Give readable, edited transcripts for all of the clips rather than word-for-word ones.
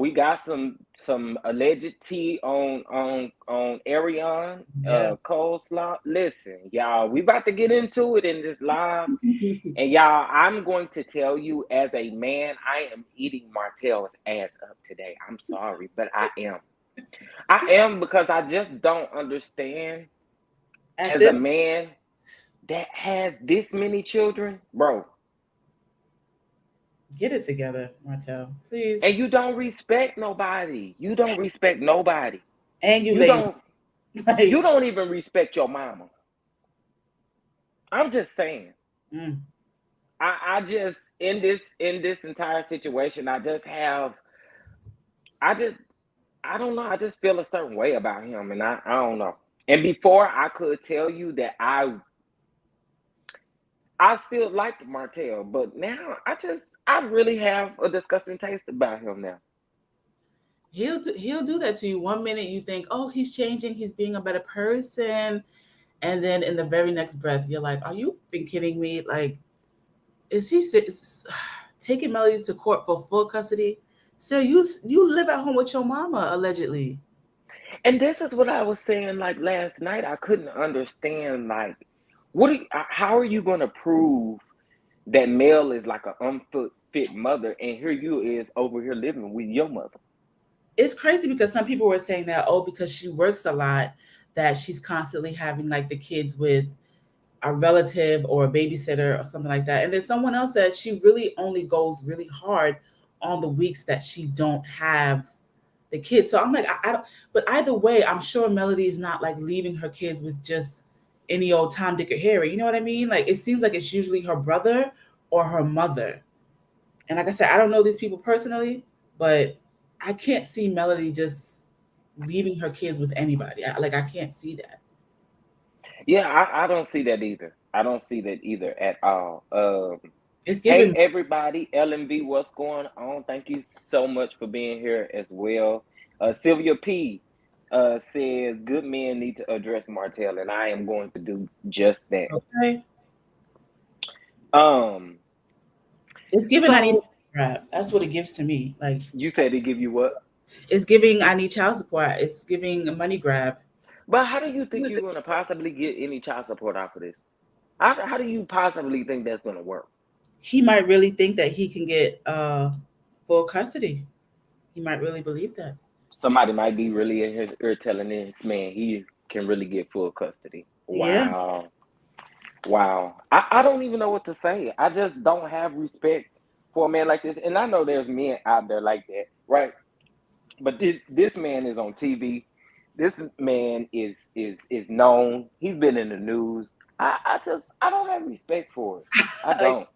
We got some alleged tea on Arion Yeah. coleslaw. Listen, y'all, we about to get into it in this live, and y'all, I'm going to tell you as a man, I am eating Martell's ass up today. I'm sorry, but I am. I am because I just don't understand At as a this, man that has this many children, bro. get it together, Martell, And please. you don't respect nobody. You don't respect nobody. And you You lazy. don't you Like, don't even respect your mama. I'm just saying. mm, I just in this entire situation, I just I don't know. I just feel a certain way about him, and I don't know. And before I could tell you that I still liked Martell, but now I really have a disgusting taste about him now. he'll do that to you. One minute you think, oh, he's changing, he's being a better person, and then in the very next breath, you're like, are you been kidding me? Like, is he taking Melody to court for full custody? So you live at home with your mama allegedly. And this is what I was saying like last night. I couldn't understand like how are you going to prove that Mel is like an unfit mother, and here you is over here living with your mother. It's crazy because some people were saying that, oh, because she works a lot, that she's constantly having like the kids with a relative or a babysitter or something like that. And then someone else said she really only goes really hard on the weeks that she don't have the kids. So I'm like, I don't. But either way, I'm sure Melody is not like leaving her kids with just any old Tom, Dick, or Harry. You know what I mean? Like it seems like it's usually her brother or her mother. And like I said, I don't know these people personally, but I can't see Melody just leaving her kids with anybody. I can't see that. Yeah, I don't see that either. I don't see that either at all. It's Hey giving. everybody, LMV, what's going on? Thank you so much for being here as well. Sylvia P says good men need to address Martell, and I am going to do just that. Okay. Um, It's giving I need so grab. That's what it gives to me. Like you said they give you what? it's giving I need child support. It's giving a money grab. But how do you think you're gonna possibly get any child support off of this? How do you possibly think that's gonna work? He might really think that he can get full custody. He might really believe that. Somebody might be really in his ear telling this man he can really get full custody. Yeah. Wow. Wow. I don't even know what to say. I just don't have respect for a man like this. And I know there's men out there like that, right? But this man is on TV. This man is known. He's been in the news. I don't have respect for it. I Like, don't.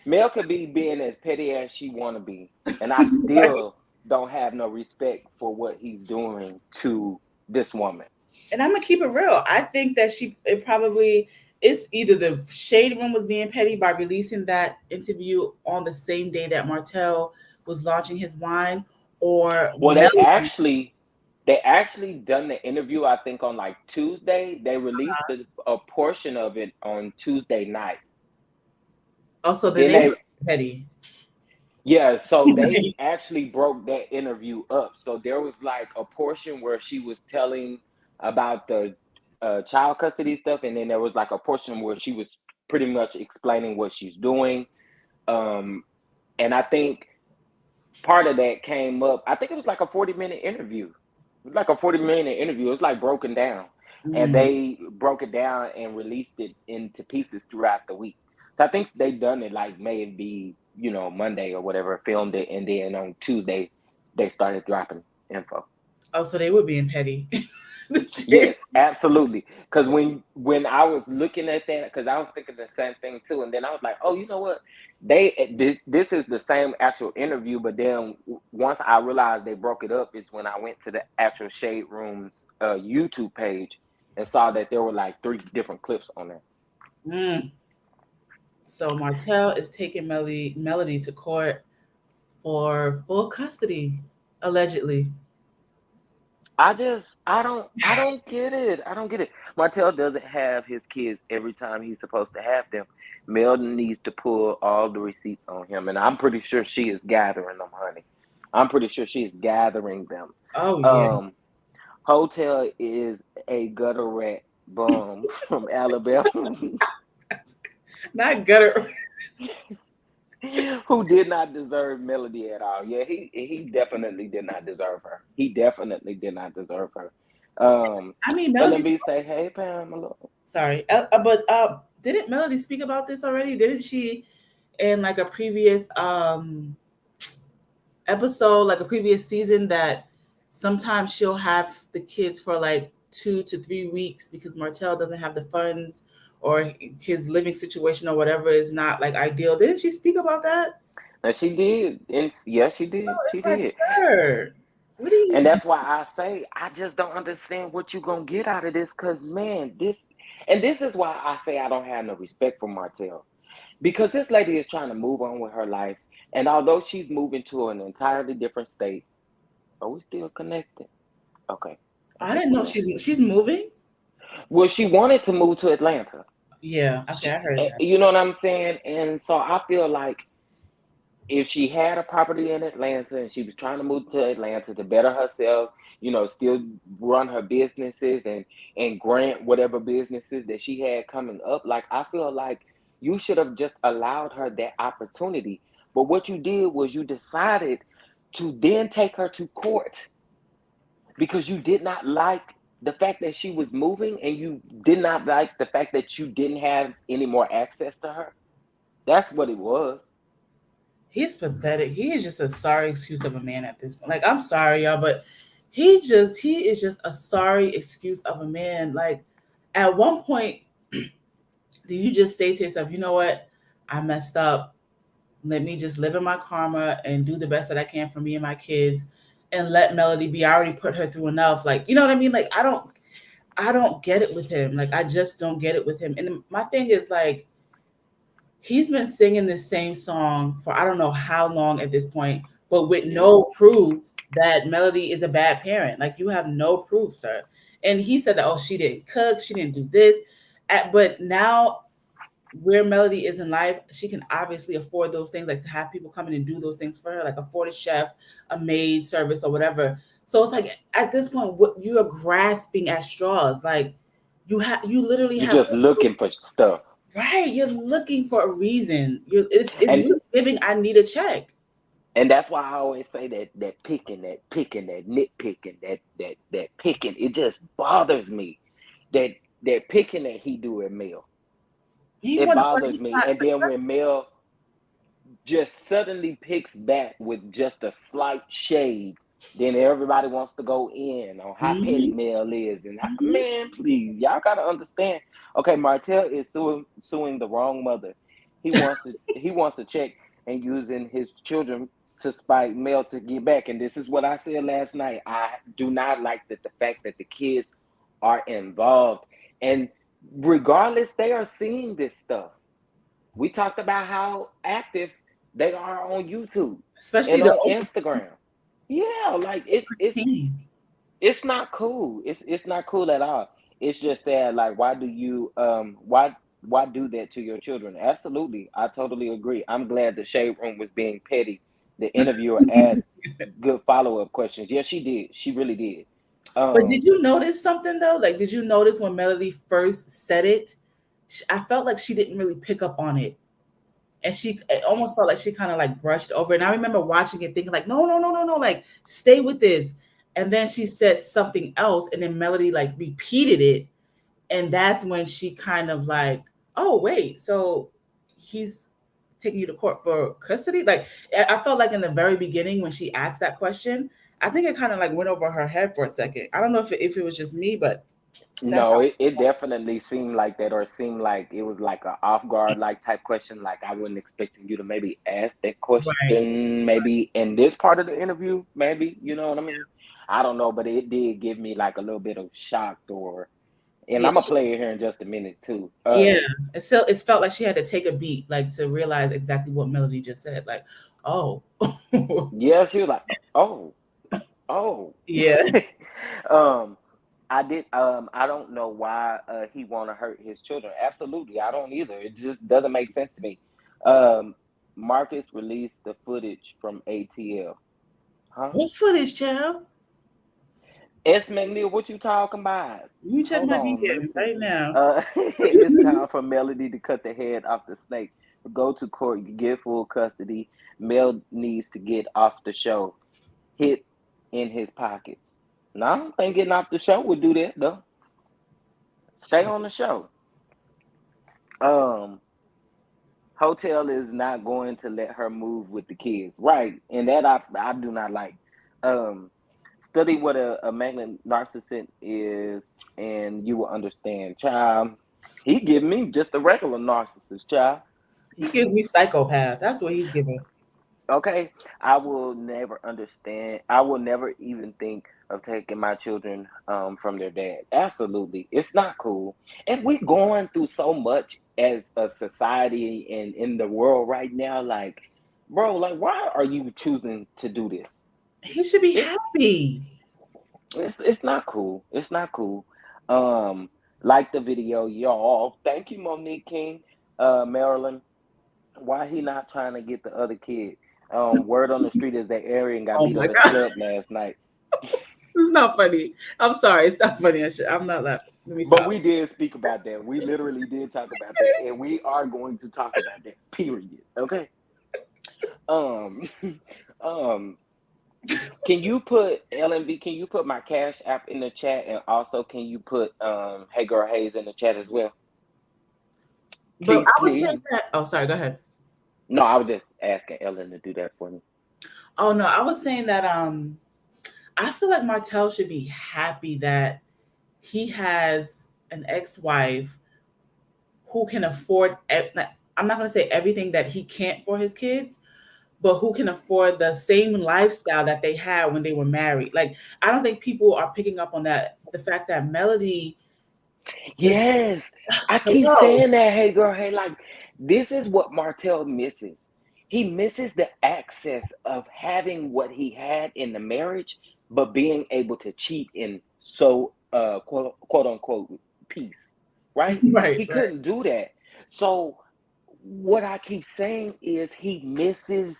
Mel could be being as petty as she wanna be, and I still don't have no respect for what he's doing to this woman. and I'm gonna keep it real. I think that it probably it's either the shade room was being petty by releasing that interview on the same day that Martell was launching his wine, or Well, Melody. they actually done the interview. I think on like Tuesday. They released a portion of it on Tuesday night. Also, then Then they they were petty. Yeah, so they actually broke that interview up. So there was like a portion where she was telling about the child custody stuff, and then there was like a portion where she was pretty much explaining what she's doing. Um, and I think part of that came up. I think it was like a 40-minute interview. It was like a 40-minute interview. It was like broken down, and Mm. they broke it down and released it into pieces throughout the week. So I think they done it like maybe Monday or whatever, filmed it, and then on Tuesday they started dropping info. Oh, so they were being petty. The shade. Yes, absolutely. Because when I was looking at that, because I was thinking the same thing too, and then I was like, oh, you know what? This is the same actual interview, but then once I realized they broke it up, is when I went to the actual Shade Room's YouTube page and saw that there were like 3 different clips on there. Mm. So Martell is taking Melody to court for full custody, allegedly. I don't get it. I don't get it. Martell doesn't have his kids every time he's supposed to have them. Melden needs to pull all the receipts on him, and I'm pretty sure she is gathering them, honey. I'm pretty sure she's gathering them. Oh yeah. Um, Hotel is a gutter rat bum from Alabama Not gutter. who did not deserve Melody at all. Yeah, he definitely did not deserve her. He definitely did not deserve her. I mean, But let Melody. me say, hey Pamela. Sorry, but didn't Melody speak about this already? Didn't she in like a previous episode, like a previous season, that sometimes she'll have the kids for like 2 to 3 weeks because Martell doesn't have the funds or his living situation or whatever is not like ideal. Didn't she speak about that? And she did, and yes, she So did. She it's like, did. sir, what do you And do? that's why I say I just don't understand what you gonna get out of this. Cause man, this is why I say I don't have no respect for Martell. Because this lady is trying to move on with her life. And although she's moving to an entirely different state, are we still connected? Okay. I I guess didn't know we are. she's moving. Well, she wanted to move to Atlanta. Yeah, okay, I heard that. You know what I'm saying? And so I feel like if she had a property in Atlanta and she was trying to move to Atlanta to better herself, still run her businesses and grant whatever businesses that she had coming up, like I feel like you should have just allowed her that opportunity. But what you did was you decided to then take her to court because you did not like the fact that she was moving and you did not like the fact that you didn't have any more access to her. That's what it was. He's pathetic. He is just a sorry excuse of a man at this point. Like, I'm sorry, y'all, but he is just a sorry excuse of a man. Like, at one point, do you just say to yourself, you know what? I messed up. Let me just live in my karma and do the best that I can for me and my kids and let Melody be. I already put her through enough. Like, you know what I mean? Like, I don't get it with him. Like, I just don't get it with him. And my thing is like he's been singing this same song for I don't know how long at this point, but with Yeah. no proof that Melody is a bad parent. Like, you have no proof, sir. And he said that, oh, she didn't cook, she didn't do this. But now where Melody is in life, she can obviously afford those things, like to have people come in and do those things for her, like afford a chef, a maid service, or whatever. So it's like at this point, what you are grasping at straws. Like you literally You're have just looking for stuff. right. You're looking for a reason. It's And really giving. I need a check. that's why I always say that picking, that nitpicking, that picking. It just bothers me. That that picking that he do at Mel. He It wonder why bothers he's me. not And then successful. when Mel just suddenly picks back with just a slight shade, then everybody wants to go in on how petty Mhm, Mel is. And mhm. man, please, y'all gotta understand. Okay, Martell is suing the wrong mother. He wants to check and using his children to spite Mel to get back. And this is what I said last night. I do not like the fact that the kids are involved. And regardless, they are seeing this stuff. We talked about how active they are on YouTube Especially and the on older Instagram. Yeah, like team. it's not cool. It's not cool at all. It's just sad. Like, why do you why do that to your children? Absolutely, I totally agree. I'm glad the shade room was being petty. The interviewer asked good follow up questions. Yeah, she did. She really did. But did Um, you notice something though? Like, did you notice when Melody first said it? I felt like she didn't really pick up on it, and it almost felt like she kind of like brushed over it. And I remember watching it, thinking like, no, no, no, no, no, like stay with this. And then she said something else, and then Melody like repeated it, and that's when she kind of like, oh wait, so he's taking you to court for custody. Like, I felt like in the very beginning when she asked that question, I think it kind of like went over her head for a second. I don't know if it was just me, but that's No, it definitely seemed like that, or seemed like it was like a off guard like type question. Like I wasn't expecting you to maybe ask that right. question, maybe in this part of the interview, maybe, you know what I mean? I don't know, but it did give me like a little bit of shock, or and Yeah, I'm gonna play it here in just a minute too. yeah. It felt like she had to take a beat, like to realize exactly what Melody just said. Like, oh, Yeah, she was like, oh, oh. yeah. um, I don't know why he want to hurt his children. Absolutely, I don't either. It just doesn't make sense to me. Um, Marcus released the footage from ATL. Huh? What footage, child? S. McNeil, what you talking about? Let me check Hold my on, DM listen. right now. It's time for Melody to cut the head off the snake. Go to court, get full custody. Mel needs to get off the show. Hit in his pockets. No, I don't think getting off the show would do that though. Stay on the show. Um, Hotel is not going to let her move with the kids, right? And that I do not like. Um, Study what a magnet narcissist is, and you will understand. Child, he give me just a regular narcissist, child. He gives me psychopath. That's what he's giving. Okay, I will never understand. I will never even think of taking my children from their dad. Absolutely, it's not cool. And we're going through so much as a society and in the world right now. Like, bro, like, why are you choosing to do this? He should be It's happy. it's not cool. It's not cool. Um, like the video, y'all. Thank you, Monique King, Maryland. Why he not trying to get the other kid? Word on the street is that Arian got Oh beat my up at the god, club last night. it's not funny. I'm sorry, it's not funny. I'm not laughing. Let me But stop. we did speak about that. We literally did talk about that, and we are going to talk about that. Period. Okay. Um, um, can you put LMV? Can you put my Cash App in the chat, and also can you put Hey Girl Hayes in the chat as well? But Please, I would say please. that. Oh, sorry. Go ahead. No, I was just asking Ellen to do that for me. Oh no, I was saying that. I feel like Martell should be happy that he has an ex-wife who can afford. I'm not going to say everything that he can't for his kids, but who can afford the same lifestyle that they had when they were married. Like, I don't think people are picking up on that. The fact that Melody is Yes, I keep hello. saying that. Hey, girl, hey, like this is what Martell misses. He misses the access of having what he had in the marriage, but being able to cheat in so quote unquote peace, right? Right, He right. couldn't do that. So what I keep saying is he misses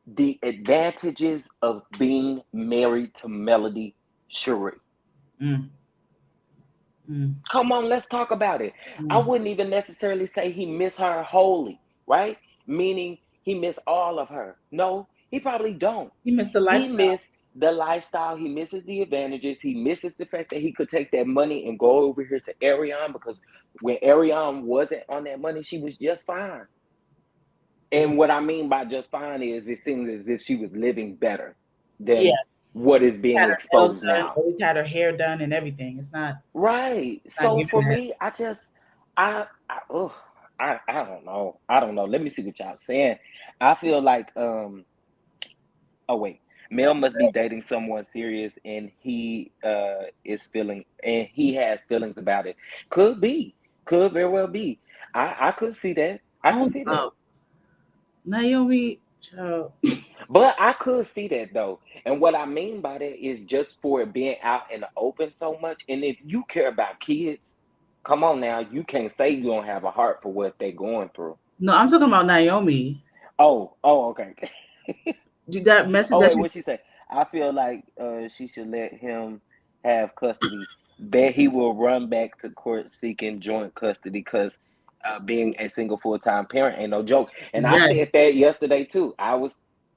the advantages of being married to Melody Cherie. Mm, mm, Come on, let's talk about it. I mm. wouldn't even necessarily say he missed her wholly, right? Meaning he missed all of her. No, he probably don't. He missed the He lifestyle. missed the lifestyle. He misses the advantages. He misses the fact that he could take that money and go over here to Ariane because when Ariane wasn't on that money, she was just fine. Mm. And what I mean by just fine is it seems as if she was living better Yeah, than what she is being had her nails exposed done, now. always had her hair done and everything. Right. It's not So giving for that. me, oh, I don't know. I don't know. Let me see what y'all saying. I feel like oh wait. Mel must be dating someone serious and he has feelings about it. Could be. Could very well be. I could see that. I could Hold see that. up, Naomi. Child. But I could see that though. And what I mean by that is just for it being out in the open so much. And if you care about kids, come on now, you can't say you don't have a heart for what they're going through. No, I'm talking about Naomi. Oh, okay. That message Oh that wait, you. what she say? I feel like she should let him have custody. Bet he will run back to court seeking joint custody because being a single full time parent ain't no joke. And I Yes, said that yesterday too. I was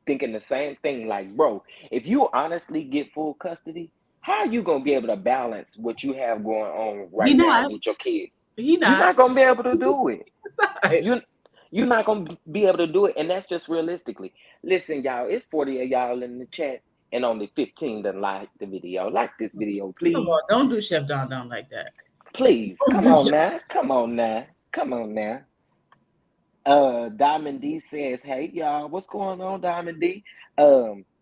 thinking the same thing. Like, bro, if you honestly get full custody, how are you gonna be able to balance what you have going on he right now not. with your kids? He You're not. not gonna be able to do it. Right. You you're not gonna be able to do it, and that's just realistically. Listen, y'all, it's 40 of y'all in the chat, and only 15 that like the video. Like this video, Come please, on, don't do Chef Don Don like that. please. Don't Come do on Chef. now, come on now, come on now. Diamond D says, "Hey y'all, what's going on, Diamond D?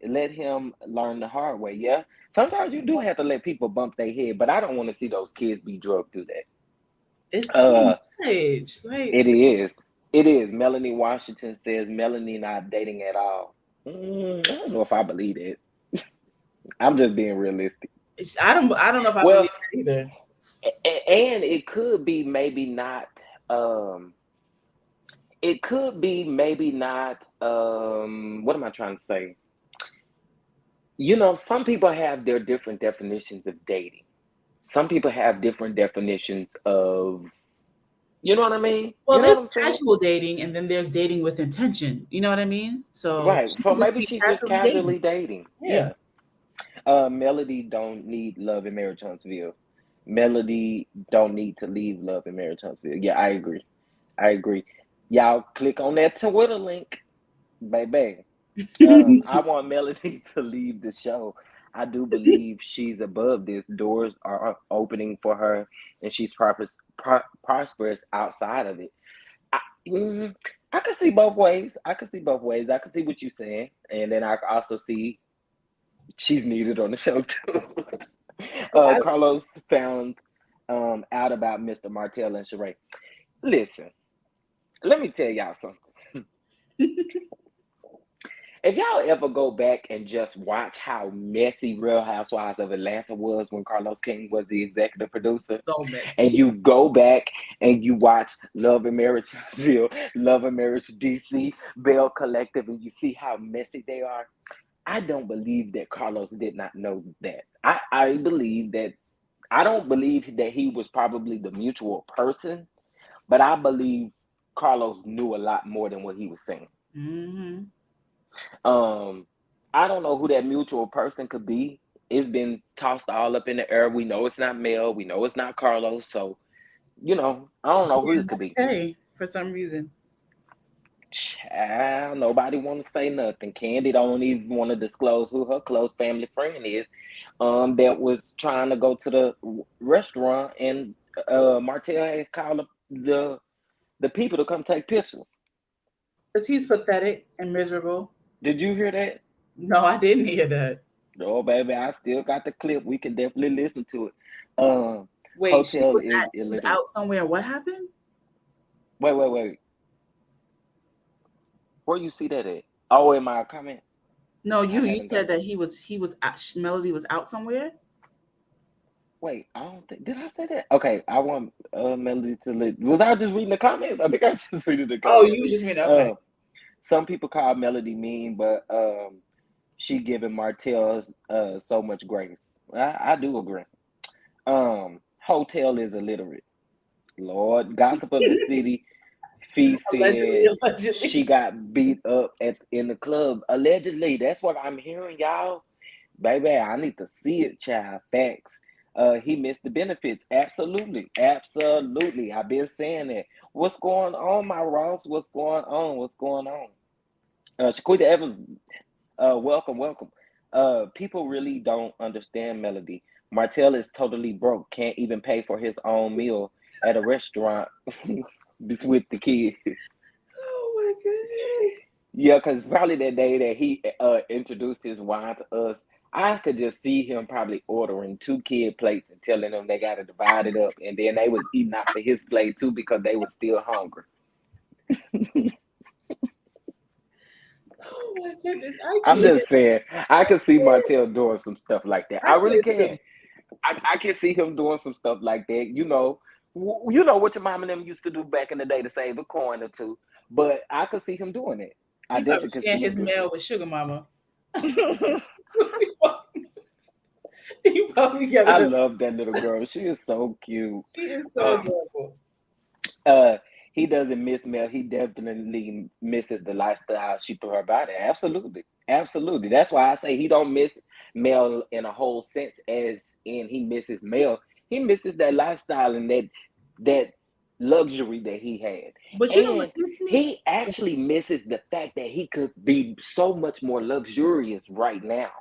Let him learn the hard way. Yeah, sometimes you do have to let people bump their head, but I don't want to see those kids be drugged through It's that. too much. Like, It is. It is. Melanie Washington says Melanie not dating at all. I don't know if I believe it. I'm just being realistic. I don't know if I Well, believe that either. and it could be maybe not. Um, it could be maybe not. What am I trying to say? some people have their different definitions of dating. Some people have different definitions of, you know what I mean? Well, You know what there's I'm saying? casual dating, and then there's dating with intention. You know what I mean? So Right. she So could just maybe be she's just casually dating. casually dating. Yeah. Yeah. Melody don't need Love and Marriage Huntsville. Melody don't need to leave Love and Marriage Huntsville. Yeah, I agree. I agree. Y'all click on that Twitter link, baby. I want Melody to leave the show. I do believe she's above this. Doors are opening for her, and she's prosperous outside of it. I, mm, I can see both ways. I can see both ways. I can see what you're saying, and then I can also see she's needed on the show too. Yeah, Carlos found out about Mr. Martell and Sheree. Listen, let me tell y'all something. If y'all ever go back and just watch how messy Real Housewives of Atlanta was when Carlos King was the executive producer, so messy. and you go back and you watch Love and Marriage Huntsville, Love and Marriage DC, Bell Collective, and you see how messy they are, I don't believe that Carlos did not know that. I believe that, I don't believe that he was probably the mutual person, but I believe Carlos knew a lot more than what he was saying. Mm-hmm. Um, I don't know who that mutual person could be. It's been tossed all up in the air. We know it's not Mel. We know it's not Carlos. So, I don't know who it could be. Okay, for some reason. Child, nobody want to say nothing. Candy don't even want to disclose who her close family friend is. That was trying to go to the restaurant, and Martell had called the people to come take pictures. Because he's pathetic and miserable. Did you hear that? No, I didn't hear that. Oh, baby, I still got the clip. We can definitely listen to it. Um, Wait, Hotel is she was illiterate. out somewhere. What happened? Wait. Where you see that at? Oh, in my comments. No, I you haven't got. said that he was Melody was out somewhere. Wait, I don't think. Did I say that? Okay, I want Melody to live. Was I just reading the comments? I think I was just reading the Oh, comments. you was just mean okay. Uh, some people call Melody mean, but she giving Martell so much grace. I do agree. Hotel is illiterate. Lord, gossip of the city. Fee Allegedly, said allegedly. she got beat up in the club. Allegedly, that's what I'm hearing, y'all. Baby, I need to see it, child. Facts. He missed the benefits. Absolutely. Absolutely. I've been saying that. What's going on, my Ross? What's going on? What's going on? Shaquita Evans, welcome. People really don't understand Melody. Martell is totally broke. Can't even pay for his own meal at a restaurant with the kids. Oh my goodness. Yeah, because probably that day that he introduced his wine to us, I could just see him probably ordering two kid plates and telling them they got to divide it up, and then they was eating out of his plate too because they was still hungry. Oh my goodness. I I'm can't. just saying, I can see Martell doing some stuff like that. I I really can't can. too. I can see him doing some stuff like that. You know what your mom and them used to do back in the day to save a coin or two. But I could see him doing it. I He probably definitely could sharing see him his doing mail with Sugar Mama. it. He probably got I her. love that little girl. She is so cute. She is so Uh, adorable. uh, he doesn't miss Mel. He definitely misses the lifestyle she threw her body. Absolutely, absolutely. That's why I say he don't miss Mel in a whole sense, as in he misses Mel. He misses that lifestyle and that luxury that he had, But you know what and gets me? he actually misses the fact that he could be so much more luxurious right now.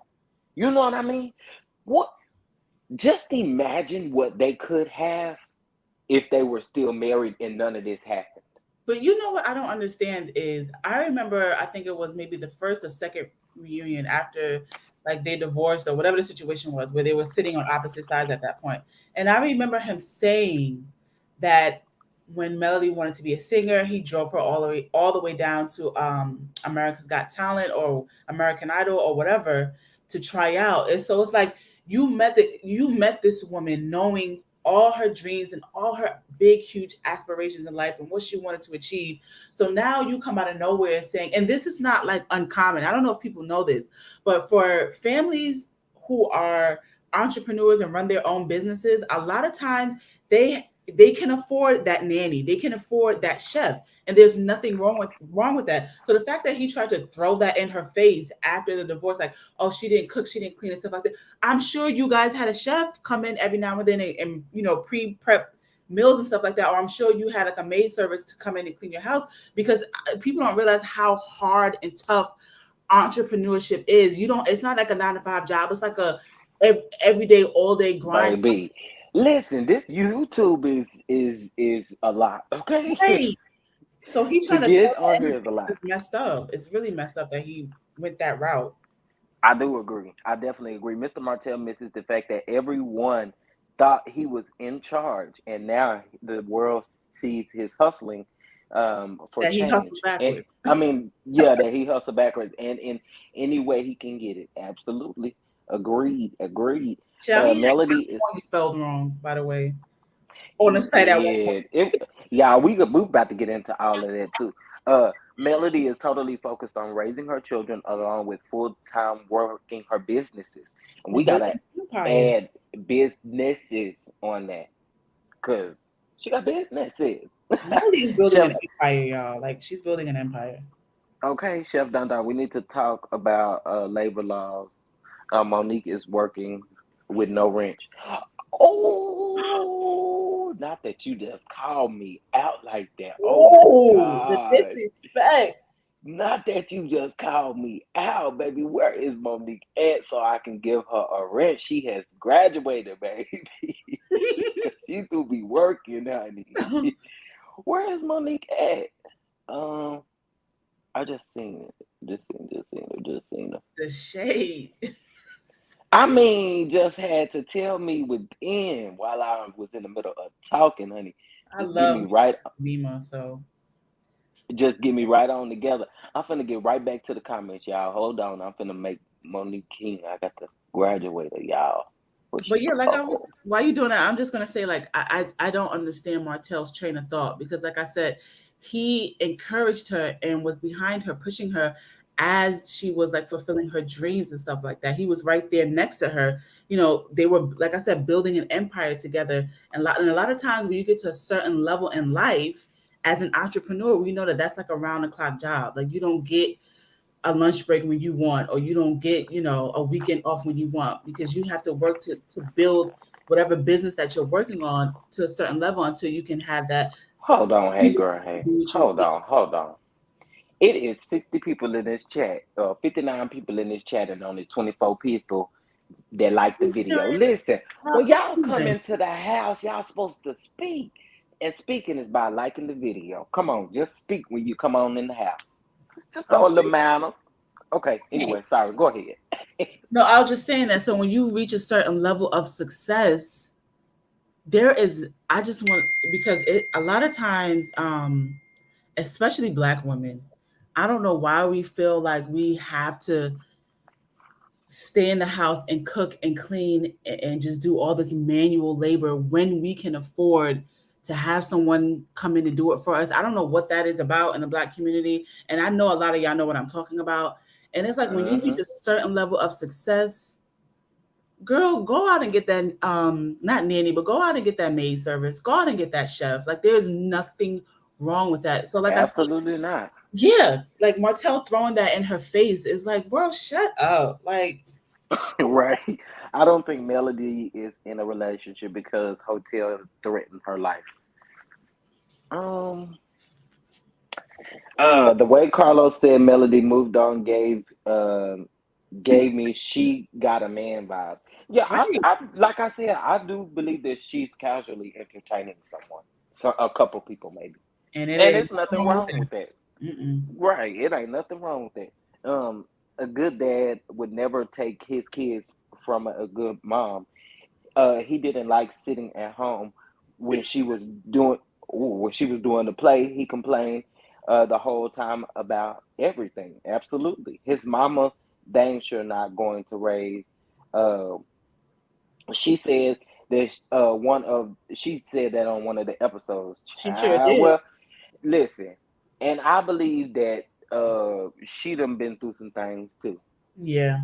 You know what I mean? What? Just imagine what they could have if they were still married and none of this happened. But you know what I don't understand is I remember I think it was maybe the first or second reunion after like they divorced or whatever the situation was where they were sitting on opposite sides at that point. And I remember him saying that when Melody wanted to be a singer, he drove her all the way down to America's Got Talent or American Idol or whatever to try out. And so it's like you met this woman knowing all her dreams and all her big, huge aspirations in life and what she wanted to achieve. So now you come out of nowhere saying, and this is not like uncommon. I don't know if people know this, but for families who are entrepreneurs and run their own businesses, a lot of times they can afford that nanny, they can afford that chef, and there's nothing wrong with that. So the fact that he tried to throw that in her face after the divorce, like, oh, she didn't cook, she didn't clean, and stuff like that. I'm sure you guys had a chef come in every now and then and pre-prep meals and stuff like that, or I'm sure you had like a maid service to come in and clean your house, because people don't realize how hard and tough entrepreneurship is. It's not like a 9 to 5 job. It's like a everyday, all day grind. Baby, listen, this YouTube is a lot, okay? Right. So he's To trying to get on here is a lot. it's messed up. It's really messed up that he went that route. I do agree. I definitely agree. Mr. Martell misses the fact that everyone thought he was in charge, and now the world sees his hustling for That he hustles change. And backwards. I mean, yeah, that he hustled backwards, and in any way he can get it. Absolutely, agreed. Agreed. Child, he had Melody is. California spelled wrong, by the way, on the He site at one point. did. Yeah, we about to get into all of that too. Melody is totally focused on raising her children along with full time working her businesses, and we And building gotta an empire. add businesses on that because she got businesses. Melody's building Chef, an empire, y'all. Like, she's building an empire. okay, Chef Don, we need to talk about labor laws. Monique is working with no wrench. Oh, not that you just called me out like that. Oh my Oh, the God. disrespect. Not that you just called me out, baby. Where is Monique at so I can give her a wrench? She has graduated, baby. Because she do be working, honey. Where is Monique at? I just seen it. Just seen her. The shade. I mean, just had to tell me within while I was in the middle of talking, honey. I Just get love me right. Mima, so Just get me right on together. I'm finna get right back to the comments, y'all. Hold on. I'm finna make Monique King. I got to graduate her, y'all. Where but she yeah, like go? while you doing that, I'm just gonna say, like, I don't understand Martell's train of thought, because like I said, he encouraged her and was behind her, pushing her as she was like fulfilling her dreams and stuff like that. He was right there next to her. They were, like I said, building an empire together. And a lot of times when you get to a certain level in life as an entrepreneur, we know that that's like a round the clock job. Like, you don't get a lunch break when you want, or you don't get, a weekend off when you want, because you have to work to build whatever business that you're working on to a certain level until you can have that. Hold on, hey girl, hey. Do what Hold you- on, hold on. It is 60 people in this chat, 59 people in this chat, and only 24 people that like the video. Listen, How when y'all come confusing. into the house, y'all supposed to speak. And speaking is by liking the video. Come on, just speak when you come on in the house. Just all the manners. Okay, anyway, sorry, go ahead. No, I was just saying that. So when you reach a certain level of success, I just want, because a lot of times, especially Black women, I don't know why we feel like we have to stay in the house and cook and clean and just do all this manual labor when we can afford to have someone come in and do it for us. I don't know what that is about in the Black community. And I know a lot of y'all know what I'm talking about. And it's like, when you reach a certain level of success, girl, go out and get that, not nanny, but go out and get that maid service. Go out and get that chef. Like, there's nothing wrong with that. So like Absolutely not. yeah, like Martell throwing that in her face is like, bro, shut up. Like, Right. I don't think Melody is in a relationship because hotel threatened her life. Um, the way Carlos said Melody moved on gave me she got a man vibes. Yeah, right. I like I said, I do believe that she's casually entertaining someone, so a couple people maybe, And it and ain't there's nothing wrong with wrong with that. that. Mm-mm. Right, it ain't nothing wrong with that. A good dad would never take his kids from a good mom. He didn't like sitting at home when she was doing the play. He complained the whole time about everything. Absolutely, his mama dang sure not going to raise. Uh, she said There's she said that on one of the episodes. She sure Child, did. well, listen, and I believe that she done been through some things too Yeah.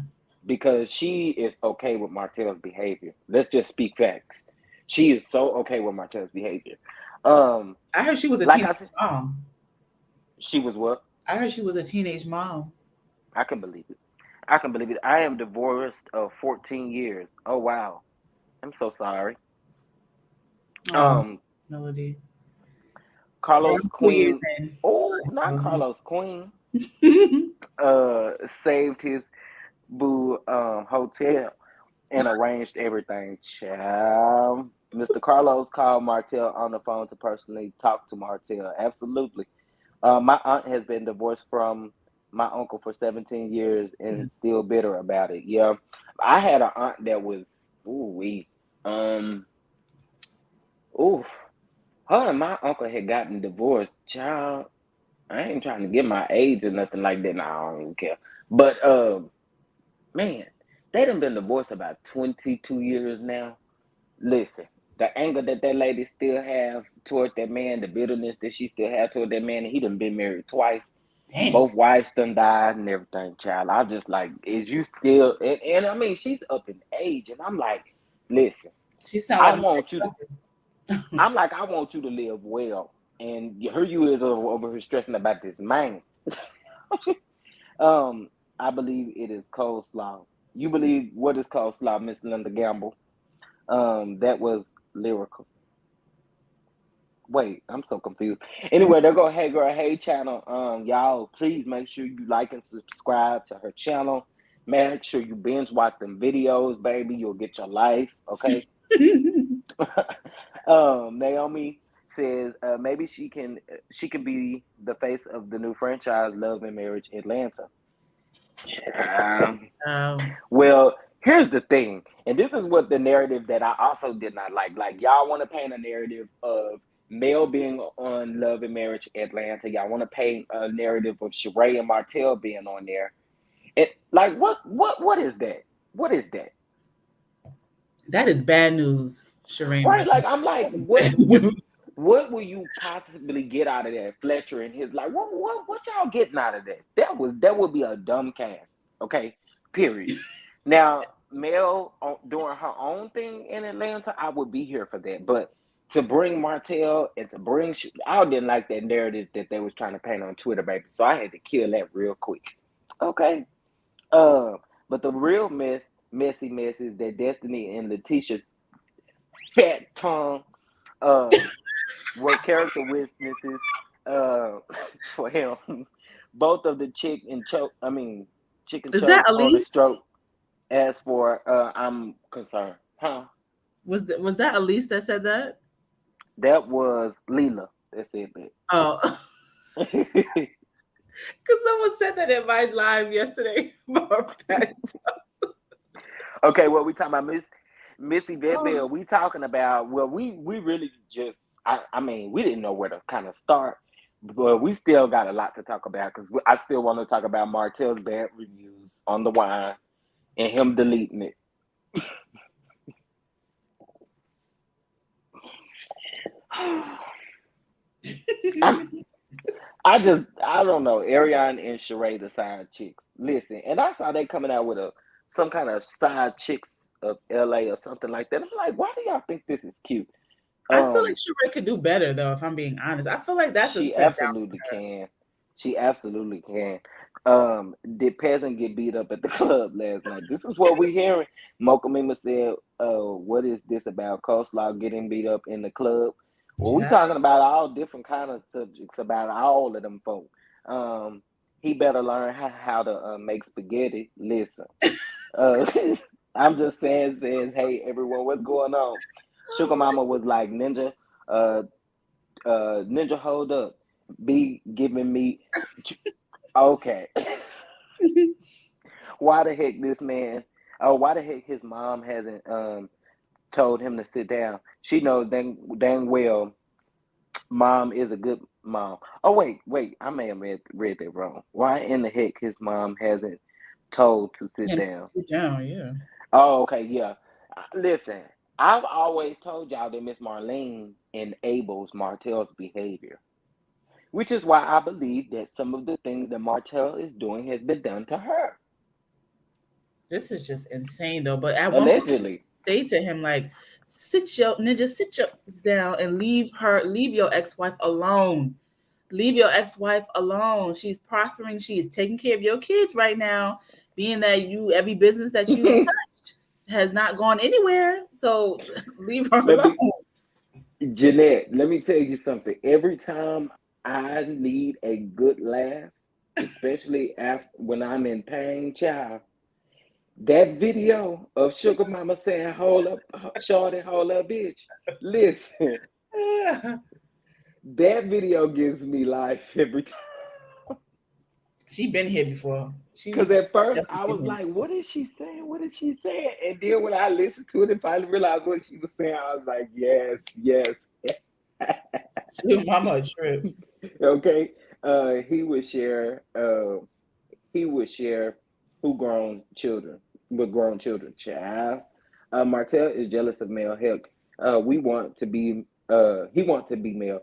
because she is okay with Martell's behavior. Let's just speak facts. She is so okay with Martell's behavior. Um, I heard she was a like teenage I said, mom. she was what? I heard she was a teenage mom. I can believe it. I can believe it. I am divorced of 14 years. Oh wow. I'm so sorry. Oh, Um, Melody. Girl, Carlos I'm 2 years Queen. in. Oh, Sorry, not Melody. Carlos Queen. Saved his boo hotel and arranged everything. Child. Mr. Carlos called Martell on the phone to personally talk to Martell. Absolutely. My aunt has been divorced from my uncle for 17 years and Jesus. still bitter about it. Yeah. I had an aunt that was ooh we um ooh her and my uncle had gotten divorced. Child, I ain't trying to get my age or nothing like that. Nah, I don't even care. But man, they done been divorced about 22 years now. Listen, the anger that that lady still have toward that man, the bitterness that she still have toward that man, and he done been married twice. Damn. Both wives done died and everything, child. I just like, is you still and I mean she's up in age and I'm like, listen, She sound I like my want you to cousin. I'm like, I want you to live well. And here you is over here stressing about this man. I believe it is coleslaw. You believe what is coleslaw, Miss Linda Gamble? That was lyrical. Wait, I'm so confused. Anyway, there go Hey Girl Hey channel. Y'all, please make sure you like and subscribe to her channel. Make sure you binge watch them videos, baby. You'll get your life, okay? Naomi says maybe she can be the face of the new franchise, Love and Marriage Atlanta. Um, um, well, here's the thing, and this is what the narrative that I also did not like. Like y'all want to paint a narrative of Mel being on Love and Marriage Atlanta. Y'all want to paint a narrative of Sheree and Martell being on there. It like what is that? What is that? that is bad news, Shireen. Right? Like I'm like, what Bad what news. what will you possibly get out of that? Fletcher and his like, what y'all getting out of that? That would be a dumb cast. Okay, period. Now, Mel doing her own thing in Atlanta, I would be here for that. But to bring Martell and to bring, I didn't like that narrative that they was trying to paint on Twitter, baby. So I had to kill that real quick. Okay. Uh, but the real messy mess is that Destiny and Letitia fat tongue were character witnesses uh for him. Both of the chicken Is that chokes on the Elise? stroke. As for I'm concerned. Huh? Was that Elise that said that? That was Leela that said Oh, that. because someone said that in my live yesterday about that. Okay, what we talking about, Missy Vet Oh, Bell, we talking about well we really just I mean we didn't know where to kind of start, but we still got a lot to talk about because I still want to talk about Martell's bad reviews on the wine and him deleting it. I'm, I don't know. Ariane and Sheree, the side chicks. Listen, and I saw they coming out with some kind of side chicks of LA or something like that. I'm like, why do y'all think this is cute? I feel like Um, Sheree could do better though. If I'm being honest, I feel like that's a she step down absolutely for her. can. She absolutely can. Did Peasant get beat up at the club last night? This is what we hearing. Mocha Mima said, what is this about Coleslaw getting beat up in the club? Well, we Child. talking about all different kind of subjects about all of them folk. Um, he better learn how to make spaghetti. Listen, uh, I'm just saying, says, hey everyone, what's going on? Sugar Oh Mama was like, uh, Ninja, hold up, be giving me okay. my. Why the heck this man? Oh, why the heck his mom hasn't told him to sit down? She knows dang well mom is a good mom. Oh wait, I may have read that wrong. Why in the heck his mom hasn't told to sit And down? sit down, yeah. Oh, okay, yeah. Listen, I've always told y'all that Miss Marlene enables Martell's behavior, which is why I believe that some of the things that Martell is doing has been done to her. This is just insane though. But at one point, Allegedly. say to him like, sit your down and leave your ex-wife alone. Leave your ex-wife alone. She's prospering. She is taking care of your kids right now. Being that every business that you've touched has not gone anywhere. So leave her Let alone. me, Jeanette, let me tell you something. Every time I need a good laugh, especially after when I'm in pain, child, that video of Sugar Mama saying, hold up, shorty, hold up, bitch. Listen, that video gives me life every time. She been here before. Because at first Definitely I been was here. like, what is she saying? What is she saying? And then when I listened to it and finally realized what she was saying, I was like, yes, yes. She was mama a trip. Okay. He would share he would share who grown children with grown children. Child. Martell is jealous of male. Heck, we want to be he wants to be male.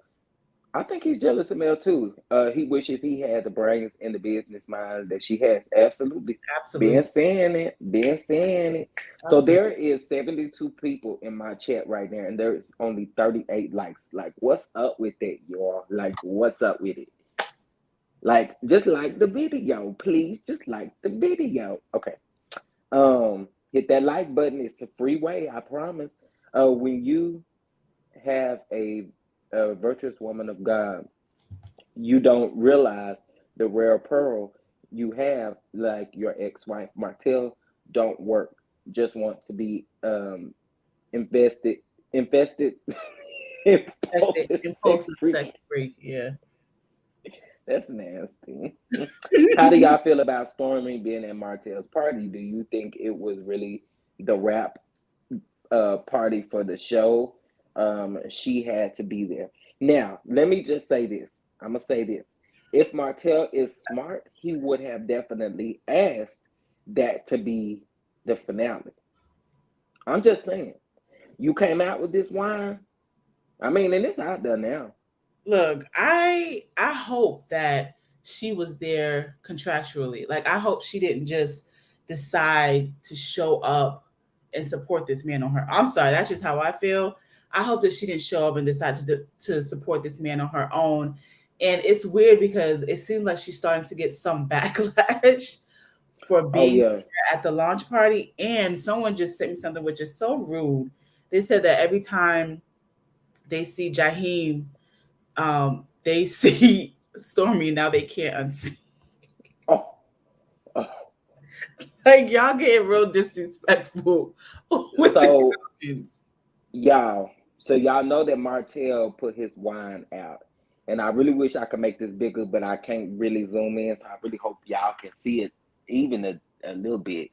I think he's jealous of Mel too. He wishes he had the brains and the business mind that she has. Absolutely. Absolutely. Been saying it. Been saying it. So Absolutely. there is 72 people in my chat right now, and there is only 38 likes. Like, what's up with that, y'all? Like, what's up with it? Like, just like the video, please. Just like the video. Okay. Hit that like button. It's a free way, I promise. When you have a virtuous woman of God, you don't realize the rare pearl you have, like your ex-wife. Martell don't work, just want to be invested, infested, impulsive sex Impulsive freak. sex freak. Yeah. That's nasty. How do y'all feel about Stormy being at Martell's party? Do you think it was really the rap party for the show? She had to be there. Now, let me just say this. I'm gonna say this. If Martell is smart, he would have definitely asked that to be the finale. I'm just saying. You came out with this wine. I mean, and it's out there now. Look, I hope that she was there contractually. Like I hope she didn't just decide to show up and support this man on her. I'm sorry, that's just how I feel. I hope that she didn't show up and decide to support this man on her own. And it's weird because it seems like she's starting to get some backlash for Oh being yeah. there at the launch party. And someone just sent me something which is so rude. They said that every time they see Jaheim, they see Stormy, now they can't unsee. Oh, oh. Like y'all getting real disrespectful with the So comments. y'all, so y'all know that Martell put his wine out. And I really wish I could make this bigger, but I can't really zoom in. So I really hope y'all can see it even a little bit.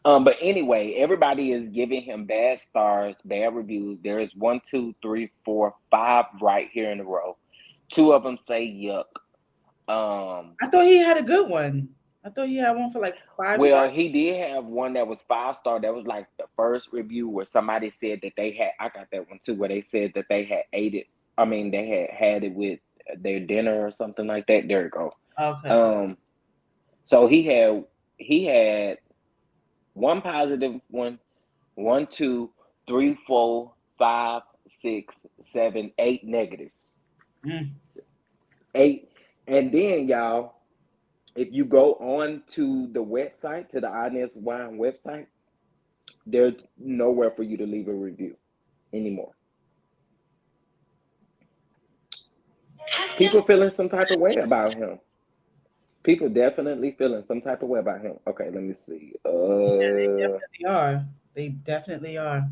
But anyway, everybody is giving him bad stars, bad reviews. There is one, two, three, four, five right here in a row. Two of them say yuck. Um, I thought he had a good one. I thought he had one for like 5 stars. well, he did have one that was 5 star. That was like the first review where somebody said that they had. I got that one too, where they said that they had ate it. I mean, they had it with their dinner or something like that. There you go. Okay. Um, so he had one positive one, one, two, three, four, five, six, seven, eight negatives. Mm. Eight, and then y'all, if you go on to the website, to the Honest Wine website, there's nowhere for you to leave a review anymore. People feeling some type of way about him. People definitely feeling some type of way about him. Okay, let me see. They are. They definitely are.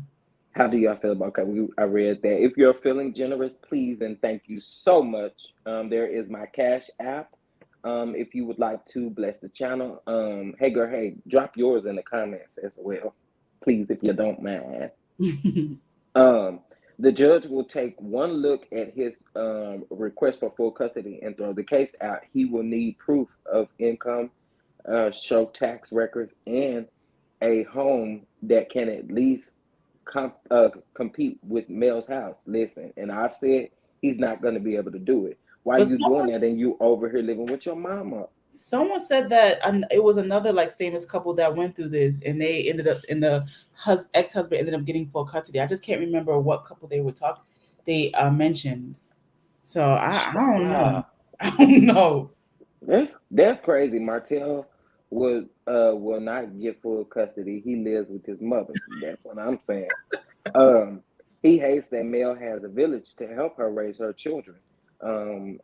How do y'all feel about? Okay, I read that. If you're feeling generous, please and thank you so much. There is my Cash App. If you would like to bless the channel, hey girl, hey, drop yours in the comments as well, please, if you don't mind. Um, the judge will take one look at his request for full custody and throw the case out. He will need proof of income, show tax records, and a home that can at least compete with Mel's house. Listen, and I've said he's not going to be able to do it. Why But you doing that and you over here living with your mama? someone said that it was another like famous couple that went through this, and they ended up in the ex-husband ended up getting full custody. I just can't remember what couple they were talking. They mentioned. So I don't know. Ah, I don't know. that's crazy. Martell will not get full custody. He lives with his mother. That's what I'm saying. Um, he hates that Mel has a village to help her raise her children. Um,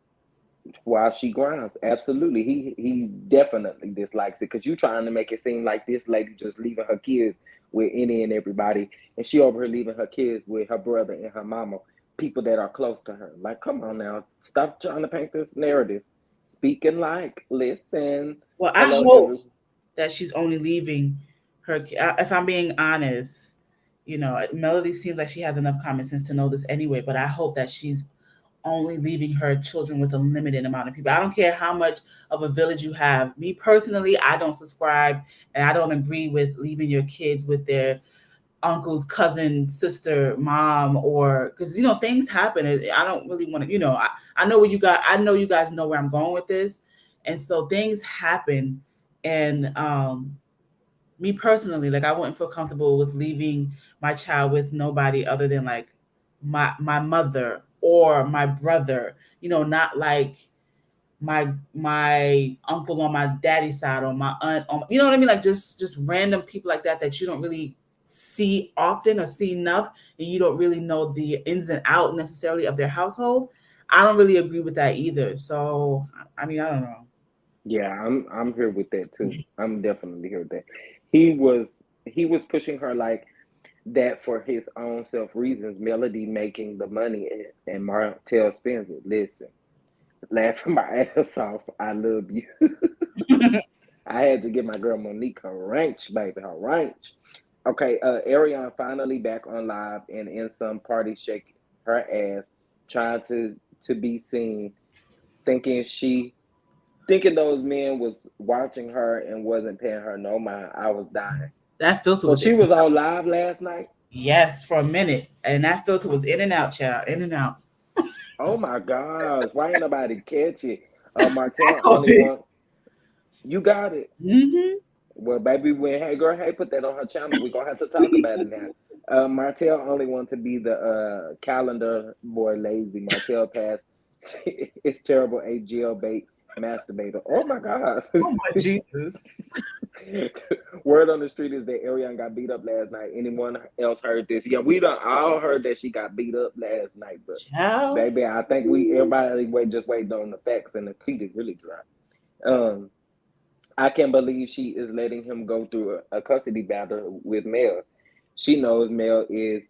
while she grinds. Absolutely. He definitely dislikes it because you trying to make it seem like this lady just leaving her kids with any and everybody, and she over here leaving her kids with her brother and her mama, people that are close to her. Like, come on now, stop trying to paint this narrative. Speaking like, listen. Well, I Hello, hope every. that she's only leaving her. If I'm being honest, Melody seems like she has enough common sense to know this anyway. But I hope that she's only leaving her children with a limited amount of people. I don't care how much of a village you have. Me personally, I don't subscribe and I don't agree with leaving your kids with their uncle's cousin, sister, mom, or because things happen. I don't really want to. I know where you got. I know you guys know where I'm going with this, and so things happen, and me personally, like I wouldn't feel comfortable with leaving my child with nobody other than like my mother or my brother. Not like my uncle on my daddy's side or my aunt on you know what I mean, like just random people like that you don't really see often or see enough, and you don't really know the ins and out necessarily of their household. I don't really agree with that either. So I mean, I don't know. Yeah, I'm here with that too. I'm definitely here with that. He was he was pushing her like that for his own self reasons. Melody making the money and Martell spends it. Listen, laughing my ass off. I love you. I had to get my girl Monique her ranch, baby, her ranch. Okay, Ariane finally back on live and in some party shaking her ass, trying to be seen, thinking she thinking those men was watching her and wasn't paying her no mind. I was dying. That filter So was in. she was on live last night. Yes, for a minute, and that filter was in and out, child, in and out. Oh my gosh, why ain't nobody catch it? Martell Echo only it. one. You got it. Mm-hmm. Well, baby, when hey girl, hey, put that on her channel. We're gonna have to talk about it now. Martell only want to be the calendar boy lazy. Martell passed it's terrible a jailbait masturbator. Oh my god. Oh my Jesus. Word on the street is that Ariane got beat up last night. Anyone else heard this? Yeah, we done all heard that she got beat up last night, but Child. baby, I think we everybody just waiting on the facts and the tea is really dry. Um I can't believe she is letting him go through a custody battle with Mel. She knows Mel is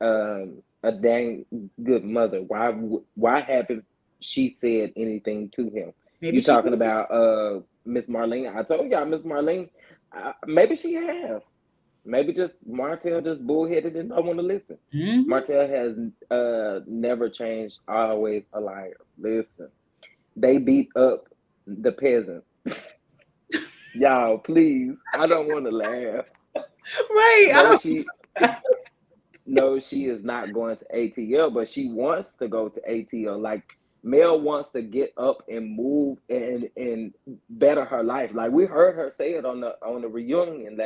a dang good mother. Why haven't she said anything to him? Maybe You she talking did. about Miss Marlene? I told y'all Miss Marlene. Maybe she have. Maybe just Martell just bullheaded and don't want to listen. Mm-hmm. Martell has never changed. Always a liar. Listen, they beat up the peasants. Y'all, please. I don't want to laugh. Right. I No, don't. she no, she is not going to ATL, but she wants to go to ATL. Like Mel wants to get up and move and better her life. Like we heard her say it on the reunion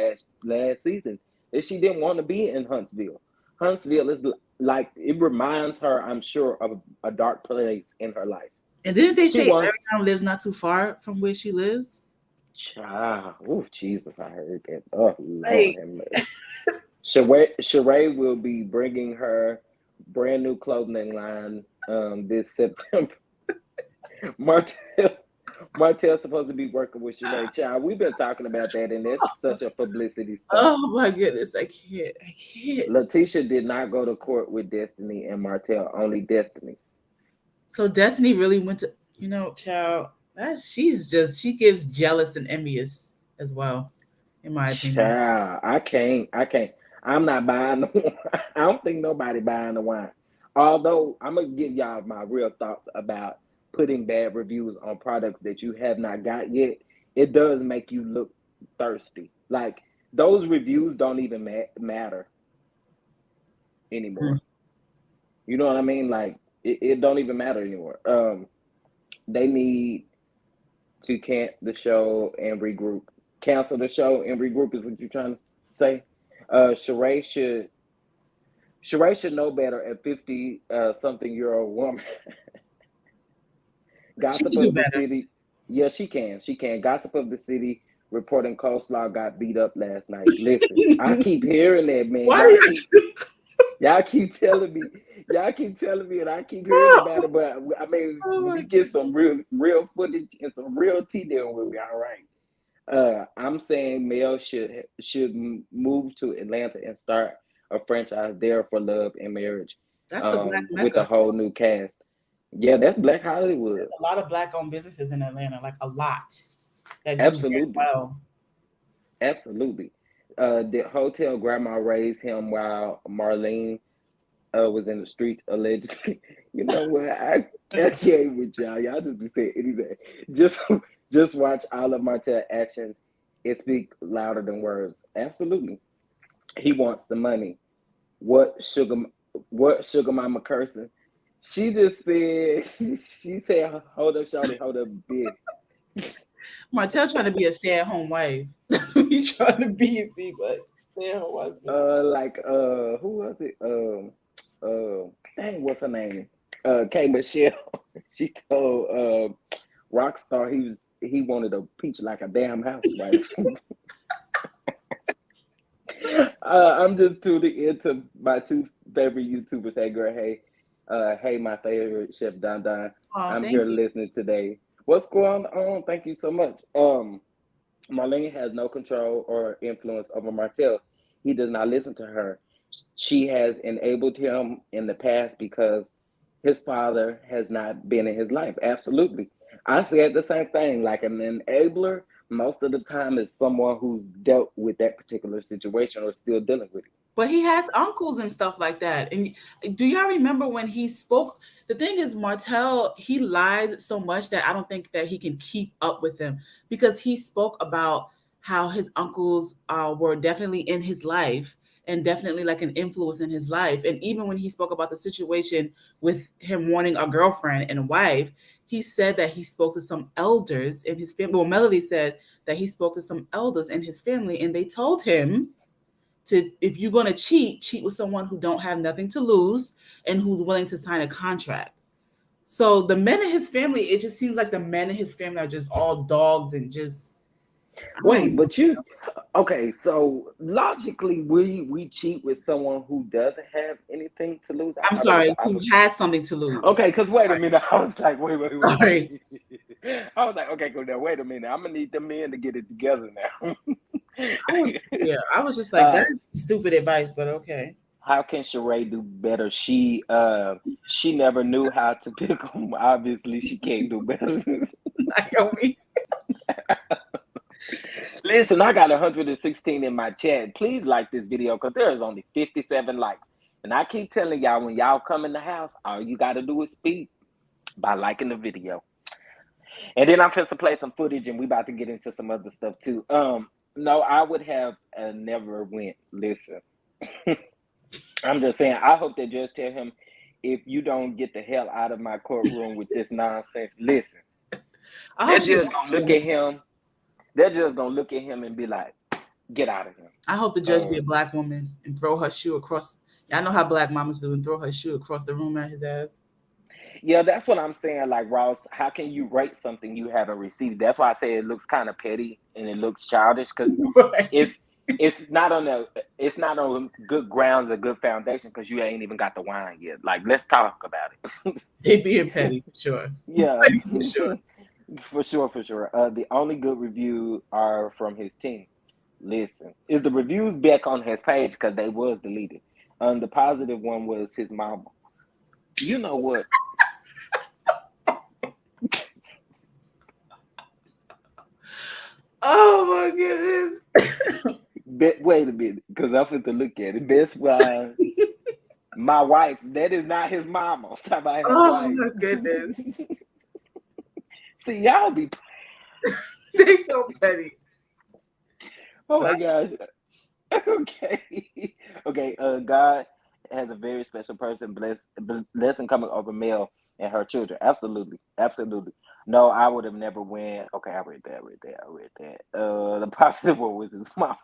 last season that she didn't want to be in Huntsville. Huntsville is like it reminds her, I'm sure, of a dark place in her life. And didn't they She say wants Ariana lives not too far from where she lives? child. Oh Jesus, I heard that. Oh Lord Like, have mercy. Sheree will be bringing her brand new clothing line this September. Martell Martell's supposed to be working with Sheree. Child, we've been talking about that, and that's such a publicity stunt. oh my goodness, I can't. I can't. Letitia did not go to court with Destiny and Martell, only Destiny. So Destiny really went to, child. She gives jealous and envious as well, in my opinion. Child, I can't. I'm not buying the wine. I don't think nobody buying the wine. Although I'm gonna give y'all my real thoughts about putting bad reviews on products that you have not got yet. It does make you look thirsty. Like those reviews don't even matter. anymore. You know what I mean? Like it don't even matter anymore. They need to cancel the show and regroup is what you're trying to say. Sheree should know better at 50 something year old woman. She Gossip can do of the better. city. Yeah, she can. She can. Gossip of the city reporting Coleslaw got beat up last night. Listen, I keep hearing that, man. Why do you? Y'all keep telling me. Y'all keep telling me, and I keep hearing about Oh, it. But I mean, oh when my we get God. some real footage and some real tea, then we'll be all right. I'm saying Mel should move to Atlanta and start a franchise there for love and marriage, That's the Black with a Mecca. whole new cast. Yeah, that's Black There's Hollywood. a lot of Black-owned businesses in Atlanta, like a lot that do very Absolutely, well. absolutely. The hotel grandma raised him while Marlene was in the streets allegedly. You know what? I can't with y'all. Y'all just be saying anything. Just just watch all of Martell actions. It speak louder than words. Absolutely. He wants the money. What sugar what sugar mama cursing? She just said she said hold up, shorty, hold up, bitch. Martell trying to be a stay-at-home wife. That's what he trying to be, see, but stay-at-home husband. Who was it? Dang, what's her name? K Michelle. She told Rockstar he wanted a peach like a damn house, right? I'm just tuning into my two favorite YouTubers. Hey girl, hey my favorite chef Don Don. Oh, I'm thank here you. listening today. What's going on? Thank you so much. Marlene has no control or influence over Martell. He does not listen to her. She has enabled him in the past because his father has not been in his life. Absolutely. I said the same thing. Like an enabler, most of the time is someone who's dealt with that particular situation or still dealing with it. But he has uncles and stuff like that. And do y'all remember when he spoke? The thing is, Martell, he lies so much that I don't think that he can keep up with him because he spoke about how his uncles were definitely in his life and definitely like an influence in his life. And even when he spoke about the situation with him wanting a girlfriend and a wife, he said that he spoke to some elders in his family. Well, Melody said that he spoke to some elders in his family and they told him to, if you're going to cheat with someone who don't have nothing to lose and who's willing to sign a contract. So the men in his family, it just seems like the men in his family are just all dogs and just I Wait, don't know. but you okay, so logically we cheat with someone who doesn't have anything to lose. I I'm thought it was sorry, the who opposite. has something to lose. Okay, because wait a minute. I was like, Sorry. wait. I was like, okay, go now. Wait a minute. I'm gonna need the men to get it together now. I was just like, uh, that's stupid advice, but okay. how can Sheree do better? She never knew how to pick them. Obviously, she can't do better. Naomi. Listen, I got 116 in my chat. Please like this video because there is only 57 likes. And I keep telling y'all when y'all come in the house, all you got to do is speak by liking the video. And then I'm supposed to play some footage, and we about to get into some other stuff too. No, I would have never went. Listen, I'm just saying. I hope they just tell him, if you don't get the hell out of my courtroom with this nonsense. Listen, I they're hope she just gonna look at him. They're just gonna look at him and be like, "Get out of here." I hope the judge be a black woman and throw her shoe across. I know how black mamas do and throw her shoe across the room at his ass. Yeah, that's what I'm saying. Like Ross, how can you rate something you haven't received? That's why I say it looks kind of petty and it looks childish because Right. it's it's not on a it's not on good grounds, a good foundation because you ain't even got the wine yet. Like, let's talk about it. They being petty for sure. Yeah, For sure. for sure, for sure. The only good review are from his team. Listen, is the reviews back on his page because they was deleted. The positive one was his mama. You know what? Oh my goodness. Wait a minute, because I'm fit to look at it. That's why my wife, that is not his mama. I'm talking about his Oh wife. my goodness. See, y'all be, They so petty. oh my gosh. Okay. Okay, God has a very special person, blessing coming over Mel and her children. Absolutely, absolutely. No, I would have never went. Okay, I read that. The positive one was his mom.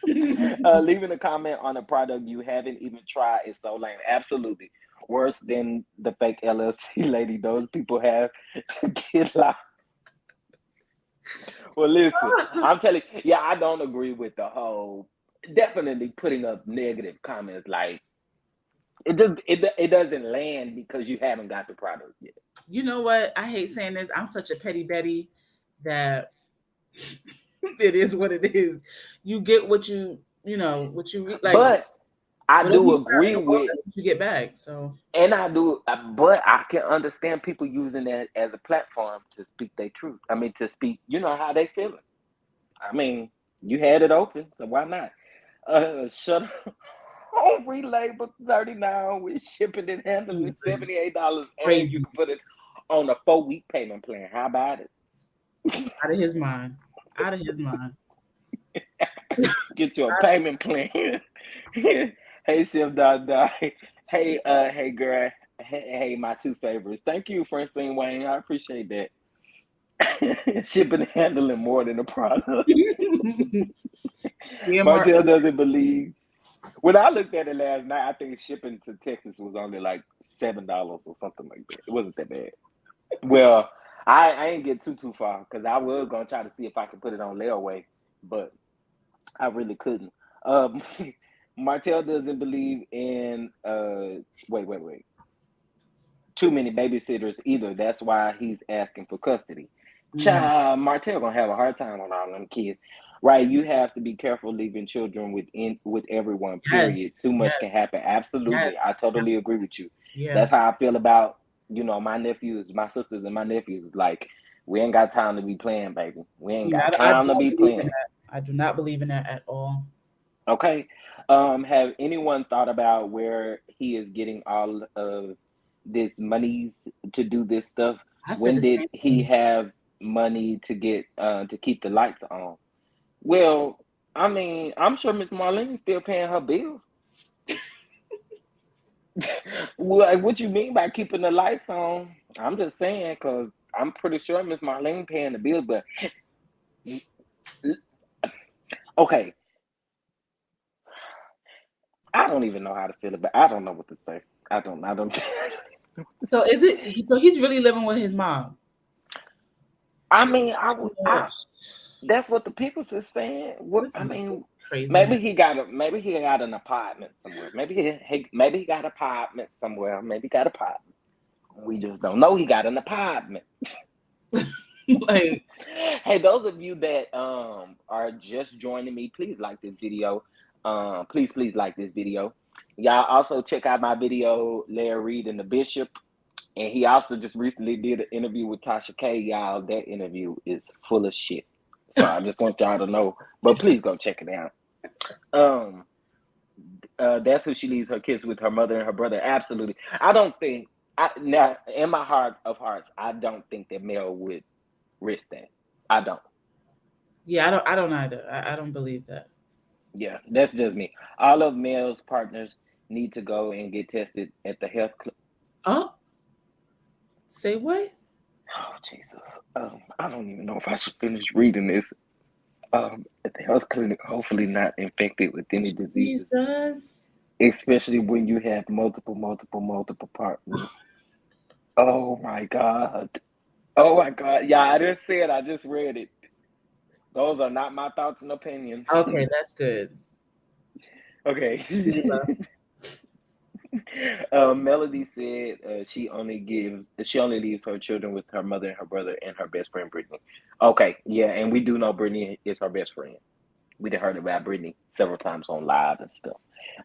Leaving a comment on a product you haven't even tried is so lame. Absolutely. Worse than the fake LLC lady those people have to get live. Well, listen, I'm telling you, yeah, I don't agree with the whole definitely putting up negative comments. Like it doesn't land because you haven't got the product yet. You know what? I hate saying this. I'm such a petty Betty that it is what it is. You get what what you like. But I Whatever do you put out in agree the world, with, that's what you get back. So and I do, but I can understand people using that as a platform to speak their truth. I mean, to speak, how they feeling. I mean, you had it open, so why not? Shut up. On relabel 39 with shipping and handling $78, and you crazy, can put it on a 4-week payment plan. How about it? out of his mind, out of his mind. Get you a payment plan. Hey, Chef Dada. Hey, girl. Hey, my two favorites. Thank you, Francine Wayne. I appreciate that. Shipping and handling more than a product. Yeah, Martell doesn't believe. When I looked at it last night, I think shipping to Texas was only like $7 or something like that. It wasn't that bad. Well, I ain't get too far because I was gonna try to see if I could put it on layaway, but I really couldn't. Um, Martell doesn't believe in wait. Too many babysitters either. That's why he's asking for custody. Child, Martell gonna have a hard time on all them kids. Right, you have to be careful leaving children with everyone, yes, period. Too much yes, can happen. Absolutely. yes, I totally agree with you. yeah. That's how I feel about, my nephews, my sisters and my nephews. Like, we ain't got time to be playing, baby. We ain't Yeah, got I do time to not be believe in playing. that. I do not believe in that at all. Okay. Have anyone thought about where he is getting all of this monies to do this stuff? I said When the did same he thing. have money to get to keep the lights on? Well, I mean, I'm sure Miss Marlene's still paying her bills. What you mean by keeping the lights on? I'm just saying because I'm pretty sure Miss Marlene paying the bills, but okay, I don't even know how to feel about. I don't know what to say. I don't. I don't. So is it? So he's really living with his mom. I mean, Oh, that's what the people is saying. What this I is mean, crazy, man. maybe he got an apartment somewhere. Maybe he got an apartment somewhere. Maybe he got an apartment. We just don't know he got an apartment. Like, Hey, those of you that are just joining me, please like this video. Please like this video. Y'all also check out my video, Larry Reed and the Bishop. And he also just recently did an interview with Tasha K. Y'all, that interview is full of shit. So I just want y'all to know. But please go check it out. That's who she leaves her kids with, her mother and her brother. Absolutely. I don't think now in my heart of hearts, I don't think that Mel would risk that. I don't. yeah, I don't either. I don't believe that. Yeah, that's just me. All of Mel's partners need to go and get tested at the health club. Oh, say what? Oh Jesus! I don't even know if I should finish reading this. At the health clinic, hopefully not infected with any diseases, Jesus. especially when you have multiple partners. Oh my God! Oh my God! Yeah, I didn't say it. I just read it. Those are not my thoughts and opinions. Okay, that's good. Okay. You left. Melody said she only leaves her children with her mother and her brother and her best friend Brittany. Okay, yeah, and we do know Brittany is her best friend. We done heard about Brittany several times on live and stuff.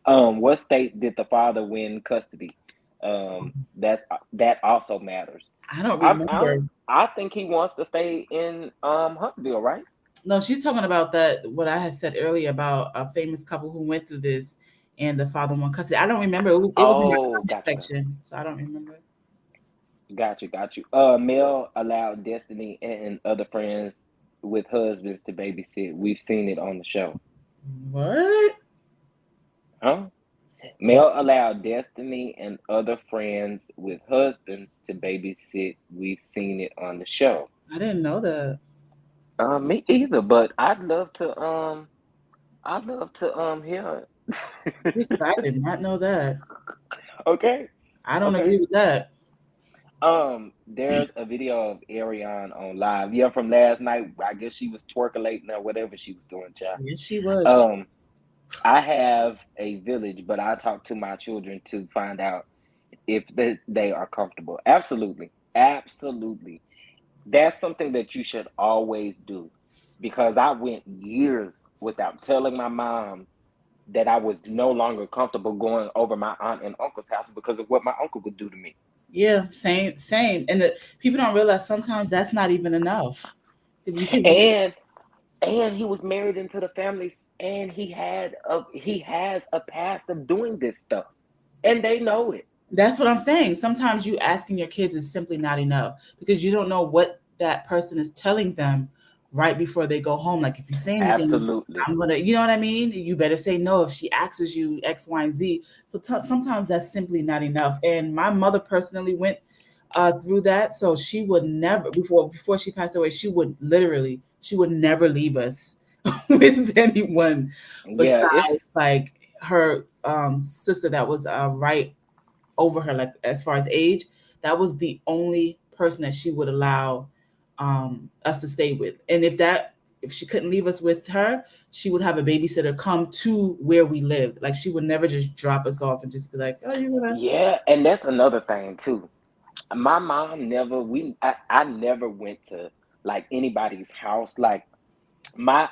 What state did the father win custody? That also matters. I don't I I remember. I think he wants to stay in Huntsville, right? No, she's talking about that. What I had said earlier about a famous couple who went through this, and the father won custody. I don't remember. It was in my Oh, comment gotcha. section, so I don't remember. Got you. Mel allowed Destiny and other friends with husbands to babysit. We've seen it on the show. What? Huh? Mel allowed Destiny and other friends with husbands to babysit. We've seen it on the show. I didn't know that. Me either, but I'd love to hear Because I did not know that. okay. I don't Okay. agree with that. There's a video of Ariane on live. Yeah, from last night. I guess she was twerkulating or whatever she was doing, child. Yes, she was. Um, I have a village, but I talk to my children to find out if they are comfortable. Absolutely. Absolutely. That's something that you should always do because I went years without telling my mom that I was no longer comfortable going over my aunt and uncle's house because of what my uncle would do to me. Yeah, same, same. And people don't realize sometimes that's not even enough. Because And he was married into the family and he has a past of doing this stuff. And they know it. that's what I'm saying. Sometimes you asking your kids is simply not enough because you don't know what that person is telling them right before they go home. Like if you say anything, Absolutely. I'm gonna, you know what I mean? You better say no if she asks you X, Y, and Z. So sometimes that's simply not enough. And my mother personally went through that, so she would never before she passed away. She would never leave us with anyone Yeah, it's besides like her sister that was right over her, like as far as age. That was the only person that she would allow us to stay with. And if she couldn't leave us with her, she would have a babysitter come to where we lived. Like she would never just drop us off and just be like, "Oh, you're gonna." yeah, and that's another thing too. My mom never I never went to like anybody's house. Like my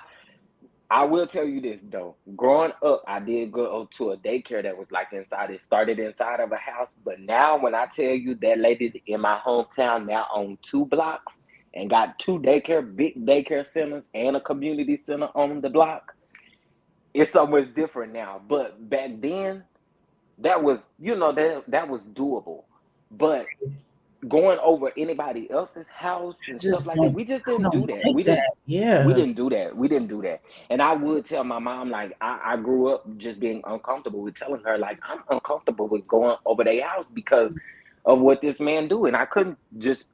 I will tell you this though. Growing up, I did go to a daycare that was like inside. It started inside of a house, but now when I tell you that lady in my hometown now own 2 blocks and got 2 big daycare centers and a community center on the block, it's so much different now. But back then, that was that was doable. But going over anybody else's house I and stuff just like that, don't. we just I didn't do don't that. like that. Yeah. We didn't do that. And I would tell my mom, like, I grew up just being uncomfortable with telling her, like, I'm uncomfortable with going over their house because of what this man do. And I couldn't just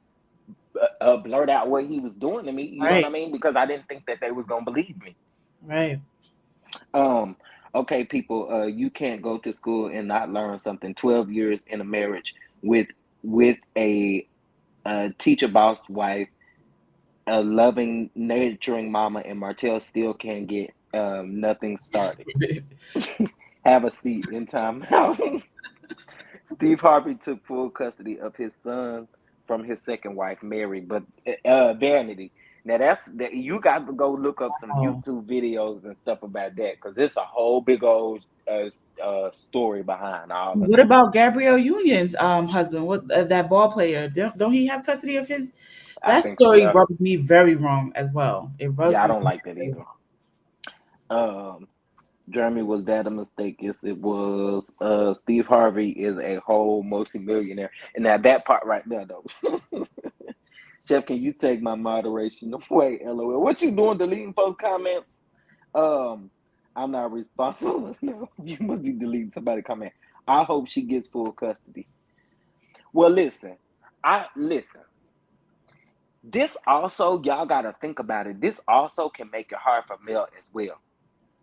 blurt out what he was doing to me. You know what I Right. mean? Because I didn't think that they was going to believe me. Right. Um, okay, people, you can't go to school and not learn something. 12 years in a marriage with a teacher boss wife, a loving, nurturing mama, and Martell still can't get nothing started. Have a seat in timeout. Steve Harvey took full custody of his son from his second wife, Mary, but Vanity. Now that you got to go look up some Oh. YouTube videos and stuff about that because it's a whole big old story behind all of What that. about Gabrielle Union's husband? What that ball player? Don't he have custody of his? I That think so. story Yeah, rubs me very wrong as well. It rubs yeah. I me don't like that very either. Um, Jeremy, was that a mistake? Yes, it was. Steve Harvey is a whole multi-millionaire. And now that part right there, though. Chef, can you take my moderation away? LOL. What you doing deleting post comments? Um, I'm not responsible. No, you must be deleting somebody comment. I hope she gets full custody. Well, listen. Listen. This also, y'all gotta think about it. This also can make it hard for Mel as well.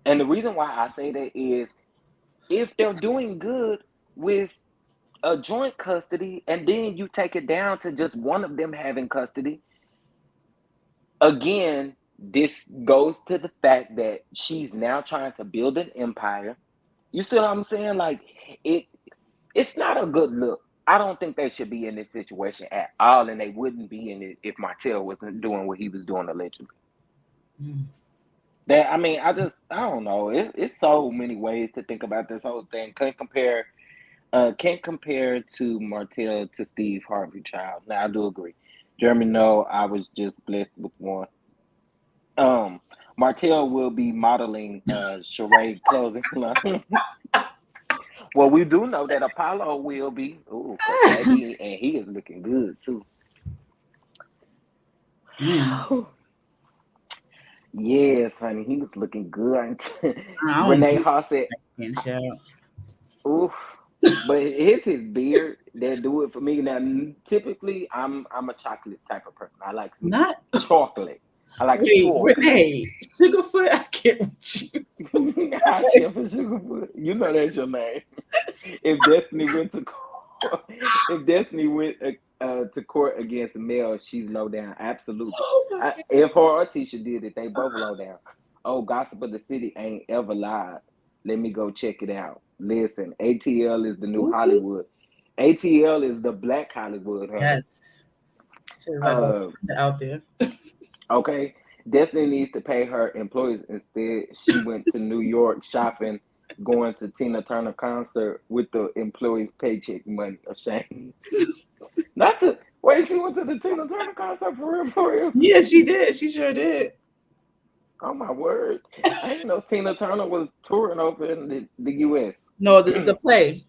And the reason why I say that is if they're doing good with a joint custody and then you take it down to just one of them having custody, again, this goes to the fact that she's now trying to build an empire. You see what I'm saying? Like it it's not a good look. I don't think they should be in this situation at all, and they wouldn't be in it if Martell wasn't doing what he was doing allegedly. Mm. That I mean, I don't know. It's so many ways to think about this whole thing. Can't compare to Martell to Steve Harvey child. Now I do agree. Jeremy, no, I was just blessed with one. Um, Martell will be modeling charade clothing line. Well, we do know that Apollo will be. Ooh, cause baby, and he is looking good too. Mm. Yes, honey, he was looking good. I don't Renee do Hall said, that show. Oof. But it's his beard that do it for me. Now, typically, I'm a chocolate type of person. I like some Not chocolate. I like wait, chocolate. Renee. Sugarfoot, I can't with you. Hot chef and Sugarfoot. You know that's your name. If Destiny went to court, if Destiny went to court against Mel, she's low down. Absolutely. Oh my God. If her or Tisha did it, they both low down. Oh, Gossip of the City ain't ever lied. Let me go check it out. Listen, ATL is the new Ooh. Hollywood. ATL is the black Hollywood, honey. Yes. Should have let Uh, that out there. okay. Destiny needs to pay her employees. Instead, she went to New York shopping, going to Tina Turner concert with the employees' paycheck money. A shame. Not to wait. She went to the Tina Turner concert for real, for real. Yeah, she did. She sure did. Oh my word! I didn't know Tina Turner was touring over in the U.S. No, the play.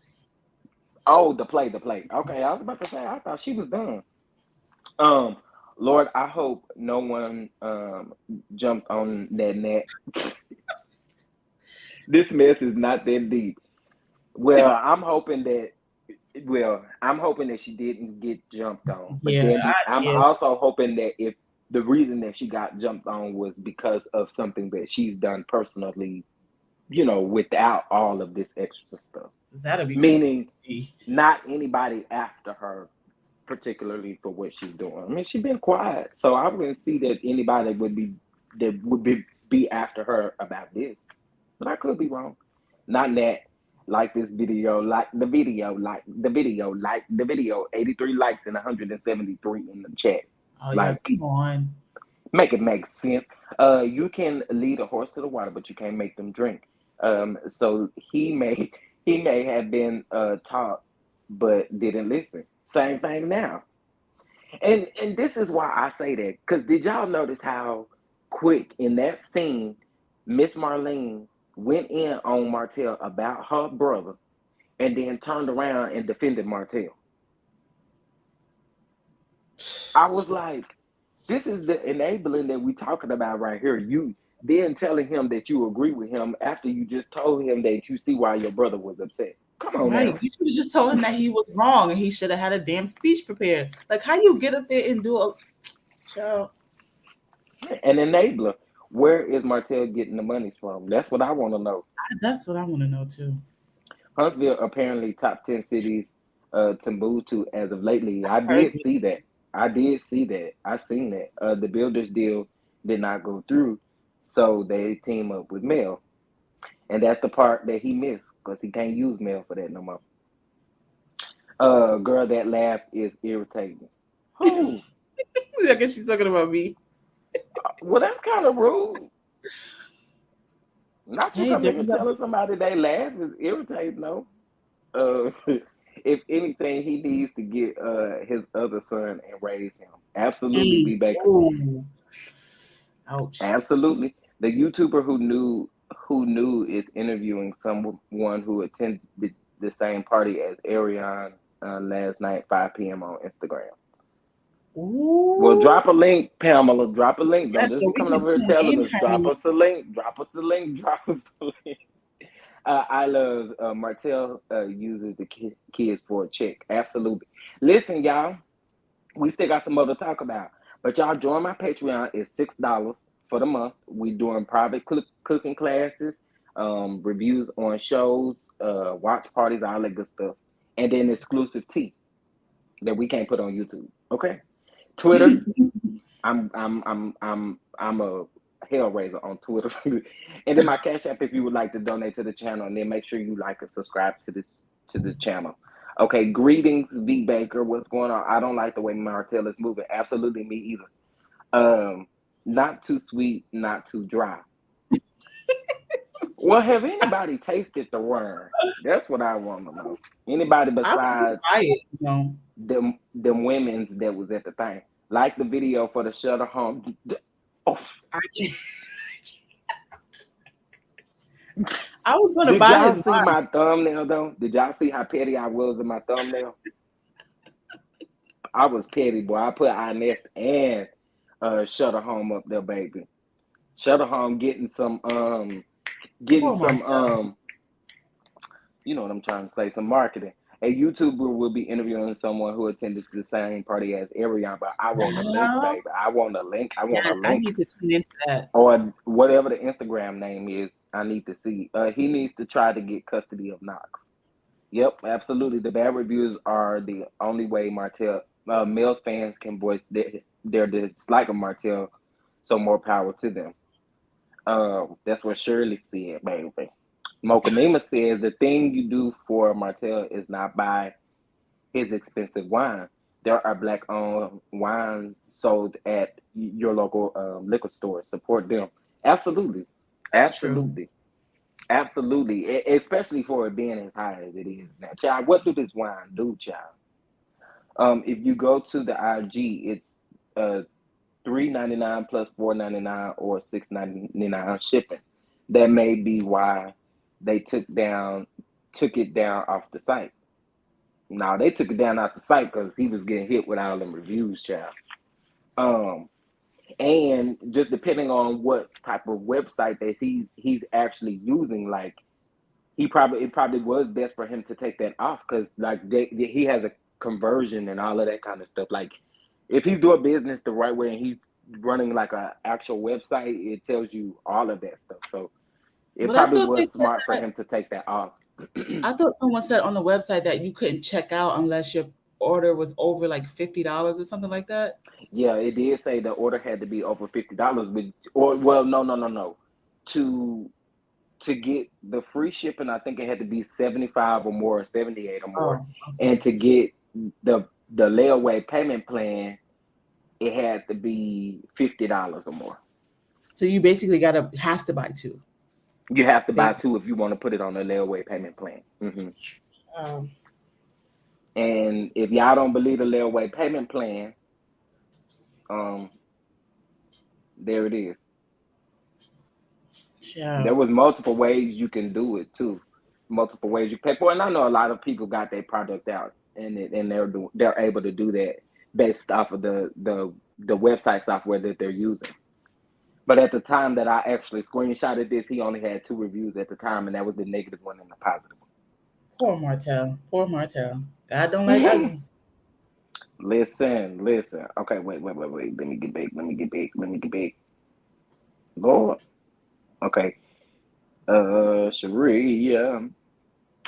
Oh, the play. Okay, I was about to say I thought she was done. Um, Lord, I hope no one jumped on that net. This mess is not that deep. Well, I'm hoping that she didn't get jumped on. But Yeah, then I'm yeah. also hoping that if the reason that she got jumped on was because of something that she's done personally, without all of this extra stuff. That'll be Meaning crazy. not anybody after her particularly for what she's doing. I mean, she's been quiet. So I wouldn't see that anybody would be after her about this. But I could be wrong. Not that like this video, like the video, like the video, like the video, 83 likes and 173 in the chat. Oh yeah, Like, come on. make it make sense. You can lead a horse to the water, but you can't make them drink. So he may have been taught, but didn't listen. Same thing now. And this is why I say that. Because did y'all notice how quick in that scene Miss Marlene went in on Martell about her brother and then turned around and defended Martell? I was like, this is the enabling that we talking about right here. You then telling him that you agree with him after you just told him that you see why your brother was upset. Come on Right. now. You should have just told him that he was wrong and he should have had a damn speech prepared. Like how you get up there and do a child. An enabler. Where is Martell getting the monies from? That's what I want to know. That's what I want to know too. Huntsville apparently top 10 cities to move to as of lately. I Heard did see that. I seen that. The builders deal did not go through, so they team up with Mel, and that's the part that he missed because he can't use Mel for that no more. Girl, that laugh is irritating. Who? I guess she's talking about me. Well, that's kind of rude. Not you Hey, come here telling somebody they laugh is irritating, though. Uh, if anything, he needs to get his other son and raise him. Absolutely, B Baker. Oh. Ouch. Absolutely. The YouTuber who knew is interviewing someone who attended the same party as Ariane last night, 5 p.m. on Instagram. Ooh. Well, drop a link, Pamela. Drop a link. Don't That's just so be we coming can over here tune telling in, us. Drop honey. us a link. Drop us a link. Drop us a link. I love Martell uses the kids for a check. Absolutely. Listen, y'all, we still got some more to talk about. But y'all join my Patreon. It's $6 for the month. We doing private cooking classes, reviews on shows, watch parties, all that good stuff, and then exclusive tea that we can't put on YouTube. Okay. Twitter. I'm a hellraiser on Twitter, and then my Cash App if you would like to donate to the channel, and then make sure you like and subscribe to the channel. Okay, greetings, V Baker. What's going on? I don't like the way Martell is moving. Absolutely, me either. Not too sweet, not too dry. Well, have anybody tasted the worm? That's what I want to know. Anybody I was gonna besides buy it, you know. them women's that was at the thing? Like the video for the shutter home. Oh. I was gonna Did buy y'all his see wine. my thumbnail though? Did y'all see how petty I was in my thumbnail? I was petty, boy. I put Inez and Shutter Home up there, baby. Shutter Home getting some Come on, Martell. you know what I'm trying to say, some marketing. A YouTuber will be interviewing someone who attended the same party as Ariana, but I want a link, Oh, baby. I want a link. I want a yes, I link. need to tune into that. Or whatever the Instagram name is, I need to see. He needs to try to get custody of Knox. Yep, absolutely. The bad reviews are the only way Martell Mills fans can voice their dislike of Martell, so more power to them. That's what Shirley said, baby. Mokanima says the thing you do for Martell is not buy his expensive wine. There are black-owned wines sold at your local liquor store. Support them. Absolutely, That's true. absolutely, absolutely. Especially for it being as high as it is now, child. What do this wine do, child? If you go to the IG, it's $3.99 plus $4.99 or $6.99 shipping. That may be why they took it down off the site. Now they took it down off the site because he was getting hit with all them reviews, child. Um, and just depending on what type of website that he's actually using, like it probably was best for him to take that off because like he has a conversion and all of that kind of stuff. Like if he's doing business the right way and he's running like a actual website, it tells you all of that stuff. So it But I probably thought they was said smart for that. him to take that off. I thought someone said on the website that you couldn't check out unless your order was over like $50 or something like that. Yeah, it did say the order had to be over $50, but or well, no. To get the free shipping, I think it had to be 75 or more, 78 or more, Oh, and okay. to get the layaway payment plan, it had to be $50 or more. So you basically gotta have to buy two. You have to buy Basically. two if you want to put it on a layaway payment plan. Um, And if y'all don't believe the layaway payment plan, um, there it is. There yeah. was multiple ways you can do it too. Multiple ways you pay for it. And I know a lot of people got their product out and they're able to do that based off of the website software that they're using. But at the time that I actually screenshotted this, he only had two reviews at the time, and that was the negative one and the positive Poor Martell. Poor Martell. God don't like one. ugly. Listen. Okay, wait. Let me get back. Lord. Okay. Sharia.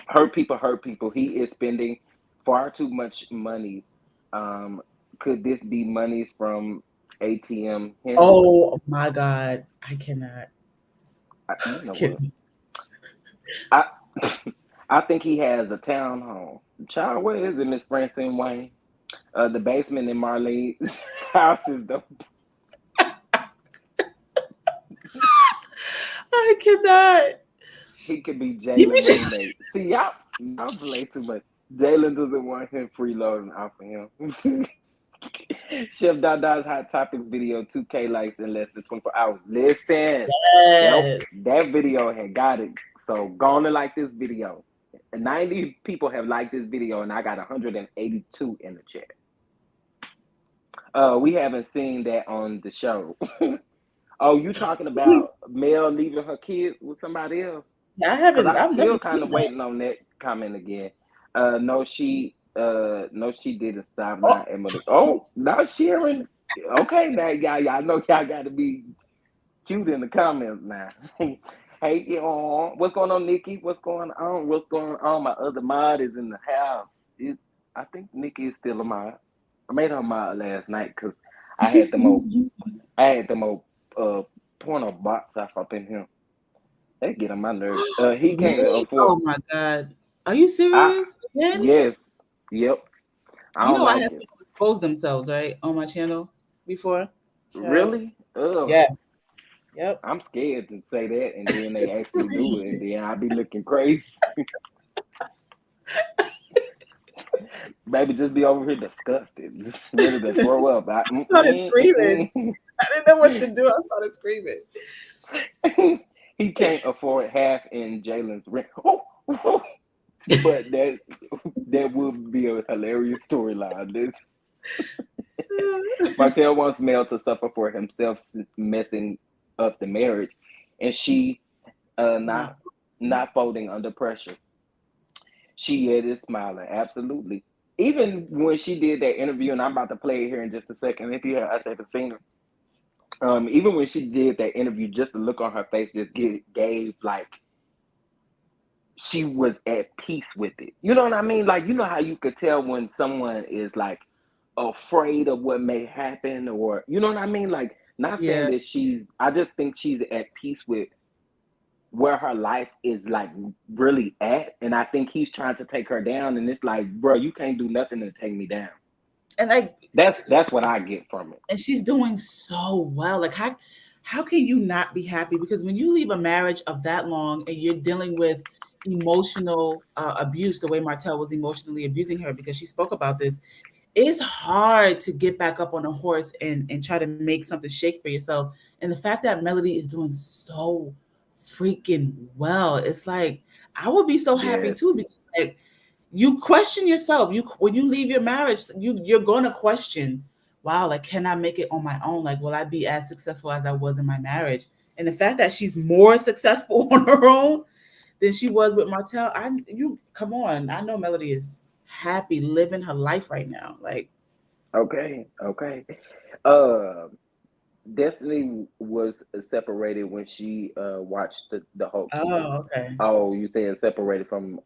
Hurt people. He is spending far too much money. Um, could this be monies from ATM him? Oh my God. I cannot. You know what? Can- I I think he has a townhome. Child, what is it, Miss Francine Wayne? The basement in Marlene's house is the. I cannot. He could be You be Jalen just roommate. See, y'all play too much. Jalen doesn't want him freeloading off of him. Chef Dada's Hot Topics video, 2K likes in less than 24 hours. Listen, yes. that video had got it. So go on and like this video. 90 people have liked this video, and I got 182 in the chat. We haven't seen that on the show. Oh, you talking about Mel leaving her kids with somebody else? I Cause haven't. I I've never still kind seen of that. waiting on that comment again. No, no, she didn't stop Oh, now. Emily. Oh, now Sharon. Okay, now y'all know y'all got to be cute in the comments now. Hey, what's going on, Nikki? What's going on? What's going on? My other mod is in the house. I think Nikki is still a mod. I made her mod last night because I had them old, I had them old porno bots off up in here. They get on my nerves. He can't really? afford. Oh my God. Are you I serious? Again? yes, yep. I You don't know I like had it. someone expose themselves, right? On my channel before. Child. Really? Ugh. Yes. Yep. I'm scared to say that, and then they actually do it, and then I be looking crazy. Baby, just be over here disgusted, just ready to throw up. Started screaming. I didn't know what to do. I started screaming. He can't afford half in Jalen's rent. Oh, but that would be a hilarious storyline. This Martell wants Mel to suffer for himself messing up the marriage, and she No. not folding under pressure. She is smiling, absolutely. Even when she did that interview, and I'm about to play it here in just a second. If you have, I haven't seen her. Even when she did that interview, just the look on her face just gave like she was at peace with it. You know what I mean? Like, you know how you could tell when someone is like afraid of what may happen, or you know what I mean? Like, not saying Yeah. that I just think she's at peace with where her life is like really at. And I think he's trying to take her down. And it's like, bro, you can't do nothing to take me down. And like That's what I get from it. and she's doing so well. Like how can you not be happy? Because when you leave a marriage of that long and you're dealing with emotional abuse, the way Martell was emotionally abusing her, because she spoke about this, it's hard to get back up on a horse and try to make something shake for yourself. And the fact that Melody is doing so freaking well, it's like I would be so happy Yes. too, because like you question yourself. You when you leave your marriage, you're gonna question, wow, like can I make it on my own? Like will I be as successful as I was in my marriage? And the fact that she's more successful on her own than she was with Martell, you come on. I know Melody is happy living her life right now. Like, Okay. Okay. Uh, Destiny was separated when she watched the Hulk movie. oh, okay. Oh, you saying separated from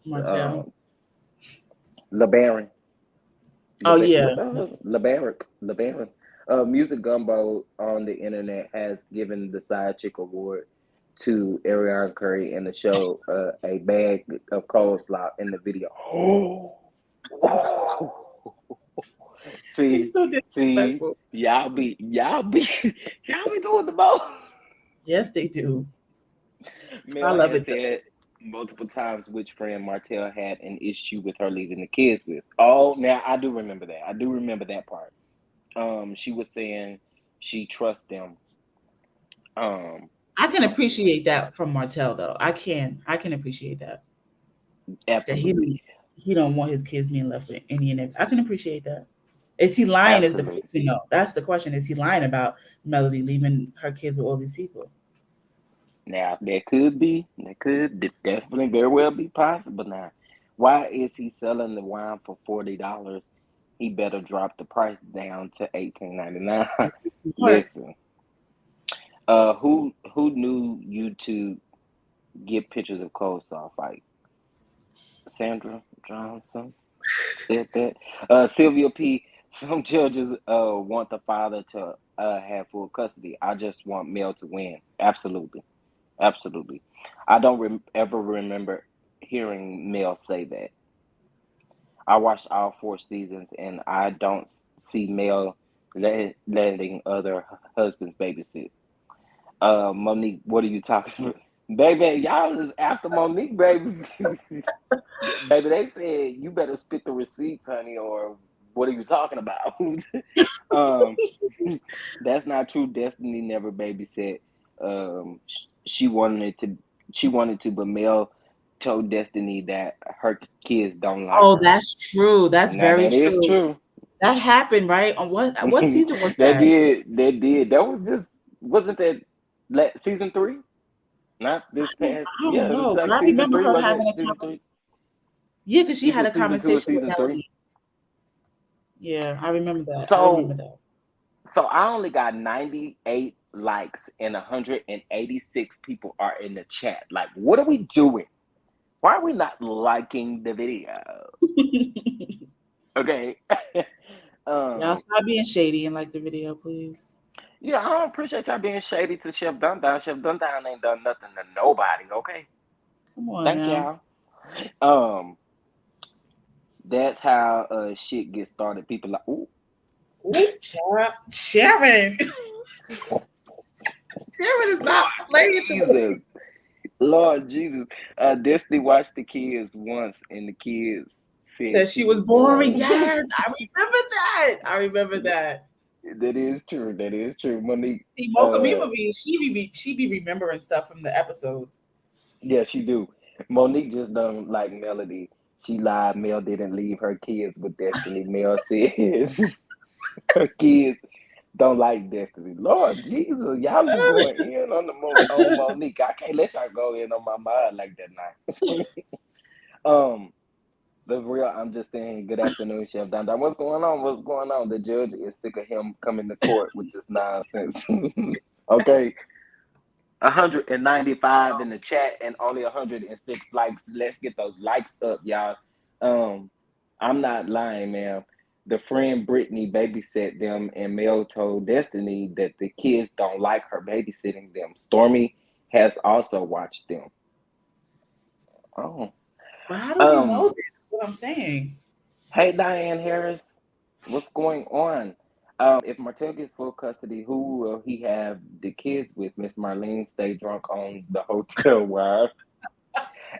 Martell. um LeBaron. Oh yeah. LeBaron. Music Gumbo on the internet has given the Side Chick Award to Ariana Curry in the show a bag of coleslaw in the video. He's see, so see, disrespectful. y'all be doing the most. Yes, they do. I Mel love has it. said multiple times which friend Martell had an issue with her leaving the kids with. Oh, now I do remember that. I do remember that part. She was saying she trusts them. Um, I can appreciate that from Martell though. I can appreciate that. That Absolutely, he don't want his kids being left with any and every. I can appreciate that. Is he lying? Is the absolutely. question? No, that's the question. Is he lying about Melody leaving her kids with all these people? Now that could definitely very well be possible. Now, why is he selling the wine for $40? He better drop the price down to 18.99. Smart. Listen, who knew you to get pictures of coleslaw? Like Sandra Johnson said that. Sylvia P. Some judges want the father to have full custody. I just want Mel to win. Absolutely. Absolutely. I don't ever remember hearing Mel say that. I watched all four seasons and I don't see Mel letting other husbands babysit. Monique, what are you talking about? Baby, y'all is after Monique, baby. Baby, they said you better spit the receipts, honey, or what are you talking about? um, that's not true. Destiny never babysat. Um, she wanted to. She wanted to, but Mel told Destiny that her kids don't like Oh, her. that's true. That's Now very that is true. true. That happened, right? On what season was They that? did. They did. That was just wasn't that season three? Not this past. I don't Yeah, it was know, but like I season remember three, her wasn't having it? a Season three, yeah, because she had either a season two or conversation with season three. Melody. Yeah, I remember that. I remember So, that. so I only got 98 likes and 186 people are in the chat. Like, what are we doing? Why are we not liking the video? Okay. Y'all um, stop being shady and like the video, please. yeah, I don't appreciate y'all being shady to Chef Dundon. Chef Dundon ain't done nothing to nobody. Okay. Come on Thank now. y'all. Um, that's how shit gets started. People like, ooh, Ooh, child. Sharon. Sharon is not playing today. Jesus, Lord Jesus. Destiny watched the kids once, and the kids said Said she she was was boring. boring. Yes, I remember that. I remember that. That is true. That is true. Monique, See, Mocha Mima she be remembering stuff from the episodes. yeah, she do. Monique just don't like Melody. She lied. Mel didn't leave her kids with Destiny. Mel said her kids Don't like Destiny. Lord Jesus, y'all be going in on on Monique. I can't let y'all go in on my mind like that night. um, the real. I'm just saying. Good afternoon, Chef Don Don. What's going on? What's going on? The judge is sick of him coming to court with this nonsense. Okay, 195 in the chat and only 106 likes. Let's get those likes up, y'all. Um, I'm not lying, man. The friend Brittany babysat them, and Mel told Destiny that the kids don't like her babysitting them. Stormy has also watched them. Oh, But how do we know um, this? That's what I'm saying. hey Diane Harris, what's going on? If Martell gets full custody, who will he have the kids with? Miss Marlene stay drunk on the hotel wire,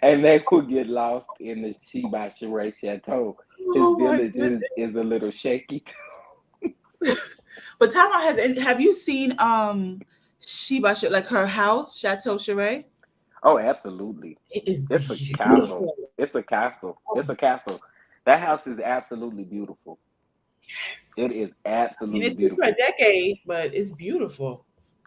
and they could get lost in the Sheba Sheree Chateau. His Oh my village goodness. is a little shaky. But Tama have you seen Sheba like her house, Chateau Sheree? Oh, absolutely. It is It's a castle. beautiful. It's a castle. Oh, It's a castle. That house is absolutely beautiful. It yes. is I mean, absolutely it took her a beautiful. decade, but it's beautiful.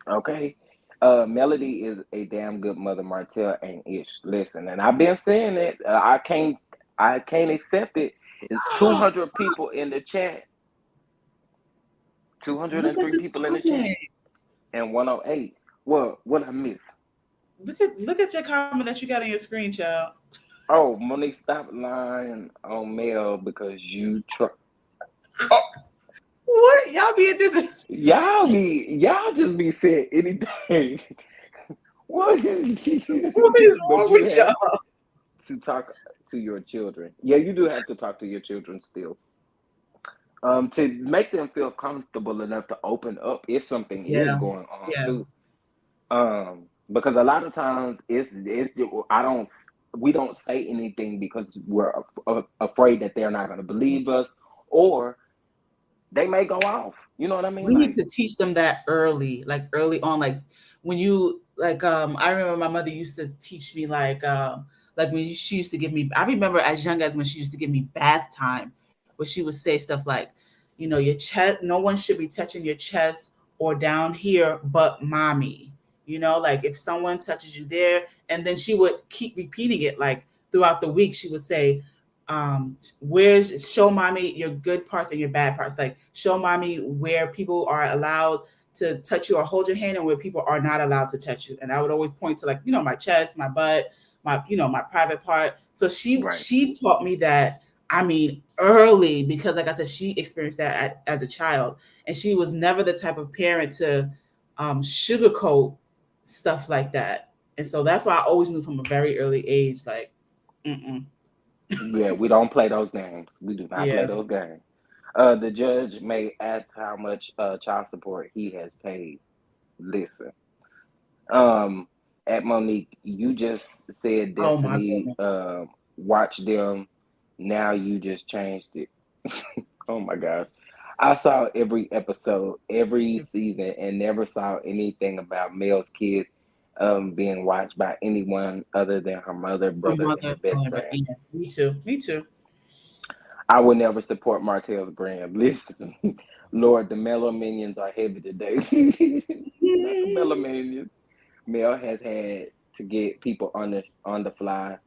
Okay. Melody is a damn good mother. Martell ain't ish. Listen, and I've been saying it. I can't accept it. It's 200 people in the chat. Look at 203 this people in the chat, comment. and 108. What I miss? Look at your comment that you got on your screen, child. Oh, Monique, stop lying on Mel because you try. Oh, What y'all being this? y'all just be saying anything. What is What is but wrong you with have y'all? to talk to your children. Yeah, you do have to talk to your children still. To make them feel comfortable enough to open up if something is Yeah, going on yeah. too. Because a lot of times I don't we don't say anything because we're afraid that they're not going to believe us, or they may go off. You know what I mean? We need Like, to teach them that early, like early on, like when you like I remember my mother used to teach me like when she used to give me, I remember as young as when she used to give me bath time, where she would say stuff like, your chest, no one should be touching your chest or down here but mommy. Like if someone touches you there, and then she would keep repeating it like throughout the week. She would say, where's show mommy your good parts and your bad parts. Like show mommy where people are allowed to touch you or hold your hand and where people are not allowed to touch you. And I would always point to like, my chest, my butt, my private part. So she right. she taught me that, I mean, early, because like I said, she experienced that as a child. And she was never the type of parent to sugarcoat stuff like that. And so that's why I always knew from a very early age, like, mm-mm. Yeah, we don't play those games. We do not play Yeah. those games. The judge may ask how much child support he has paid. Listen, um, at Monique, you just said Oh my Destiny goodness. watch them. Now you just changed it. Oh my gosh. I saw every episode, every season, and never saw anything about Mel's kids being watched by anyone other than her mother, Her brother, and mother, the best father, friend. yes, me too. Me too. I would never support Martell's brand. Listen, Lord, the Mellow Minions are heavy today. Not the Mellow Minions. Mel has had to get people on the fly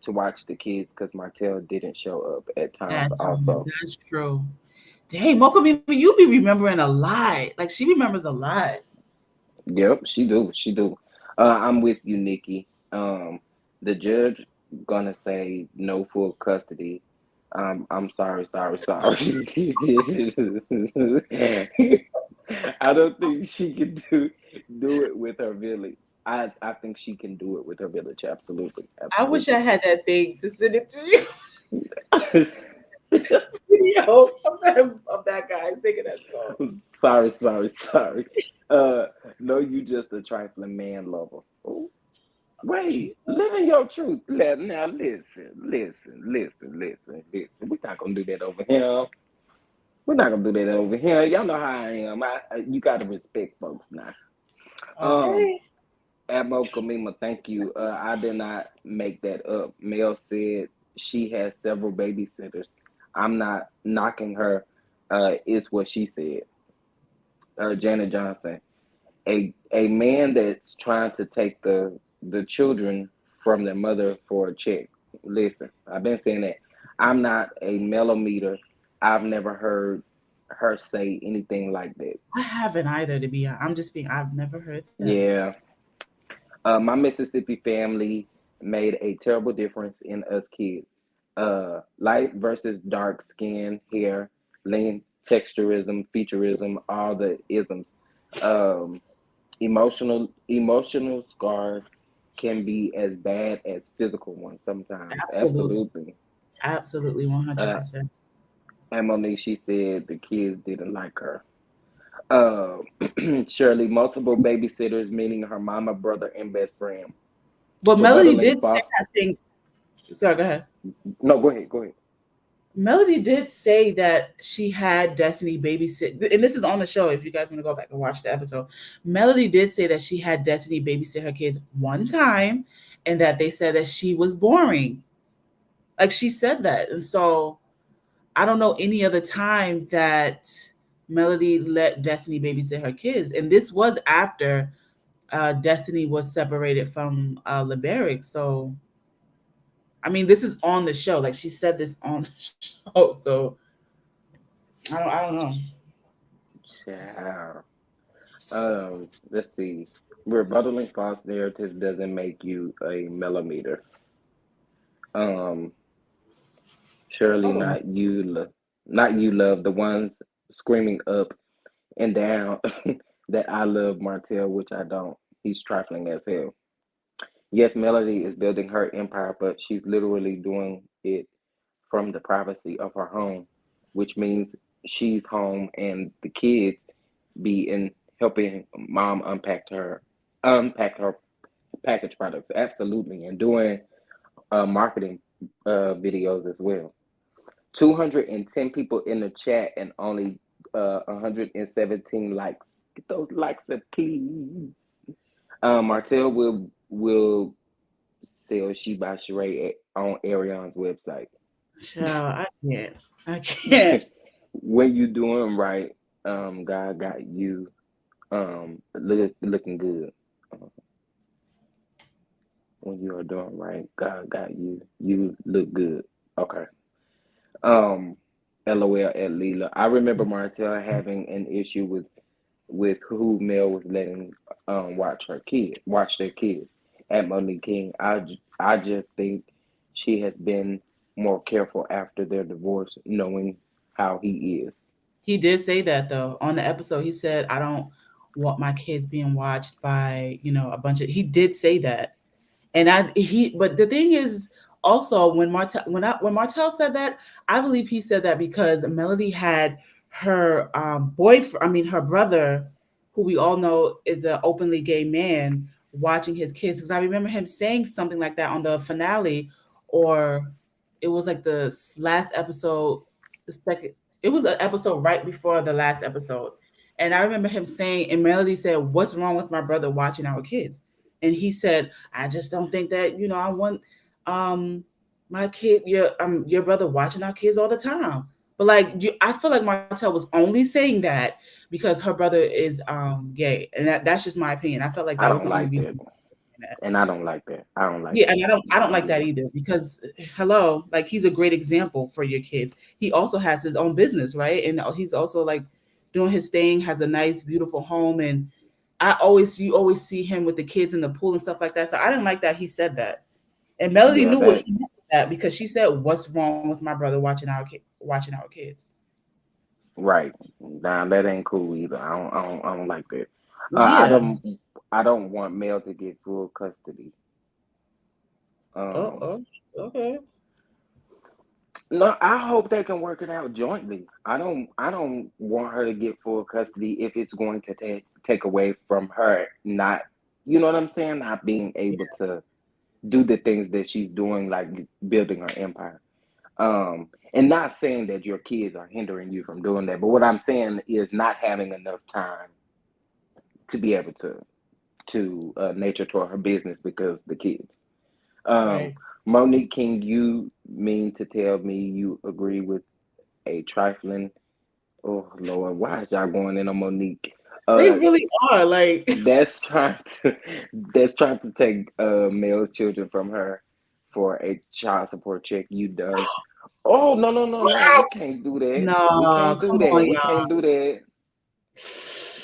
to watch the kids because Martell didn't show up at times. At times, Also, that's true. Dang, Mocha, you be remembering a lot. Like she remembers a lot. yep, she do, she do. I'm with you, Nikki. The judge gonna say no full custody. I'm sorry, sorry, sorry. I don't think she can do it with her village. I think she can do it with her village. Absolutely, I wish I absolutely. had that thing to send it to you. Video of that guy singing that song. Sorry, sorry, sorry. Uh, no, you just a trifling man lover. Oh, wait, Jesus. living your truth. Now listen, listen, listen, listen, listen. We're not gonna do that over here. We're not gonna do that over here. Y'all know how I am. You gotta respect folks now. Um, Okay. Admo Kamima, thank you. I did not make that up. Mel said she has several babysitters. I'm not knocking her. It's what she said. Janet Johnson, a man that's trying to take the children from their mother for a check. Listen, I've been saying that. I'm not a millimeter. I've never heard her say anything like that. I haven't either, to be honest. I'm just being. I've never heard that. Yeah, my Mississippi family made a terrible difference in us kids. Light versus dark skin, hair, lean texturism, featureism, all the isms. Um, emotional scars can be as bad as physical ones sometimes. Absolutely, Absolutely. absolutely, one hundred Uh, percent. and Monique, she said the kids didn't like her. Uh, Shirley, multiple babysitters, meaning her mama, brother, and best friend, But Melody revealing did say, false. I think. Sorry, go ahead. No, go ahead, go ahead. Melody did say that she had Destiny babysit, and this is on the show. If you guys want to go back and watch the episode, Melody did say that she had Destiny babysit her kids one time, and that they said that she was boring. Like she said that, and so I don't know any other time that Melody let Destiny babysit her kids, and this was after Destiny was separated from Liberic. So I mean, this is on the show. Like she said this on the show. So I don't know. Ciao. Let's see. Rebuttaling false narratives doesn't make you a millimeter. Um, Surely Oh, not you, not you, love the ones screaming up and down that I love Martell, which I don't. He's trifling as hell. Yes, Melody is building her empire, but she's literally doing it from the privacy of her home, which means she's home and the kids be in helping mom unpack her package products. Absolutely, and doing marketing videos as well. 210 people in the chat and only 117 likes. Get those likes up, please. Martell will sell She by Sheree on Arion's website. child, I can't. I can't. When you doing right, God got you looking good. Uh, when you are doing right, God got you. You look good. Okay. Um, LOL at Leela. I remember Martell having an issue with who Mel was letting watch their kids at Monique King. I just think she has been more careful after their divorce, knowing how he is. He did say that though on the episode. He said, "I don't want my kids being watched by a bunch of." He did say that, and but the thing is also when Martell said that, I believe he said that because Melody had her boyfriend, I mean her brother, who we all know is an openly gay man, watching his kids. Because I remember him saying something like that on the finale, or it was like the last episode, the second. It was an episode right before the last episode, and I remember him saying, and Melody said, "What's wrong with my brother watching our kids?" And he said, I just don't think that I want um my kid your brother watching our kids all the time. But like I feel like Martell was only saying that because her brother is gay, and that's just my opinion. I felt like I that was don't the only like reason that, that. and I don't like that. I don't like Yeah, that. and I don't like that either because hello, like he's a great example for your kids. He also has his own business, right? And he's also like doing his thing, has a nice, beautiful home, and you always see him with the kids in the pool and stuff like that. So I didn't like that he said that. And Melody Yeah, knew what that he meant with that because she said, "What's wrong with my brother watching our kids?" right. Nah, that ain't cool either. I don't like that. Uh, I Yeah. don't I don't want Mel to get full custody. Oh, Um, oh, okay. no, I hope they can work it out jointly. I don't want her to get full custody if it's going to take away from her not, you know what I'm saying, not being able to do the things that she's doing, like building her empire. And not saying that your kids are hindering you from doing that, but what I'm saying is not having enough time to be able to nature toward her business because the kids. Um, Right. Monique King, you mean to tell me you agree with a trifling? Oh Lord, why is y'all going in on Monique? They Uh, really are. Like, that's trying to that's trying to take Mel's children from her for a child support check. You done? Oh no no no no! We what? can't do that. We No, can't do come that. on, We y'all. can't do that.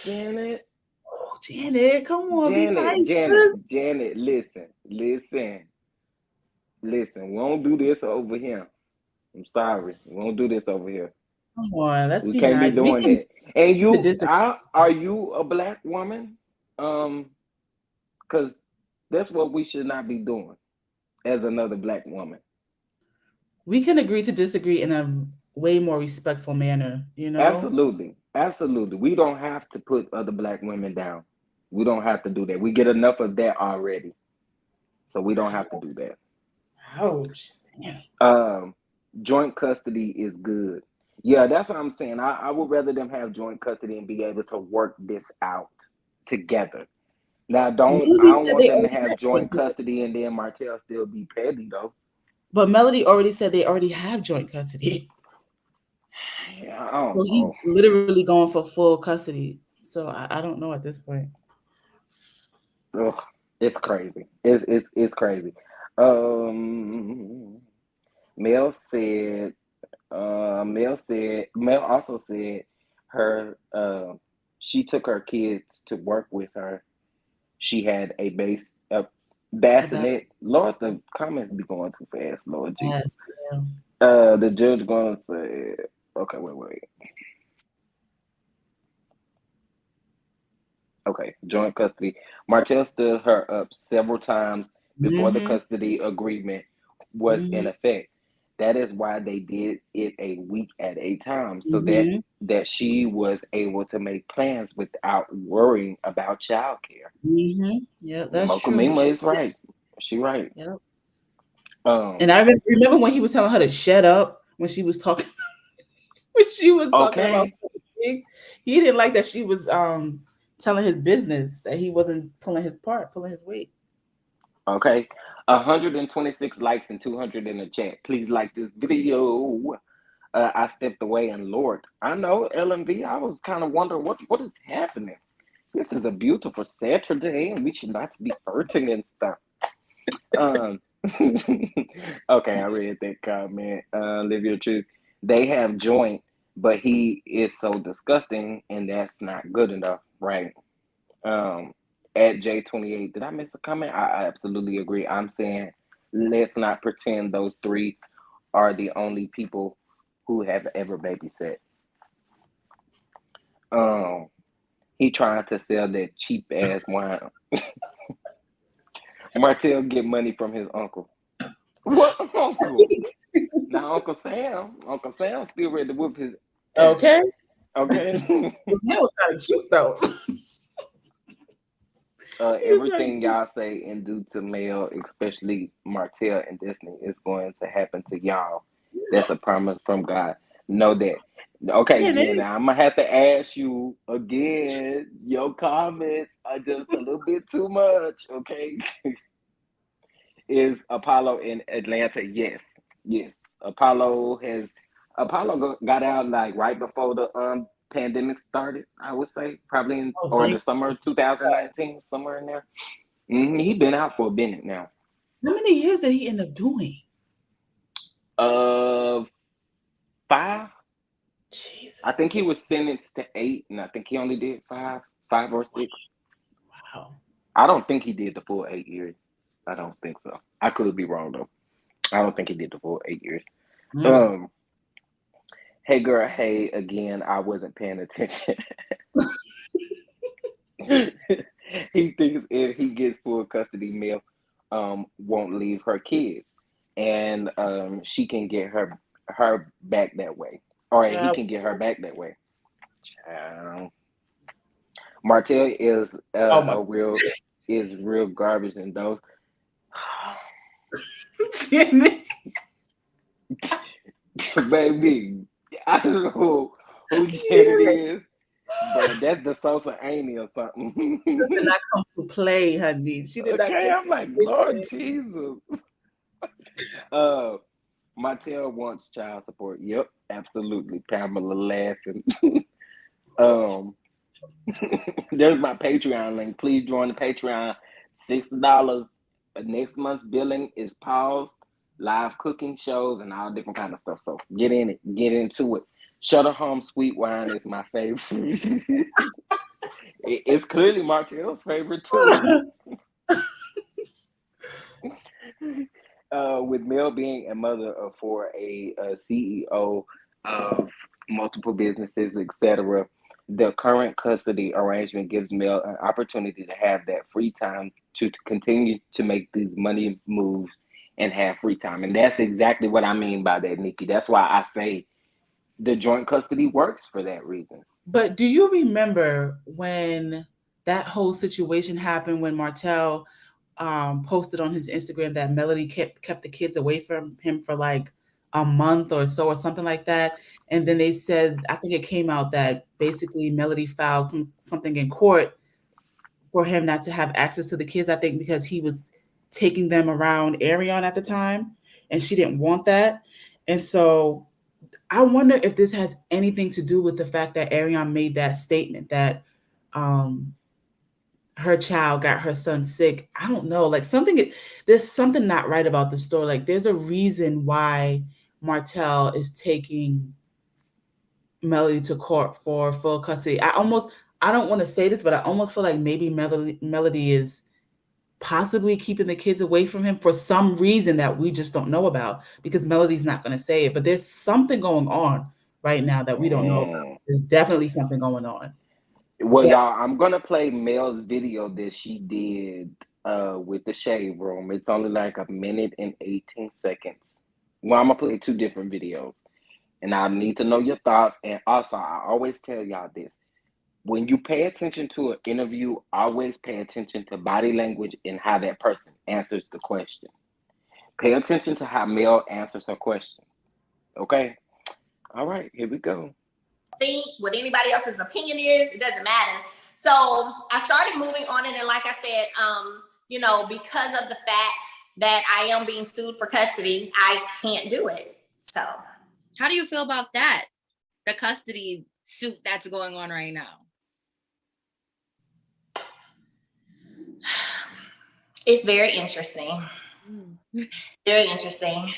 Janet, Oh, Janet, come on, be Janet, nice, Janet, sis. Janet. Listen, listen, listen. We won't do this over here. I'm sorry. We won't do this over here. Come on, let's We be can't be nice. We doing can that. And to you, disagree. are you a black woman? Because that's what we should not be doing as another black woman. We can agree to disagree in a way more respectful manner, you know? Absolutely, absolutely. We don't have to put other black women down. We don't have to do that. We get enough of that already, so we don't have to do that. Ouch. Damn. Um, Joint custody is good. Yeah, that's what I'm saying. I would rather them have joint custody and be able to work this out together. Now, I Melody don't said want they them to already have had joint custody. custody and then Martell still be petty though. But Melody already said they already have joint custody. Yeah, I So don't know. he's literally going for full custody. So I don't know at this point. Ugh, it's crazy. It's crazy. Um, Mel said. Mel also said her. She took her kids to work with her. She had a The best. bassinet. Lord, the comments be going too fast. Lord Jesus. Yes. Yeah. The judge gonna say, okay, wait. Okay, joint custody. Martell stood her up several times before the Mm-hmm. custody agreement was in Mm-hmm. effect. That is why they did it a week at a time, so Mm-hmm. that she was able to make plans without worrying about childcare. Mm-hmm. Yeah, that's true. Mokumima is right. She right. Yeah. Um. And I remember when he was telling her to shut up when she was talking when she was talking about Okay. things. He didn't like that she was telling his business, that he wasn't pulling his part, pulling his weight. Okay. 126 likes and 200 in the chat. Please like this video. I stepped away and Lord, I know LMV. I was kind of wondering what is happening. This is a beautiful Saturday, and we should not be flirting and stuff. Um, okay, I read that comment. Live your truth. They have joint, but he is so disgusting, and that's not good enough, right? Um, at J28, did I miss a comment? I absolutely agree. I'm saying let's not pretend those three are the only people who have ever babysat. Um, he trying to sell that cheap ass wine. Martell get money from his uncle. What uncle? Now Uncle Sam still ready to whoop his ass. Okay. Okay. Well, Sam was kind of cute though. He was kind of Everything cute. y'all say and do to Mel, especially Martell and Destiny, is going to happen to y'all. That's a promise from God. Know that. Okay, Yeah, man. Jenna, I'm gonna have to ask you again. Your comments are just a little bit too much. Okay, is Apollo in Atlanta? Yes, yes. Got out like right before the pandemic started. I would say probably in Oh, or the thank summer of 2019, somewhere in there. He been out for a minute now. How many years did he end up doing? Uh, 5. I think Jesus. he was sentenced to 8, and I think he only did 5 or 6. Wow. I don't think he did the full 8 years. I don't think so. I could be wrong though. I don't think he did the full 8 years. Mm. Um, hey girl, hey again. I wasn't paying attention. He thinks if he gets full custody, Mel won't leave her kids, and she can get her back that way, or he Child. can get her back that way. Martell is Oh my a real is real garbage, and those Jimmy. baby, I don't know who Janet is, but that's the Sosa Amy or something. Did not come to play, honey. She did not Okay, come I'm to like play Lord today. Jesus. Uh, Martell wants child support. Yep, absolutely. Pamela laughing. um, There's my Patreon link. Please join the Patreon. $60. Next month's billing is paused. Live cooking shows and all different kind of stuff. So get in it. Get into it. Shutter Home Sweet Wine is my favorite. It's clearly Martell's favorite too. With Mel being a mother of four, a CEO of multiple businesses, etc., the current custody arrangement gives Mel an opportunity to have that free time to continue to make these money moves and have free time. And that's exactly what I mean by that, Nikki. That's why I say the joint custody works for that reason. But do you remember when that whole situation happened when Martell posted on his Instagram that Melody kept the kids away from him for like a month or so or something like that? And then they said, I think it came out that basically Melody filed something in court for him not to have access to the kids, I think because he was taking them around Arion at the time and she didn't want that. And so I wonder if this has anything to do with the fact that Arion made that statement that her child got her son sick. I don't know. Like there's something not right about the story. Like there's a reason why Martell is taking Melody to court for full custody. I don't want to say this, but I almost feel like maybe Melody is possibly keeping the kids away from him for some reason that we just don't know about, because Melody's not going to say it. But there's something going on right now that we don't know about. There's definitely something going on. Well, y'all, I'm going to play Mel's video that she did with the Shade Room. It's only like 1 minute and 18 seconds. Well, I'm going to play 2 different videos. And I need to know your thoughts. And also, I always tell y'all this. When you pay attention to an interview, always pay attention to body language and how that person answers the question. Pay attention to how Mel answers her question. Okay? All right, here we go. Thinks, what anybody else's opinion is, it doesn't matter. So I started moving on it, and like I said, because of the fact that I am being sued for custody, I can't do it. So how do you feel about that? The custody suit that's going on right now? It's very interesting. Very interesting.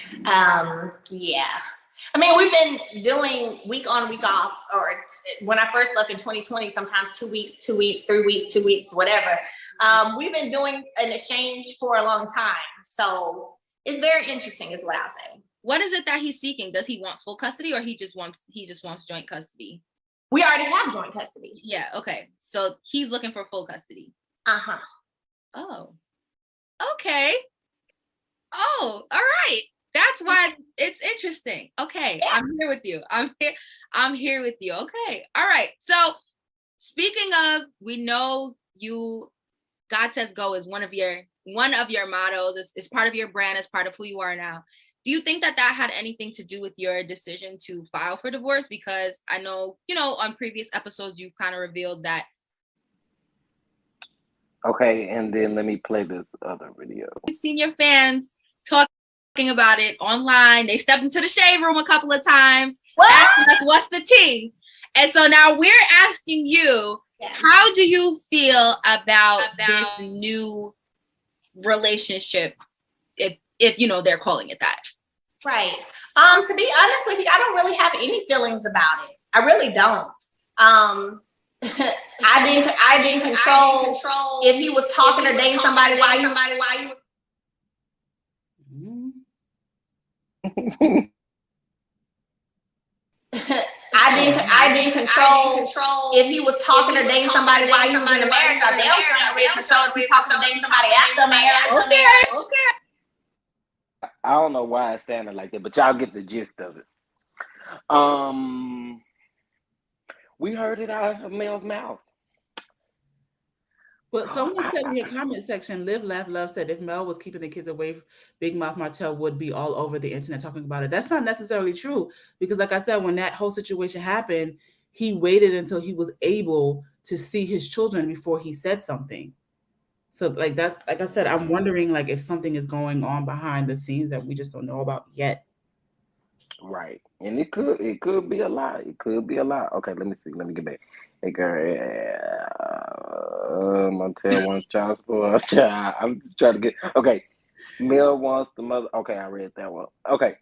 Yeah. I mean, we've been doing week on, week off, or when I first left in 2020, sometimes 2 weeks, 3 weeks, 2 weeks, whatever. We've been doing an exchange for a long time. So it's very interesting is what I'll say. What is it that he's seeking? Does he want full custody, or he just wants joint custody? We already have joint custody. Yeah, okay. So he's looking for full custody. Uh-huh. Oh. Okay. Oh, all right. That's why it's interesting. Okay, yeah. I'm here with you. I'm here with you. Okay. All right. So speaking of, we know you, God Says Go is one of your mottos. It's part of your brand. It's part of who you are now. Do you think that had anything to do with your decision to file for divorce? Because I know, on previous episodes, you kind of revealed that. Okay, and then let me play this other video. We've seen your fans talking about it online. They stepped into the Shade Room a couple of times. Asking us what's the tea? And so now we're asking you, how do you feel about this new relationship, if they're calling it that? Right. To be honest with you, I don't really have any feelings about it. I really don't. I didn't control if he was talking or dating somebody while you. I didn't control if he was talking or dating somebody while he was in a marriage. I damn sure didn't control if he talking or dating somebody after marriage. Okay. I don't know why it sounded like that, but y'all get the gist of it. We heard it out of Mel's mouth. But someone said in your comment section, Live, Laugh, Love said if Mel was keeping the kids away, Big Mouth Martell would be all over the internet talking about it. That's not necessarily true, because like I said, when that whole situation happened, he waited until he was able to see his children before he said something. So like I said, I'm wondering like if something is going on behind the scenes that we just don't know about yet. Right. And it could be a lot. It could be a lot. Okay, let me see. Let me get back. Hey girl, Martell wants child support. I'm trying to get okay. Mel wants the mother. Okay, I read that one. Okay.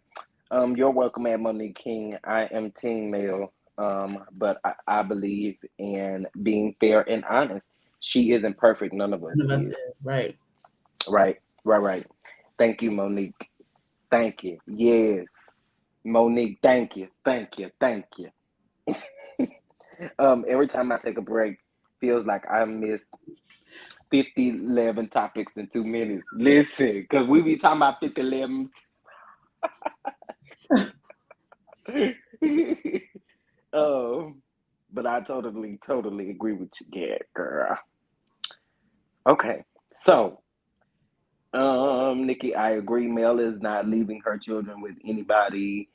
You're welcome at Monique King. I am Team Male. But I believe in being fair and honest. She isn't perfect. None of us None of us is. is, right. Right. Right. Right. Thank you, Monique. Thank you. Yes. Monique, thank you. Thank you. Thank you. Every time I take a break, feels like I missed 50, 11 topics in 2 minutes. Listen, because we be talking about 50, 11. um, but I totally agree with you, yeah, girl. Okay, so, Nikki, I agree. Mel is not leaving her children with anybody.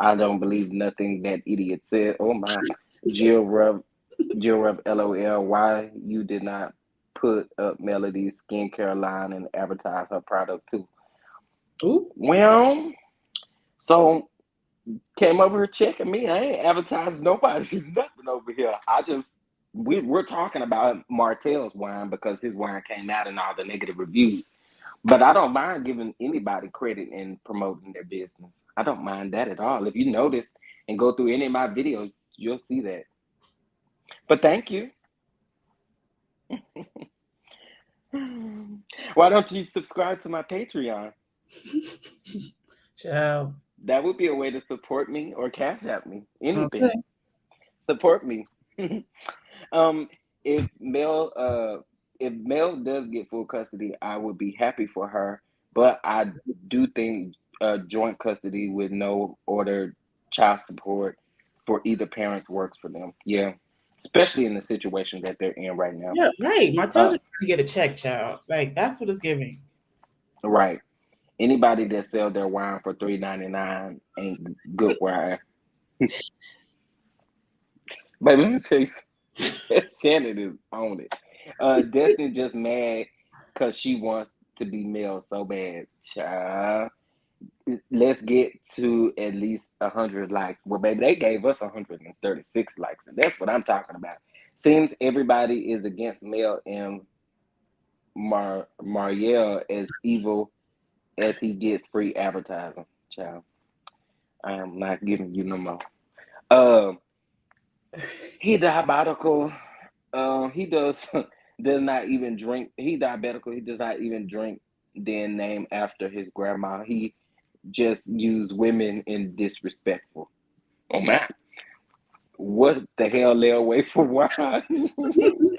I don't believe nothing that idiot said. Oh my, Jill Rev, Jill Rev, LOL. Why you did not put up Melody's skincare line and advertise her product too? Ooh. Well, so came over here checking me. I ain't advertising nobody's nothing over here. We're talking about Martell's wine because his wine came out and all the negative reviews. But I don't mind giving anybody credit and promoting their business. I don't mind that at all. If you notice and go through any of my videos, you'll see that. But thank you. Why don't you subscribe to my Patreon? Child. That would be a way to support me or cash at me. Okay. Anything. Support me. um, if Mel if Mel does get full custody, I would be happy for her. But I do think joint custody with no ordered child support for either parents works for them. Yeah, especially in the situation that they're in right now. Yeah, right. Martell Uh, just trying to get a check, child. Like that's what it's giving. right. Anybody that sell their wine for $3.99 ain't good wine. But let me tell you, Shannon is on it. Destiny just mad because she wants to be male so bad. Child, let's get to at least 100 likes. Well, baby, they gave us 136 likes, and that's what I'm talking about. Seems everybody is against Mel and Marielle as evil as he gets free advertising. Child, I am not giving you no more. Um, he diabolical. He does does not even drink. He diabetical. He does not even drink. Then name after his grandma. He just use women in disrespectful. Oh man, what the hell? Lay away from wine.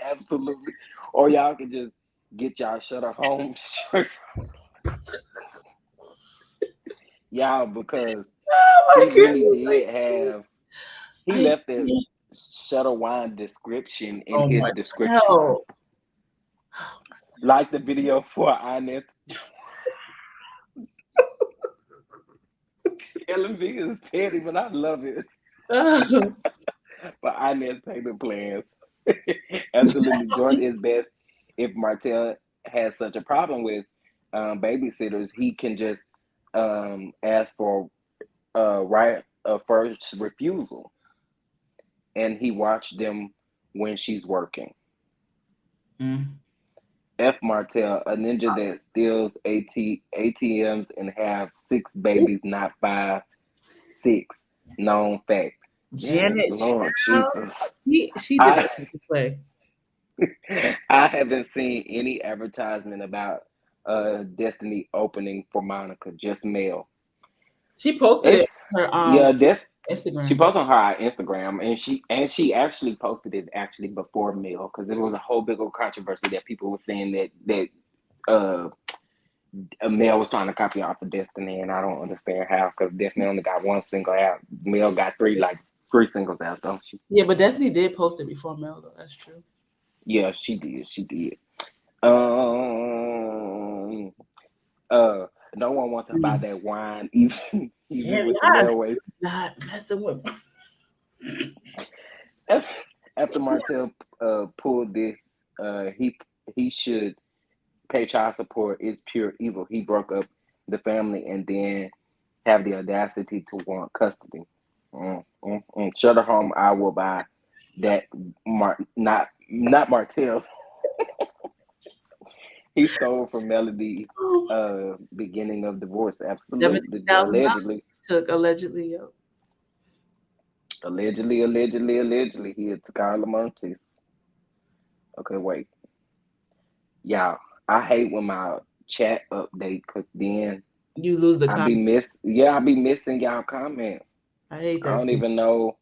Absolutely. Or y'all can just get y'all shutter home straight. Y'all, because Oh he my really goodness. did have. He I left that shutter wine description in oh his description. Martell. Like the video for Inez. LMV is petty, but I love it. Oh. For Inez payment plans. Absolutely. Jordan is best if Martell has such a problem with babysitters, he can just ask for right of first refusal, and he watched them when she's working. Mm. F Martell, a ninja that steals ATMs and have six babies, not five, six. Known fact. Yes, Janet, Lord child. Jesus. She did I that play. I haven't seen any advertisement about Destiny opening for Monica, just mail. She posted It's it on her yeah, that's she Instagram. posted on her Instagram, and she actually posted it actually before mail because there was a whole big old controversy that people were saying uh Mel was trying to copy off of Destiny, and I don't understand how because Destiny only got one single out. Mel got three singles out, don't she? Yeah, but Destiny did post it before Mel though. That's true. Yeah, she did. She did. Um. Uh. No one wants to buy Mm. that wine, even Damn, with the y'all layaway. not messing with After Martell pulled this, he should pay child support. It's pure evil. He broke up the family and then have the audacity to want custody. Shutter home, I will buy that. Not Martell. He stole from Melody. Beginning of divorce. Absolutely, $17,000 allegedly. took allegedly. Allegedly, he had Carla Montes. Okay, wait. Y'all, I hate when my chat update because then You lose the I be comment. I be missing y'all comments. I hate I that don't too. even know.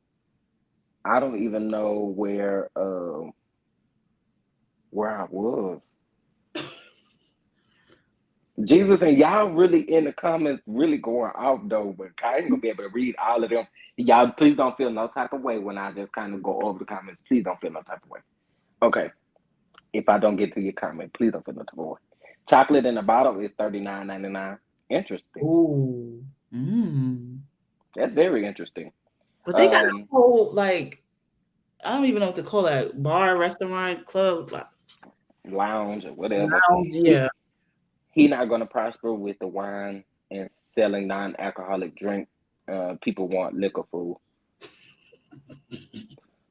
I don't even know where I was. Jesus, and y'all really in the comments really going off though, but I ain't gonna be able to read all of them. Y'all, please don't feel no type of way when I just kind of go over the comments. Please don't feel no type of way. Okay, if I don't get to your comment, please don't feel no type of way. Chocolate in a bottle is $39.99. Interesting. Ooh. That's very interesting. But they got a whole like, I don't even know what to call that, bar, restaurant, club, Lounge or whatever. lounge. Yeah. He not gonna prosper with the wine and selling non-alcoholic drink. People want liquor food.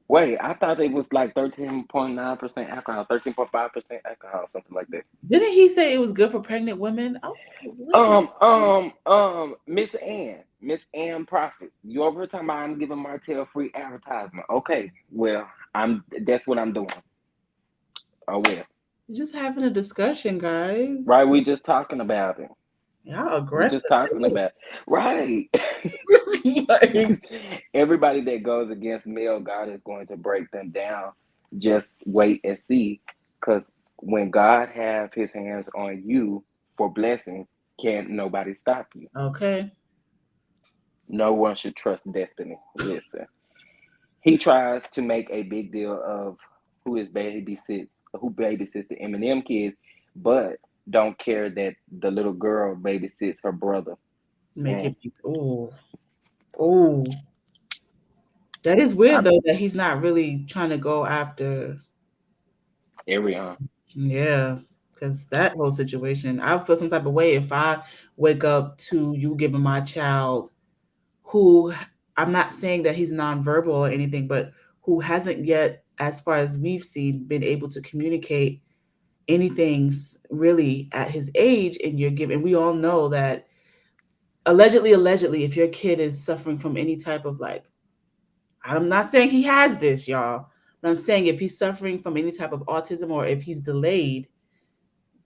Wait, I thought it was like 13.9% alcohol, 13.5% alcohol, something like that. Didn't he say it was good for pregnant women? I was like, what? Miss Ann Profits. You over here talking about I'm giving Martell free advertisement. Okay, well, that's what I'm doing. Oh well. We're just having a discussion, guys. Right, we just talking about it. Y'all We aggressive. just talking about it. Right. Like, Everybody that goes against male, God is going to break them down. Just wait and see. Because when God have his hands on you for blessing, can't nobody stop you. okay. No one should trust destiny. Listen. He tries to make a big deal of who babysits the Eminem kids, but don't care that the little girl babysits her brother. Make it. Oh. That is weird though that he's not really trying to go after Ariana. Yeah, because that whole situation, I feel some type of way if I wake up to you giving my child who I'm not saying that he's nonverbal or anything, but who hasn't yet, as far as we've seen, been able to communicate anything really at his age, and you're giving, we all know that allegedly, if your kid is suffering from any type of like, I'm not saying he has this, y'all, but I'm saying if he's suffering from any type of autism or if he's delayed,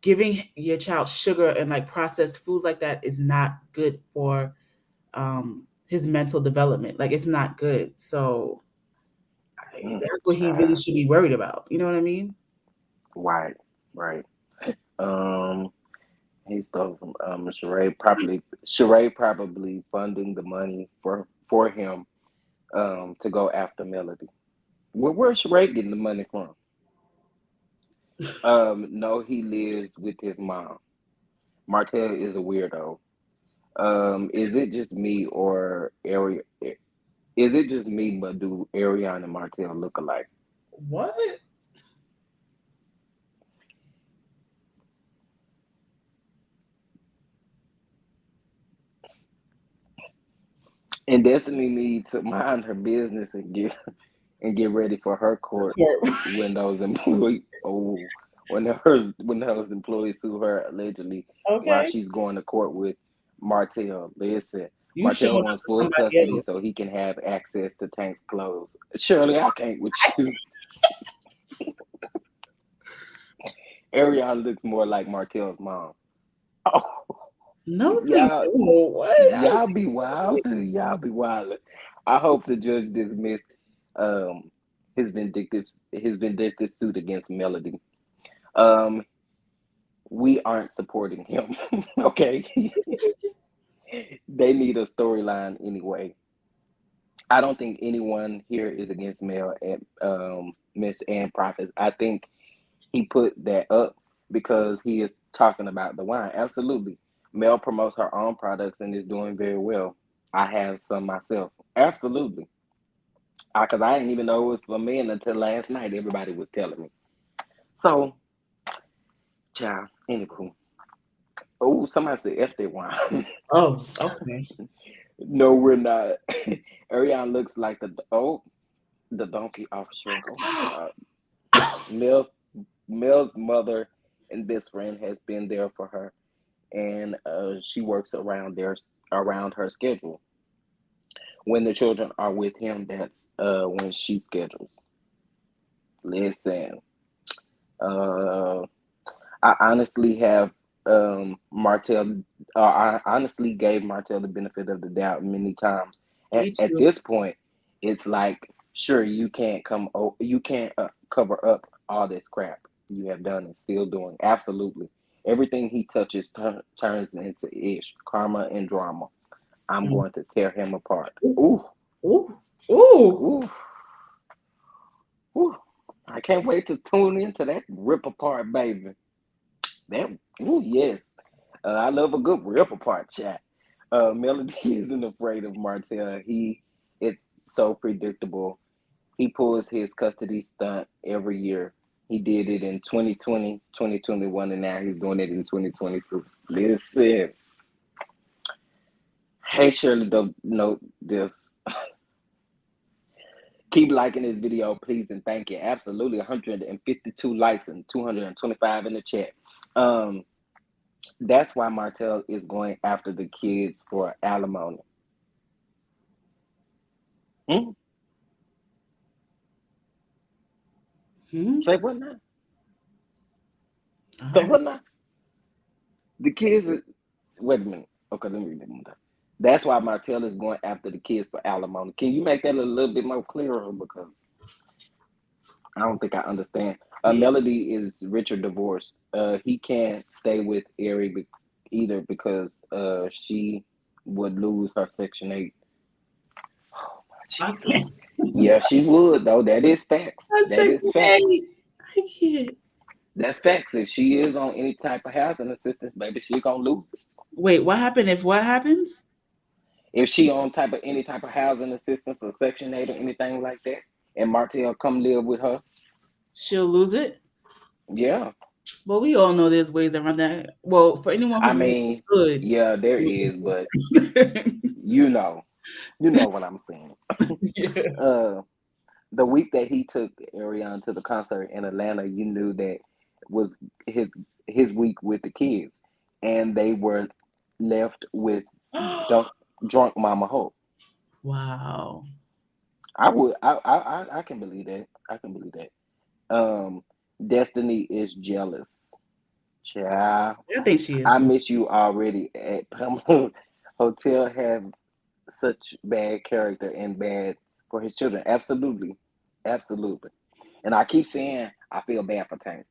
giving your child sugar and like processed foods like that is not good for his mental development. Like it's not good. So that's what he really should be worried about. You know what I mean? Right. He stole from Sheree probably funding the money for him to go after Melody. Where's Sheree getting the money from? No, he lives with his mom. Martell is a weirdo. Is it just me or Ari? Is it just me, but do Ariana and Martell look alike? What? And Destiny needs to mind her business and get ready for her court when those employees when those employees sue her allegedly while she's going to court with Martell. Listen, Martell wants full custody so he can have access to Tank's clothes. Shirley, I can't with you. Ariana looks more like Martell's mom. Oh. No, y'all be wild. Y'all be wild. I hope the judge dismissed his vindictive suit against Melody. We aren't supporting him. Okay. They need a storyline anyway. I don't think anyone here is against Mel and Miss Ann Profits. I think he put that up because he is talking about the wine. Absolutely. Mel promotes her own products and is doing very well. I have some myself. Absolutely. Because I didn't even know it was for men until last night. Everybody was telling me. So, child, anywho. Oh, somebody said F that wine. Oh, okay. No, we're not. Ariane looks like the donkey off Shrek. Oh my God. Mel Mel's mother and best friend has been there for her, and she works around her schedule. When the children are with him, that's when she schedules. Listen, uh, I honestly have Martell. I honestly gave Martell the benefit of the doubt many times. Me At too. this point, it's like, sure, you can't cover up all this crap you have done and still doing. Absolutely, everything he touches turns into ish, karma, and drama. I'm Mm. going to tear him apart. Ooh, Ooh, ooh, ooh. ooh, ooh. I can't wait to tune into that rip apart, baby. That, ooh, yes. I love a good rip apart chat. Melody isn't afraid of Martell. It's so predictable. He pulls his custody stunt every year. He did it in 2020, 2021, and now he's doing it in 2022. Listen, hey Shirley, don't know this. Keep liking this video, please, and thank you. Absolutely, 152 likes and 225 in the chat. Um, that's why Martell is going after the kids for alimony. Hmm? Hmm? Say what now? Say Oh, what now? The kids. Wait a minute. Okay, let me read that one time. That's why Martell is going after the kids for alimony. Can you make that a little bit more clearer? Because I don't think I understand. yeah. Melody is rich or divorced. He can't stay with either because she would lose her Section 8. Oh, my I Jesus. can't. Yeah, she would, though. That is facts. I That can't. is facts. I can't. That's facts. If she is on any type of housing assistance, baby, she gonna lose it. Wait, what happened? If what happens, If she on any type of housing assistance or Section 8 or anything like that, and Martell come live with her, she'll lose it. yeah. Well, we all know there's ways around that. Well, for anyone I who believes mean, good. yeah, there is, but you know, what I'm saying. Yeah. Uh, the week that he took Ariana to the concert in Atlanta, you knew that was his week with the kids, and they were left with drunk, drunk Mama Hope. Wow. I can believe that. I can believe that. Destiny is jealous. Child, I think she is I too. miss you already at Pamela Hotel have such bad character and bad for his children. Absolutely. Absolutely. And I keep saying I feel bad for Tank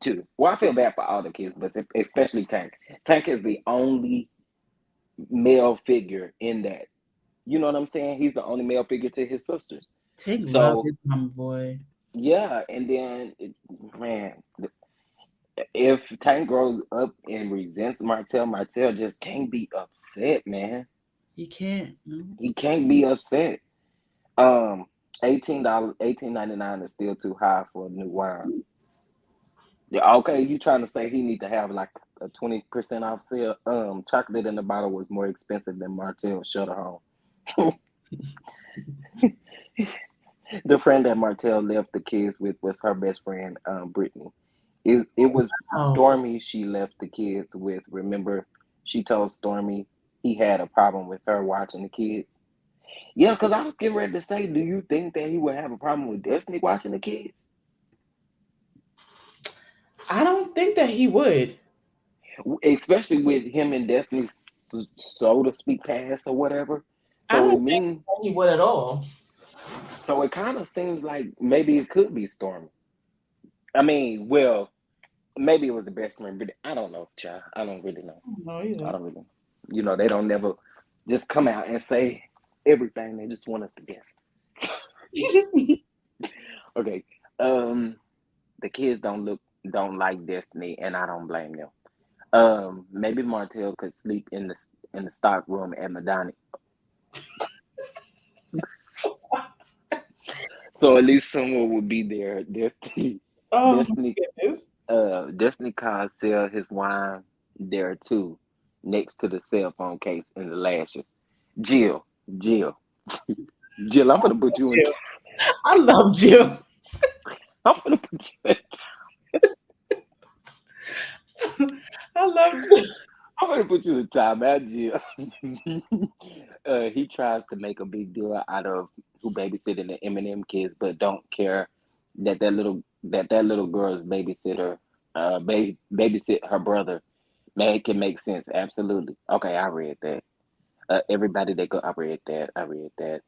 too. Well, I feel bad for all the kids, but especially Tank. Tank is the only male figure in that. You know what I'm saying? He's the only male figure to his sisters. Tank love So his mama boy. yeah, and then man, if Tank grows up and resents Martell, Martell just can't be upset, man. He can't. No. He can't be upset. Um, $18, 18.99 is still too high for a new wine. Yeah, okay, you trying to say he need to have like a 20% off sale? Chocolate in the bottle was more expensive than Martell Shutter Home. The friend that Martell left the kids with was her best friend, Brittany. It was Oh, Stormy she left the kids with. Remember, she told Stormy he had a problem with her watching the kids. Yeah, because I was getting ready to say, do you think that he would have a problem with Destiny watching the kids? I don't think that he would. Especially with him and Destiny, so to speak, past or whatever. I So don't it think means, he would at all. so it kind of seems like maybe it could be Stormy. I mean, well, maybe it was the best friend, but I don't know, child. I don't really know. No, I either. don't really know. You know, they don't never just come out and say everything. They just want us to guess. Okay. Um, the kids don't like Destiny, and I don't blame them. Maybe Martell could sleep in the stock room at Madonna, so at least someone would be there. Oh my Destiny, goodness. Destiny can't sell his wine. There are two next to the cell phone case in the lashes. Jill, Jill, Jill, I'm gonna put you in. Jill. I love Jill. I'm gonna put you in. I love Jill. I'm gonna put you in timeout, Jill. He tries to make a big deal out of who babysitting the Eminem kids, but don't care that little girl's babysitter, babysit her brother. Man, it can make sense. Absolutely. Okay, I read that. Everybody that go, I read that. I read that.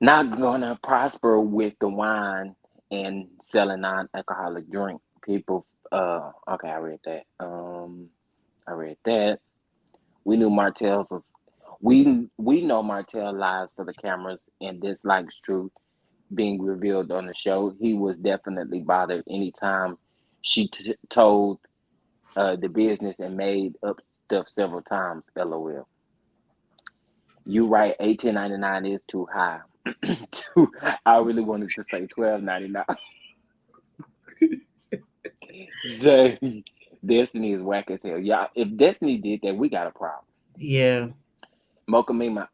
Not gonna prosper with the wine and selling non-alcoholic drink. People. Okay, I read that. I read that. We knew Martell was. We know Martell lies for the cameras and dislikes truth being revealed on the show. He was definitely bothered anytime she told the business and made up stuff several times. LOL. You right, 18.99 is too high. I really wanted to say 12.99. Dang. Destiny is whack as hell. Yeah, if Destiny did that, we got a problem. Yeah. Mocha Mima,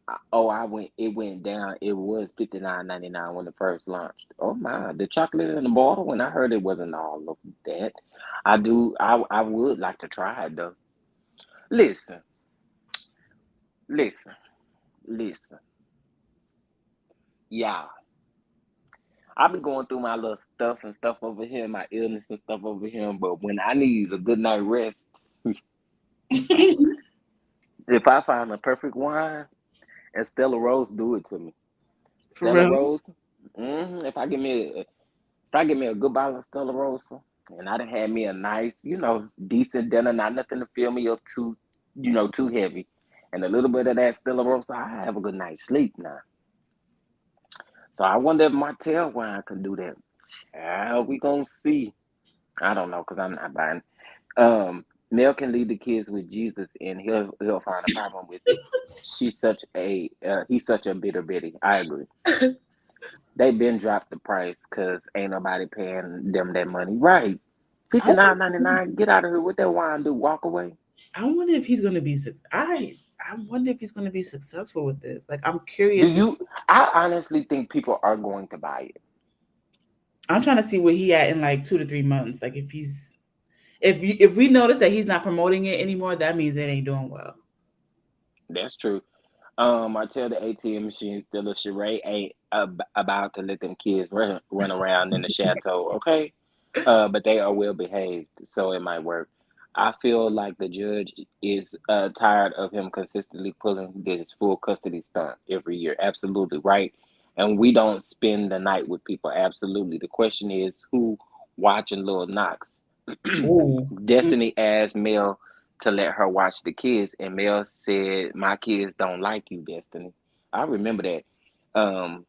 it went down. It was 59.99 when it first launched. Oh my, the chocolate in the bottle. When I heard it wasn't all of that, I would like to try it though. Listen, listen, listen. Yeah, I be going through my little stuff and stuff over here, my illness and stuff over here. But when I need a good night rest, if I find a perfect wine, and Stella Rose do it to me. For Stella real. Rose. If I get me a good bottle of Stella Rosa, and I done had me a nice, decent dinner, not nothing to fill me up too heavy, and a little bit of that Stella Rosa, I have a good night's sleep now. So I wonder if Martell wine can do that. Child, we gonna see. I don't know, cause I'm not buying. Mel can lead the kids with Jesus, and he'll find a problem with it. He's such a bitter bitty. I agree. They been dropped the price because ain't nobody paying them that money. Right. I, 59.99. Get out of here. What that wine do? Walk away. I wonder if he's gonna be I wonder if he's gonna be successful with this. Like I'm Do curious to you I honestly think people are going to buy it. I'm trying to see where he at in like 2 to 3 months. Like if we notice that he's not promoting it anymore, that means it ain't doing well. That's true. I tell the ATM machine still a charade ain't about to let them kids run around in the chateau, okay? But they are well behaved, so it might work. I feel like the judge is tired of him consistently pulling this full custody stunt every year. Absolutely right. And we don't spend the night with people. Absolutely. The question is who watching Lil Knox? Ooh. Destiny asked Mel to let her watch the kids, and Mel said, "My kids don't like you, Destiny." I remember that. Um,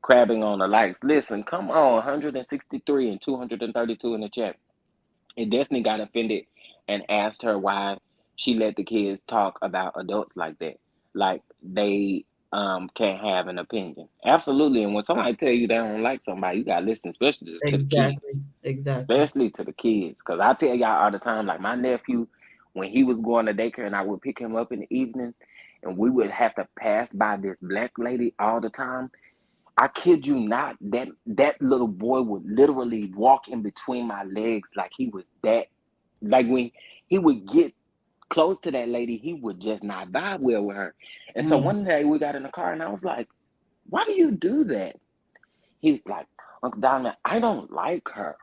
Crabbing on the likes. Listen, come on, 163 and 232 in the chat. And Destiny got offended and asked her why she let the kids talk about adults like that, like they can't have an opinion. Absolutely. And when somebody tell you they don't like somebody, you gotta listen, especially to the kids, Exactly. Exactly. especially to the kids. Because I tell y'all all the time, like my nephew, when he was going to daycare and I would pick him up in the evenings, and we would have to pass by this black lady all the time. I kid you not, that little boy would literally walk in between my legs like he was that. Like when he would get close to that lady, he would just not vibe well with her. And so Mm, one day we got in the car and I was like, "Why do you do that?" He was like, "Uncle Diamond, I don't like her.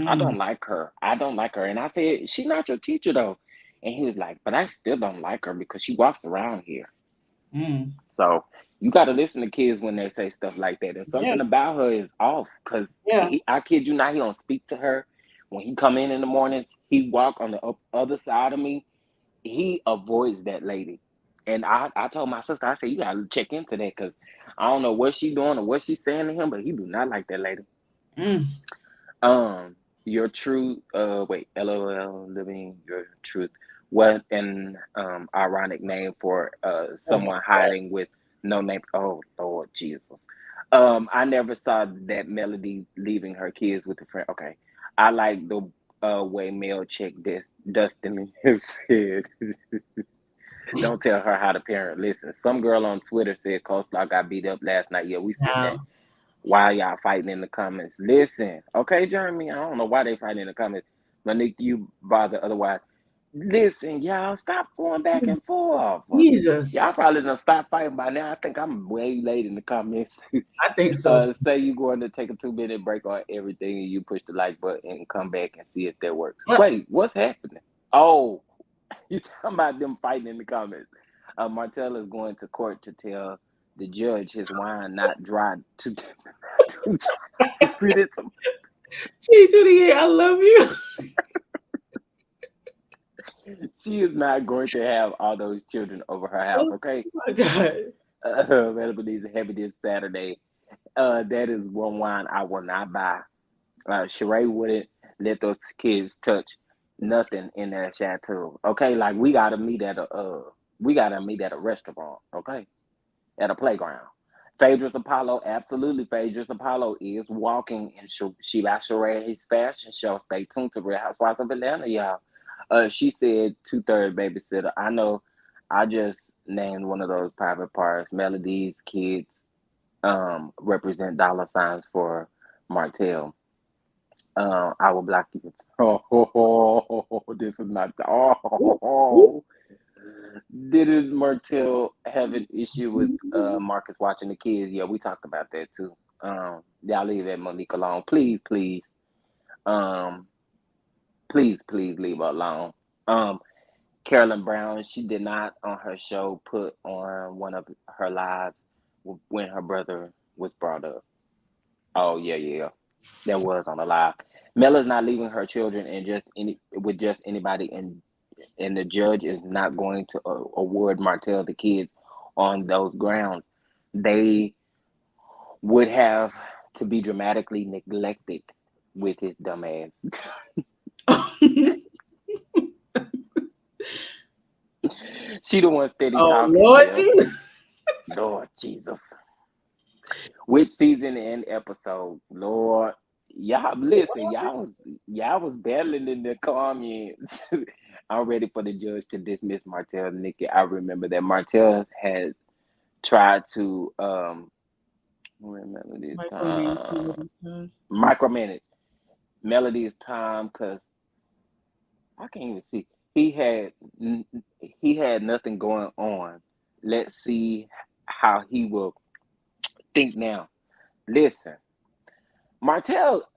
I mm, don't like her. I don't like her." And I said, "She's not your teacher though." And he was like, "But I still don't like her because she walks around here." mm. So you got to listen to kids when they say stuff like that. And Yeah. something about her is off because Yeah. I kid you not, he don't speak to her. When he come in the mornings, he walk on the other side of me. He avoids that lady. And I told my sister, I said, you got to check into that because I don't know what she doing or what she's saying to him, but he do not like that lady. Mm. Um, your truth. Wait. LOL. Living your truth. What an ironic name for Oh my someone God. hiding with no name. Oh Lord Jesus. I never saw that Melody leaving her kids with a friend. Okay, I like way Mel checked this. Dustin has said, "Don't tell her how to parent." Listen, some girl on Twitter said Coleslaw got beat up last night. Yeah, we said that. Wow. Why y'all fighting in the comments? Listen, okay, Jeremy. I don't know why they fighting in the comments. Monique, you bother otherwise. Listen, y'all, stop going back and forth. Y'all Jesus. probably done stop fighting by now. I think I'm way late in the comments. I think so too. Say you going to take a 2-minute break on everything and you push the like button and come back and see if that works. What? Wait, what's happening? Oh, you talking about them fighting in the comments. Martell is going to court to tell the judge his wine not dry to fit it. G28, I love you. She is not going to have all those children over her house, okay? Oh my God. Available is heavy this Saturday. That is one wine I will not buy. Sheree wouldn't let those kids touch nothing in that chateau. Okay, like we gotta meet at a restaurant. Okay, at a playground. Phaedrus Apollo, absolutely. Phaedrus Apollo is walking in Sheila Sheree's fashion show. Stay tuned to Real Housewives of Atlanta, y'all. She said 2/3 babysitter. I know. I just named one of those private parts. Melody's kids represent dollar signs for Martell. I will block you. This is not. Did Martell have an issue with Marcus watching the kids? Yeah, we talked about that too. Y'all leave that Monique alone, please, please. Please, please leave her alone. Carolyn Brown, she did not on her show put on one of her lives when her brother was brought up. Oh yeah, that was on the live. Mella's not leaving her children and just anybody, and the judge is not going to award Martell the kids on those grounds. They would have to be dramatically neglected with his dumb ass. She the one steady talking. Lord Yeah. Jesus. Lord Jesus. Which season and episode? Lord, y'all listen. Y'all was battling in the comments. I'm ready for the judge to dismiss Martell and Nikki. I remember that Martell had tried to Melody's micromanage Melody's time because I can't even see. He had nothing going on. Let's see how he will think now. Listen, Martell.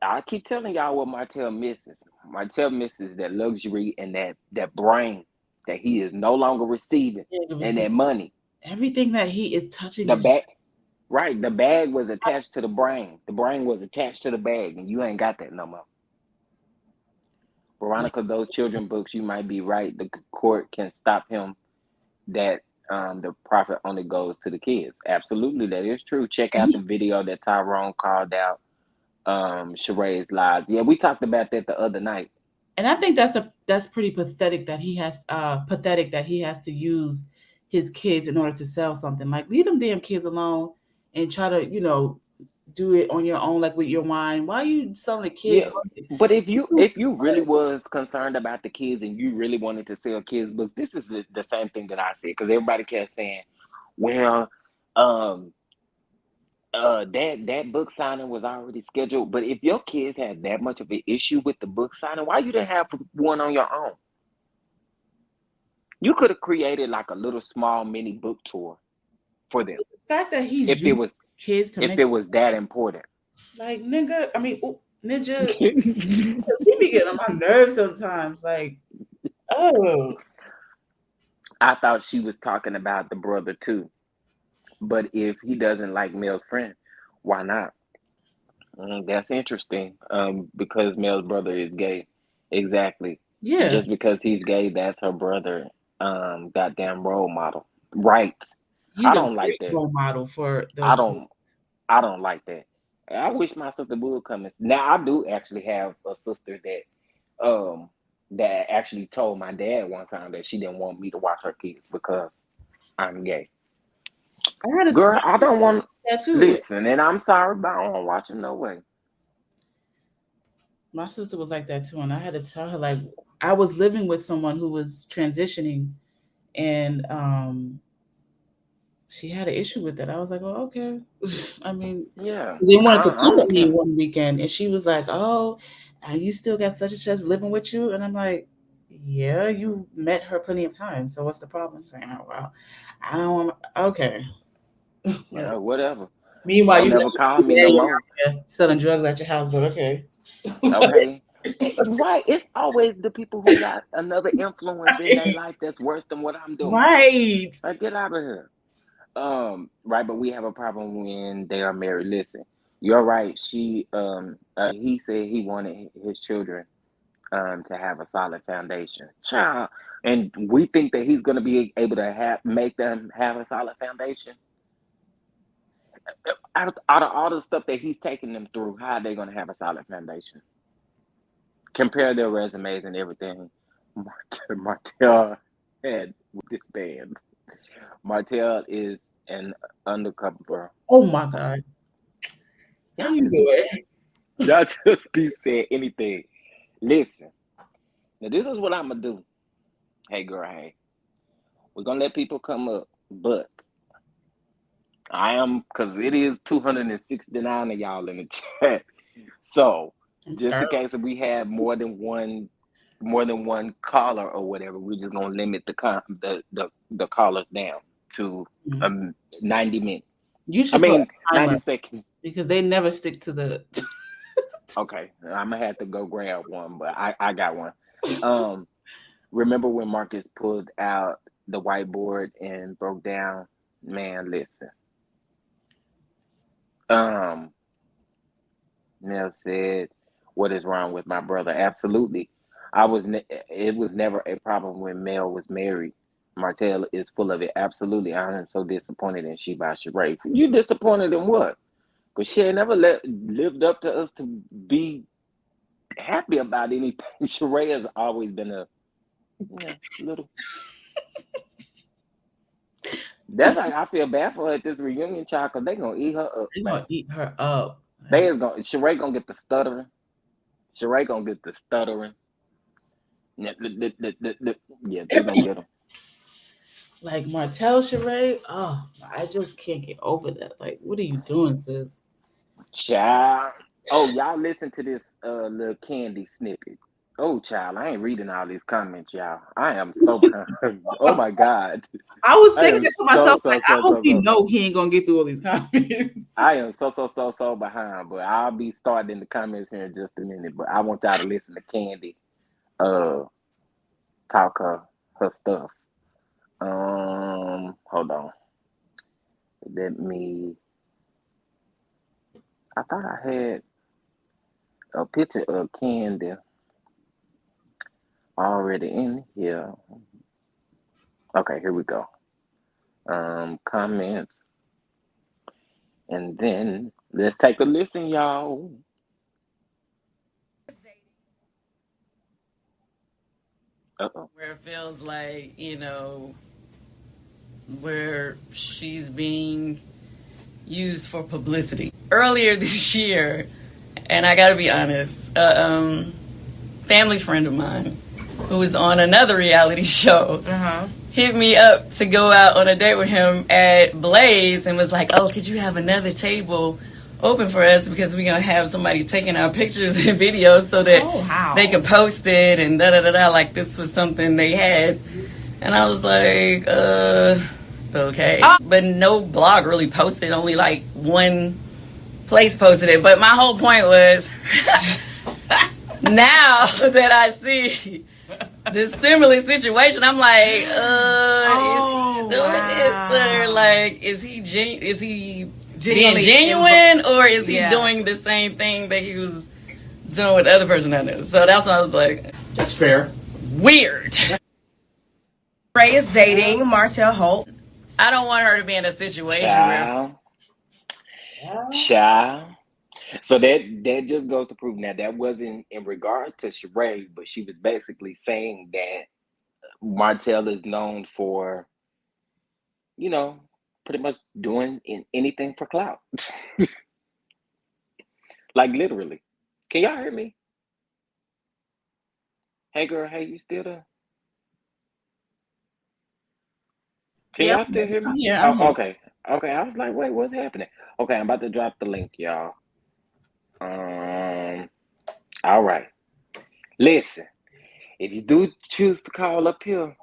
I keep telling y'all what Martell misses. Martell misses that luxury and that brain that he is no longer receiving, and that money. Everything that he is touching. The bag, right? The bag was attached to the brain. The brain was attached to the bag, and you ain't got that no more. Veronica, those children books, you might be right. The court can stop him. That the profit only goes to the kids. Absolutely, that is true. Check out the video that Tyrone called out Sheree's lies. Yeah, we talked about that the other night. And I think that's pretty pathetic that he has to use his kids in order to sell something. Like, leave them damn kids alone and try to, do it on your own, like with your wine. Why are you selling the kids? Yeah, but if you really was concerned about the kids and you really wanted to sell kids books, this is the same thing that I said, because everybody kept saying, well, that book signing was already scheduled. But if your kids had that much of an issue with the book signing, why you didn't have one on your own? You could have created like a little small mini book tour for them. The fact that he's if it was kids to if it was that important. Like, nigga, I mean, Ninja, he be getting on my nerves sometimes. Like, oh. I thought she was talking about the brother too. But if he doesn't like Mel's friend, why not? That's interesting. Because Mel's brother is gay. Exactly. Yeah. Just because he's gay, that's her brother. Goddamn role model. Right. He's I don't like that. Role model for those kids. I don't like that. I wish my sister would come in. Now I do actually have a sister that actually told my dad one time that she didn't want me to watch her kids because I'm gay. Girl, I don't want that too. Listen, and I'm sorry, but I don't watch them no way. My sister was like that too, and I had to tell her, like, I was living with someone who was transitioning, and she had an issue with that. I was like, "Oh, okay." I mean, Yeah, they wanted to I come with don't me care. one weekend, and she was like, "Oh, and you still got such and such living with you?" And I'm like, "Yeah, you met her plenty of times, so what's the problem?" She's like, "Oh well, I don't want." Okay. Yeah, whatever. Meanwhile, Don't you got never your call baby me no daddy more. out here selling drugs at your house, but okay. Okay. Right. It's always the people who got another influence in their life that's worse than what I'm doing. Right. Like, get out of here. Right, but we have a problem when they are married. Listen, you're right. He said he wanted his children to have a solid foundation. Child. And we think that he's gonna be able to make them have a solid foundation. Out of all the stuff that he's taking them through, how are they gonna have a solid foundation? Compare their resumes and everything Martell had with this band. Martell is an undercover. Oh my God. How Y'all you just be doing? y'all just be saying anything. Listen, now this is what I'm gonna do. Hey girl, hey, we're gonna let people come up, but I am because it is 269 of y'all in the chat. So I'm just in starving. case if we have more than one caller or whatever, we're just gonna limit the callers down to Mhm. 90 minutes. You I should put mean a 90 timer seconds. because they never stick to the. Okay, I'm gonna have to go grab one, but I got one. Um, remember when Marcus pulled out the whiteboard and broke down? Man, listen. Um, Nell said, "What is wrong with my brother?" Absolutely, it was never a problem when Mel was married. Martell is full of it. Absolutely, I am so disappointed in Sheba Sheree. You disappointed in what? Because she ain't never lived up to us to be happy about anything. Sheree has always been a little. That's like I feel bad for her at this reunion, child, because they gonna eat her up, They're man. gonna eat her up. They is gonna Sheree gonna get the stuttering. Sheree gonna get the stuttering. Yeah, yeah, they gonna get them. Like Martell Sheree, oh, I just can't get over that. Like, what are you doing, sis? Child. Oh, y'all listen to this little candy snippet. Oh, child, I ain't reading all these comments, y'all. I am so behind. Oh my God. I was I thinking am that to so myself, like, so I so hope so he so know he ain't gonna get through all these comments. I am so behind, but I'll be starting in the comments here in just a minute. But I want y'all to listen to Candy uh talk her stuff. Hold on. Let me I thought I had a picture of Candy already in here. Okay, here we go. Comments. And then let's take a listen, y'all. Uh-oh. Where it feels like, where she's being used for publicity. Earlier this year, and I gotta be honest, family friend of mine who was on another reality show hit me up to go out on a date with him at Blaze and was like, "Oh, could you have another table open for us because we're gonna have somebody taking our pictures and videos so that they could post it and da da da da." Like this was something they had, and I was like, okay, but no blog really posted. Only like one place posted it. But my whole point was, now that I see this similar situation, I'm like, is he doing this, or like, is he being genuine, or is he doing the same thing that he was doing with the other person I knew? So that's why I was like, that's fair. Weird. Ray is dating Martell Holt. I don't want her to be in a situation where Child. So that just goes to prove now that wasn't in regards to Sheree, but she was basically saying that Martell is known for, pretty much doing anything for clout. Like literally. Can y'all hear me? Hey, girl. Hey, you still there? Can Yeah, y'all still hear I'm me? here. I'm Oh, here. okay. Okay. I was like, wait, what's happening? Okay, I'm about to drop the link, y'all. Um. All right. Listen. If you do choose to call up here,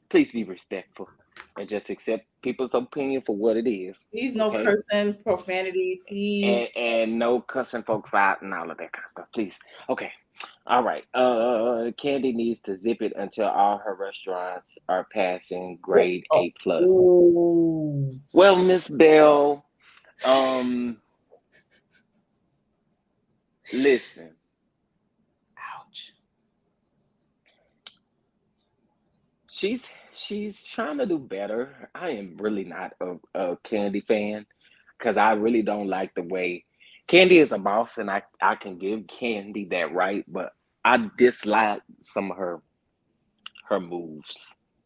please be respectful and just accept people's opinion for what it is. Please, no Okay. cursing, profanity, please. And no cussing folks out and all of that kind of stuff, please. Okay. All right. Candy needs to zip it until all her restaurants are passing Oh, grade oh, A plus. oh. Well, Miss Bell, um, listen, Ouch. she's she's trying to do better. I am really not a Candy fan because I really don't like the way Candy is a boss, and I can give Candy that right, but I dislike some of her moves,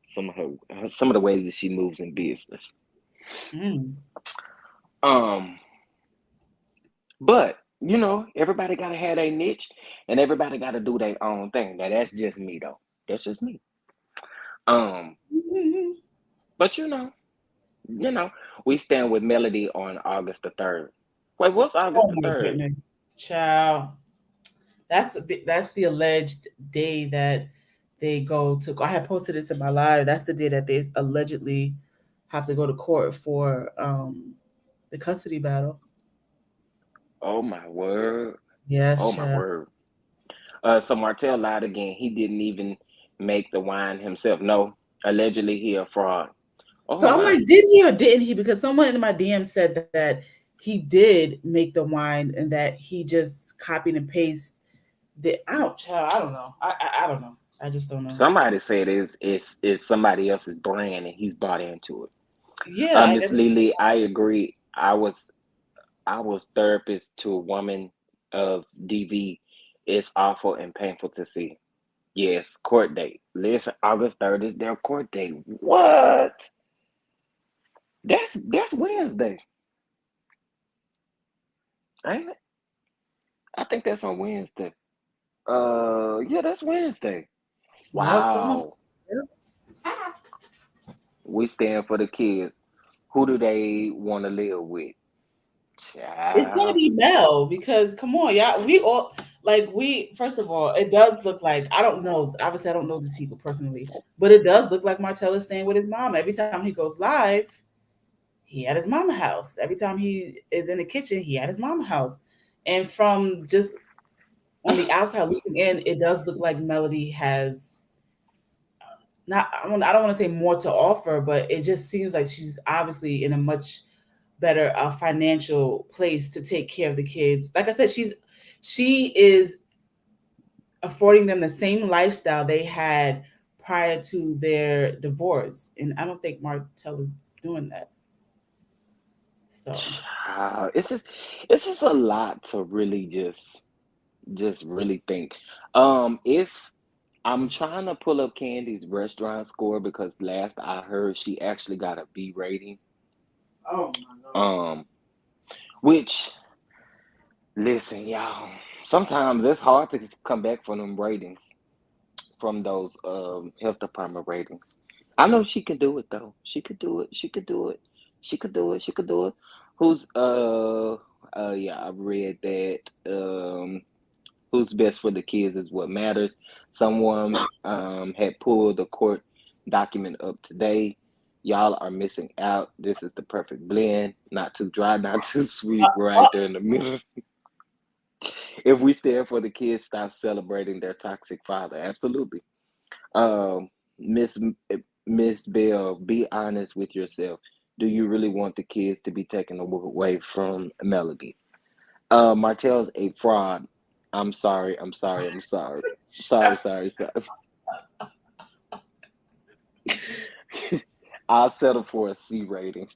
some of the ways that she moves in business. Mm. Um, but everybody gotta have their niche, and everybody gotta do their own thing. Now that's just me though. That's just me. Um, Mhm. but you know, we stand with Melody on August 3rd. Wait, what's Oh August the my third? goodness, child. That's the alleged day that they go to. I had posted this in my live. That's the day that they allegedly have to go to court for the custody battle. Oh my word! Yes, Oh my child. word! So Martell lied again. He didn't even make the wine himself. No, allegedly he a fraud. Oh So I'm my! like, did he or didn't he? Because someone in my DM said that he did make the wine and that he just copied and pasted the. I don't, child. I don't know. I don't know. I just don't know. Somebody said it's somebody else's brand and he's bought into it. Yeah, I Miss never seen. Lily, I agree. I was therapist to a woman of DV. It's awful and painful to see. Yes, court date. Listen, August 3rd is their court date. What? That's Wednesday, ain't it? I think that's on Wednesday. Yeah, that's Wednesday. Yep, Wow. someone's. Yep. We stand for the kids. Who do they want to live with? It's gonna Child. be Mel because come on, y'all. We all like we. First of all, it does look like I don't know. Obviously, I don't know these people personally, but it does look like Martell is staying with his mom. Every time he goes live, he at his mama house. Every time he is in the kitchen, he at his mama house. And from just on the outside looking in, it does look like Melody has not. I don't want to say more to offer, but it just seems like she's obviously in a much better financial place to take care of the kids. Like I said, she is affording them the same lifestyle they had prior to their divorce, and I don't think Martell is doing that. So Child. It's just a lot to really just really think. If I'm trying to pull up Candy's restaurant score because last I heard she actually got a B rating. oh my god. Um, which listen, y'all, sometimes it's hard to come back from them ratings, from those health department ratings. I know she can do it though. She could do it. She could do it. She could do it. She could do it. Who's yeah, I read that who's best for the kids is what matters. Someone had pulled the court document up today. Y'all are missing out. This is the perfect blend. Not too dry, not too sweet, right there in the middle. If we stand for the kids, stop celebrating their toxic father. Absolutely. Um, Miss Miss Bell, be honest with yourself. Do you really want the kids to be taken away from Melody? Martell's a fraud. I'm sorry. I'm sorry. I'm sorry. Sorry. Sorry. Sorry. I'll settle for a C rating.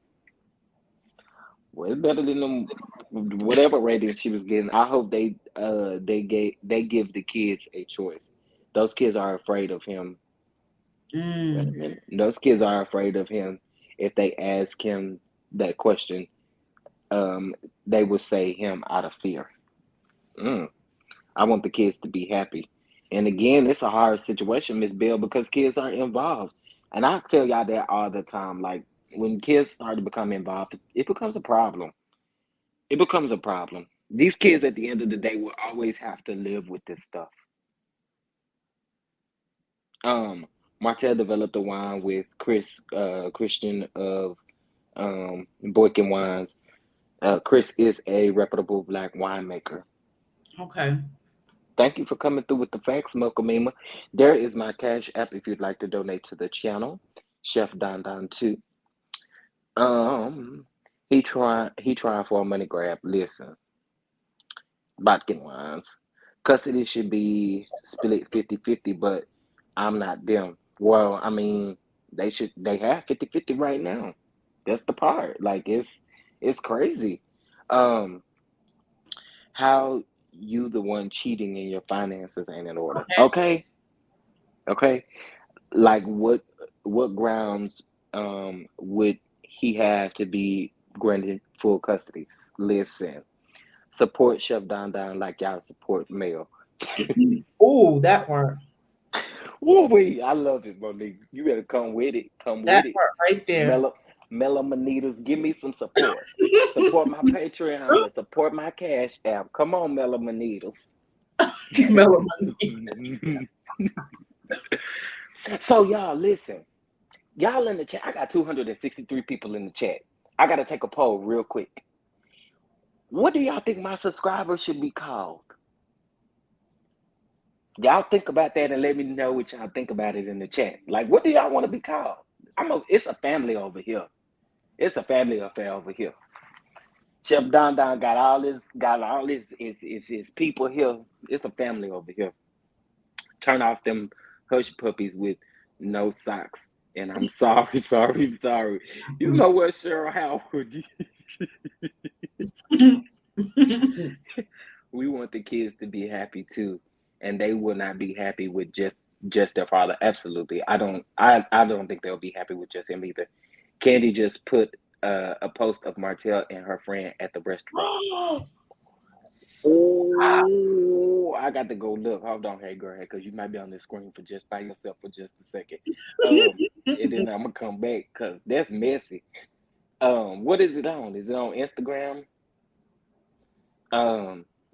Well, it's better than them whatever rating she was getting. I hope they give the kids a choice. Those kids are afraid of him. Wait a Mm. minute. Those kids are afraid of him. If they ask him that question, um, they will say him out of fear. Mm. I want the kids to be happy. And again, it's a hard situation, Miss Bill, because kids are involved. And I tell y'all that all the time. Like when kids start to become involved, it becomes a problem. It becomes a problem. These kids at the end of the day will always have to live with this stuff. Martell developed a wine with Christian of Boykin Wines. Chris is a reputable black winemaker. Okay. Thank you for coming through with the facts, Mokamima. There is my Cash App if you'd like to donate to the channel, Chef Don2. Um, he trying for a money grab. Listen, Botkin Wines. Custody should be split 50-50, but I'm not them. Well, I mean, they have 50-50 right now. That's the part. Like it's crazy. Um, how you the one cheating in your finances ain't in order. Okay. Okay? Okay? Like what grounds would he have to be granted full custody? Listen, support Chef Don Don like y'all support Mel. Oh, that part. Woo wee, I love it, Monique. You better come with it. Come with That it. part right there. Melamanitas, give me some support. Support my Patreon and support my Cash App. Come on, Melamanitas. Melamine. So y'all listen. Y'all in the chat. I got 263 people in the chat. I gotta take a poll real quick. What do y'all think my subscribers should be called? Y'all think about that and let me know what y'all think about it in the chat. Like, what do y'all want to be called? It's a family over here. It's a family affair over here. Chef Don Don got all his people here. It's a family over here. Turn off them hush puppies with no socks. And I'm sorry, sorry, sorry. You know what, Cheryl Howard? We want the kids to be happy too, and they will not be happy with just their father. Absolutely, I don't think they'll be happy with just him either. Candy just put a post of Martell and her friend at the restaurant. Oh, I got to go look. Hold on, hey girl, because you might be on the screen for just by yourself for just a second. And then I'm gonna come back because that's messy. What is it on? Is it on Instagram?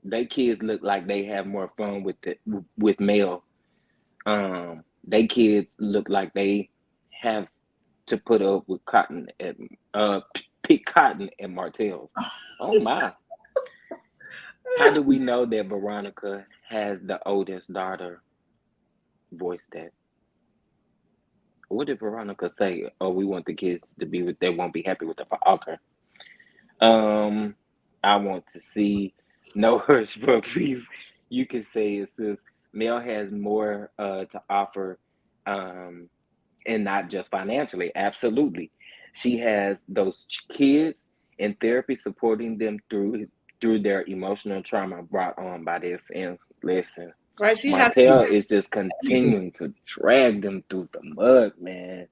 They kids look like they have more fun with Mel. They kids look like they have to put up with cotton at pick cotton at Martell's. Oh my. How do we know that Veronica has the oldest daughter voice that? What did Veronica say? Oh, we want the kids to be with they won't be happy with the okay. Um I want to see no hush, but please you can say it says Mel has more to offer um and not just financially. Absolutely. She has those kids in therapy supporting them through their emotional trauma brought on by this. And listen, Right. She has Martell is just everything. continuing to drag them through the mud, man.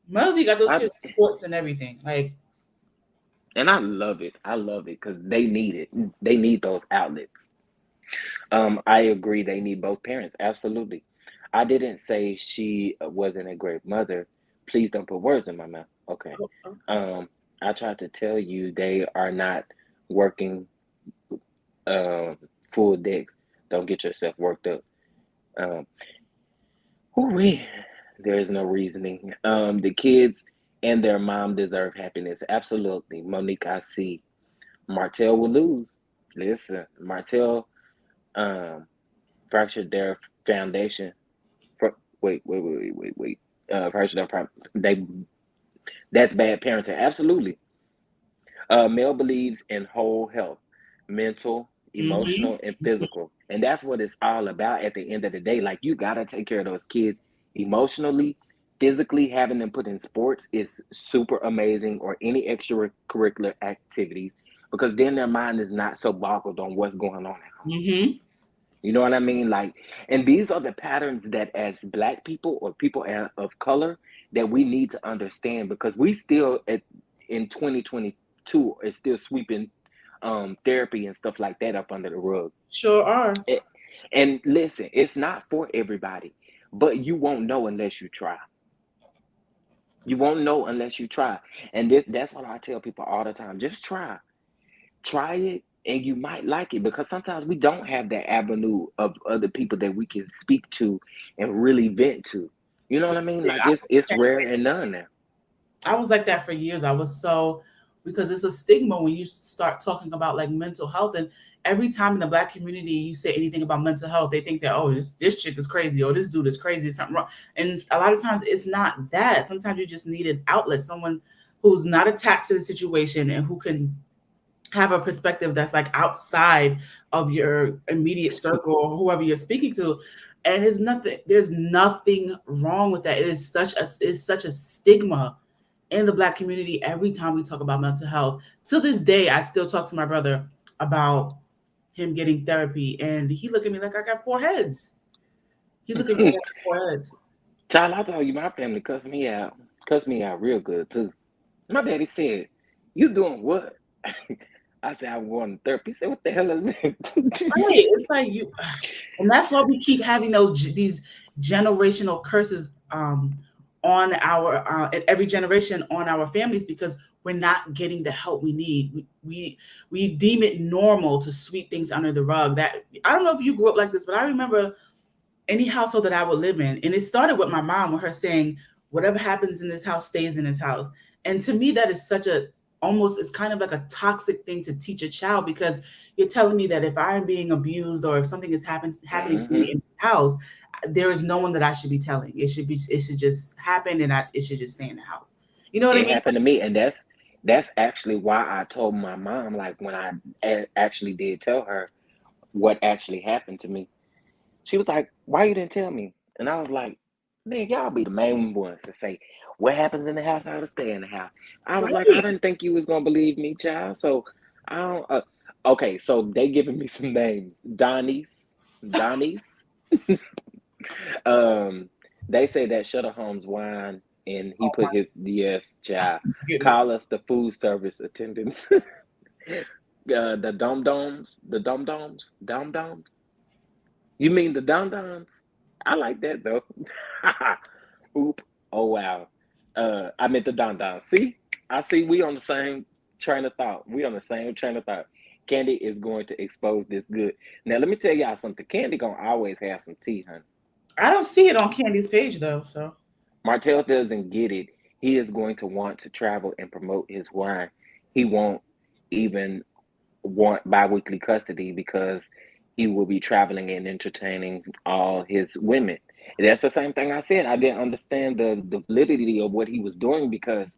Melody got those I kids sports and everything. Like, and I love it. I love it because they need it. They need those outlets. I agree. They need both parents. Absolutely. I didn't say she wasn't a great mother. Please don't put words in my mouth. Okay. Um, I tried to tell you they are not working um full decks. Don't get yourself worked up. Um, whoo-wee. There is no reasoning. The kids and their mom deserve happiness. Absolutely. Monique, I see. Martell will lose. Listen, Martell um fractured their foundation. Wait. Fractured their they that's bad parenting. Absolutely. Mel believes in whole health, mental, mm-hmm. emotional, and physical. And that's what it's all about at the end of the day. Like, you got to take care of those kids emotionally, physically. Having them put in sports is super amazing, or any extracurricular activities, because then their mind is not so boggled on what's going on at home. Mm-hmm. You know what I mean? Like, and these are the patterns that as Black people or people of color that we need to understand, because we still in 2022 is still sweeping therapy and stuff like that up under the rug. Sure are. And listen, it's not for everybody, but you won't know unless you try. You won't know unless you try. And that's what I tell people all the time. Just try. Try it and you might like it because sometimes we don't have that avenue of other people that we can speak to and really vent to. You know what I mean? Like it's rare and none now. I was like that for years. I was so, because it's a stigma when you start talking about like mental health, and every time in the Black community you say anything about mental health, they think that, oh, this chick is crazy, or this dude is crazy, something wrong. And a lot of times it's not that. Sometimes you just need an outlet, someone who's not attached to the situation and who can have a perspective that's like outside of your immediate circle or whoever you're speaking to. And there's nothing wrong with that. It's such a stigma in the Black community every time we talk about mental health. To this day, I still talk to my brother about him getting therapy, and he look at me like I got 4 heads. He look at me like I got 4 heads. Child, I told you my family cussed me out real good too. My daddy said, "You doing what?" I said, "I'm going to therapy." He said, "What the hell is that?" Right. It's like you, and that's why we keep having these generational curses on our every generation on our families, because we're not getting the help we need. We deem it normal to sweep things under the rug. That, I don't know if you grew up like this, but I remember any household that I would live in, and it started with my mom, with her saying, "Whatever happens in this house stays in this house." And to me, that is such a almost, it's kind of like a toxic thing to teach a child, because you're telling me that if I'm being abused or if something is happening to me in the house, there is no one that I should be telling. It should just happen, and it should just stay in the house. You know what I It mean? happened to me, and that's actually why I told my mom. Like when I actually did tell her what actually happened to me, she was like, "Why you didn't tell me?" And I was like, "Man, y'all be the main ones to say what happens in the house, I to stay in the house." I was like, "I Right. didn't think you was gonna believe me, child." So I don't. Okay, so they giving me some names. Donnie's. um, they say that Shutter Holmes wine, and he Oh put his yes, child. my goodness. Call us the food service attendants. The dom doms. You mean the dom doms? I like that though. Oop. Oh wow. I meant the Don Don. See? I see we on the same train of thought. We on the same train of thought. Candy is going to expose this good. Now let me tell y'all something. Candy gonna always have some tea, honey. I don't see it on Candy's page though. So Martell doesn't get it. He is going to want to travel and promote his wine. He won't even want biweekly custody because he will be traveling and entertaining all his women. That's the same thing I said. I didn't understand the validity of what he was doing because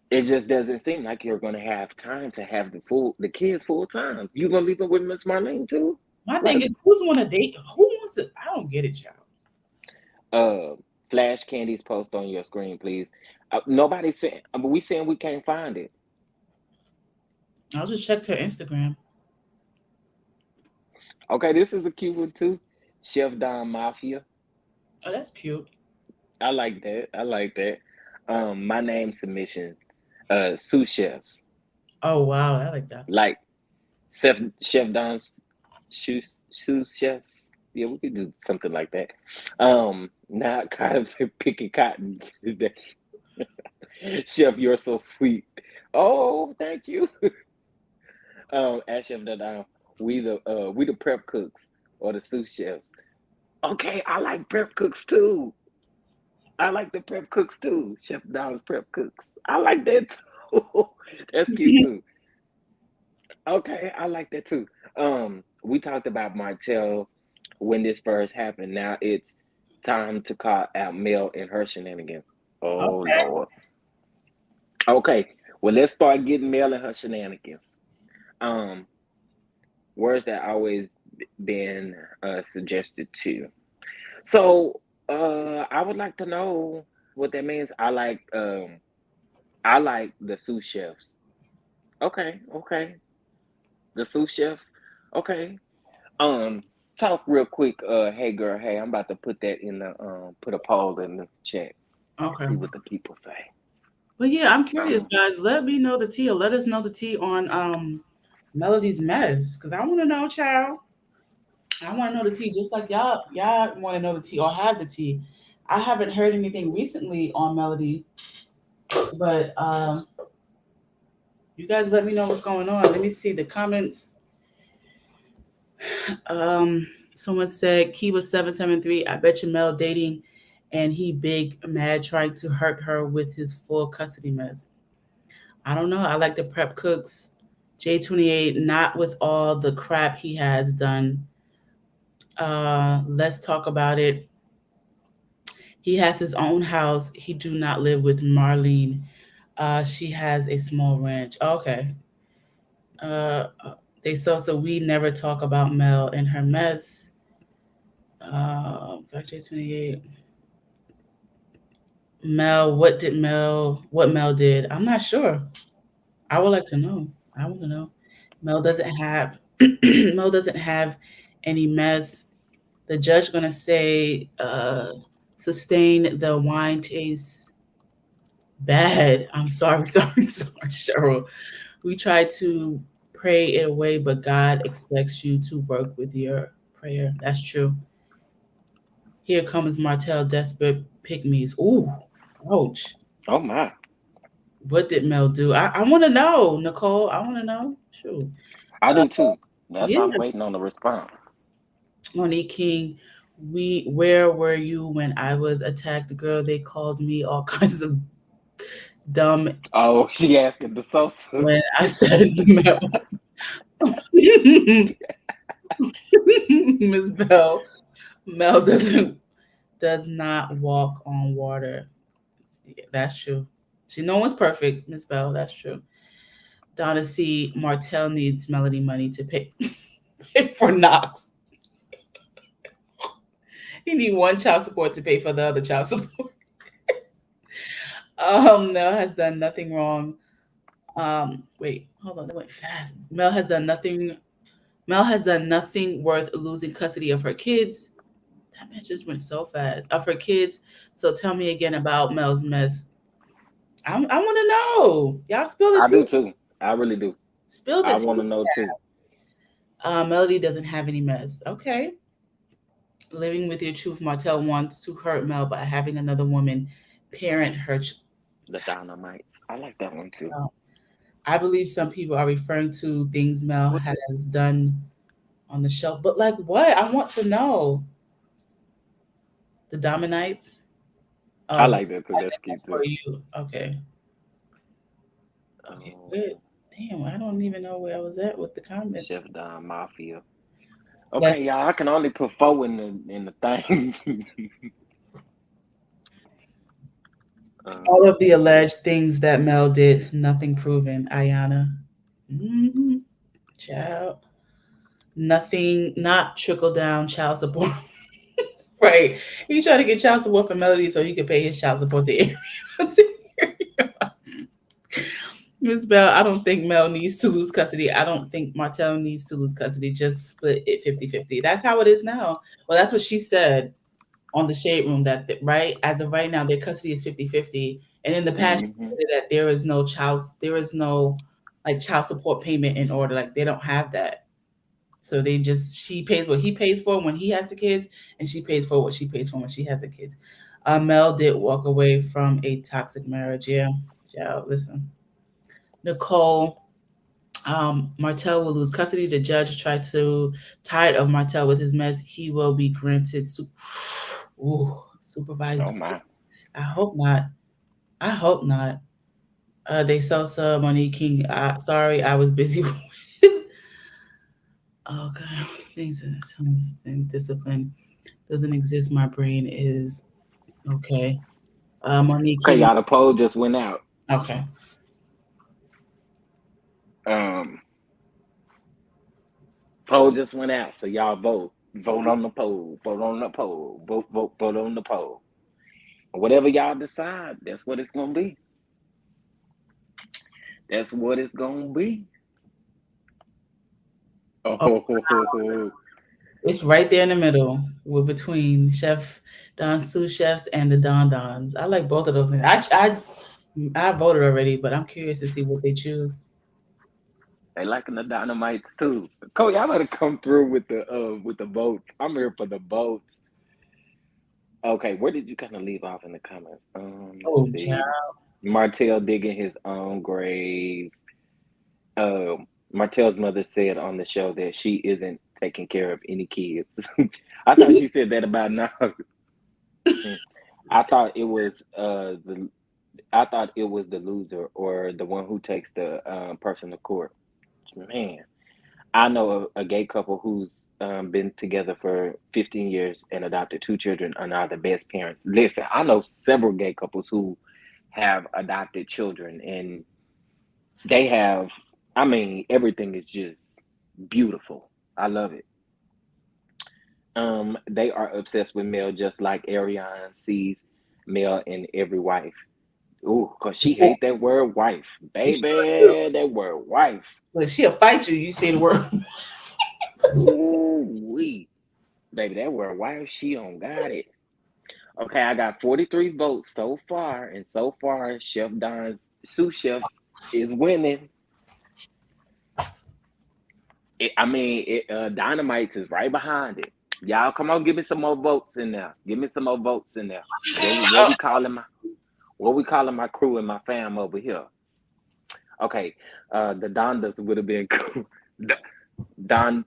it just doesn't seem like you're going to have time to have the kids full time. You gonna leave it with Miss Marlene too? my Let thing is, who's want to date? Who wants it? I don't get it, child. Flash Candy's post on your screen, please. Nobody's saying, but we saying we can't find it. I'll just check her Instagram. Okay, this is a cute one too. Chef Don Mafia. Oh, that's cute. I like that. I like that. My name submission. Sous chefs. Oh wow, I like that. Like Chef Don's sous chefs. Yeah, we could do something like that. Not kind of picking cotton. That's Chef, you're so sweet. Oh, thank you. At Chef Don, we the prep cooks or the sous chefs. Okay, I like prep cooks too. I like the prep cooks too. Chef Don's prep cooks. I like that too. That's cute too. Okay, I like that too. We talked about Martell when this first happened. Now it's time to call out Mel and her shenanigans. Oh Okay. Lord. Okay, well let's start getting Mel and her shenanigans. Um, Words that always been suggested to. So I would like to know what that means. I like the sous chefs. Okay, okay. The sous chefs. Okay. Um, Talk real quick. Hey girl, hey, I'm about to put that in the put a poll in the chat and Okay. see what the people say. But yeah, I'm curious, Um, guys. Let me know the tea, or let us know the tea on Melody's mess, because I want to know, child. I want to know the tea, just like y'all want to know the tea or have the tea. I haven't heard anything recently on Melody, but you guys let me know what's going on. Let me see the comments. Someone said Kiba 773. I bet you Mel dating, and he big mad trying to hurt her with his full custody mess. I don't know. I like the prep cooks. J28, not with all the crap he has done. Let's talk about it. He has his own house. He do not live with Marlene. She has a small ranch. Okay. Uh, they so we never talk about Mel and her mess. Factory 28. What Mel did? I'm not sure. I would like to know. I want to know. Mel doesn't have Mel doesn't have any mess. The judge gonna say sustain the wine taste bad. I'm sorry, sorry, Cheryl. We try to pray it away, but God expects you to work with your prayer. That's true. Here comes Martell desperate pick me's. Ooh, ouch. Oh my. What did Mel do? I want to know, Nicole. I want to know. Sure. I Uh, do too. That's yeah, why I'm waiting on the response. Monique King. Where were you when I was attacked, girl? They called me all kinds of dumb Oh, she asking the Sosa. when I said Mel. Miss Bell. Mel does not walk on water. Yeah, that's true. No one's perfect, Miss Bell. That's true. Donna C. Martell needs Melody money to pay, pay for Knox. He need one child support to pay for the other child support. Mel has done nothing wrong. Wait, hold on, that went fast. Mel has done nothing worth losing custody of her kids. That message went so fast. Of her kids. So tell me again about Mel's mess. I want to know. Y'all spill the I tea. do too. I really do. Spill the I want tea. to know too. Melody doesn't have any mess. Okay. Living with your truth, Martell wants to hurt Mel by having another woman parent her. The Dynamite. I like that one too. I believe some people are referring to things Mel What? has done on the show, but like what? I want to know. The Dominites. I Oh, like that too. That's cute that's too. for you. Okay. Okay. Good. Um, Damn, I don't even know where I was at with the comments. Chef Don Mafia. Yes, Okay, y'all. I can only put four in the thing. all of the um, alleged things that Mel did, nothing proven. Ayana. Mm-hmm. Child. Nothing, not trickle down child support. Right. He tried to get child support for Melody so he could pay his child support to Ariel. Miss Bell, I don't think Mel needs to lose custody. I don't think Martell needs to lose custody. Just split it 50-50. That's how it is now. Well, that's what she said on the Shade Room that, right? As of right now, their custody is 50-50. And in the past, she hmm said that there is no like child support payment in order. Like they don't have that. So she pays what he pays for when he has the kids, and she pays for what she pays for when she has the kids. Mel did walk away from a toxic marriage. Yeah. Yeah, listen. Nicole, Martell will lose custody. The judge tried to tired of Martell with his mess. He will be granted supervised. Oh my. I hope not. I hope not. They saw some Monique King. Sorry, I was busy with. Okay, things and discipline doesn't exist. My brain is okay. Monique Okay, King. y'all. The poll just went out. Okay. Um, Poll just went out. So y'all vote. Vote on the poll. Vote on the poll. Vote on the poll. Whatever y'all decide, that's what it's gonna be. That's what it's gonna be. Oh, Oh, it's right there in the middle. We're between Chef Don sous chefs and the Don Dons. I like both of those things. I voted already, but I'm curious to see what they choose. They liking the dynamites too. Cole, y'all better come through with the votes. I'm here for the votes. Okay, where did you kind of leave off in the comments? Oh, Let's see. child. Martell digging his own grave. Martell's mother said on the show that she isn't taking care of any kids. I thought she said that about now. I thought it was the loser or the one who takes the person to court. Man, I know a gay couple who's been together for 15 years and adopted two children and are the best parents. Listen, I know several gay couples who have adopted children and they have, I mean, everything is just beautiful. I love it. They are obsessed with Mel just like Ariane sees Mel in every wife. Ooh, cause she hate that word wife, baby. That word wife. Look, she'll fight you. You say the word. Ooh, wee, baby, that word wife. She don't got it. Okay, I got 43 votes so far, and so far, Chef Don's sous chefs is winning. Dynamites is right behind it. Y'all, come on, give me some more votes in there. Give me some more votes in there. What we calling my crew and my fam over here? Okay, the Dondas would have been cool. Dondadas.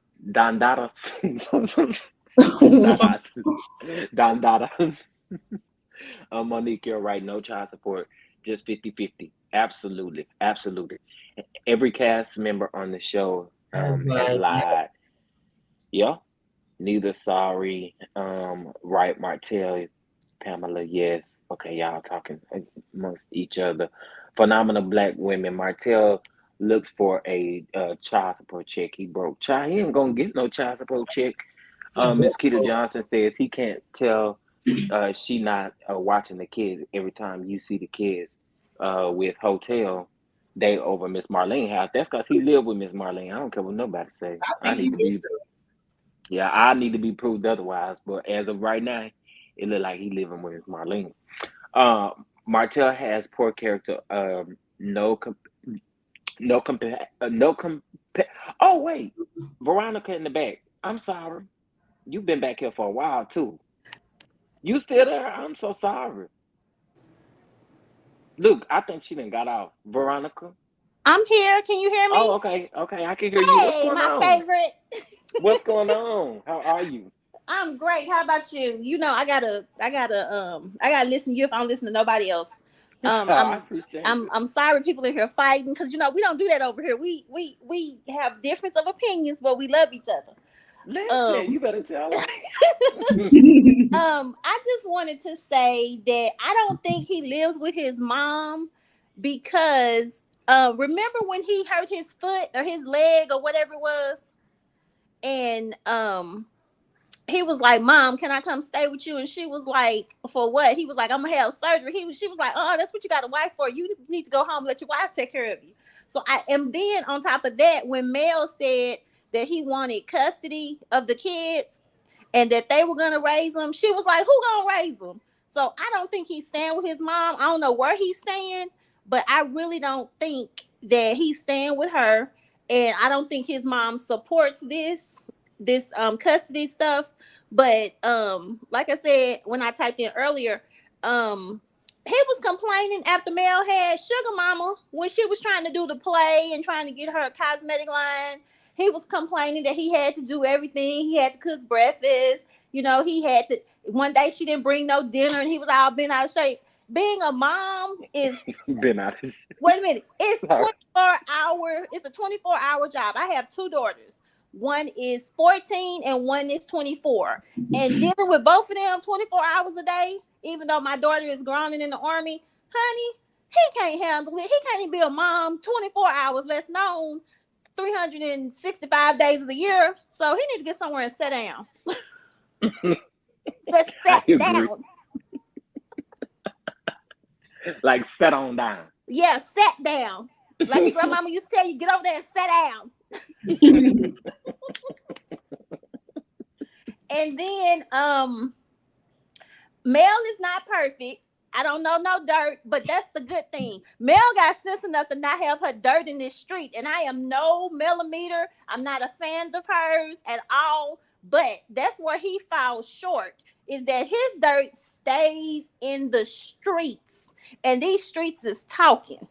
Dondadas. Monique, you're right. No child support, just 50-50. Absolutely, absolutely. Every cast member on the show has lied. Yeah, neither sorry. Right, Martell, Pamela, yes. Okay, y'all talking amongst each other. Phenomenal black women. Martell looks for a child support check. He broke. Child, he ain't gonna get no child support check. Miss Keita Johnson says he can't tell she not watching the kids every time you see the kids with Hotel Day over Miss Marlene house. That's because he lived with Miss Marlene. I don't care what nobody say. I need to be. Yeah, I need to be proved otherwise. But as of right now, it look like he living with Miss Marlene. Martell has poor character. No, no compa- no compa- Oh wait, Veronica in the back. I'm sorry. You've been back here for a while too. You still there? I'm so sorry. Look, I think she done got off. Veronica. I'm here. Can you hear Oh, me? okay, okay. I can hear you. What's Hey, going my on? favorite. What's going on? How are you? I'm great. How about you? You know, I gotta listen to you if I don't listen to nobody else. Um, I I'm, appreciate I'm, it. I'm sorry people in here fighting because you know we don't do that over here. We have difference of opinions, but we love each other. Listen, Um, you better tell her. I just wanted to say that I don't think he lives with his mom because remember when he hurt his foot or his leg or whatever it was, and he was like, "Mom, can I come stay with you?" And she was like, "For what?" He was like, "I'm gonna have surgery." She was like, "Oh, that's what you got a wife for. You need to go home and let your wife take care of you." So I am then on top of that, when Mel said that he wanted custody of the kids and that they were gonna raise them, she was like, "Who gonna raise them?" So I don't think he's staying with his mom. I don't know where he's staying, but I really don't think that he's staying with her, and I don't think his mom supports this custody stuff. But like I said when I typed in earlier, he was complaining after Mel had Sugar Mama when she was trying to do the play and trying to get her a cosmetic line. He was complaining that he had to do everything. He had to cook breakfast. You know, he had to. One day she didn't bring no dinner, and he was all bent out of shape. Being a mom is Been out of shit. wait a minute. It's Sorry. 24 hour. It's a 24-hour job. I have two daughters. One is 14 and one is 24. And dealing with both of them 24 hours a day, even though my daughter is grown and in the army, honey, he can't handle it. He can't even be a mom 24 hours, less known 365 days of the year. So he need to get somewhere and sit down. Just I sit agree. down. Like, sit on down. Yeah, sit down. Like your grandmama used to tell you, get over there and sit down. And then Mel is not perfect. I don't know no dirt, but that's the good thing. Mel got sense enough to not have her dirt in this street, and I am no millimeter. I'm not a fan of hers at all, but that's where he falls short, is that his dirt stays in the streets, and these streets is talking.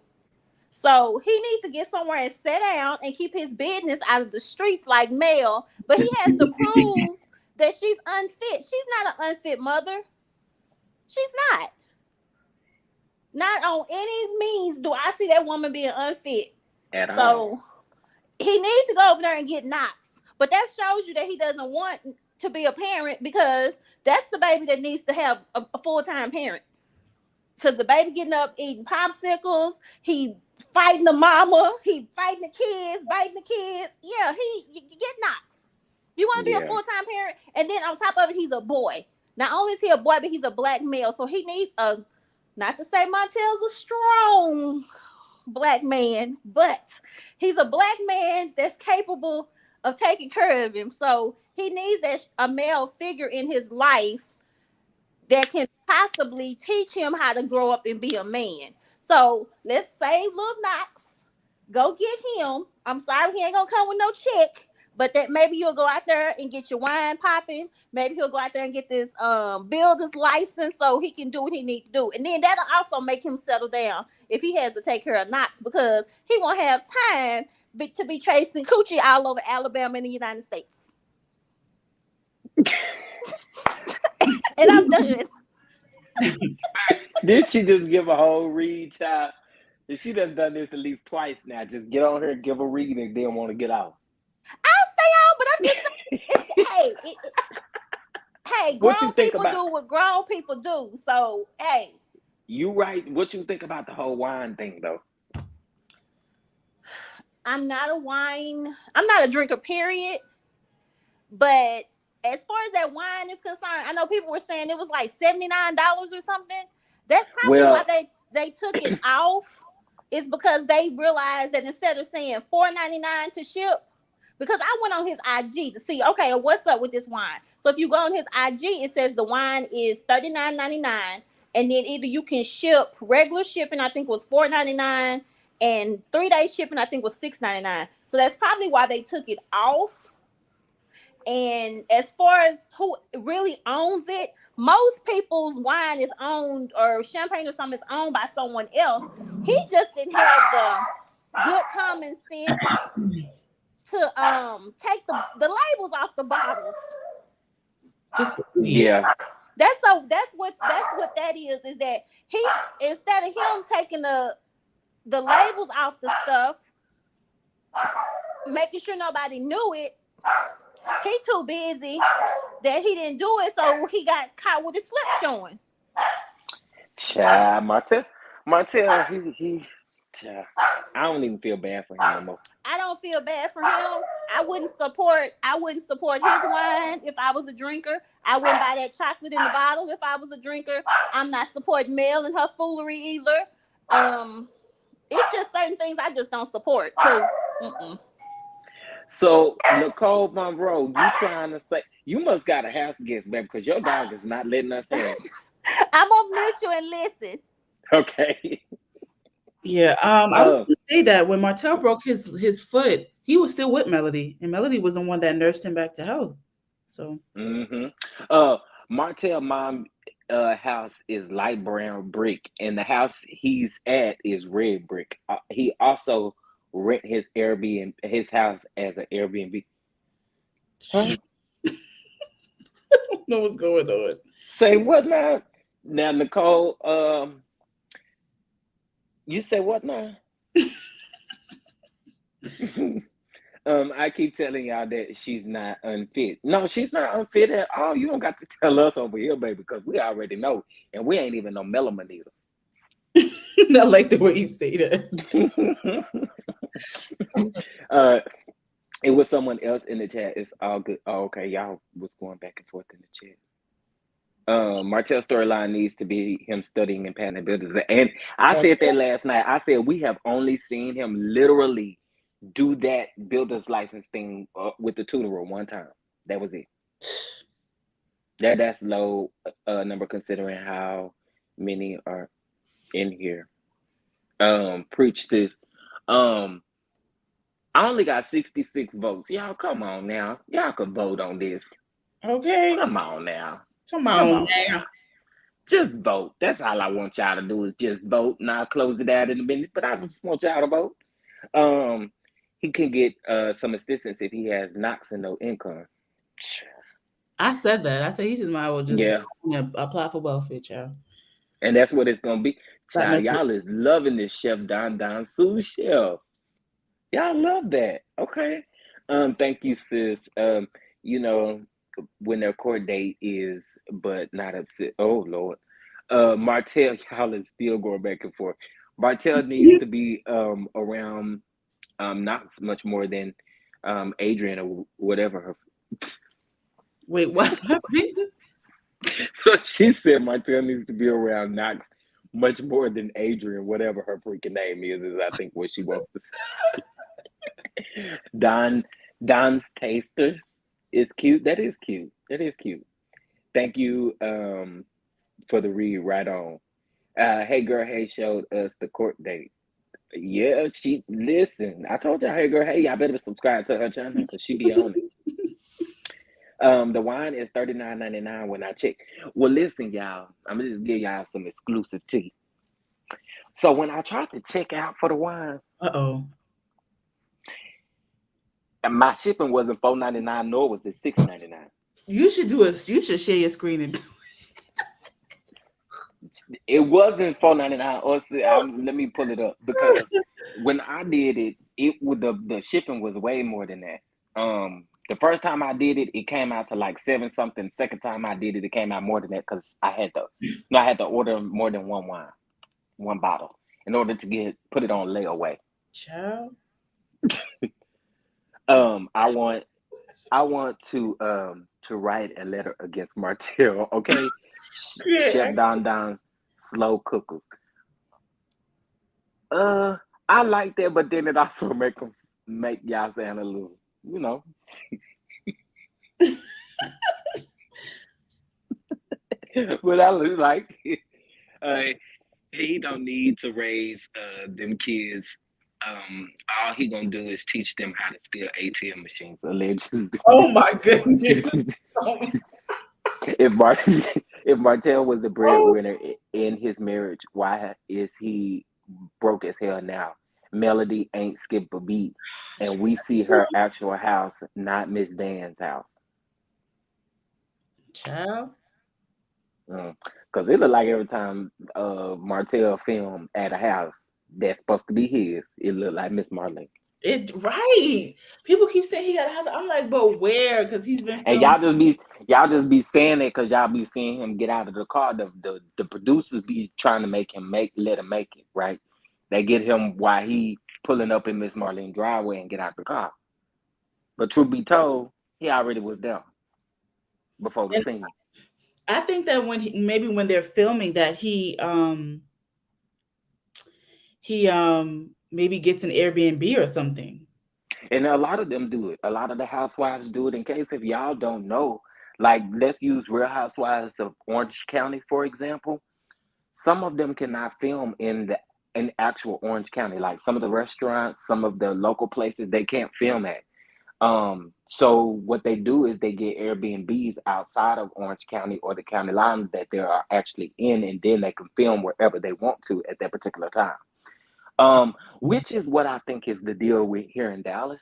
So he needs to get somewhere and sit down and keep his business out of the streets like Mel, but he has to prove that she's unfit. She's not an unfit mother. She's not. Not on any means do I see that woman being unfit. At all. So he needs to go over there and get Knox. But that shows you that he doesn't want to be a parent, because that's the baby that needs to have a full-time parent. Because the baby getting up eating popsicles, he fighting the mama, he fighting the kids, biting the kids. Yeah, you get Knox. You want to be a full-time parent, and then on top of it, he's a boy. Not only is he a boy, but he's a black male. So he needs a, not to say Martell's a strong black man, but he's a black man that's capable of taking care of him. So he needs a male figure in his life that can possibly teach him how to grow up and be a man. So let's say Lil Knox, go get him. I'm sorry, he ain't gonna come with no chick, but that maybe you'll go out there and get your wine popping. Maybe he'll go out there and get this builder's license so he can do what he needs to do. And then that'll also make him settle down if he has to take care of Knox, because he won't have time to be chasing coochie all over Alabama and the United States. And I'm done. Did she just give a whole read, child? She done this at least twice now. Just get on here, give a read, and then want to get off. I'll stay on, but I'm just saying, hey, grown What you think people about? do what grown people do. So, hey. You right. What you think about the whole wine thing, though? I'm not a drinker, period. But as far as that wine is concerned, I know people were saying it was like $79 or something. That's probably why they took it off. Is because they realized that instead of saying $4.99 to ship, because I went on his IG to see, okay, what's up with this wine. So if you go on his IG, it says the wine is $39.99, and then either you can ship regular shipping, I think was $4.99, and 3-day shipping, I think was $6.99. So that's probably why they took it off. And as far as who really owns it, most people's wine is owned, or champagne or something is owned by someone else. He just didn't have the good common sense to take the labels off the bottles. That's what that is that he, instead of him taking the labels off the stuff, making sure nobody knew it, he too busy that he didn't do it, so he got caught with his slip showing. Child, Martell, he I don't even feel bad for him anymore. I don't feel bad for him. I wouldn't support his wine if I was a drinker. I wouldn't buy that chocolate in the bottle if I was a drinker. I'm not supporting Mel and her foolery either. It's just certain things I just don't support, because So, Nicole Monroe, you trying to say, you must got a house guest, baby, because your dog is not letting us in. I'm gonna mute you and listen. Okay. Yeah, I was going to say that when Martell broke his foot, he was still with Melody, and Melody was the one that nursed him back to health. So, Martell mom house is light brown brick, and the house he's at is red brick. He also rent his house as an Airbnb. Huh? I don't know what's going on. Say what now? Now, Nicole, you say what now? I keep telling y'all that she's not unfit. No, she's not unfit at all. You don't got to tell us over here, baby, because we already know, and we ain't even no melamine either. I like the way you say that. It was someone else in the chat. It's all good. Oh, okay, y'all was going back and forth in the chat. Martell's storyline needs to be him studying and patent builders. And I said that last night. I said we have only seen him literally do that builder's license thing with the tutorer one time. That was it. That's low number considering how many are in here. Preach this. I only got 66 votes. Y'all, come on now. Y'all can vote on this. Okay. Come on now. Come on now. Just vote. That's all I want y'all to do is just vote. And I'll close it out in a minute. But I just want y'all to vote. He can get some assistance if he has knocks and no income. I said that. I said he just might well just apply for welfare, child. And that's what it's gonna be. Child, y'all is loving this Chef Don2 chef. Y'all love that. Okay. Thank you, sis. You know, when their court date is, but not upset. Oh Lord. Martell, y'all is still going back and forth. Martell needs to be around not much more than Adrian or whatever her. Wait, what? She said Martell needs to be around Knox much more than Adrian, whatever her freaking name is I think what she wants to say. Don's Tasters is cute. That is cute. That is cute. Thank you for the read right on. Hey Girl Hey showed us the court date. Yeah, she listen. I told y'all, Hey Girl Hey, y'all better subscribe to her channel because she be on it. The wine is $39.99 when I check. Well, listen, y'all. I'm gonna just give y'all some exclusive tea. So when I tried to check out for the wine, my shipping wasn't $4.99, nor was it $6.99. You should share your screen and. It wasn't $4.99. Let me pull it up because when I did it, the shipping was way more than that. The first time I did it, it came out to like 7 something. Second time I did it, it came out more than that because I had to order more than one bottle in order to put it on layaway. Child. I want to write a letter against Martell. Okay, Chef Don slow cookers. I like that, but then it also make y'all sound a little, you know. But I look like he don't need to raise them kids. All he gonna do is teach them how to steal ATM machines, allegedly. Oh my goodness. If Martell was the breadwinner in his marriage, why is he broke as hell now? Melody ain't skipped a beat, and we see her actual house, not Miss Dan's house. Child. Because it look like every time Martell film at a house that's supposed to be his, it look like Miss Marlene. Right. People keep saying he got a house. I'm like, but where? Because he's been. And y'all just be saying it because y'all be seeing him get out of the car. The producers be trying to let him make it, right? They get him while he pulling up in Miss Marlene's driveway and get out the car. But truth be told, he already was there before the scene. I think that when they're filming that he maybe gets an Airbnb or something. And a lot of them do it. A lot of the housewives do it. In case if y'all don't know, like let's use Real Housewives of Orange County, for example. Some of them cannot film in actual Orange County. Like some of the restaurants, some of the local places, they can't film at. So what they do is they get Airbnbs outside of Orange County or the county line that they are actually in, and then they can film wherever they want to at that particular time. Which is what I think is the deal with here in Dallas.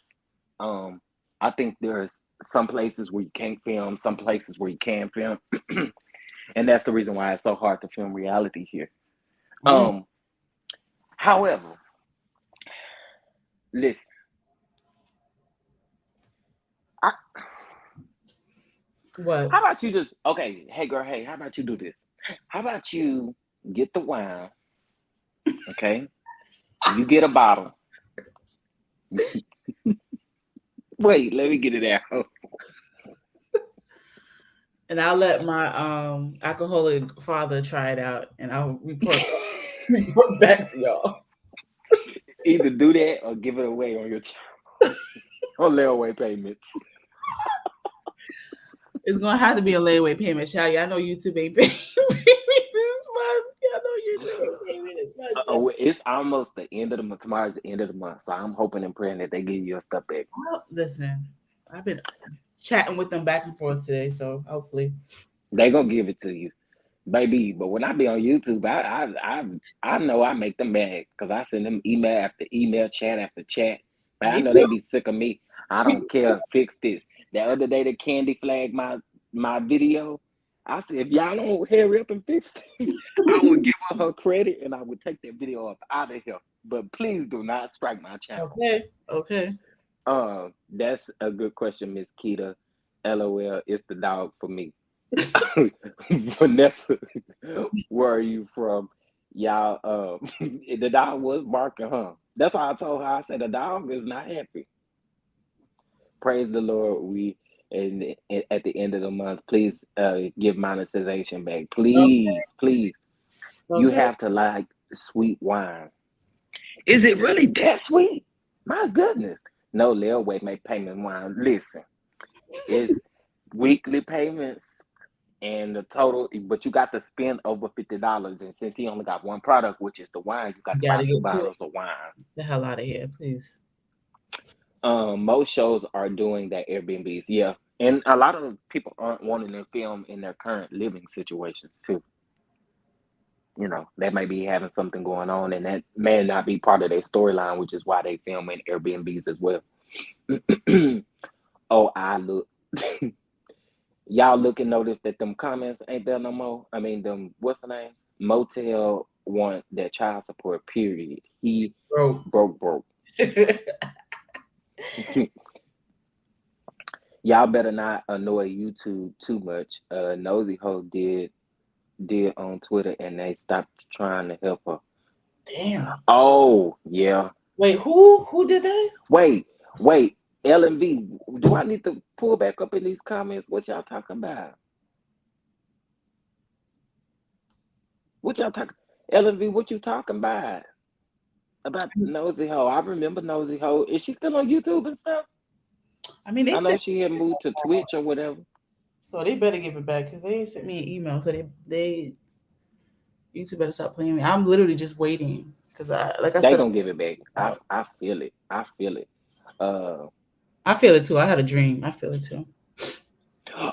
I think there's some places where you can't film, some places where you can film. And that's the reason why it's so hard to film reality here. However, listen. What? How about you just, okay, hey girl, hey, how about you do this? How about you get the wine, okay? You get a bottle. Wait, let me get it out. And I'll let my alcoholic father try it out, and I'll report back to y'all. Either do that or give it away on your on layaway payments. It's gonna have to be a layaway payment, shall you? I know YouTube ain't paying me this month, it's almost the end of the month. Tomorrow's the end of the month, so I'm hoping and praying that they give you your stuff back. Well, listen, I've been chatting with them back and forth today, so hopefully They gonna give it to you, baby. But when I be on YouTube, I know I make them mad because I send them email after email, chat after chat. But I Me know too. they be sick of me. I don't care. Fix this. The other day, the Candy flagged my video. I said, if y'all don't hurry up and fix this, I would give her credit and I would take that video up out of here. But please do not strike my channel. Okay. That's a good question, Miss Keita. LOL, it's the dog for me. Vanessa, where are you from? Y'all, the dog was barking, huh? That's why I told her. I said the dog is not happy. Praise the Lord. And at the end of the month, please give monetization back. Please. You have to like sweet wine. Is it really that sweet? My goodness. No, Lil Wait make payment wine. Listen, it's weekly payments and the total, but you got to spend over $50. And since he only got one product, which is the wine, you got to buy 2 bottles of wine. The hell out of here, please. Most shows are doing that Airbnbs, yeah. And a lot of people aren't wanting to film in their current living situations too. You know, they may be having something going on and that may not be part of their storyline, which is why they film in Airbnbs as well. Oh, I look. Y'all look and notice that them comments ain't there no more. I mean, them, what's the name? Motel want that child support, period. He broke. Y'all better not annoy YouTube too much. Nosy Ho did on Twitter and they stopped trying to help her. Damn. Oh, yeah. Wait, who did that? Wait. LMV, do I need to pull back up in these comments? What y'all talking about? LMV, what you talking about? About Nosy Ho. I remember Nosy Ho. Is she still on YouTube and stuff? I mean, I know she had moved to Twitch or whatever. So they better give it back because they sent me an email. So they YouTube better stop playing me. I'm literally just waiting because they said, gonna give it back. I feel it. I feel it too. I had a dream. I feel it too.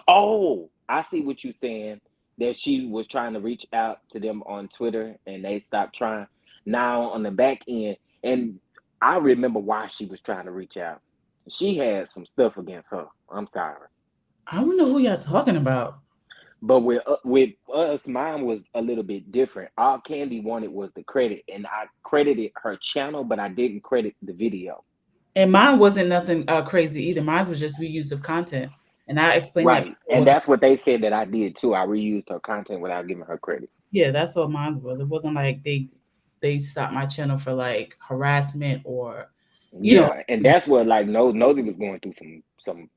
Oh, I see what you're saying. That she was trying to reach out to them on Twitter and they stopped trying. Now on the back end, and I remember why she was trying to reach out. She had some stuff against her. I'm sorry. I don't know who y'all talking about. But with us, mine was a little bit different. All Candy wanted was the credit, and I credited her channel, but I didn't credit the video. And mine wasn't nothing crazy either. Mine was just reuse of content. And I explained right. that. And that's what they said that I did too. I reused her content without giving her credit. Yeah, that's what mine was. It wasn't like they stopped my channel for like harassment or you know. And that's what like Nosy was going through some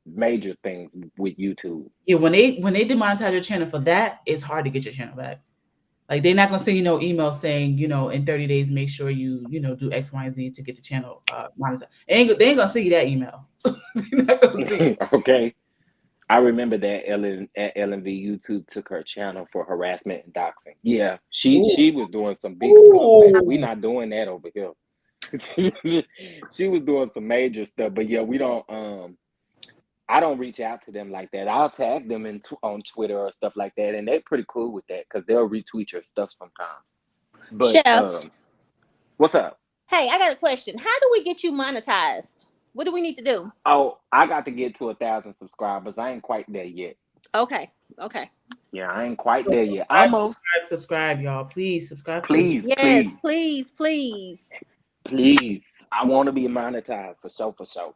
major things with YouTube. Yeah, when they demonetize your channel for that, it's hard to get your channel back. Like they're not gonna send you no email saying, in 30 days, make sure you do X, Y, and Z to get the channel monetized. They ain't gonna send you that email. They're not gonna see Okay. I remember that at LMV YouTube took her channel for harassment and doxing. Yeah, she was doing some big stuff. We're not doing that over here. She was doing some major stuff, but yeah, we don't. I don't reach out to them like that. I'll tag them on Twitter or stuff like that, and they're pretty cool with that because they'll retweet your stuff sometimes. But Chef, what's up? Hey, I got a question. How do we get you monetized? What do we need to do? Oh, I got to get to 1,000 subscribers. I ain't quite there yet. Okay. Yeah, I ain't quite there yet. Almost. Subscribe, y'all. Please subscribe. Please. Yes, please. Please. I want to be monetized for sure.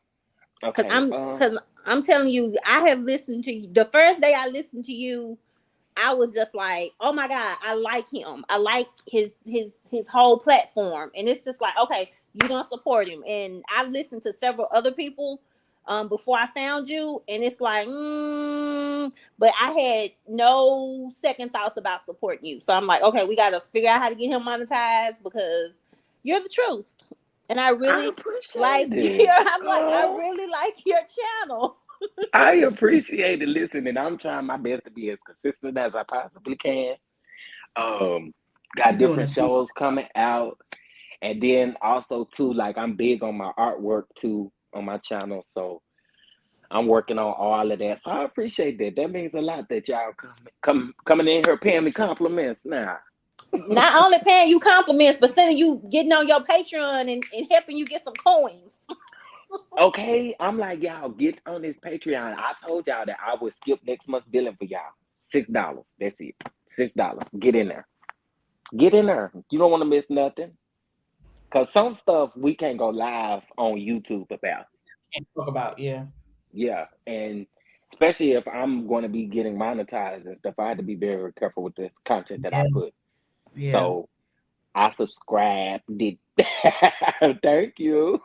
Okay. Because I'm telling you, I have listened to you. The first day I listened to you, I was just like, oh my God, I like him. I like his whole platform. And it's just like, okay, you're gonna support him. And I've listened to several other people before I found you, and it's like, but I had no second thoughts about supporting you. So I'm like, okay, we gotta figure out how to get him monetized because you're the truth. And I really like I really like your channel. I appreciate it. Listen, and I'm trying my best to be as consistent as I possibly can. Got You doing different a thing. shows coming out. And then also too, like I'm big on my artwork too on my channel. So I'm working on all of that. So I appreciate that. That means a lot that y'all coming in here paying me compliments now. Not only paying you compliments, but sending you getting on your Patreon and helping you get some coins. Okay, I'm like, y'all get on this Patreon. I told y'all that I would skip next month's billing for y'all. $6. That's it. $6. Get in there. Get in there. You don't want to miss nothing. Cause some stuff we can't go live on YouTube about. Can't talk about, yeah. Yeah, and especially if I'm going to be getting monetized and stuff, I had to be very careful with the content that I put. Yeah. So I subscribed. Did thank you.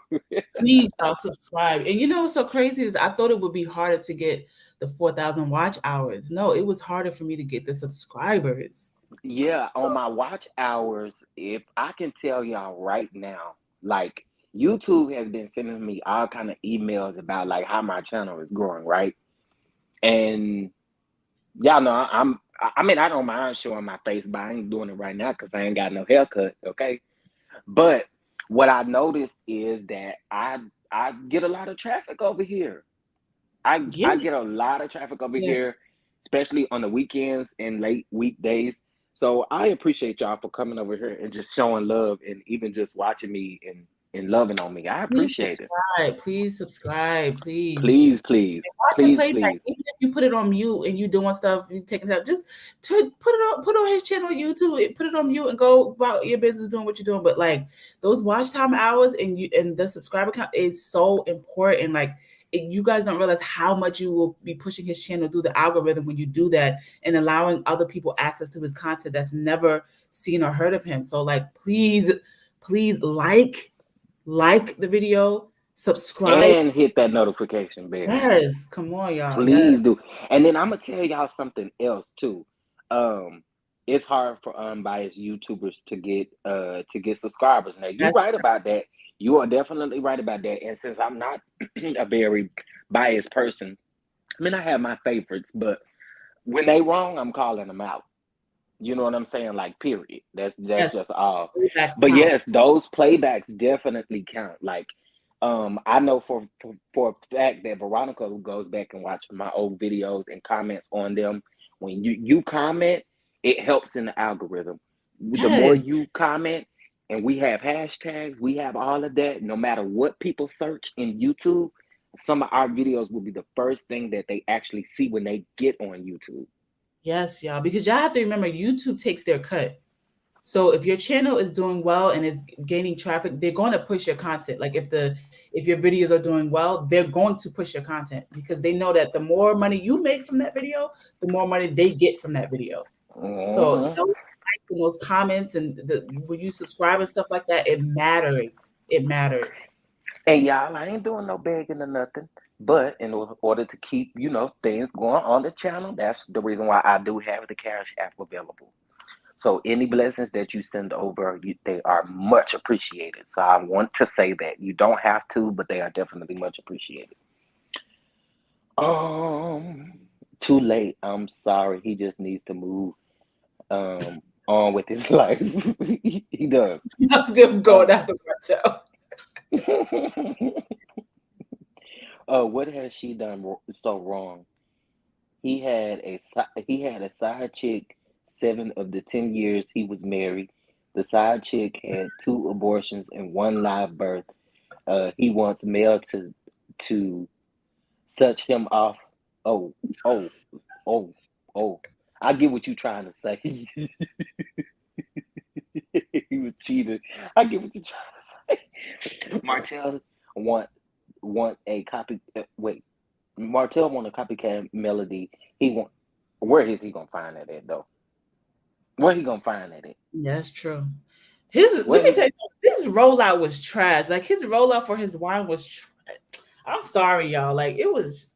Please, y'all subscribe. And you know what's so crazy is I thought it would be harder to get the 4,000 watch hours. No, it was harder for me to get the subscribers. Yeah, on my watch hours, if I can tell y'all right now, like YouTube has been sending me all kind of emails about like how my channel is growing, right? And y'all know I mean I don't mind showing my face, but I ain't doing it right now because I ain't got no haircut, okay? But what I noticed is that I get a lot of traffic over here. I get a lot of traffic over here, especially on the weekends and late weekdays. So I appreciate y'all for coming over here and just showing love and even just watching me and loving on me. I appreciate it. Please subscribe, please. Please. Even if you put it on mute and you doing stuff, you taking it out, just to put on his channel YouTube, put it on mute and go about your business doing what you're doing. But like those watch time hours and the subscriber count is so important. Like you guys don't realize how much you will be pushing his channel through the algorithm when you do that and allowing other people access to his content that's never seen or heard of him. So like, please like the video, subscribe, and hit that notification bell. Yes, come on, y'all. Please do. And then I'm gonna tell y'all something else too. It's hard for unbiased YouTubers to get subscribers. Now you're right about that. You are definitely right about that. And since I'm not a very biased person, I mean I have my favorites, but when they wrong, I'm calling them out. You know what I'm saying? Like, period. That's just all. But yes, those playbacks definitely count. Like, I know for a fact that Veronica goes back and watches my old videos and comments on them. When you comment, it helps in the algorithm. The more you comment, and we have hashtags, we have all of that. No matter what people search in YouTube, some of our videos will be the first thing that they actually see when they get on YouTube. Yes, y'all, because y'all have to remember YouTube takes their cut. So if your channel is doing well and is gaining traffic, they're going to push your content. Like if your videos are doing well, they're going to push your content because they know that the more money you make from that video, the more money they get from that video. So those likes and those comments and when you subscribe and stuff like that, it matters. It matters. And y'all, I ain't doing no begging or nothing. But in order to keep, things going on the channel, that's the reason why I do have the Cash App available. So any blessings that you send over, they are much appreciated. So I want to say that. You don't have to, but they are definitely much appreciated. Too late. I'm sorry. He just needs to move on with his life. He does. I'm still going after Martell. What has she done so wrong? He had a side chick 7 of the 10 years he was married. The side chick had 2 abortions and 1 live birth. He wants Mel to such him off. Oh. I get what you're trying to say. He was cheated. I get what you're trying to say. Martell want a copy. Martell want a copycat Melody. Where is he gonna find that at though? Where he gonna find that at? That's true. Let me tell you something. His rollout was trash. Like his rollout for his wine was trash. I'm sorry, y'all. Like it was.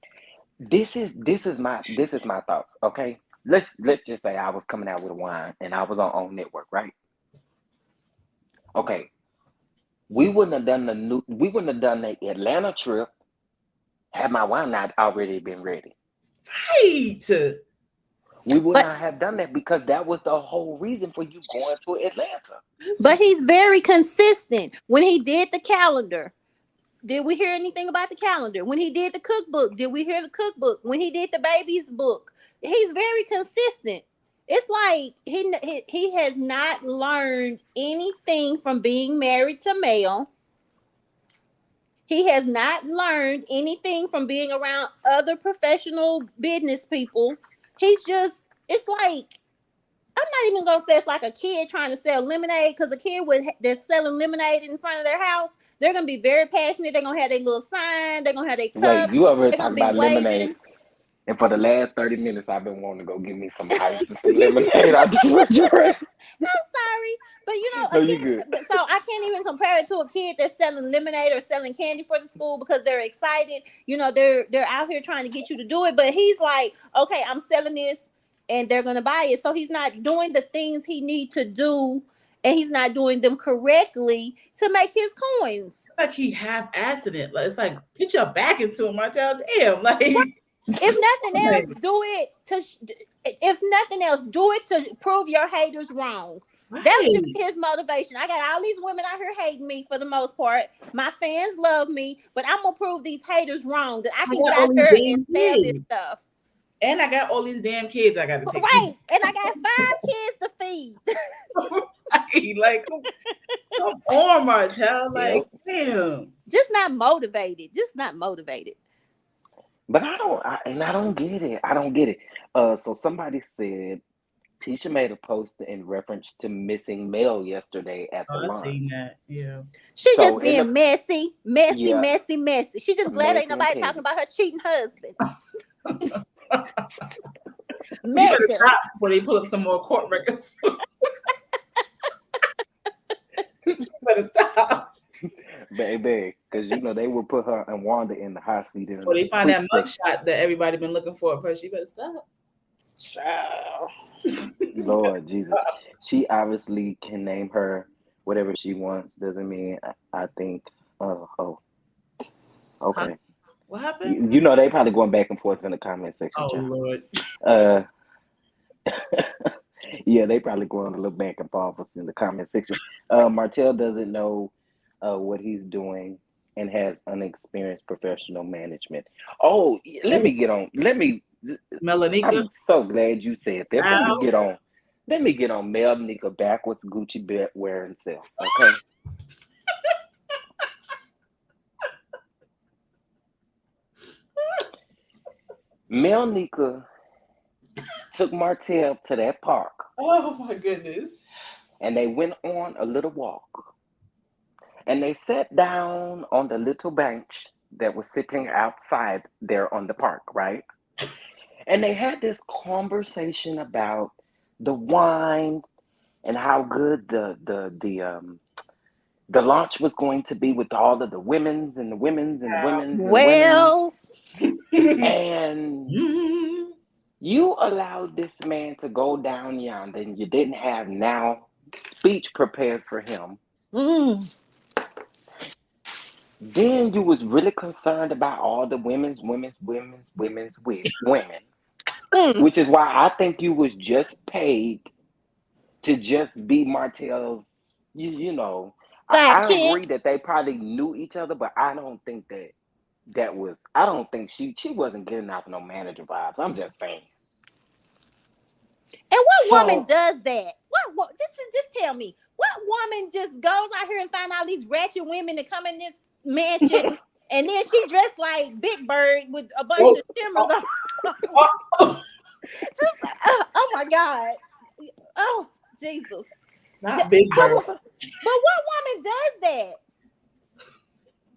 This is my thoughts. Okay, let's just say I was coming out with a wine and I was on network, right? Okay, we wouldn't have done the Atlanta trip had my wine not already been ready. Right. We would But not have done that because that was the whole reason for you going to Atlanta. but he's very consistent. When he did the calendar, did we hear anything about the calendar? When he did the cookbook, did we hear the cookbook? When he did the baby's book, he's very consistent. It's like he has not learned anything from being married to Mel. He has not learned anything from being around other professional business people. It's like, I'm not even gonna say it's like a kid trying to sell lemonade, because a kid that's selling lemonade in front of their house, they're gonna be very passionate. They're gonna have their little sign. They're gonna have their Wait, cups. you over here They're gonna talking be about lemonade, waving. and for the last 30 minutes, I've been wanting to go get me some ice and some lemonade out the refrigerator. I'm sorry, but No, a you kid. good. So I can't even compare it to a kid that's selling lemonade or selling candy for the school because they're excited. They're out here trying to get you to do it. But he's like, okay, I'm selling this, and they're gonna buy it. So he's not doing the things he need to do, and he's not doing them correctly to make his coins. It's like he half-assed it. Like, it's like, put your back into him, Martell. Damn, like. If nothing else, do it to prove your haters wrong. Right. That should be his motivation. I got all these women out here hating me for the most part. My fans love me, but I'm gonna prove these haters wrong, that I can get out here and sell this stuff. And I got all these damn kids I gotta take. Right. And I got 5 kids to feed. Right. Like, come on, Martell. Like, damn. Just not motivated. But I don't get it. I don't get it. So somebody said Tisha made a post in reference to missing Mel yesterday at the lunch. I seen that. Yeah. She just being messy. She just glad ain't nobody talking about her cheating husband. Messy. You better stop before they pull up some more court records. You better stop. Baby, because they will put her and Wanda in the hot seat. Well, they find that mugshot that everybody been looking for first. You better stop. Child. Lord Jesus. She obviously can name her whatever she wants. Doesn't mean I think, okay. Huh? What happened? They probably going back and forth in the comment section. Oh, Lord. Yeah, they probably going a little back and forth in the comment section. Martell doesn't know what he's doing and has unexperienced professional management. Oh, let me Melonica. I'm so glad you said that. Let me get on Melonica backwards Gucci belt wearing self. Okay. Melonica took Martell to that park. Oh my goodness. And they went on a little walk. And they sat down on the little bench that was sitting outside there on the park, right? And they had this conversation about the wine and how good the launch was going to be with all of the women's and the women's and the women's. Well. And you allowed this man to go down yonder and you didn't have now speech prepared for him. Then you was really concerned about all the women's, which is why I think you was just paid to just be Martell's, I agree that they probably knew each other, but I don't think I don't think she wasn't getting off no manager vibes. I'm just saying. And what woman does that? What just tell me, what woman just goes out here and find all these ratchet women to come in this mansion and then she dressed like Big Bird with a bunch of shimmers on? Oh my God. Oh Jesus. Not Big Bird. But what woman does that?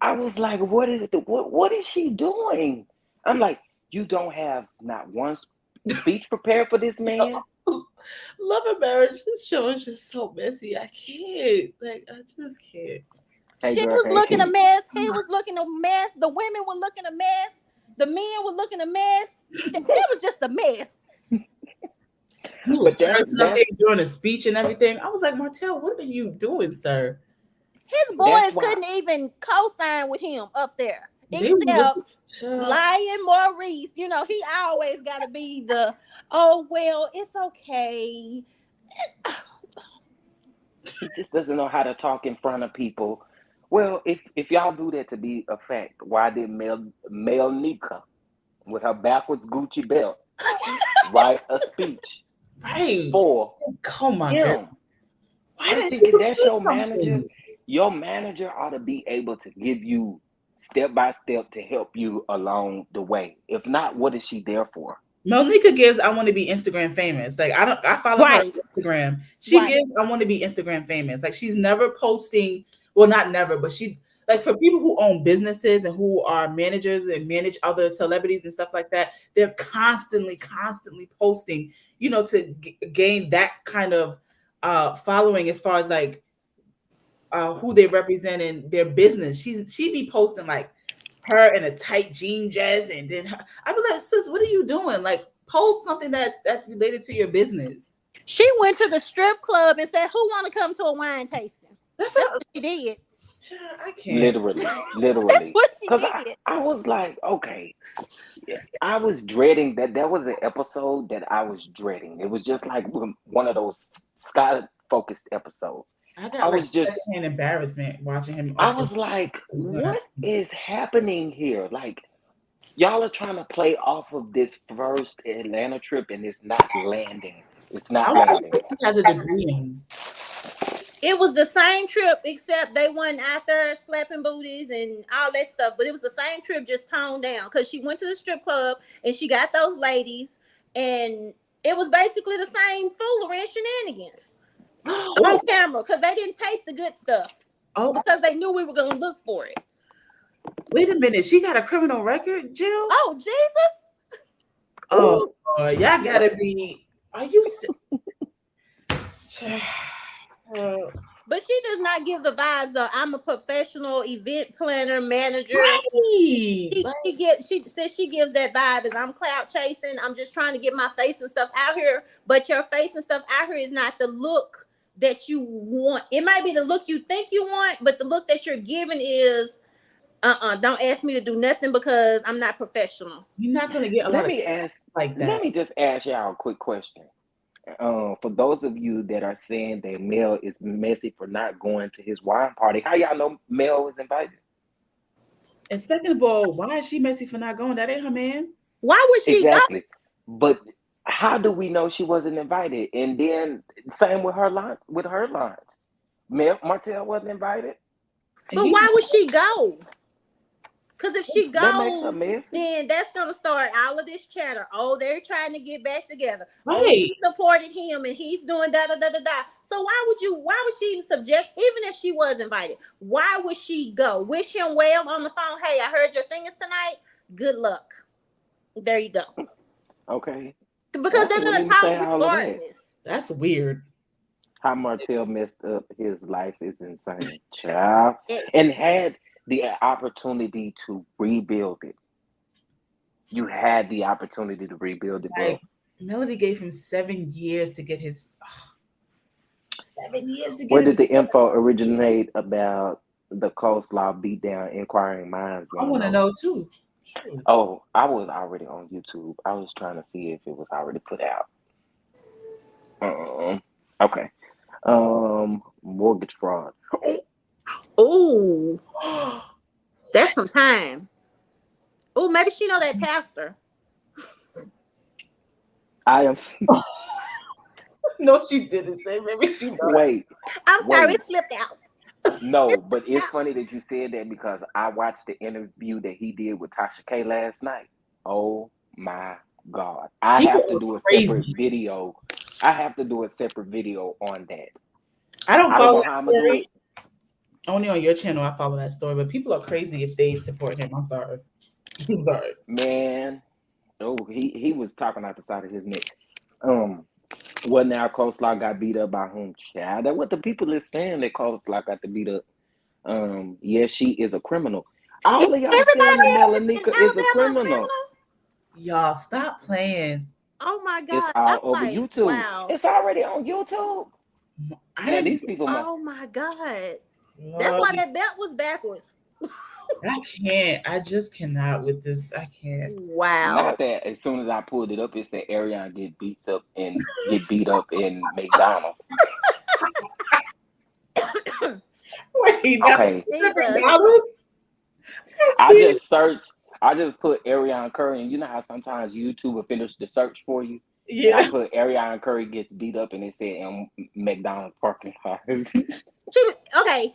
I was like, what is she doing? I'm like, you don't have not one speech prepared for this man? Love and Marriage, this show is just so messy. I can't. I just can't. Hey, she was looking a mess. He was looking a mess. The women were looking a mess. The men were looking a mess. It was just a mess. He was cursing up there during a speech and everything. I was like, Martell, what are you doing, sir? His boys couldn't even co-sign with him up there. except lying Maurice. You know, he always got to be the, oh, well, it's okay. He just doesn't know how to talk in front of people. Well, if y'all do that to be a fact, why did Mel Nika with her backwards Gucci belt write a speech for Oh my him? God. Why did she if that's your something? manager, your manager ought to be able to give you step by step to help you along the way. If not, what is she there for? Monica gives I want to be Instagram famous. Like I follow her on Instagram. She gives I want to be Instagram famous. Like she's never posting, well, not never, but she like for people who own businesses and who are managers and manage other celebrities and stuff like that, they're constantly posting, you know, to gain that kind of following as far as like who they represent in their business. She be posting like her in a tight jean dress, and then I'd be like, sis, what are you doing? Like, post something that's related to your business. She went to the strip club and said, "Who want to come to a wine tasting?" That's what she did. I can't. Literally. That's what she did. I was like, okay. I was dreading that. That was an episode that I was dreading. It was just like one of those Scott-focused episodes. I was just secondhand embarrassment watching him. I was like, what is happening here? Like, y'all are trying to play off of this first Atlanta trip, and it's not landing. It's not landing. He has a degree in. It was the same trip, except they went out there slapping booties and all that stuff. But it was the same trip, just toned down. Because she went to the strip club and she got those ladies, and it was basically the same foolery and shenanigans on camera. Because they didn't tape the good stuff. Because they knew we were going to look for it. Wait a minute, she got a criminal record, Jill? Oh, Jesus! Oh, y'all gotta be. Are you? But she does not give the vibes of I'm a professional event planner, manager. Right. She says she gives that vibe as I'm cloud chasing. I'm just trying to get my face and stuff out here. But your face and stuff out here is not the look that you want. It might be the look you think you want, but the look that you're giving is don't ask me to do nothing because I'm not professional. You're not gonna get a lot of like that. Let me just ask y'all a quick question. For those of you that are saying that Mel is messy for not going to his wine party, how y'all know Mel was invited? And second of all, why is she messy for not going? That ain't her man. Why would she go? But how do we know she wasn't invited? And then same with her line. Martell wasn't invited. But why would she go? Because if she goes, then that's going to start all of this chatter. Oh, they're trying to get back together. Right. Oh, he supported him and he's doing da-da-da-da-da. So why would she even subject, even if she was invited, why would she go? Wish him well on the phone. Hey, I heard your thing is tonight. Good luck. There you go. Okay. Because they're going to talk regardless. That's weird. How Martell messed up his life is insane, child. And had the opportunity to rebuild it. You had the opportunity to rebuild it, bro. Melody gave him 7 years to get his 7 years to get. Where did the info originate about the coleslaw beatdown? Inquiring minds. I want to know too. Oh, I was already on YouTube. I was trying to see if it was already put out. Okay. Mortgage fraud. Oh, that's some time. Oh, maybe she know that pastor. I am. No, she didn't say. Maybe she knows. Wait. I'm sorry, it slipped out. No, but it's funny that you said that because I watched the interview that he did with Tasha K last night. Oh my God! I have to do a separate video. I have to do a separate video on that. I don't follow that story. Only on your channel I follow that story, but people are crazy if they support him. I'm sorry. I'm sorry. Man, he was talking out the side of his neck. Well, now Coleslaw got beat up by whom? Child, that's what the people is saying. That Coleslaw got to beat up. Yes, she is a criminal. All of y'all saying Melanika is a criminal. Y'all stop playing. Oh my God! It's all over YouTube. Wow. It's already on YouTube. These people. Oh my God! That's why that belt was backwards. I can't. I just cannot with this. I can't. Wow. Not that as soon as I pulled it up, it said Ariana get beat up in McDonald's. Wait, Okay, Jesus. McDonald's? I just searched. I just put Ariana Curry, and you know how sometimes YouTube will finish the search for you. And I Yeah. put Ariana Curry gets beat up, and it said in McDonald's parking lot. Okay.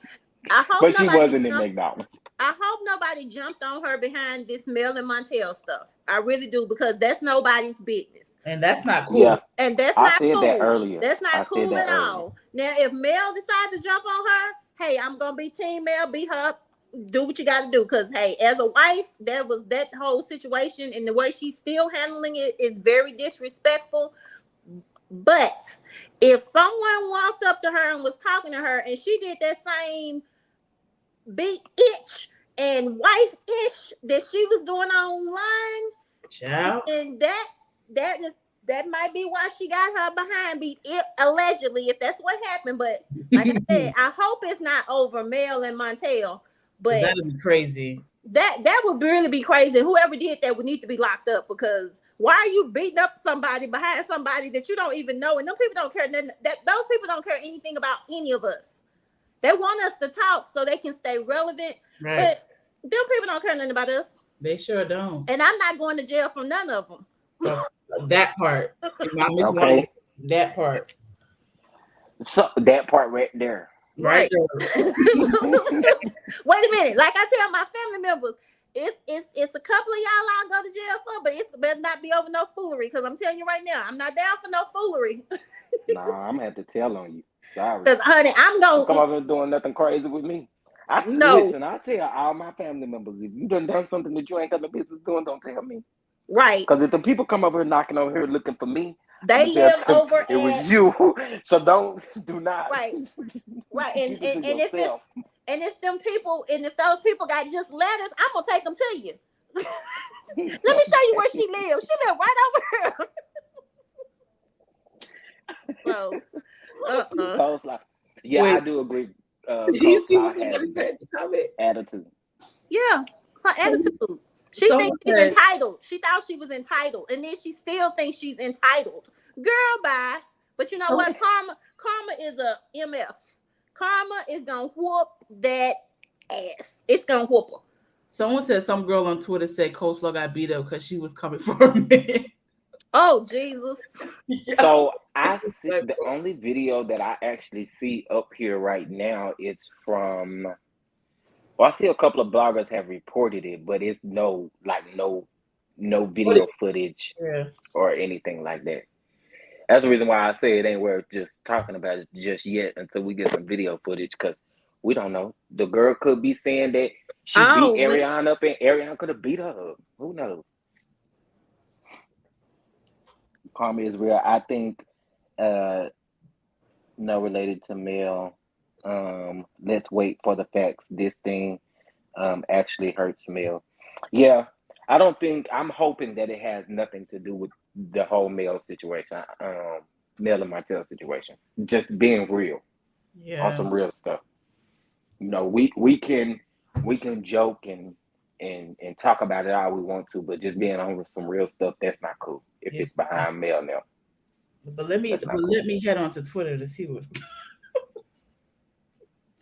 I hope But she nobody wasn't in jumped, McDonald's. I hope nobody jumped on her behind this Mel and Martell stuff. I really do, because that's nobody's business. And that's not cool. Yeah, And that's I not said cool. that earlier. That's I not said cool that at earlier. all. Now, if Mel decided to jump on her, hey, I'm gonna be Team Mel, beat her up, do what you gotta do. Cause hey, as a wife, that whole situation, and the way she's still handling it is very disrespectful. But if someone walked up to her and was talking to her and she did that same big itch and wife ish that she was doing online, Child. and that might be why she got her behind beat, allegedly, if that's what happened. But like I said, I hope it's not over Mel and Montel. But that'd be crazy. That would really be crazy. Whoever did that would need to be locked up, because why are you beating up somebody behind somebody that you don't even know? And them people don't care nothing. Those people don't care anything about any of us. They want us to talk so they can stay relevant. Right. But them people don't care nothing about us. They sure don't. And I'm not going to jail for none of them. That part. Okay. That part. So that part right there. Right. Wait a minute. Like I tell my family members, it's a couple of y'all I'll go to jail for, but it better not be over no foolery. Because I'm telling you right now, I'm not down for no foolery. Nah, I'm gonna have to tell on you. Sorry. Because honey, I'm Don't come gonna over doing nothing crazy with me. No. Listen, I tell all my family members, if you done something that you ain't got no business doing, don't tell me. Right. Because if the people come over here knocking over here looking for me, they live over it was you. So do not. Right. Right. And keep it to if yourself. if those people got just letters, I'm gonna take them to you. Let me show you where she lives. She lives right over here. So Coleslaw. Yeah, Wait. I do agree. Did you see what Coleslaw somebody has said in the comment? attitude. yeah, her attitude. She Someone thinks she's said- entitled. She thought she was entitled, and then she still thinks she's entitled. Girl, bye. But you know what? Karma is a MF. Karma is gonna whoop that ass. It's gonna whoop her. Someone said some girl on Twitter said Coleslaw got beat up because she was coming for a man. Oh Jesus! So I see the only video that I actually see up here right now is from. Well, I see a couple of bloggers have reported it, but it's no video footage or anything like that. That's the reason why I say it ain't worth just talking about it just yet until we get some video footage, because we don't know. The girl could be saying that she beat Ariana up and Ariana could have beat her up. Who knows? Karma is real. I think no related to Mel. Let's wait for the facts. This thing actually hurts Mel. Yeah, I'm hoping that it has nothing to do with the whole Mel situation, Mel and Martell situation. Just being real. Yeah. On some real stuff. You know, we can joke and talk about it all we want to, but just being on with some real stuff, that's not cool. If it's behind Mel now. But let me head on to Twitter to see what's.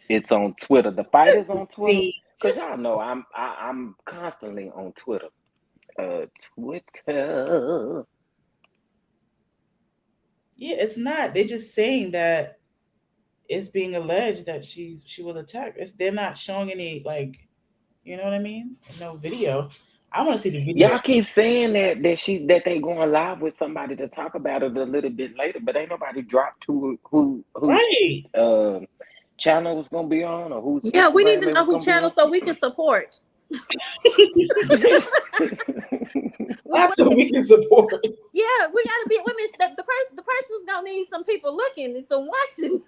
It's on Twitter. The fight is on Twitter. Because y'all know I'm constantly on Twitter. Twitter. Yeah, it's not. They're just saying that it's being alleged that she was attacked. They're not showing any, like, you know what I mean? No video. I want to see the video. Y'all keep saying that they going live with somebody to talk about it a little bit later, but ain't nobody dropped who right. Channel was gonna be on, or who's we need to know who channel so we can support. That's so we can support. Yeah, we gotta be women. The person's gonna need some people looking and some watching.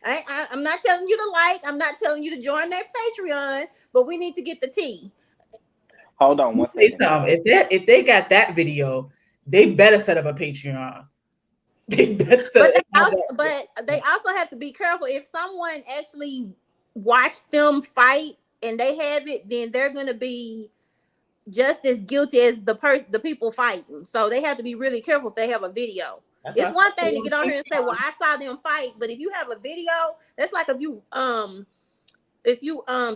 I'm not telling you to like. I'm not telling you to join their Patreon, but we need to get the tea. Hold on one second. If they got that video, they better set up a Patreon. They better but they also have to be careful. If someone actually watched them fight and they have it, then they're gonna be just as guilty as the people fighting. So they have to be really careful if they have a video. It's one thing to get on here and say, well, I saw them fight, but if you have a video, that's like if you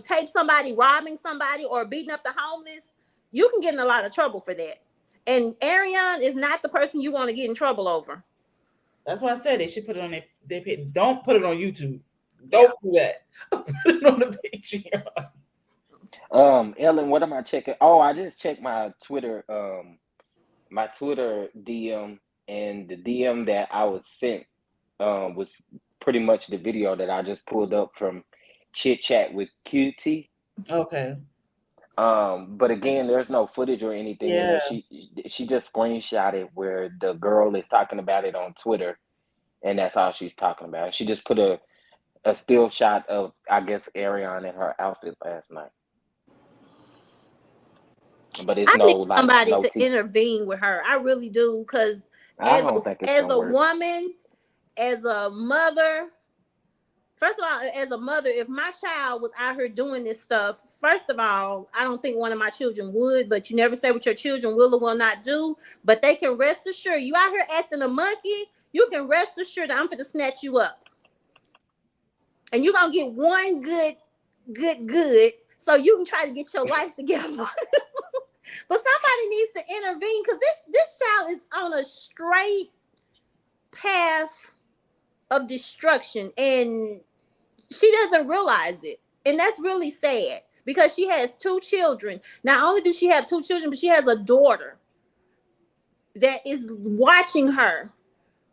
tape somebody robbing somebody or beating up the homeless, you can get in a lot of trouble for that. And Ariane is not the person you want to get in trouble over. That's why I said they should put it on their page. Don't put it on YouTube. Don't do that. Put it on the Patreon. Ellen, what am I checking? Oh, I just checked my Twitter DM, and the DM that I was sent was pretty much the video that I just pulled up from Chit Chat with QT. Okay. But again, there's no footage or anything. Yeah. She just screenshotted where the girl is talking about it on Twitter, and that's all she's talking about. She just put a still shot of, I guess, Ariane in her outfit last night. But it's I no need like somebody no to intervene with her. I really do, because I as don't think it's a gonna work. woman, as a mother, first of all, as a mother, if my child was out here doing this stuff, first of all, I don't think one of my children would, but you never say what your children will or will not do. But they can rest assured, you out here acting a monkey, you can rest assured that I'm going to snatch you up. And you're going to get one good, so you can try to get your life together. But somebody needs to intervene, because this child is on a straight path of destruction, and she doesn't realize it. And that's really sad, because she has 2 children. Not only does she have 2 children, but she has a daughter that is watching her.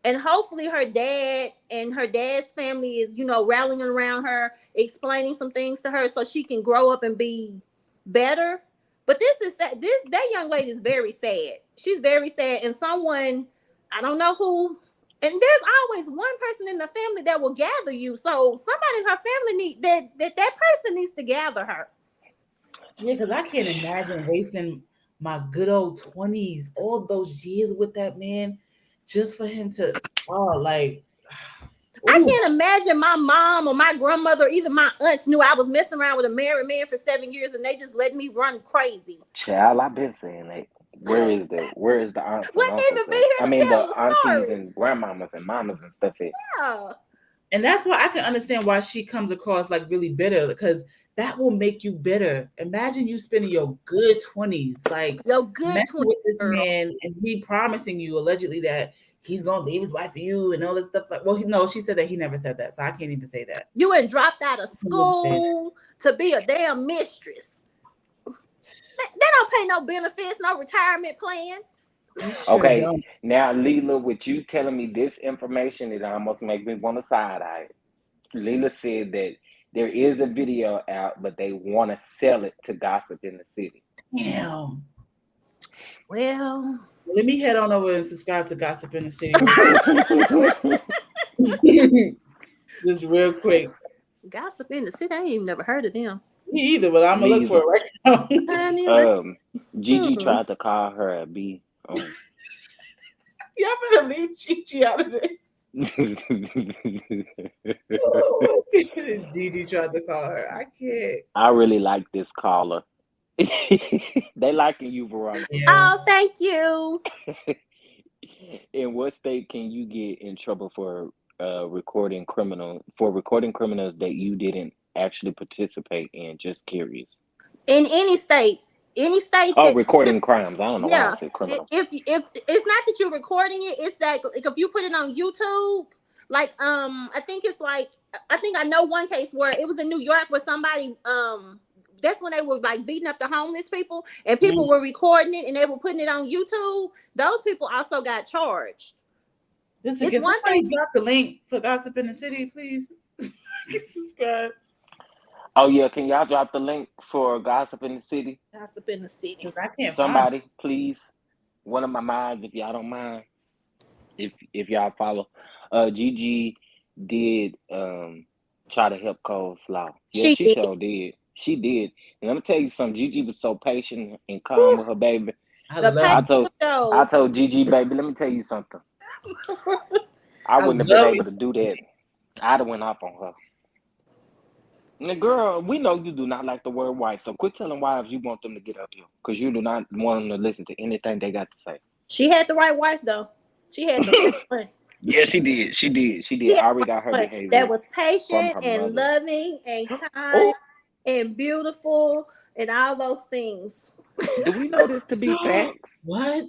And hopefully her dad and her dad's family is, rallying around her, explaining some things to her so she can grow up and be better. But this is sad. That young lady is very sad. She's very sad. And someone, I don't know who, and there's always one person in the family that will gather you. So somebody in her family that person needs to gather her. Yeah, because I can't imagine wasting my good old 20s, all those years with that man, just for him to, I can't imagine my mom or my grandmother or even my aunts knew I was messing around with a married man for 7 years, and they just let me run crazy. Child, I've been saying that. Where is the aunts and Wouldn't even uncles be here at? to tell the the aunties story. and grandmamas and mamas and stuff. Yeah. And that's why I can understand why she comes across like really bitter, because that will make you bitter. Imagine you spending your good 20s, like messing with this man, and he promising you allegedly that he's gonna leave his wife for you and all this stuff. Like, well, no, she said that he never said that, so I can't even say that. You were dropped out of school to be a damn mistress. They don't pay no benefits, no retirement plan. Okay, now Leela, with you telling me this information, it almost makes me want to side-eye it. Leela said that there is a video out, but they want to sell it to Gossip in the City. Damn. Well, let me head on over and subscribe to Gossip in the City. Just real quick. Gossip in the City, I ain't even never heard of them. Me either, but I'm gonna look for it right now. Gigi tried to call her a B. Y'all better leave Gigi out of this. Gigi tried to call her. I can't. I really like this caller. They liking you, Veronica. Yeah. Oh, thank you. In what state can you get in trouble for recording criminals that you didn't actually participate in? Just curious. In any state. Recording crimes. I don't know why I said criminal. If it's not that you're recording it, it's that like if you put it on YouTube, like I think I know one case where it was in New York where somebody that's when they were like beating up the homeless people, and people were recording it and they were putting it on YouTube. Those people also got charged. Listen, can somebody drop the link for Gossip in the City, please? Subscribe. Oh yeah, can y'all drop the link for Gossip in the City? Gossip in the City. I can't. Somebody, please. One of my minds, if y'all don't mind. If y'all follow, Gigi did try to help Coleslaw. Yeah, she sure did. She did. And let me tell you something. Gigi was so patient and calm with her baby. I told Gigi, baby, let me tell you something. I wouldn't have been able to do that. I'd have went off on her. Girl, we know you do not like the word wife, so quit telling wives you want them to get up here because you do not want them to listen to anything they got to say. She had the right wife though. She had the right one. Yeah, she did. She did. She did. She I had already got her one that behavior was from patient her and mother. loving and kind Oh, and beautiful and all those things. do we know this to be facts? What?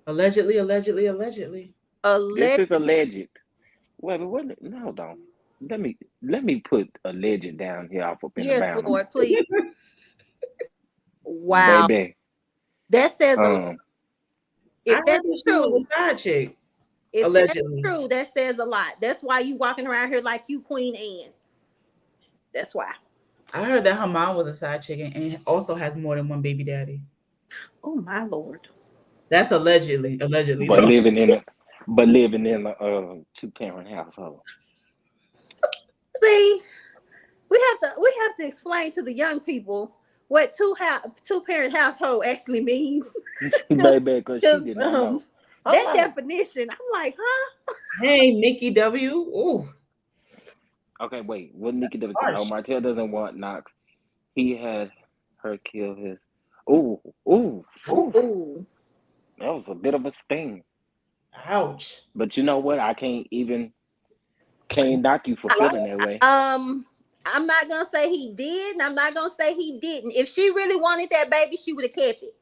Allegedly, allegedly, allegedly. This is Alleged. alleged. Wait, no, don't. Let me put alleged down here off up in the Yes, boundary, Lord, please. Wow. baby. That says a lot. Um, I If heard that's that she true, was a side chick. if that's Allegedly. true, that says a lot. That's why you walking around here like you Queen Anne. That's why. I heard that her mom was a side chick and also has more than one baby daddy. Oh my Lord. That's allegedly. Allegedly. but living in a 2-parent household. See, we have to explain to the young people what two parent household actually means. Baby, because she Because did not know. I'm that like, definition, I'm like, huh? Hey, Nikki W. Ooh. okay, wait. What Nikki did? Oh, Harsh. Martell doesn't want Knox. He had her kill his. Ooh, ooh, ooh. Ooh. That was a bit of a sting. Ouch. But you know what? I can't knock you for feeling that way. I'm not gonna say he did, and I'm not gonna say he didn't. If she really wanted that baby, she would have kept it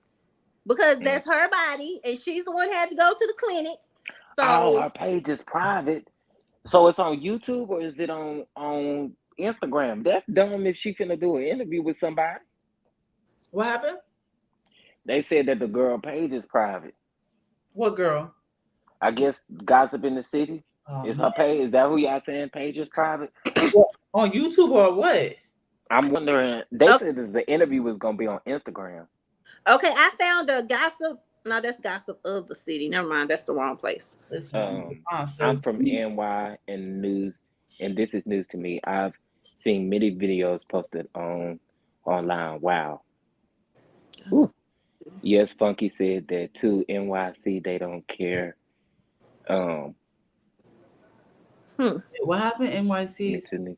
because that's her body, and she's the one who had to go to the clinic. Oh, So our page is private. So it's on YouTube or is it on Instagram? That's dumb if she finna do an interview with somebody. What happened? They said that the girl page is private. What girl? I guess Gossip in the City is her page. Is that who y'all saying page is private? On YouTube or what? I'm wondering. They said that the interview was gonna be on Instagram. okay, I found a gossip. No, that's Gossip of the City. Never mind, that's the wrong place. Listen, I'm from NY and news, and this is news to me. I've seen many videos posted online. Wow. Ooh. Yes, Funky said that too. NYC, they don't care. What happened? NYC.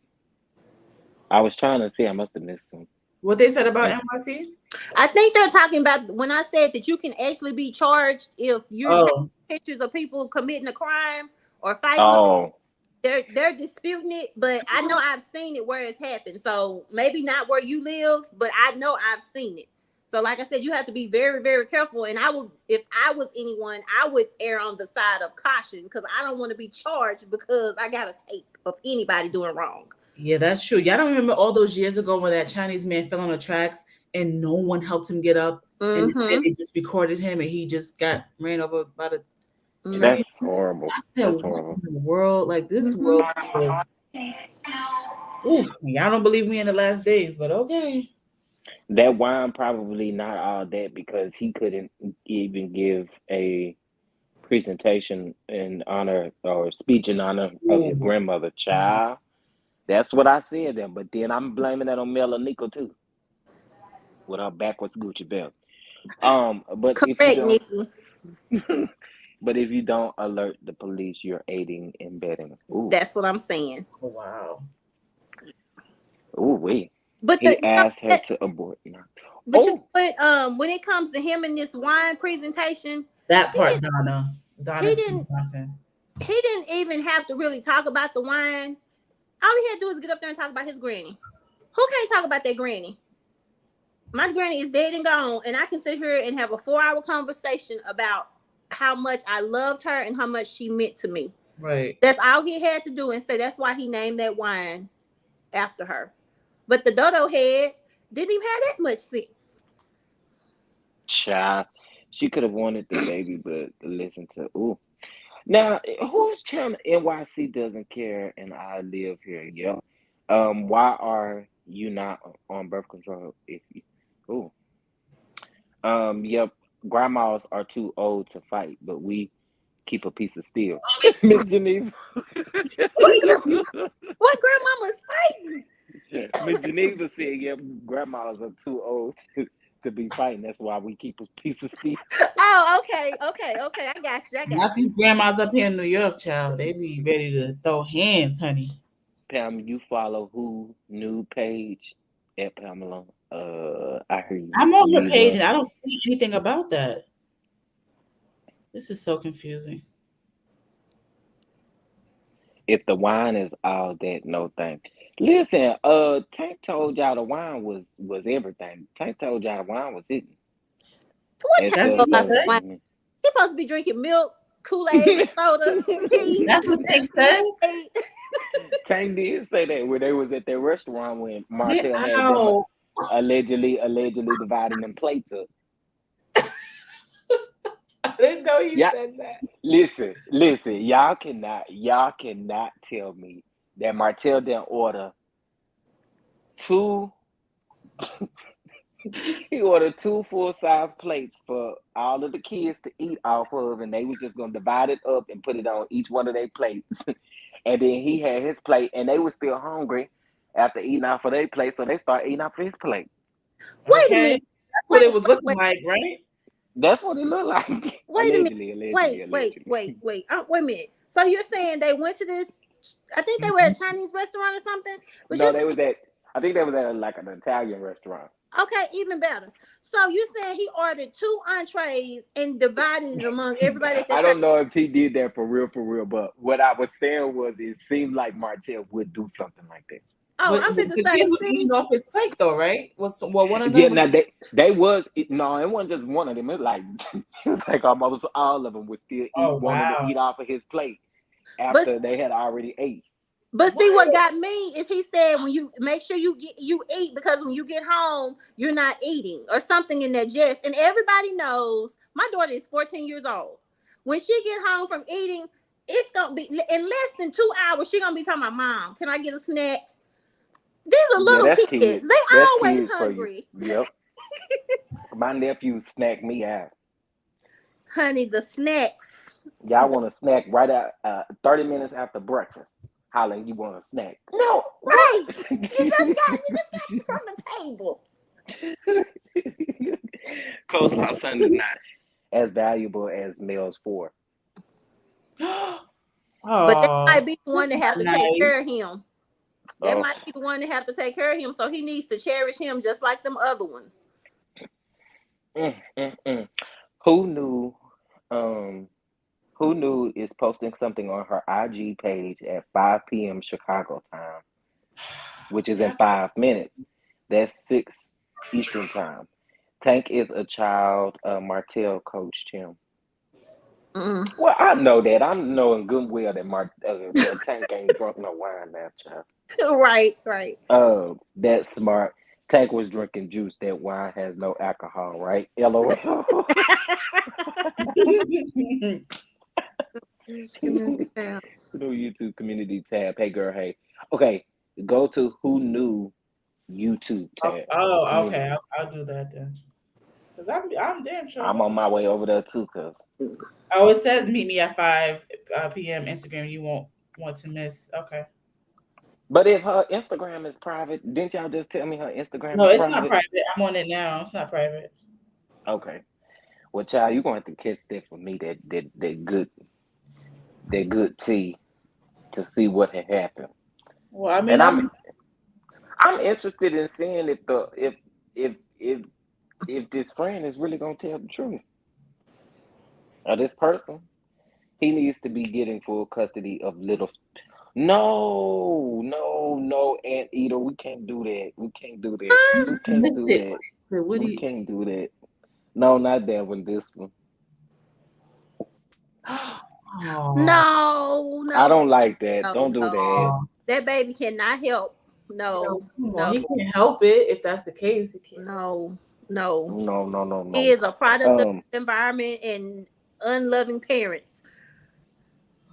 I was trying to see. I must have missed them. What they said about NYC? I think they're talking about when I said that you can actually be charged if you're taking pictures of people committing a crime or fighting. Oh. They're disputing it, but I know I've seen it where it's happened. So maybe not where you live, but I know I've seen it. So like I said, you have to be very, very careful. And I would, if I was anyone, I would err on the side of caution because I don't want to be charged because I got a tape of anybody doing wrong. Yeah, that's true. Y'all don't remember all those years ago when that Chinese man fell on the tracks and no one helped him get up, and instead they just recorded him and he just got ran over by the train. That's horrible. I said, that's horrible. What in the world? Like this world is. Oof, y'all don't believe me in the last days, but okay. That wine probably not all that because he couldn't even give a presentation in honor or speech in honor of his grandmother. Child. That's what I said then, but then I'm blaming that on Melanico too. With her backwards Gucci belt. But correct, if you Nikki. But if you don't alert the police, you're aiding and abetting. Ooh. That's what I'm saying. Oh, wow. Ooh, wait. But he asked her to abort. But when it comes to him in this wine presentation, that part, Donna he didn't even have to really talk about the wine. All he had to do is get up there and talk about his granny. Who can't talk about that granny? My granny is dead and gone, and I can sit here and have a 4-hour conversation about how much I loved her and how much she meant to me. Right. That's all he had to do and say that's why he named that wine after her. But the dodo head didn't even have that much sense. Child, she could have wanted the baby, but listen to Now, whose channel NYC doesn't care and I live here? Yeah. Why are you not on birth control? Yep. Grandmas are too old to fight, but we keep a piece of steel. Miss Geneva. What grandmama's fighting? Miss Geneva said, "Yeah, grandmas are too old to be fighting. That's why we keep a piece of steel." Oh, okay. I got you. Not these grandmas up here in New York, child. They be ready to throw hands, honey. Pam, you follow who new page at Pamela? I hear you. I'm on her Need page one. and I don't see anything about that. This is so confusing. If the wine is all that, no thanks. Listen, Tank told y'all the wine was everything. Tank told y'all the wine was hitting. What As Tank That's well what know he about as some said. wine? He supposed to be drinking milk, Kool-Aid, and soda, tea. That's what Tank said. Tank did say that when they was at their restaurant when Get Martell had them out. allegedly dividing them plates up. I didn't know he Yeah, said that. listen. Y'all cannot tell me that Martell didn't order two. He ordered two full-size plates for all of the kids to eat off of, and they was just gonna divide it up and put it on each one of their plates. And then he had his plate, and they were still hungry after eating off of their plate, so they started eating off of his plate. Wait a Okay. minute. That's what Wait, it was wait, looking wait, like, right? That's what it looked like. wait a minute. Allegedly. Wait a minute. So you're saying they went to this? I think they were at a Chinese restaurant or something. But No, you they was at. I think they was at like an Italian restaurant. okay, even better. So you saying he ordered two entrees and divided it among everybody at that I time? don't know if he did that for real, but what I was saying was it seemed like Martell would do something like that. Oh, I'm fit to The say, kids was see, eating off his plate though, right? Well, one of Yeah, them was now they was no, it wasn't just one of them. It was like almost all of them would still oh wanting to wow. eat off of his plate but after they had already ate. see what What? got me is he said when you make sure you eat because when you get home you're not eating or something in that jest. And everybody knows my daughter is 14 years old. When she get home from eating, it's gonna be in less than 2 hours. She gonna be talking about, Mom, can I get a snack? These are Yeah, little that's kids. kids. They That's always kids for you. hungry. Yep. My nephew snacked me out. Honey, the snacks. Y'all want a snack right at 30 minutes after breakfast. Hollering, you want a snack? No. Right. What? You just got it from the table. Coleslaw son is not as valuable as meals for. But that Oh, might be the one that have to take nice. care of him. That Oh, might be the one that have to take care of him. So he needs to cherish him just like them other ones. mm, mm, mm. Who knew? Um, who knew is posting something on her IG page at 5 p.m. Chicago time, which is in Yeah. 5 minutes. That's 6 Eastern time. Tank is a child. Martell coached him. Mm. Well, I know that. I'm knowing good well that Tank ain't drunk no wine now, child. Right. That's smart. Tank was drinking juice. That wine has no alcohol, right? LOL. Community tab. No YouTube community tab. Hey girl, hey. Okay, go to who knew YouTube tab. Oh, Community. okay. I'll do that then. Cause I'm damn sure. I'm on my way over there too, cause. Oh, it says meet me at 5 p.m. Instagram. You won't want to miss. Okay. But if her Instagram is private, didn't y'all just tell me her Instagram No, is it's not private? private. I'm on it now. It's not private. Okay. Well, child, you're going to have to catch that for me. That good tea to see what had happened. Well, I mean, And I'm interested in seeing if this friend is really gonna tell the truth. Or this person, he needs to be getting full custody of little. No, Anteater, we can't do that. We can't do that. We can't missed do it. that. Wait, what do We you? can't do that. No, not that one. This one. Oh, No. I don't like that. Don't do that. oh. That baby cannot help. No. Come on. He can't help it if that's the case. He can't. No. No. He is a product of Um, the environment and unloving parents.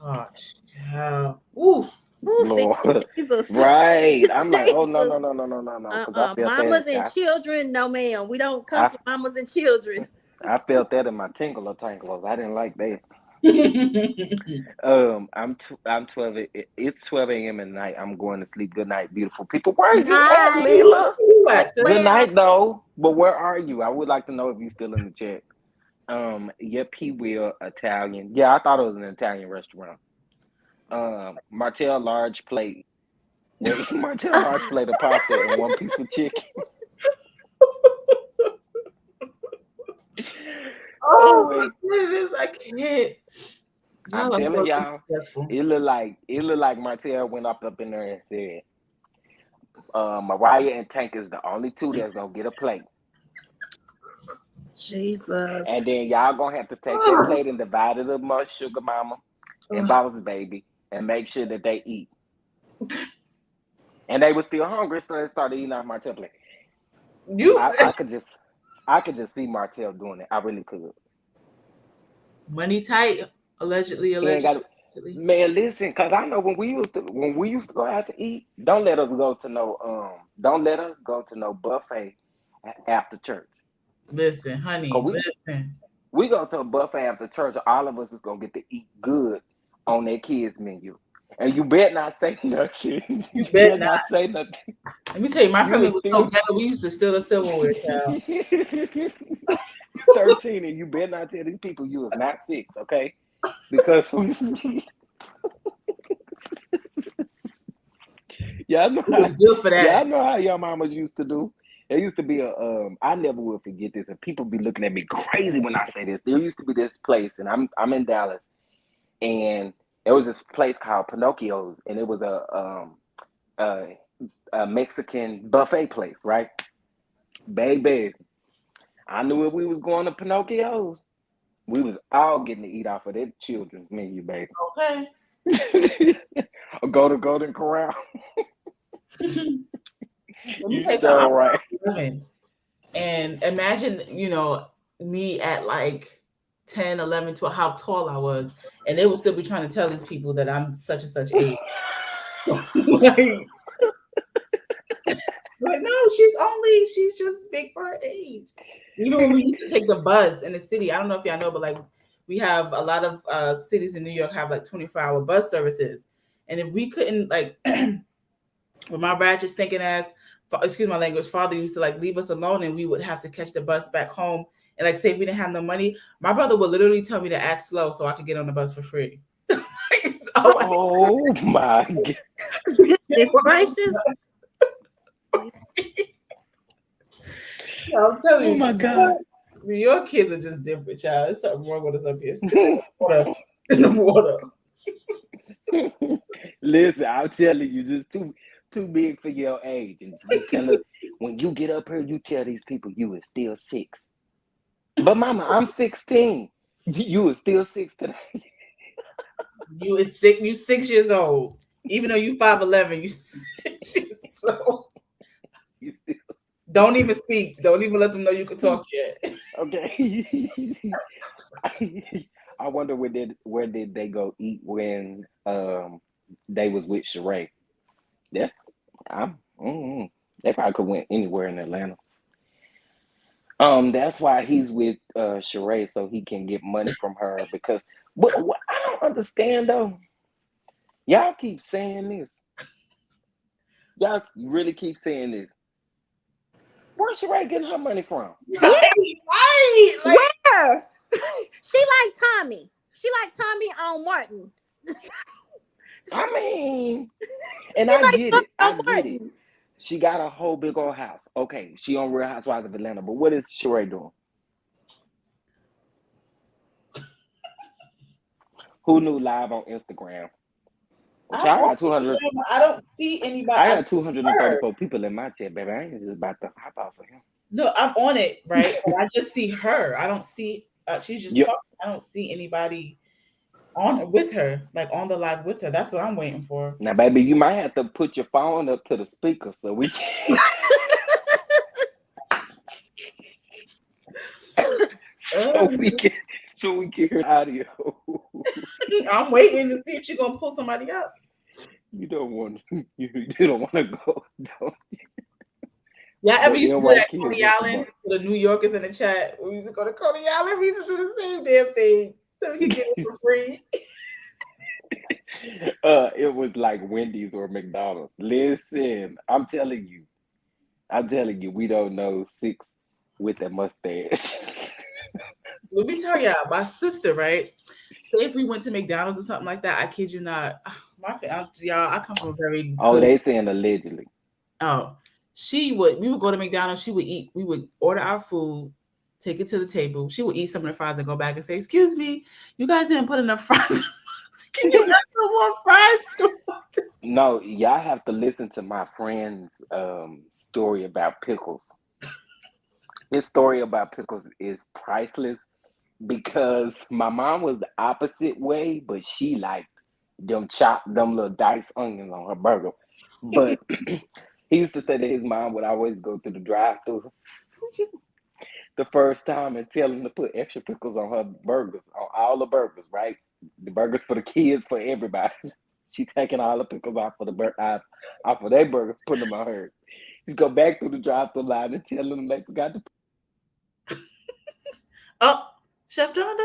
Gosh, yeah. Ooh. Ooh, fix it, Lord. Jesus. Right. I'm like, oh no. Jesus. Because I felt Mamas and that. children, no ma'am. We don't come I, for mamas and children. I felt that in my tinglers. I didn't like that. I'm 12. It's 12 a.m. at night. I'm going to sleep. Good night, beautiful people. Where are you at, Nice. Leela? Good Well, night, though. But where are you? I would like to know if you're still in the chat. Yep, he will. Italian. Yeah, I thought it was an Italian restaurant. Martell large plate Martell large plate of pasta and one piece of chicken. Oh my goodness, I can't. I'm Y'all are telling so y'all, disrespectful. it look like Martell went up in there and said, Mariah and Tank is the only two that's gonna get a plate. Jesus. And then y'all gonna have to take that plate and divide it among Sugar Mama and Boss Baby and make sure that they eat. And they were still hungry, so they started eating off Martell plate. I could just see Martell doing it. I really could. Money tight, allegedly. Man, listen, cause I know when we used to go out to eat, don't let us go to no buffet after church. Listen, honey, listen. We go to a buffet after church, all of us is gonna get to eat good on their kids' menu. And you better not say nothing. You better not say nothing. Let me tell you, my family was so ghetto, we used to steal the silverware, child. 13, and you better not tell these people you was not 6, okay? Because y'all know how your mamas used to do. There used to be I never will forget this, and people be looking at me crazy when I say this. There used to be this place, and I'm in Dallas, and there was this place called Pinocchio's, and it was a Mexican buffet place, right? Baby, I knew if we was going to Pinocchio's, we was all getting to eat off of that children's menu, baby. Okay. Or go to Golden Corral. You so right. And imagine, me at like 10, 11, 12, how tall I was. And they would still be trying to tell these people that I'm such and such age. But no, she's just big for her age. Even when we used to take the bus in the city, I don't know if y'all know, but like we have a lot of cities in New York have like 24-hour bus services. And if we couldn't like, with my ratchet thinking ass, excuse my language, father used to like leave us alone and we would have to catch the bus back home. And like say if we didn't have no money, my brother would literally tell me to act slow so I could get on the bus for free. Oh my God. It's gracious. I'm telling you. Oh my God. Your kids are just different, child. There's something wrong with us up here. In the water. Listen, I'm telling you, just too big for your age. And you tell us, when you get up here, you tell these people you is still 6. But mama, I'm 16. You is still 6 today. You is 6. You 6 years old. Even though you 5'11", you 6 years old. Don't even speak. Don't even let them know you can talk yet. Okay. I wonder where did they go eat when they was with Sheree. They probably could went anywhere in Atlanta. That's why he's with Sheree, so he can get money from her. Because what I don't understand though, y'all keep saying this. Y'all really keep saying this. Where's Sheree getting her money from? Right. Where? She like Tommy. She like Tommy on Martin. I mean, and I get it. She got a whole big old house. Okay, she on Real Housewives of Atlanta, but what is Sheree doing? Who knew live on Instagram? I don't see anybody. I got 234 people in my chat, baby. I ain't just about to hop off of him. No, I'm on it, right? But I just see her. I don't see. She's just talking. I don't see anybody on with her, like on the live with her. That's what I'm waiting for. Now, baby, you might have to put your phone up to the speaker so we can. so we can hear audio. I'm waiting to see if she's gonna pull somebody up. You don't want to go. Don't you? Yeah, ever used to do that Coney Island for the New Yorkers in the chat? We used to go to Coney Island. We used to do the same damn thing so we could get it for free. It was like Wendy's or McDonald's. Listen, I'm telling you, we don't know 6 with a mustache. Let me tell y'all, my sister, right? Say if we went to McDonald's or something like that, I kid you not, Y'all, I come from a very Oh, good. they saying allegedly. Oh, we would go to McDonald's. She would eat. We would order our food, take it to the table. She would eat some of the fries and go back and say, "Excuse me, you guys didn't put enough fries. Can you add some more fries?" No, y'all have to listen to my friend's story about pickles. His story about pickles is priceless because my mom was the opposite way, but she liked them little diced onions on her burger. But he used to say that his mom would always go through the drive-through the first time and tell him to put extra pickles on her burgers, on all the burgers, right? The burgers for the kids, for everybody. She taking all the pickles off of off of their burger, putting them on hers. He'd go back through the drive-through line and tell them they forgot to. Oh, Chef Don,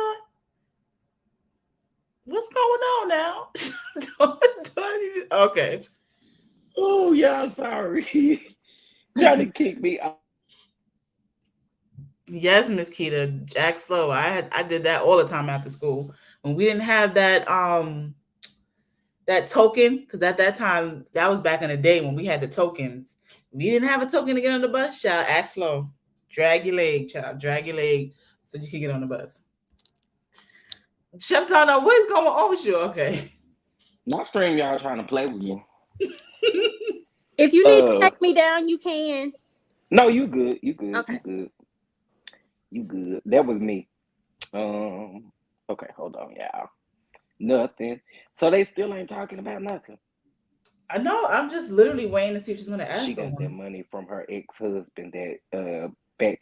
what's going on now? Okay. Oh yeah, sorry. Trying to kick me out. Yes, Miss Keita, Jack Slow. I did that all the time after school when we didn't have that token, because at that time, that was back in the day when we had the tokens. We didn't have a token to get on the bus, child. Act slow. Drag your leg, child. Drag your leg so you can get on the bus. Chef Tana, what is going on with you? Okay. My stream, y'all trying to play with me. If you need to take me down, you can. No, you good. You good. Okay. You good. You good. That was me. Okay, hold on, y'all. Nothing. So they still ain't talking about nothing. I know. I'm just literally waiting to see if she's gonna ask She got someone. that money from her ex-husband that back.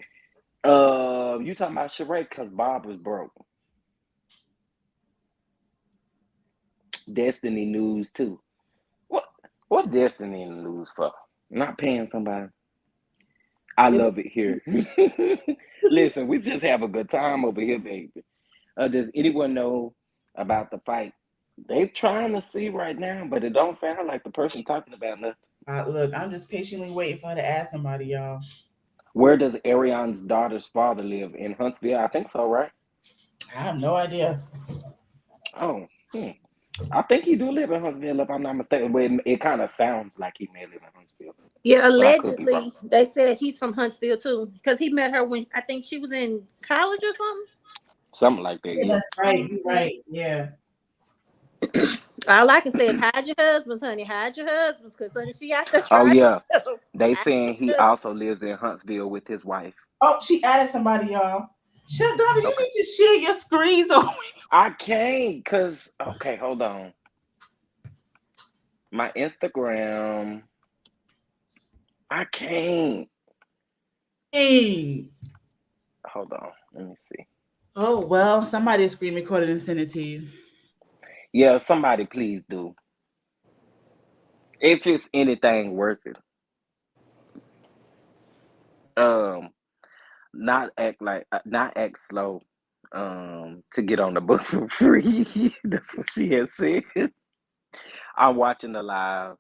You talking about Sheree because Bob was broke. Destiny News too. What Destiny News for? Not paying somebody. I love it here. Listen, we just have a good time over here, baby. Does anyone know about the fight? They're trying to see right now, but it don't sound like the person talking about nothing. Look, I'm just patiently waiting for her to ask somebody, y'all. Where does Arion's daughter's father live? In Huntsville? I think so, right? I have no idea. Oh, I think he do live in Huntsville, if I'm not mistaken. But it kind of sounds like he may live in Huntsville. Yeah, allegedly, they said he's from Huntsville too, because he met her when I think she was in college or something. Something like that. Yeah, that's right. You're right. Yeah. All I can say is hide your husbands, honey. Hide your husbands, because honey, she out there Oh trying. yeah, they saying he also lives in Huntsville with his wife. Oh, she added somebody, y'all. Chef Donna, you need to share your screens. I can't, cause okay, hold on. My Instagram. I can't. Hey. Hold on. Let me see. Oh well, somebody screen recorded and sent it to you. Yeah, somebody please do. If it's anything worth it. Not act slow. To get on the bus for free. That's what she has said. I'm watching the live.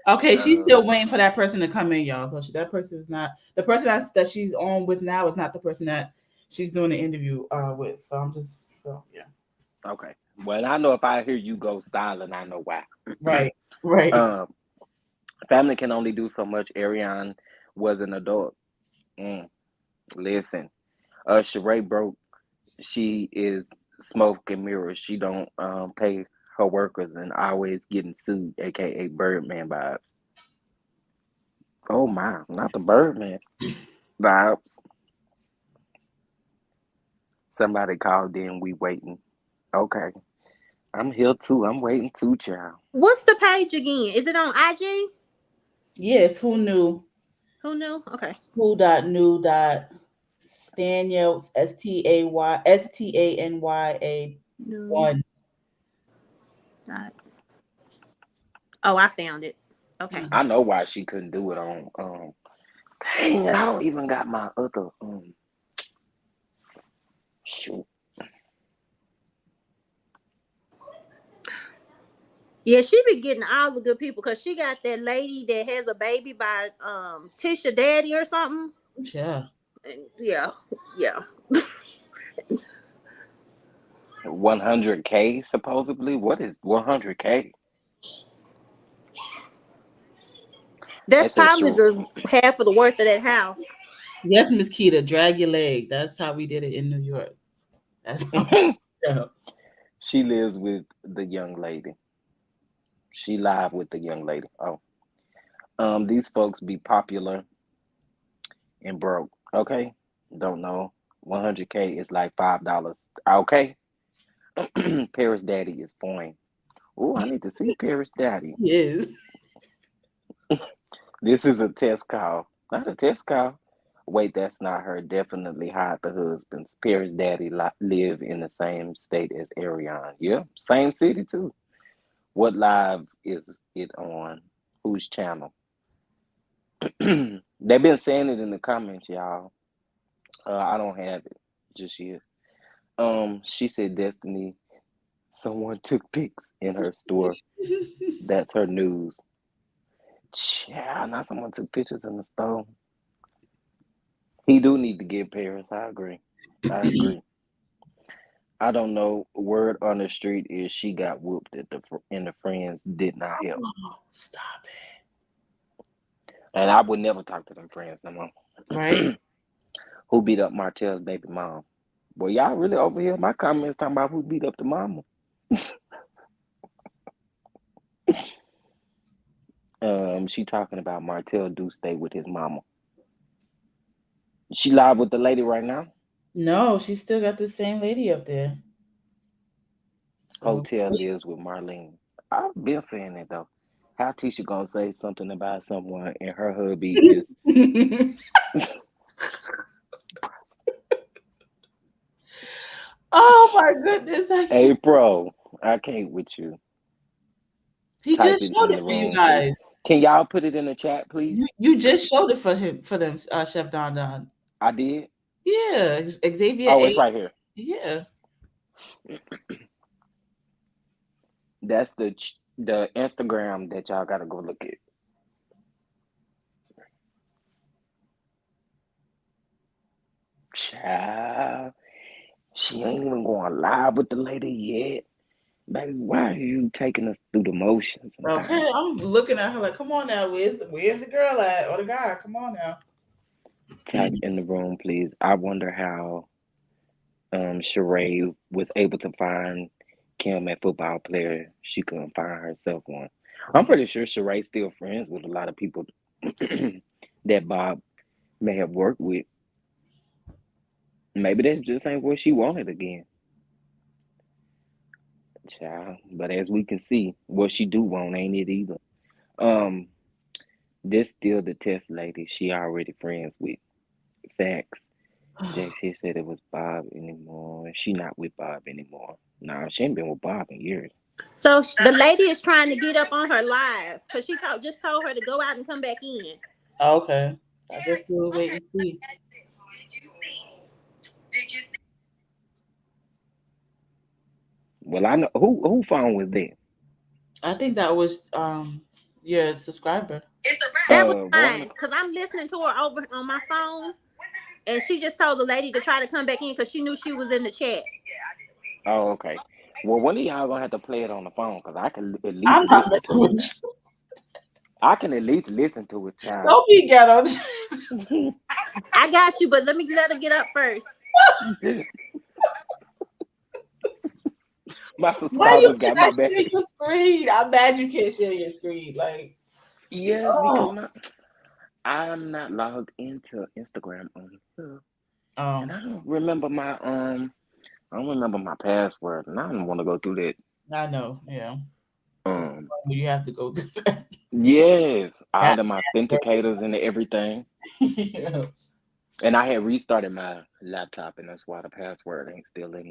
Okay, she's still waiting for that person to come in, y'all. So that person is not the person that she's on with now is not the person that she's doing the interview with. So I'm just yeah. Okay. Well, I know if I hear you go silent, I know why. Right. Family can only do so much. Ariane was an adult. Listen, Sheree broke. She is smoke and mirrors. She don't pay her workers and always getting sued, aka Birdman vibes. Oh my, not the Birdman vibes. Somebody called in. We waiting. Okay, I'm here too. I'm waiting too, child. What's the page again? Is it on IG? Yes. Who knew? Who knew? Okay. Who.knew. Stanya STANYA1. Oh, I found it. Okay. I know why she couldn't do it on. Dang, I don't even got my other. Shoot. Yeah, she be getting all the good people because she got that lady that has a baby by Tisha Daddy or something. Yeah. Yeah. 100K supposedly. What is 100K? That's That's probably true. the half of the worth of that house. Yes, Miss Keita, drag your leg. That's how we did it in New York. That's how. Yeah. She lives with the young lady. She live with the young lady. Oh, these folks be popular and broke. Okay, don't know. 100K is like $5. Okay, Paris Daddy is fine. Oh, I need to see Paris Daddy. Yes. This is a test call. Not a test call. Wait, that's not her. Definitely hide the husbands. Paris Daddy live in the same state as Ariane. Yeah, same city too. What live is it on? Whose channel? They've been saying it in the comments, y'all. I don't have it just yet. She said Destiny. Someone took pics in her store. That's her news. Yeah, now someone took pictures in the store. He do need to get Paris. I agree. I agree. I don't know. Word on the street is she got whooped at and the friends did not help. Oh, stop it. And I would never talk to them friends no more. Right? Who beat up Martell's baby mom? Well, y'all really over here. My comments talking about who beat up the mama. She talking about Martell do stay with his mama. She live with the lady right now. No, she still got the same lady up there. So Hotel lives with Marlene. I've been saying that though. How Tisha gonna say something about someone and her hubby is oh my goodness. April? I can't with you. He Type just it showed in it the for you room, please. guys. Can y'all put it in the chat, please? You just showed it for them, Chef Don Don. I did. Yeah, Xavier. Oh, it's right here. Yeah. That's the Instagram that y'all gotta go look at. Child, she ain't even going live with the lady yet. Baby, why are you taking us through the motions? Okay, I'm looking at her like, come on now, where's the girl at or the guy? Come on now. Type in the room, please. I wonder how Sheree was able to find Kim a football player. She couldn't find herself one. I'm pretty sure Sheree's still friends with a lot of people that Bob may have worked with. Maybe that just ain't what she wanted again. Child. But as we can see, what she do want ain't it either. Um, this still the test lady she already friends with. Facts. She said it was Bob anymore. She not with Bob anymore. Nah, she ain't been with Bob in years. So the lady is trying to get up on her live because she just told her to go out and come back in. Okay. I guess we'll wait and see. Well, I know who phone was that? I think that was your subscriber. That was mine because I'm listening to her over on my phone, and she just told the lady to try to come back in because she knew she was in the chat. Oh, okay. Well, one of y'all gonna have to play it on the phone because I can at least I'm not listen messing to with it. you. I can at least listen to it, child. Don't be ghetto. I got you, but let her get up first. My Why you subscribers got my cannot back. share your screen? I'm mad you can't share your screen. Like, Yes, because I'm not logged into Instagram on here. And I don't remember my password, and I don't want to go through that. I know, yeah. You have to go through that. Yes, all of my authenticators and everything. Yeah. And I had restarted my laptop, and that's why the password ain't still in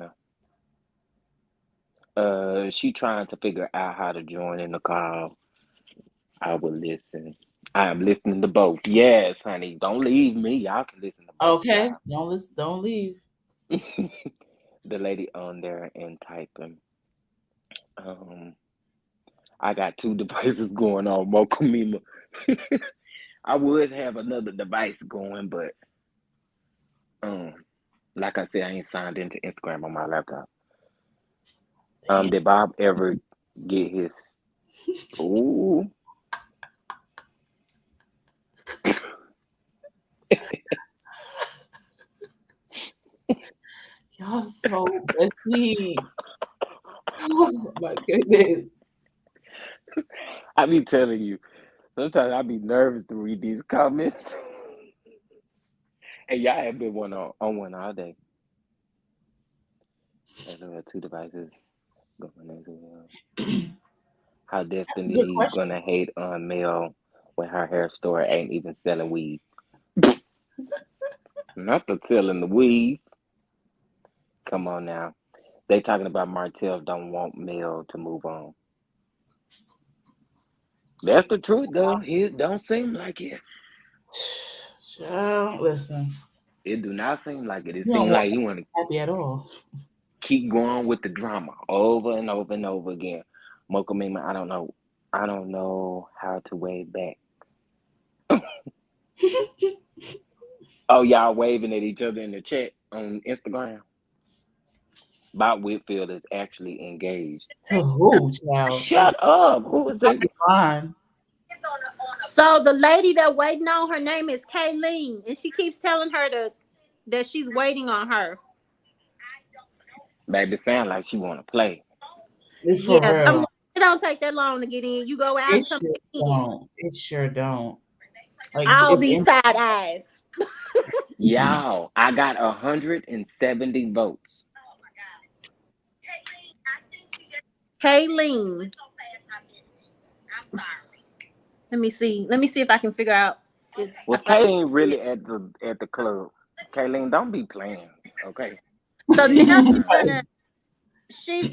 there. She trying to figure out how to join in the call. I will listen. I am listening to both. Yes, honey. Don't leave me. Y'all can listen to both. Okay. Don't leave. The lady on there and typing. I got 2 devices going on, Mokumima. I would have another device going, but like I said, I ain't signed into Instagram on my laptop. Did Bob ever get his? Ooh. Y'all so messy. Oh my goodness. I be telling you, sometimes I be nervous to read these comments. And y'all have been on one all day. As well, 2 devices going as well. How That's a Destiny good Eve's question. gonna hate on Mel when her hair store ain't even selling weed. Not the selling the weed. Come on now. They talking about Martell don't want Mel to move on. That's the truth though. It don't seem like it. Child, listen, It do not seem like it. It you don't seems want like me you want to happy at all. keep going with the drama over and over and over again. Mocha Mima, I don't know. I don't know how to wave back. Oh, y'all waving at each other in the chat on Instagram. Bob Whitfield is actually engaged. To who, child? Shut up. Who is that? Fine. So the lady that waiting on her name is Kayleen, and she keeps telling her that she's waiting on her. Baby, sound like she want to play. For Yeah, real. it don't take that long to get in. You go out, It come sure in. don't. It sure don't. Like All it's these side eyes. Y'all, I got 170 votes. Kayleen. Let me see. Let me see if I can figure out. Was Kayleen really at the club? Kayleen, don't be playing, okay? So now Mm. she's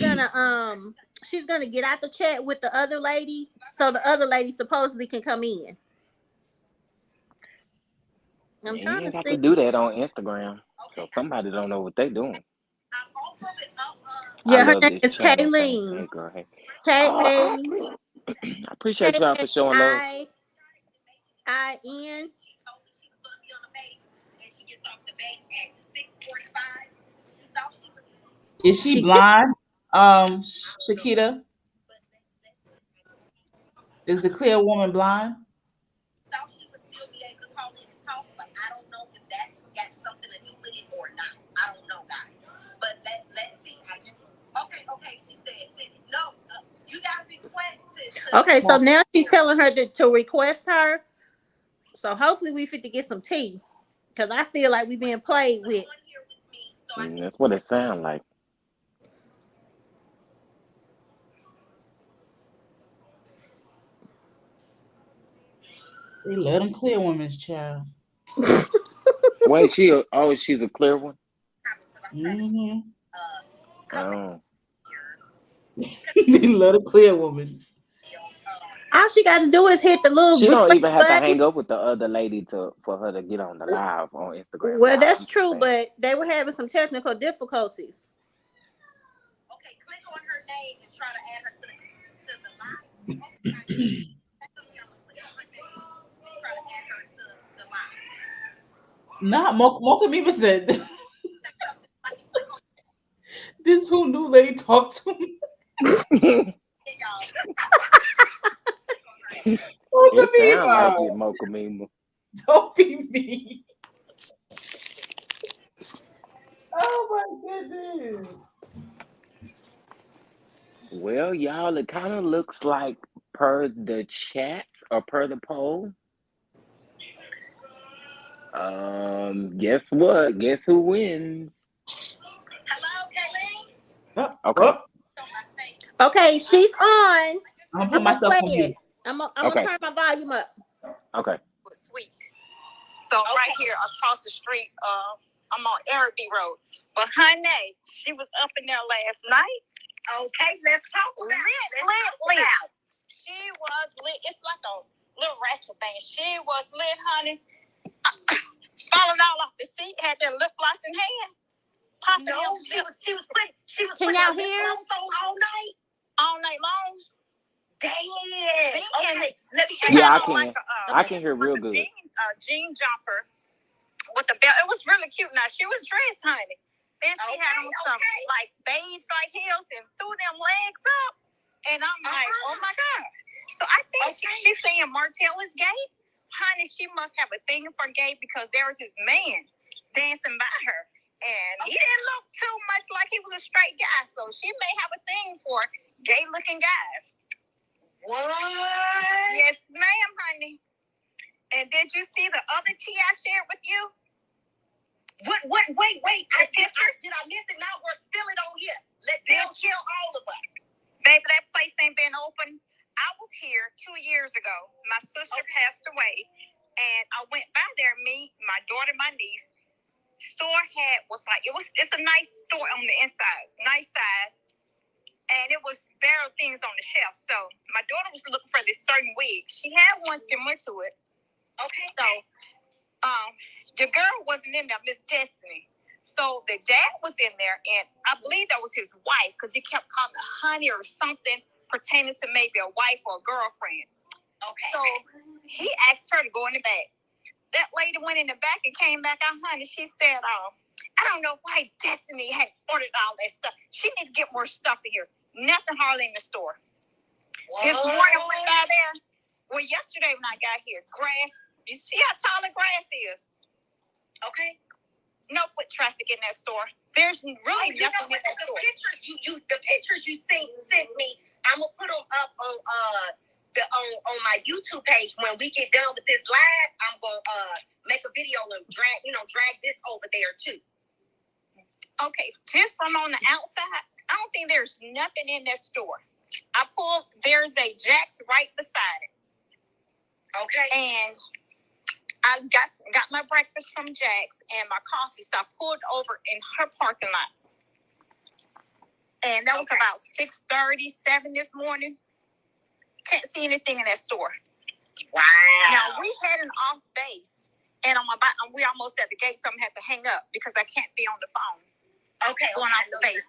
gonna get out the chat with the other lady, so the other lady supposedly can come in. I'm You trying to ain't got see. to do that on Instagram. So somebody don't know what they doing. I Yeah, her love name this is channel. Thanks. Kayleen. Hey, girl. Hey. K Oh, A I appreciate K y'all A for showing love. I N. Is she blind? Shakita? Is the clear woman blind? Okay, so now she's telling her to request her. So hopefully we fit to get some tea, because I feel like we've been played with. That's what it sounds like. They love them clear women's child. Wait, she's a clear one? Mm-hmm. Oh. They love the clear women's. All she got to do is hit the little She don't request even have to button. hang up with the other lady for her to get on the live on Instagram. Well, Live. that's I'm just true, saying. but they were having some technical difficulties. Okay, click on her name and try to add her to the live. Not Mocha Mima said this who new lady talked to me. Mocha It sounds like Mima. it, Mocha Mima. Don't be me. Oh my goodness. Well, y'all, it kind of looks like per the chat or per the poll. Guess what? Guess who wins? Hello, Kayleen. Okay. Okay, she's on. I'm gonna put myself on mute. I'm gonna turn my volume up. Okay. Sweet. So right here across the street, I'm on Araby Road. But honey, she was up in there last night. Okay, let's talk about lit. She was lit. It's like a little ratchet thing. She was lit, honey. Falling all off the seat, had that lip gloss in hand. She was Can y'all hear? All night long. Damn. Okay. Yeah, I can. I can hear real good. Jean jumper with the belt. It was really cute. Now she was dressed, honey. Then she had on some like beige like heels and threw them legs up. And I'm like, oh my God. So I think she's saying Martell is gay. honey, she must have a thing for gay because there was this man dancing by her. And he didn't look too much like he was a straight guy. So she may have a thing for gay-looking guys. What? Yes, ma'am, honey. And did you see the other tea I shared with you? What? Wait. Did I miss it? Now we're spilling on here. Let's kill all of us. Baby, that place ain't been open. I was here 2 years ago. My sister passed away. And I went by there, me, my daughter, my niece. Store it's a nice store on the inside, nice size, and it was barrel things on the shelf. So my daughter was looking for this certain wig. She had one similar to it. Okay. So the girl wasn't in there, Miss Destiny. So the dad was in there, and I believe that was his wife because he kept calling her honey or something pertaining to maybe a wife or a girlfriend. Okay. So he asked her to go in the back. That lady went in the back and came back out, honey. She said, I don't know why Destiny had ordered all that stuff. She need to get more stuff in here. Nothing hardly in the store. Whoa. This morning went by there. Well, yesterday when I got here, grass. You see how tall the grass is? Okay. No foot traffic in that store. There's really nothing in that store. The pictures you sent me, I'm gonna put them up on my YouTube page. When we get done with this live, I'm gonna make a video and drag this over there too. Okay, just from on the outside, I don't think there's nothing in that store. There's a Jack's right beside it. Okay. And I got my breakfast from Jack's and my coffee, so I pulled over in her parking lot. And that was about 6:37 this morning. Can't see anything in that store. Wow. Now, we had an off base, and we almost at the gate, so I'm going to have to hang up because I can't be on the phone. Okay. Going off the base.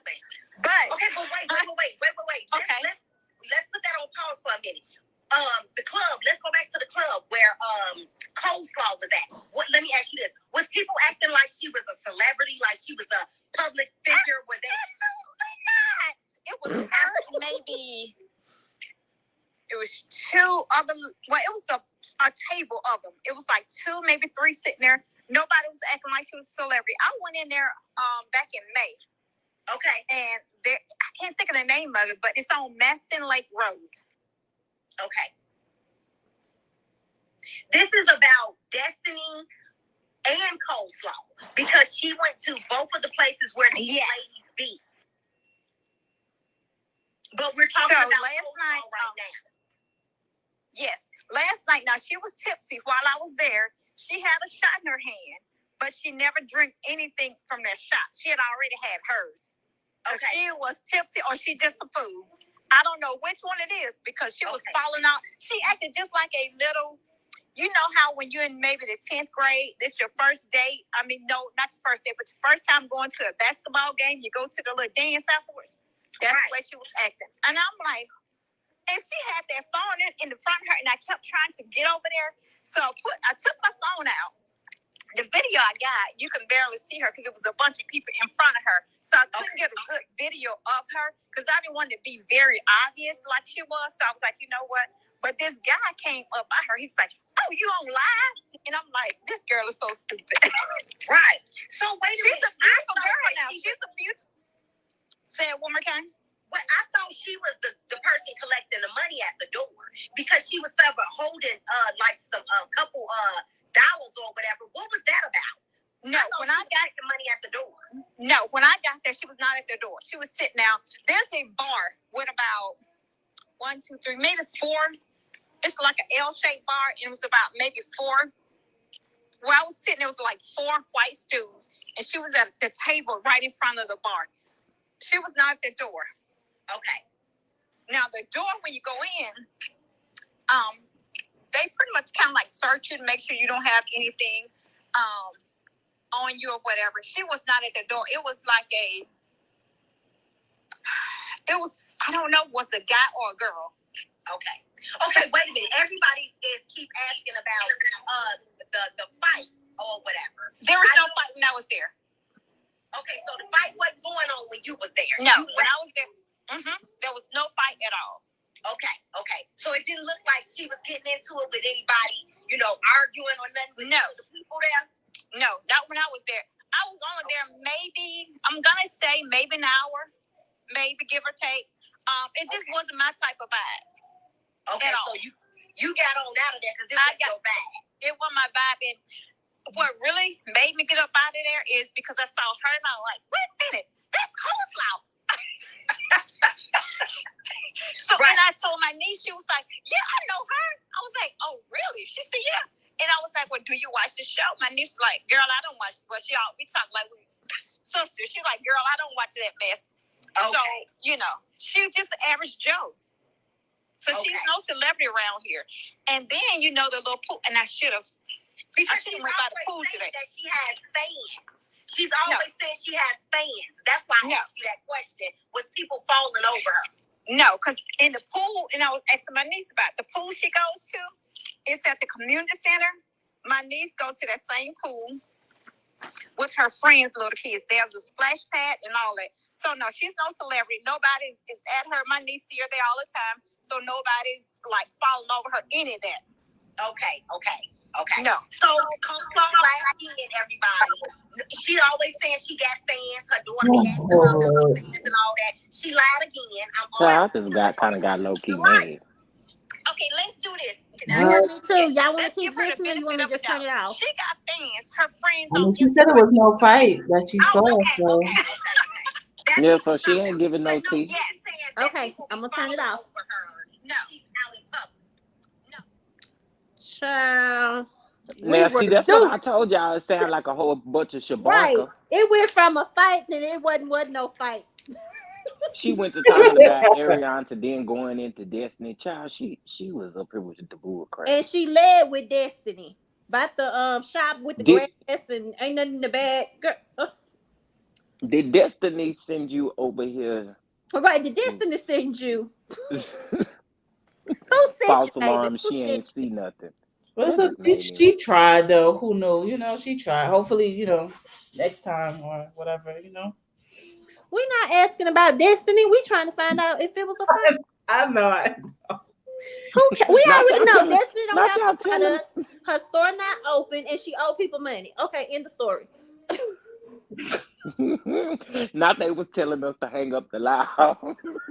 But wait. Okay. Let's put that on pause for a minute. The club, let's go back to the club where Coleslaw was at. Let me ask you this. Was people acting like she was a celebrity, like she was a public figure? Absolutely not. It was her and maybe... It was two other, it was a table of them. It was like 2, maybe 3 sitting there. Nobody was acting like she was a celebrity. I went in there back in May. Okay. And I can't think of the name of it, but it's on Maston Lake Road. Okay. This is about Destiny and Coleslaw because she went to both of the places where the ladies be. But we're talking about last night right now. Yes, last night. Now, she was tipsy while I was there. She had a shot in her hand, but she never drank anything from that shot. She had already had hers. Okay. She was tipsy or she just a fool. I don't know which one it is because she was falling out. She acted just like a little, you know how when you're in maybe the 10th grade, this your first date. I mean, no, not your first date, but your first time going to a basketball game, you go to the little dance afterwards. That's the way she was acting. And I'm like, and she had that phone in the front of her, and I kept trying to get over there. So I took my phone out. The video I got, you can barely see her because it was a bunch of people in front of her. So I couldn't get a good video of her because I didn't want it to be very obvious like she was. So I was like, you know what? But this guy came up by her. He was like, oh, you on live? And I'm like, this girl is so stupid. Right. So wait a minute. She's a beautiful girl now. She's a beautiful. Say it one more time. Well, I thought she was the person collecting the money at the door because she was ever holding like some couple dollars or whatever. What was that about? No, when I got the money at the door. No, when I got there, she was not at the door. She was sitting down. There's a bar with about 1, 2, 3, maybe 4. It's like an L-shaped bar, and it was about maybe 4. Where I was sitting, there was like 4 white stools, and she was at the table right in front of the bar. She was not at the door. Okay. Now, the door, when you go in, they pretty much kind of like search you to make sure you don't have anything on you or whatever. She was not at the door. It was like I don't know, was a guy or a girl. Okay. Okay, wait a minute. Everybody keep asking about the fight or whatever. There was no fight when I was there. Okay, so the fight wasn't going on when you was there. No, when I was there. There was no fight at all. Okay. So it didn't look like she was getting into it with anybody. arguing or nothing with the people there? No, not when I was there. I was only there maybe, I'm gonna say maybe an hour, maybe give or take. It just wasn't my type of vibe. Okay, so you got on out of there because it was your vibe. It wasn't my vibe. And what really made me get up out of there is because I saw her and I was like, wait a minute, that's coleslaw. So when I told my niece, she was like, yeah, I know her. I was like, oh, really? She said, yeah. And I was like, well, do you watch the show? My niece was like, girl, I don't watch. Well, we talk like we sisters. She was like, girl, I don't watch that mess. Okay. So, she was just an average Joe. So she's no celebrity around here. And then, the little pool. And I should have. Because she's always saying that she has fans. She's always saying she has fans. That's why I asked you that question. Was people falling over her? No, because in the pool, and I was asking my niece about the pool she goes to. It's at the community center. My niece go to that same pool with her friends, little kids. There's a splash pad and all that. So no, she's no celebrity. Nobody's is at her. My niece see her there all the time. So nobody's like falling over her, any of that. Okay. No. So coleslaw last in everybody. She always saying she got fans. Her daughter be asking her fans and all that. She lied again. I just got low key mad. Okay, let's do this. Me too. Y'all want to keep listening? You want me to just turn it off? She got fans. Her friends. I mean, she said it was no fight that she saw. Okay. Yeah, so she ain't giving no tea. Okay, I'm gonna turn it off. No, she's out in public. Child. Now, see, that's what I told y'all. It sounded like a whole bunch of shabarka. Right. It went from a fight and it wasn't no fight. She went to talking about Ariana to then going into Destiny. Child, she was up here with the bull crap. And she led with Destiny. About the shop with the grass and ain't nothing in the bag. Did Destiny send you over here? All right, did Destiny send you? Who sent False you, alarm. baby? She ain't see nothing. Well, so she tried though. Who knew? She tried. Hopefully, next time or whatever. We're not asking about Destiny. We trying to find out if it was a fight. I know. We already know Destiny don't have no products. Her store not open, and she owe people money. Okay, end the story. Not they was telling us to hang up the line. They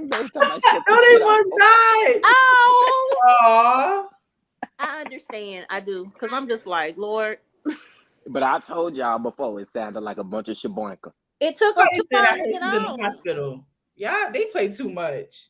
was not. Oh, I understand. I do, because I'm just like, Lord. But I told y'all before, it sounded like a bunch of shaboinka. It took them too long to get on. In the hospital. Yeah, they play too much.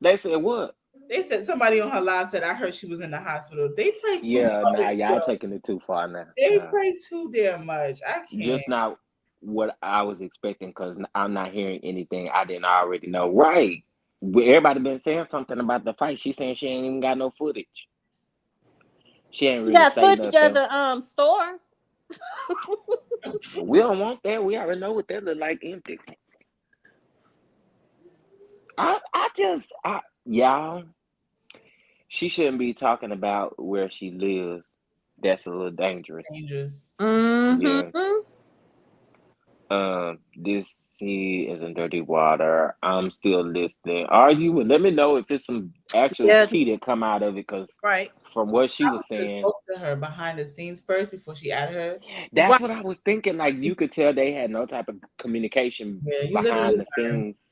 They said what? They said somebody on her live said, I heard she was in the hospital. They play too much. Yeah, y'all taking it too far now. They play too damn much. I can't. Just not what I was expecting, because I'm not hearing anything I didn't already know. Right. Everybody been saying something about the fight. She's saying she ain't even got no footage. She ain't really got say footage nothing. of the store. We don't want that. We already know what that look like empty. Y'all, she shouldn't be talking about where she lives. That's a little dangerous. Mm-hmm. Yeah. This sea is in dirty water. I'm still listening. Are you? Let me know if it's some actual tea that come out of it, because from what she was saying, spoke to her behind the scenes first before she added her. That's what I was thinking. Like, you could tell they had no type of communication behind the scenes.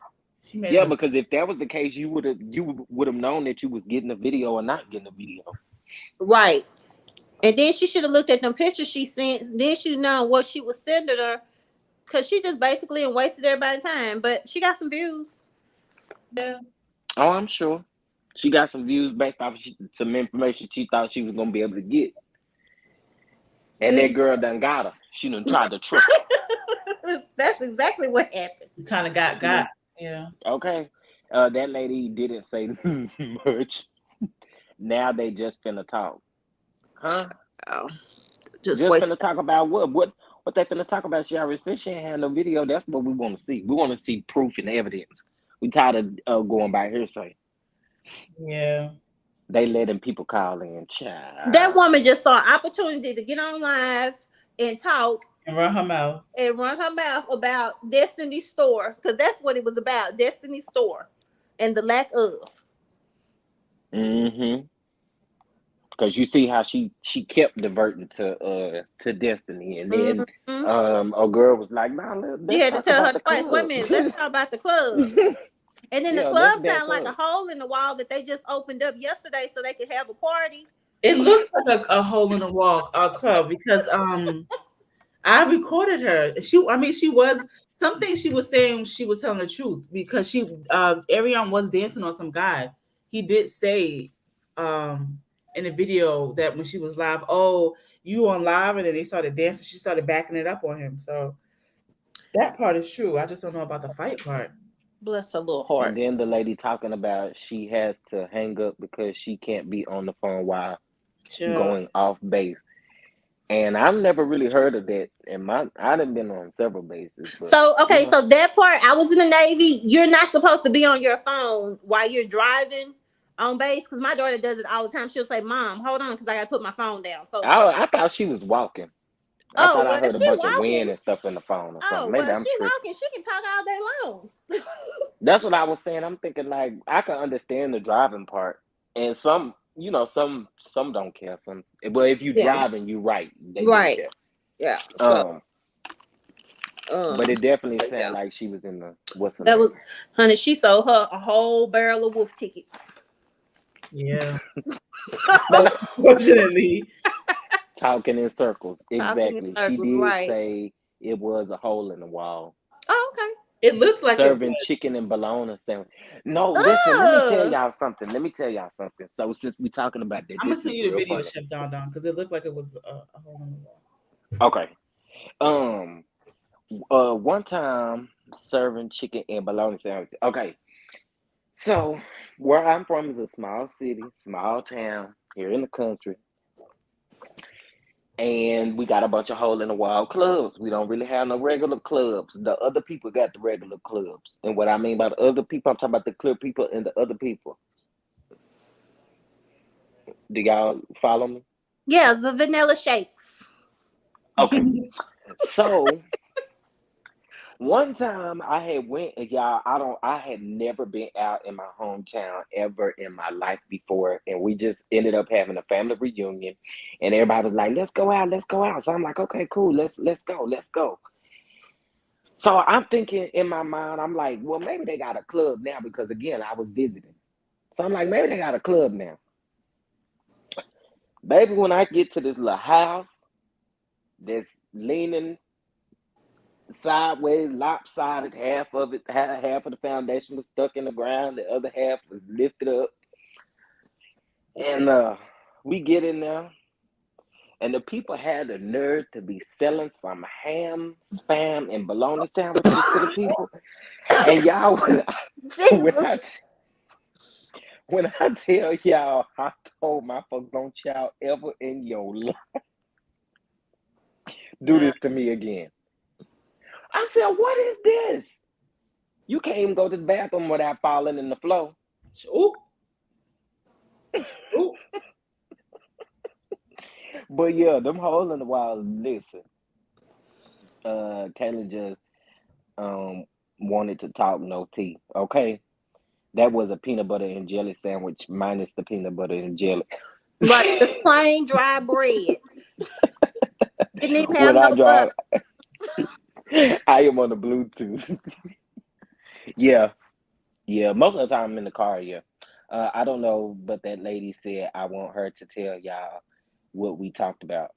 Yeah, because if that was the case, you would have known that you was getting a video or not getting a video. Right. And then she should have looked at them pictures she sent. Then she know what she was sending her, because she just basically wasted everybody's time. But she got some views. Yeah. Oh, I'm sure. She got some views based off some information she thought she was going to be able to get. And that girl done got her. She done tried to trick her. That's exactly what happened. You kind of got. Yeah. Okay. That lady didn't say much. Now they just finna talk. Huh? Oh. Just finna talk about what? What they finna talk about? She already said she ain't had no video. That's what we want to see. We want to see proof and evidence. We tired of going by hearsay. Yeah. They letting people call in. Child. That woman just saw an opportunity to get on live and talk. And run her mouth. About Destiny's store. Because that's what it was about. Destiny's store. And the lack of. Mm-hmm. Because you see how she kept diverting to Destiny, and then a girl was like, "Nah, You let's had to talk tell about her the twice. Wait a club." minute, let's talk about the club. And then the Yeah, let's club dance sound like a up. hole in the wall that they just opened up yesterday so they could have a party. It looks like a hole in the wall club because I recorded her. She was something she was saying. She was telling the truth because Ariane was dancing on some guy. He did say, in the video that when she was live, oh, you on live, and then they started dancing. She started backing it up on him. So that part is true. I just don't know about the fight part. Bless her little And heart. then the lady talking about she has to hang up because she can't be on the phone while Sure. going off base. And I've never really heard of that. And I done been on several bases, but So you okay, know, so that part, I was in the Navy. You're not supposed to be on your phone while you're driving on base because my daughter does it all the time. She'll say, "Mom, hold on, because I gotta put my phone down." So, I thought she was walking. I oh thought I well, if heard a she bunch of wind walking, and stuff in the phone or something. oh Maybe well, if I'm she tripping. walking, she can talk all day long. That's what I was saying. I'm thinking like I can understand the driving part, and some don't care. Some, but if you Yeah, driving, you right, they do right. care. Yeah. So, Um, but um, it definitely but sounded yeah, like she was in the what's her that was, name? honey. She sold her a whole barrel of wolf tickets. Yeah. Unfortunately. Talking in circles. Talking in Exactly. She circles, did right? say it was a hole in the wall. Oh, okay. It looked like it Serving was. chicken and bologna sandwich. No, listen, let me tell Oh, y'all something. So since we talking about that, I'm gonna this send is you the real video, funny. Chef Don Don, because it looked like it was a hole in the wall. Okay. Um one time serving chicken and bologna sandwich. Okay. So where I'm from is a small city, small town here in the country. And we got a bunch of hole in the wall clubs. We don't really have no regular clubs. The other people got the regular clubs. And what I mean by the other people, I'm talking about the club people and the other people. Do y'all follow me? yeah, the vanilla shakes. Okay. So one time I had went, y'all, I had never been out in my hometown ever in my life before. And we just ended up having a family reunion. And everybody was like, let's go out, let's go out. So I'm like, okay, cool, let's go, let's go. So I'm thinking in my mind, I'm like, well, maybe they got a club now because again, I was visiting. So I'm like, maybe they got a club now. Baby, when I get to this little house that's leaning sideways, lopsided, half of the foundation was stuck in the ground, the other half was lifted up. And we get in there, and the people had the nerve to be selling some ham, spam, and bologna sandwiches to the people. And y'all, when Jesus. I when I tell y'all, I told my folks, don't y'all ever in your life do Wow. this to me again. I said, what is this? You can't even go to the bathroom without falling in the floor. Ooh. Ooh. But yeah, them holes in the wall, listen. Kayla just wanted to talk no tea. Okay. That was a peanut butter and jelly sandwich minus the peanut butter and jelly. Right, just plain dry bread. Didn't even have When I no butter. drive, I am on the Bluetooth. Yeah, yeah. Most of the time I'm in the car, yeah. I don't know, but that lady said I want her to tell y'all what we talked about.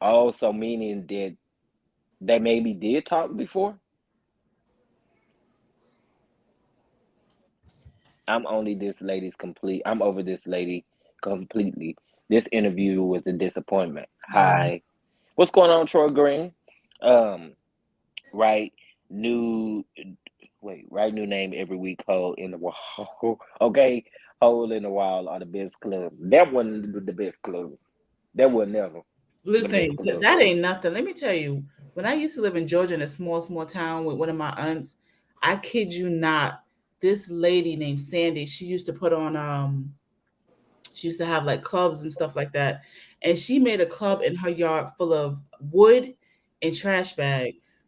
Oh, so meaning that they maybe did talk before? I'm over this lady completely. This interview was a disappointment. Oh. Hi. What's going on, Troy Green? Um, right, new right, new name every week, hole in the wall. Okay, hole in the wall are the best club. That wasn't the best club. That was never the best Listen, club. that ain't nothing. Let me tell you, when I used to live in Georgia in a small town with one of my aunts, I kid you not, this lady named Sandy, she used to put on she used to have like clubs and stuff like that. And she made a club in her yard full of wood and trash bags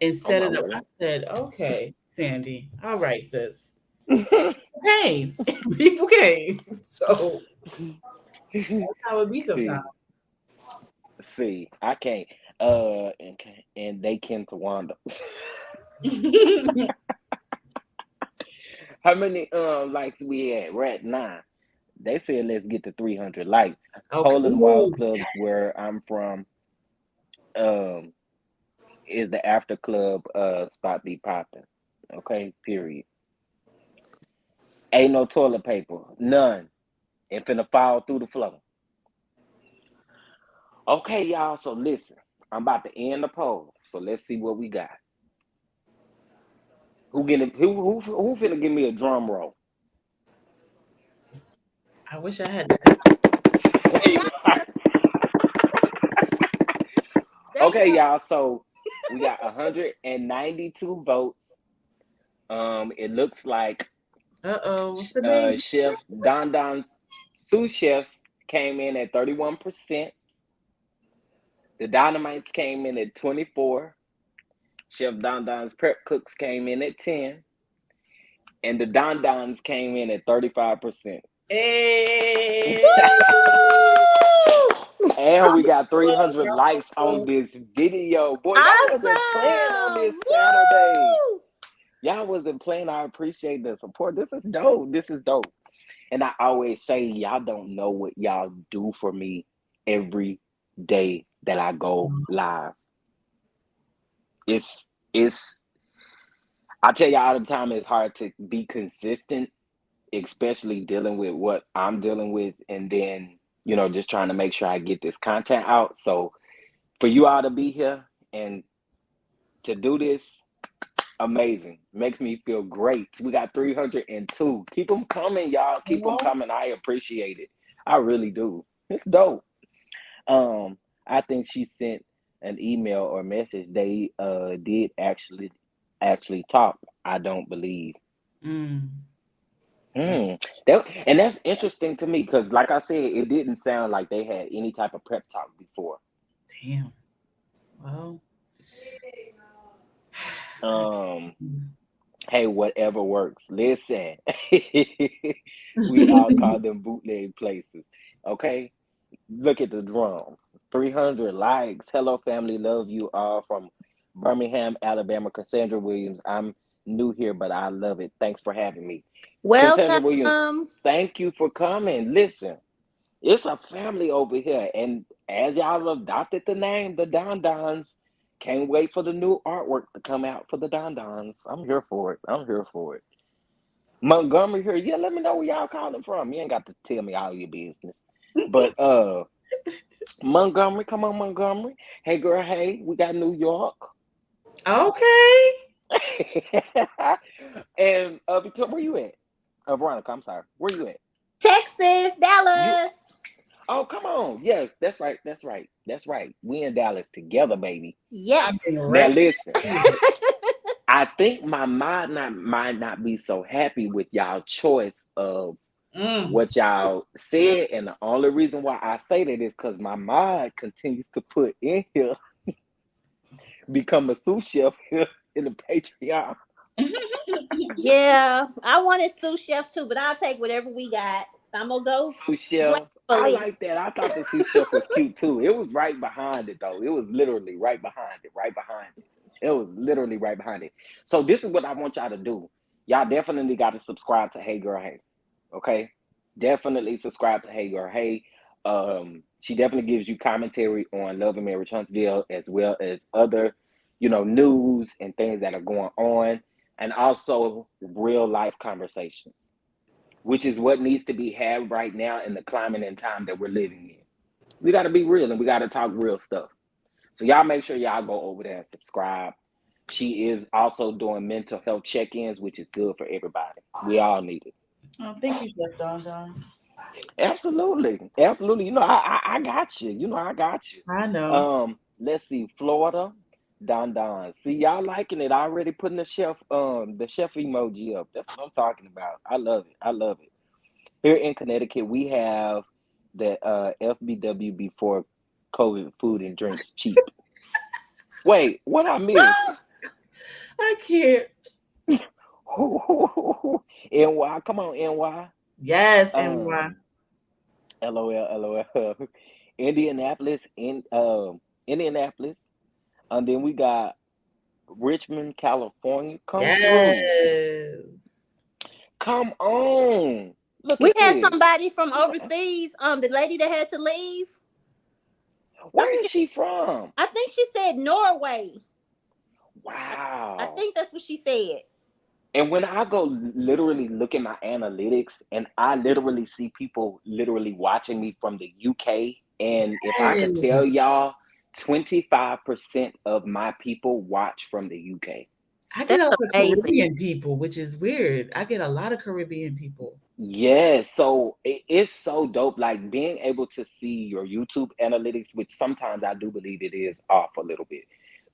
and Oh set my it up. I word. said, okay, Sandy. All right, sis. People came. So that's how it be sometimes. See, I can't. And they came to Wanda. How many likes we had? We're at 9. They said let's get to 300 likes. Okay. Hole in the Wall Clubs, where I'm from, is the after club spot be popping. Okay, period. Ain't no toilet paper, none. It finna fall through the floor. Okay, y'all. So listen, I'm about to end the poll. So let's see what we got. Who finna give me a drum roll? I wish I had the same. Okay, y'all. So we got 192 votes. It looks like what's the name? Chef Don's sous chefs came in at 31%. The Dynamites came in at 24. Chef Don's prep cooks came in at 10. And the Dons came in at 35%. Hey. And we got 300 likes on this video. Boy, y'all wasn't playing on this Saturday. Y'all wasn't playing. I appreciate the support. This is dope. This is dope. And I always say, y'all don't know what y'all do for me every day that I go live. It's I tell you all the time, it's hard to be consistent, especially dealing with what I'm dealing with, and then, you know, just trying to make sure I get this content out. So for you all to be here and to do this, amazing. Makes me feel great. We got 302. Keep them coming, y'all. Keep them coming. I appreciate it. I really do. It's dope. I think she sent an email or message. They did actually talk. I don't believe. That's interesting to me because, like I said, it didn't sound like they had any type of prep talk before. Damn. Well. Hey, whatever works. Listen, we all call them bootleg places. Okay, look at the drums. 300 likes. Hello, family. Love you all from Birmingham, Alabama. Cassandra Williams. I'm new here, but I love it. Thanks for having me. Cassandra Williams, thank you for coming. Listen, it's a family over here, and as y'all adopted the name, the Dons. Can't wait for the new artwork to come out for the Dons. I'm here for it. Montgomery here. Yeah, let me know where y'all calling from. You ain't got to tell me all your business. But Montgomery, come on, Montgomery. Hey girl, hey, we got New York. Okay. And Victoria, where you at? Veronica, I'm sorry. Where you at? Texas, Dallas. Oh, come on. Yeah, that's right. We in Dallas together, baby. Yes. Now listen. I think my mind might not be so happy with y'all choice of what y'all said. And the only reason why I say that is because my mind continues to put in here become a sous chef here in the Patreon. Yeah, I wanted sous chef too, but I'll take whatever we got. I'm gonna go sous chef. I like that. I thought the sous chef was cute too. It was right behind it though. It was literally right behind it. It was literally right behind it. So this is what I want y'all to do. Y'all definitely got to subscribe to Hey Girl Hey. Okay? Definitely subscribe to Hey Girl Hey. She definitely gives you commentary on Love and Marriage Huntsville, as well as other, news and things that are going on, and also real life conversations, which is what needs to be had right now in the climate and time that we're living in. We got to be real and we got to talk real stuff. So y'all make sure y'all go over there and subscribe. She is also doing mental health check-ins, which is good for everybody. We all need it. Oh, thank you, Chef Don. Absolutely. I got you. I got you. I know. Let's see, Florida, Don. See, y'all liking it. I already putting the chef emoji up. That's what I'm talking about. I love it. Here in Connecticut, we have the FBW before COVID food and drinks cheap. Wait, what I missed? I can't. NY, come on, NY. Yes, and LOL. Indianapolis, Indianapolis. And then we got Richmond, California. Come through. yes. Come on. Look We at had this. somebody from overseas, the lady that had to leave. Where is she from? I think she said Norway. Wow. I think that's what she said. And when I go literally look at my analytics and I literally see people literally watching me from the UK, and if I could tell y'all, 25% of my people watch from the UK. I get a lot of Caribbean people, which is weird. I get a lot of Caribbean people. Yeah, so it's so dope. Like being able to see your YouTube analytics, which sometimes I do believe it is off a little bit,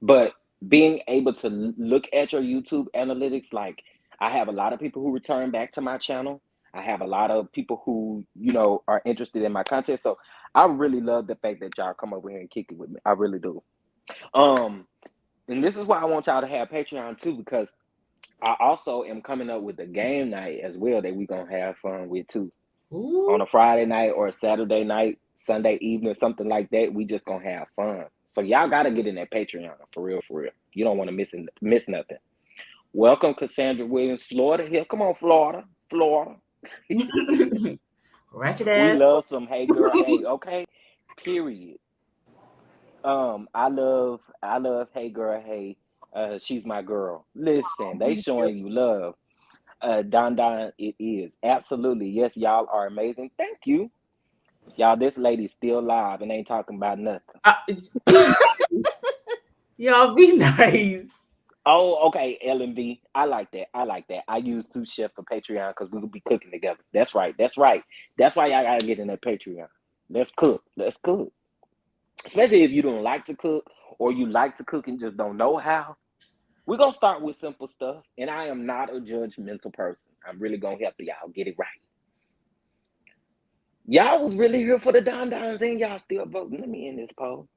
but being able to look at your YouTube analytics, like I have a lot of people who return back to my channel. I have a lot of people who, you know, are interested in my content. So I really love the fact that y'all come over here and kick it with me. I really do. And this is why I want y'all to have Patreon too, because I also am coming up with a game night as well that we're going to have fun with too. Ooh. On a Friday night or a Saturday night, Sunday evening, something like that. We just going to have fun. So y'all got to get in that Patreon for real, for real. You don't want to miss nothing. Welcome, Cassandra Williams, Florida. Here, come on, Florida. Ratchet ass. We love some hey girl, hey, okay? Period. I love hey girl, hey. She's my girl. Listen, they showing you love. Don, it is. Absolutely. Yes, y'all are amazing. Thank you. Y'all, this lady's still live and ain't talking about nothing. Y'all be nice. Oh, okay, LMV. I like that. I use Sous Chef for Patreon because we will be cooking together. That's right. That's why y'all gotta get in that Patreon. Let's cook. Especially if you don't like to cook or you like to cook and just don't know how. We're going to start with simple stuff, and I am not a judgmental person. I'm really going to help y'all get it right. Y'all was really here for the Don-Dons, and y'all still voting. Let me end this poll.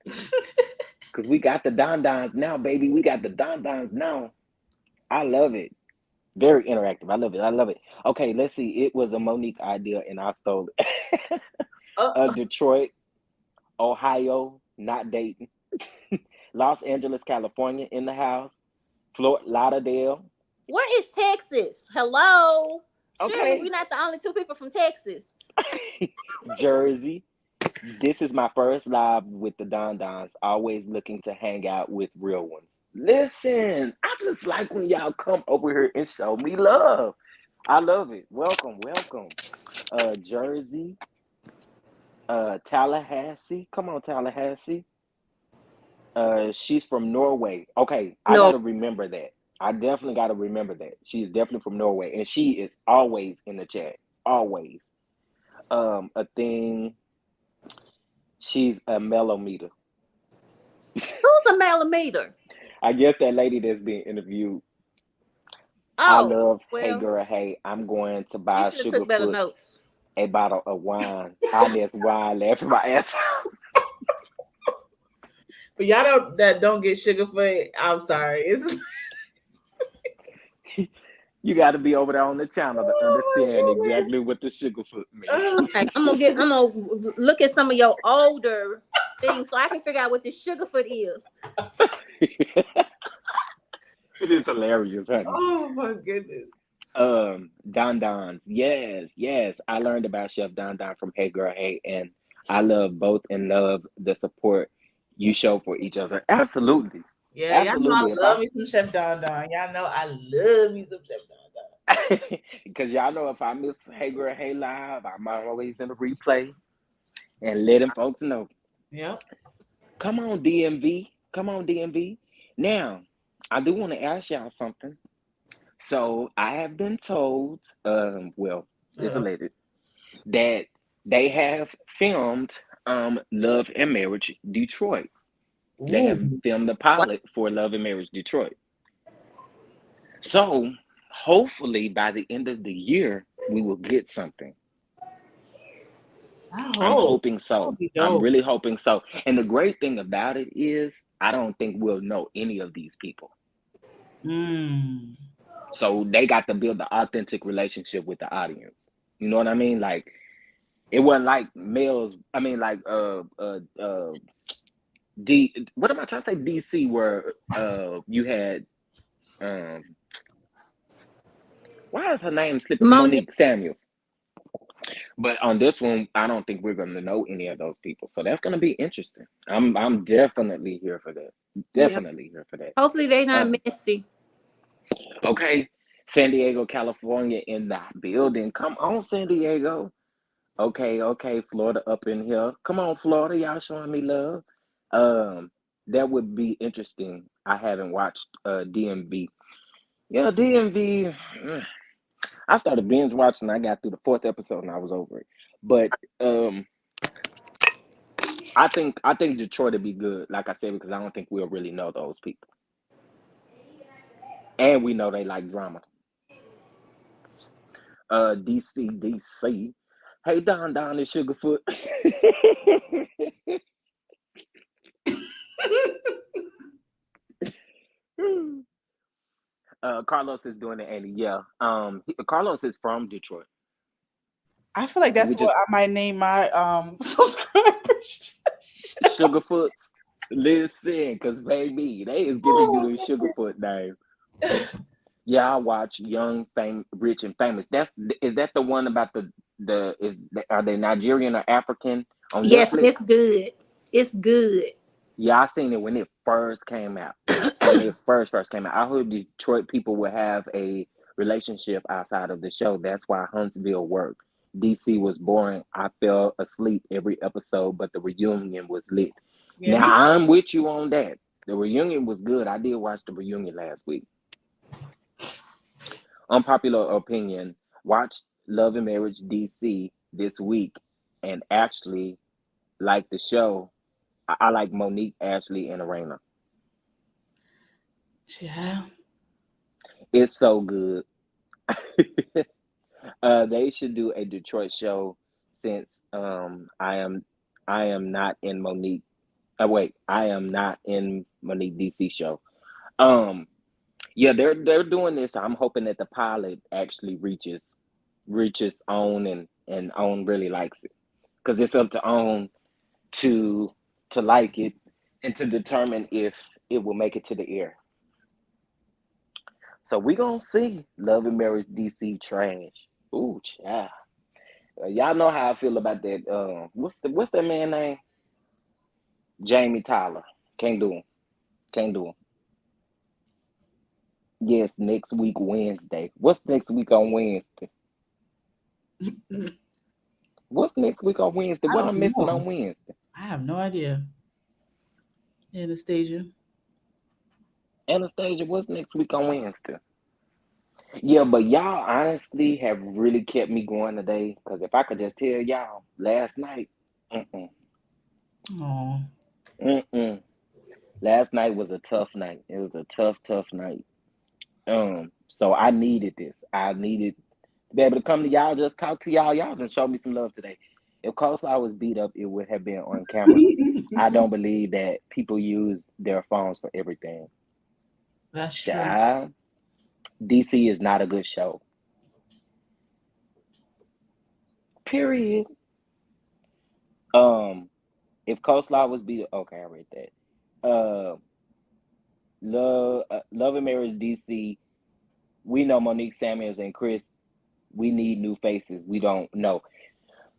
Because we got the Don-Dons now, baby. We got the Don-Dons now. I love it. Very interactive. I love it. Okay, let's see. It was a Monique idea, and I stole it. Detroit, Ohio, not Dayton. Los Angeles, California in the house. Fort Lauderdale. Where is Texas? Hello. Okay. Surely we're not the only two people from Texas. Jersey. This is my first live with the Don-Dons. Always looking to hang out with real ones. Listen, I just like when y'all come over here and show me love. I love it. Welcome. Jersey. Tallahassee. Come on, Tallahassee. She's from Norway. Okay, I gotta remember that. I definitely gotta remember that. She's definitely from Norway, and she is always in the chat. Always. A thing. She's a mellometer. Who's a mellometer? I guess that lady that's being interviewed. Oh, I love hey girl, hey. I'm going to buy a bottle of wine. Honest wine, laughing my ass off. But y'all don't get Sugarfoot. I'm sorry. It's You got to be over there on the channel to understand exactly what the Sugarfoot means. Okay, I'm gonna look at some of your older things so I can figure out what this Sugarfoot is. It is hilarious, honey. Oh my goodness. Don-Dons. Yes. I learned about Chef Don from Hey Girl Hey, and I love both and love the support you show for each other. Absolutely. Yeah, absolutely. Y'all know I love me some Chef Don. Y'all know I love me some Chef Don. Because y'all know if I miss Hey Girl Hey Live, I'm always in the replay and letting folks know. Yep. Come on, DMV. Now, I do want to ask y'all something. So I have been told, it's alleged, that they have filmed Love and Marriage Detroit. Ooh. They have filmed the pilot for Love and Marriage Detroit. So hopefully by the end of the year, we will get something. I'm hoping so. I'm really hoping so. And the great thing about it is I don't think we'll know any of these people. So they got to build the authentic relationship with the audience. You know what I mean? Like it wasn't like males. I mean, like what am I trying to say? DC, where you had why is her name slipping? Monique Samuels. But on this one, I don't think we're gonna know any of those people. So that's gonna be interesting. I'm definitely here for that. Definitely here for that. Hopefully they're not messy. Okay. San Diego, California in the building. Come on, San Diego. Okay, Florida up in here. Come on, Florida, y'all showing me love. That would be interesting. I haven't watched DMV. Yeah, DMV. I started binge watching. I got through the 4th episode and I was over it. But I think Detroit would be good, like I said, because I don't think we'll really know those people. And we know they like drama. DC. Hey, Don and Sugarfoot. Carlos is doing it, Andy. Yeah. Carlos is from Detroit. I feel like that's what I might name my subscribers. Sugarfoot. Listen, because baby, they is giving you the Sugarfoot name. Yeah, I watch Young, Rich, and Famous. Is that the one about are they Nigerian or African on Yes, Netflix? it's good. It's good. Yeah, I seen it when it first came out. When it first came out, I heard Detroit people would have a relationship outside of the show. That's why Huntsville worked. DC was boring. I fell asleep every episode, but the reunion was lit. Yeah, now I'm with you on that. The reunion was good. I did watch the reunion last week. Unpopular opinion: watch Love and Marriage DC this week, and actually like the show. I like Monique, Ashley, and Arena. Yeah. It's so good. They should do a Detroit show since I am not in Monique. I am not in Monique DC show. Yeah, they're doing this. I'm hoping that the pilot actually reaches OWN and OWN really likes it, because it's up to OWN to like it and to determine if it will make it to the air. So we gonna see. Love and Marriage DC trash. Ooh, child. Y'all know how I feel about that. What's that man name? Jamie Tyler. Can't do him. Yes, next week Wednesday. What's next week on Wednesday? What's next week on Wednesday? What I'm missing on Wednesday? I have no idea. Anastasia, what's next week on Wednesday? Yeah, but y'all honestly have really kept me going today. Because if I could just tell y'all, last night, last night was a tough night. It was a tough night. So I needed this. I needed to be able to come to y'all, just talk to y'all and show me some love today. If Coleslaw was beat up, it would have been on camera. I don't believe that people use their phones for everything. That's true. DC is not a good show. Period. If Coleslaw was beat up, okay, I read that. Love and Marriage DC. We know Monique Samuels and Chris. We need new faces. We don't know.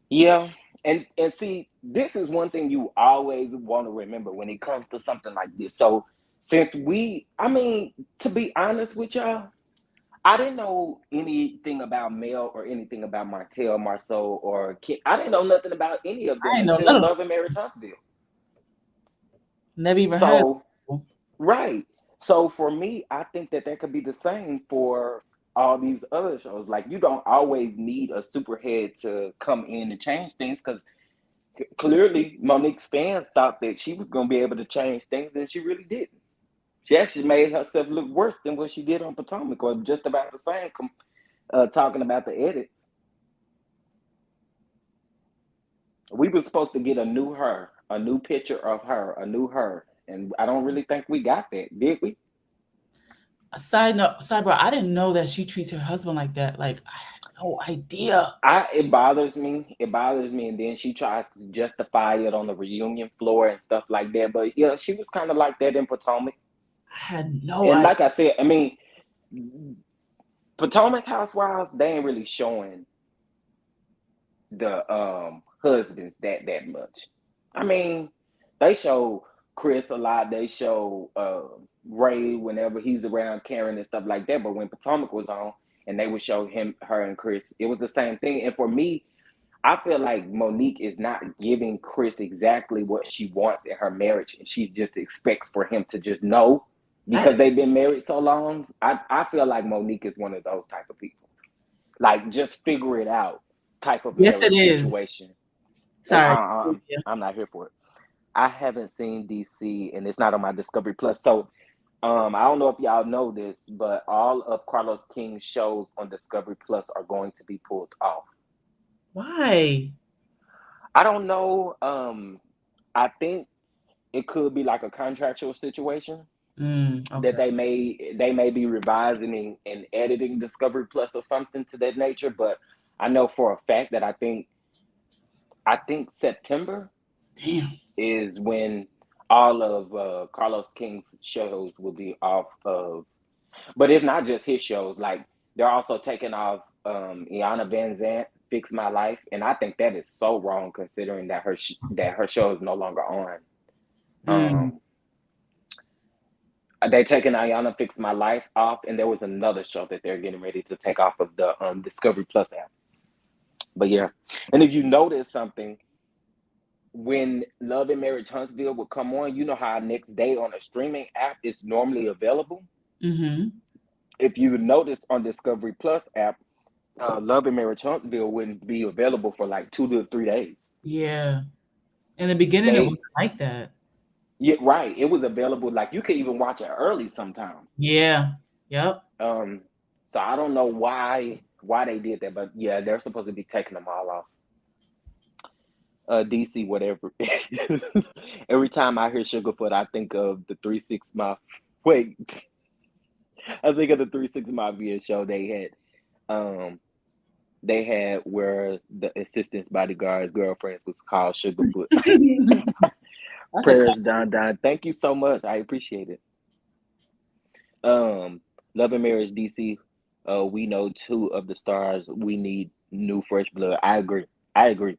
Yeah, and see, this is one thing you always want to remember when it comes to something like this. So since to be honest with y'all, I didn't know anything about Mel or anything about Martell, Marceau, or Kit. I didn't know nothing about any of them until Love and Marriage Huntsville. Never even heard of them. Right. So for me, I think that could be the same for all these other shows. Like, you don't always need a superhead to come in and change things, because clearly Monique's fans thought that she was going to be able to change things, and she really didn't. She actually made herself look worse than what she did on Potomac, or just about the same, talking about the edits. We were supposed to get a new her, a new picture of her, a new her, and I don't really think we got that, did we? Side note, sidebar. I didn't know that she treats her husband like that. Like I had no idea. It bothers me. It bothers me, and then she tries to justify it on the reunion floor and stuff like that. But yeah, she was kind of like that in Potomac. I had no And idea. like I said, I mean, Potomac Housewives, they ain't really showing the husbands that much. I mean, they show Chris a lot. They show Ray whenever he's around Karen and stuff like that. But when Potomac was on, and they would show her and Chris, it was the same thing. And for me, I feel like Monique is not giving Chris exactly what she wants in her marriage, and she just expects for him to just know because they've been married so long. I feel like Monique is one of those type of people, like just figure it out type of Yes, marriage it is. situation. Sorry. I'm not here for it. I haven't seen DC, and it's not on my Discovery Plus. So I don't know if y'all know this, but all of Carlos King's shows on Discovery Plus are going to be pulled off. Why? I don't know. I think it could be like a contractual situation Okay. that they may be revising and editing Discovery Plus or something to that nature. But I know for a fact that I think September is when all of Carlos King's shows will be off of. But it's not just his shows. Like they're also taking off Iana Van Zant, Fix My Life, and I think that is so wrong considering that her show is no longer on. They're taking Iana Fix My Life off, and there was another show that they're getting ready to take off of the Discovery Plus app. But yeah, and if you notice something, when Love and Marriage Huntsville would come on, you know how next day on a streaming app it's normally available. Mm-hmm. If you notice on Discovery Plus app, Love and Marriage Huntsville wouldn't be available for like 2 to 3 days. Yeah. In the beginning, it wasn't like that. Yeah, right. It was available. Like you could even watch it early sometimes. Yeah. Yep. So I don't know why they did that, but yeah, they're supposed to be taking them all off. DC, whatever. Every time I hear Sugarfoot, I think of the 3 6 Mafia. Wait, I think of the 3 6 Mafia show they had where the assistant's bodyguard's girlfriends was called Sugarfoot. Prayers, Don. Thank you so much. I appreciate it. Love and Marriage DC. We know 2 of the stars. We need new fresh blood. I agree.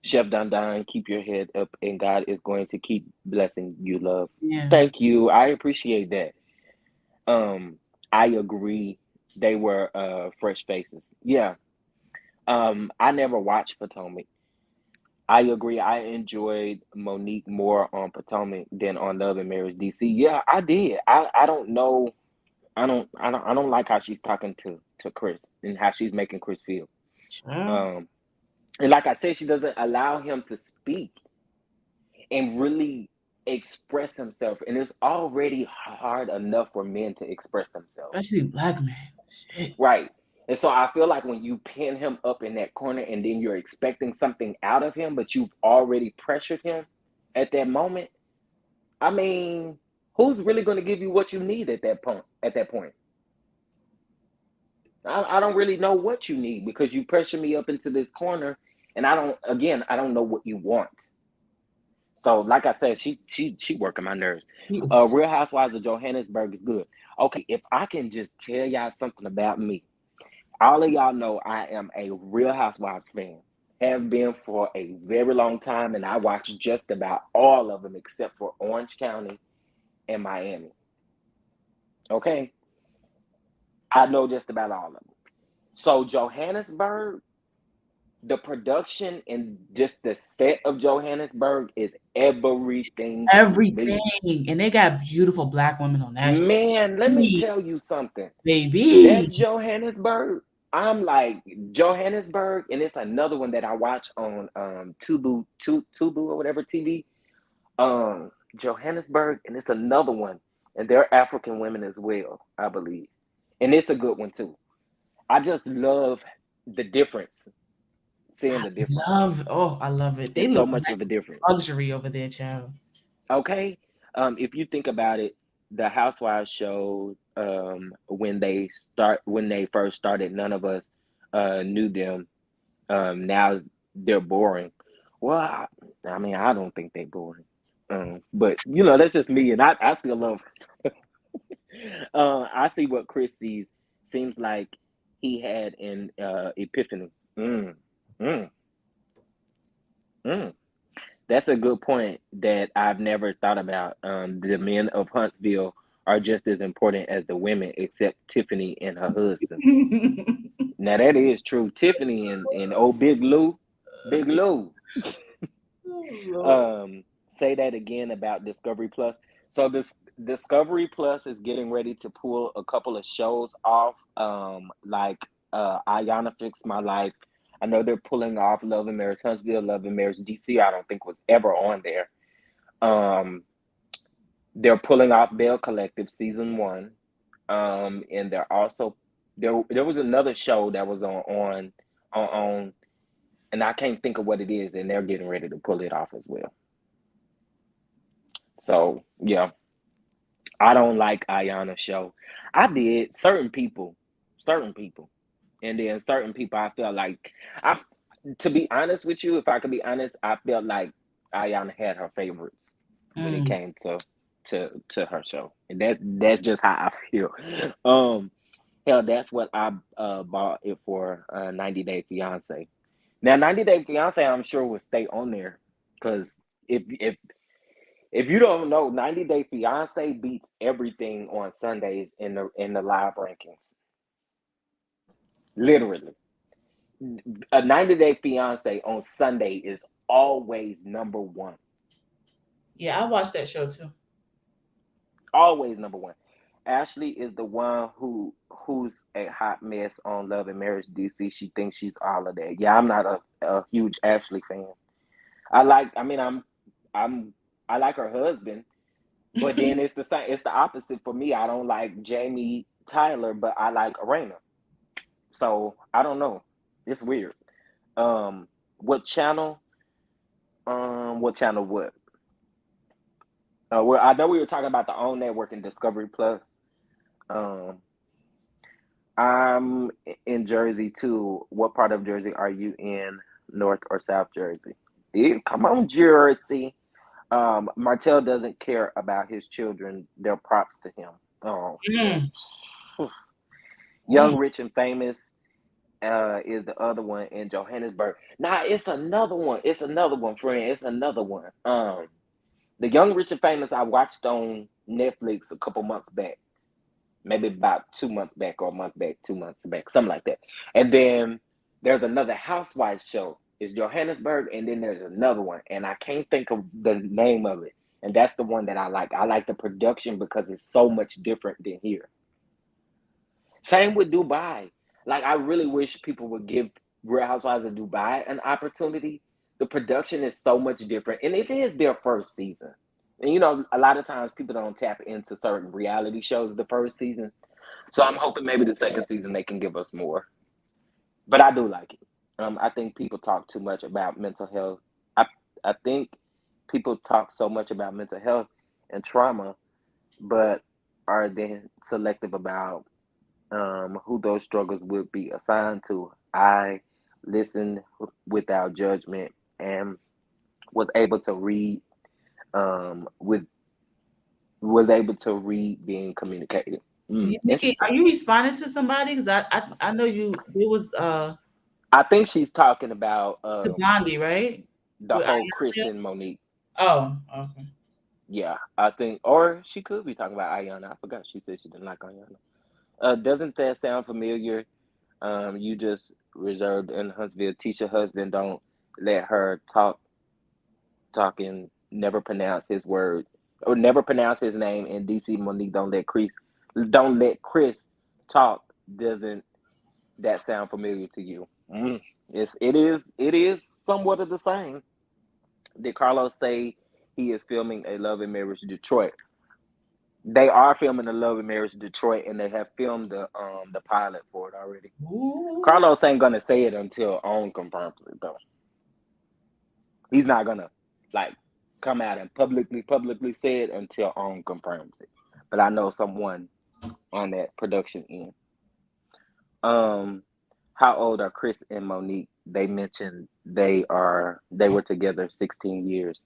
Chef Don, keep your head up, and God is going to keep blessing you, love. Yeah. Thank you. I appreciate that. I agree. They were fresh faces. Yeah. I never watched Potomac. I agree. I enjoyed Monique more on Potomac than on Love and Marriage DC. Yeah, I did. I don't know. I don't like how she's talking to Chris and how she's making Chris feel. And like I said, she doesn't allow him to speak and really express himself. And it's already hard enough for men to express themselves. Especially black men. Shit. Right. And so I feel like when you pin him up in that corner and then you're expecting something out of him, but you've already pressured him at that moment, I mean, who's really going to give you what you need at that point? I don't really know what you need because you pressure me up into this corner, and I don't know what you want. So, like I said, she working my nerves. Real Housewives of Johannesburg is good. Okay, if I can just tell y'all something about me, all of y'all know I am a Real Housewives fan. Have been for a very long time, and I watch just about all of them except for Orange County and Miami. Okay? I know just about all of them. So Johannesburg, the production and just the set of Johannesburg is everything. Everything. And they got beautiful black women on that. Man, let me tell you something. Baby. That Johannesburg, I'm like Johannesburg, and it's another one that I watch on Tubu or whatever TV. Johannesburg, and it's another one, and they're African women as well, I believe. And it's a good one too. I just love the difference. Seeing the difference. I love it. They look so much like of the difference. Luxury over there, child. Okay. If you think about it, the Housewives show, when they first started. None of us knew them. Now they're boring. Well, I mean, I don't think they're boring. But that's just me, and I still love her. I see what Chris sees. Seems like he had an epiphany. Mm, mm, mm. That's a good point that I've never thought about. The men of Huntsville are just as important as the women, except Tiffany and her husband. Now that is true. Tiffany and old Big Lou. Say that again about Discovery Plus. So this Discovery Plus is getting ready to pull a couple of shows off, like Ayanna Fix My Life. I know they're pulling off Love and Marriage Huntsville, Love and Marriage DC. I don't think was ever on there. They're pulling off Bell Collective season 1, and they're also there was another show that was on, and I can't think of what it is, and they're getting ready to pull it off as well. So yeah, I don't like Ayanna's show. I did certain people, and then certain people I felt like to be honest with you, if I could be honest, I felt like Ayanna had her favorites when it came to her show, and that's just how I feel. Hell, that's what I bought it for. 90 Day Fiance. Now, 90 Day Fiance, I'm sure will stay on there because if you don't know, 90 Day Fiance beats everything on Sundays in the live rankings. Literally, a 90 Day Fiance on Sunday is always number one. Yeah, I watched that show too. Always number one. Ashley is the one who's a hot mess on Love and Marriage DC. She thinks she's all of that. Yeah, I'm not a huge Ashley fan. I like her husband, but then it's the same. It's the opposite for me. I don't like Jamie Tyler, but I like Arena. So I don't know. It's weird. What channel? What channel? What? Well, I know we were talking about the OWN Network and Discovery Plus. I'm in Jersey too. What part of Jersey are you in? North or South Jersey? Yeah, come on, Jersey. Martell doesn't care about his children. They're props to him. Young, Rich, and Famous is the other one in Johannesburg. Nah, it's another one. It's another one, friend. It's another one. The Young, Rich, and Famous I watched on Netflix a couple months back. Maybe about 2 months back or a month back, 2 months back, something like that. And then there's another Housewives show. It's Johannesburg, and then there's another one, and I can't think of the name of it. And that's the one that I like. I like the production because it's so much different than here. Same with Dubai. Like, I really wish people would give Real Housewives of Dubai an opportunity. The production is so much different, and it is their first season. And a lot of times people don't tap into certain reality shows the first season. So I'm hoping maybe the second season they can give us more. But I do like it. I think people talk too much about mental health. I think people talk so much about mental health and trauma, but are then selective about who those struggles would be assigned to. I listened without judgment and was able to read was able to read being communicated. Nikki, are you responding to somebody? Because I know you. It was I think she's talking about to Blondie, right? The whole Chris and Monique. Oh, okay. Yeah, I think, or she could be talking about Ayanna. I forgot she said she didn't like Ayanna. Doesn't that sound familiar? You just reserved in Huntsville. Tisha husband, don't let her talk and never pronounce his word or never pronounce his name. And DC Monique, don't let Chris talk. Doesn't that sound familiar to you? It is somewhat of the same. Did Carlos say he is filming a Love and Marriage Detroit? They are filming a Love and Marriage Detroit, and they have filmed the pilot for it already. Ooh. Carlos ain't gonna say it until OWN confirms it, though. He's not gonna come out and publicly say it until OWN confirms it. But I know someone on that production end. How old are Chris and Monique? They mentioned they were together 16 years.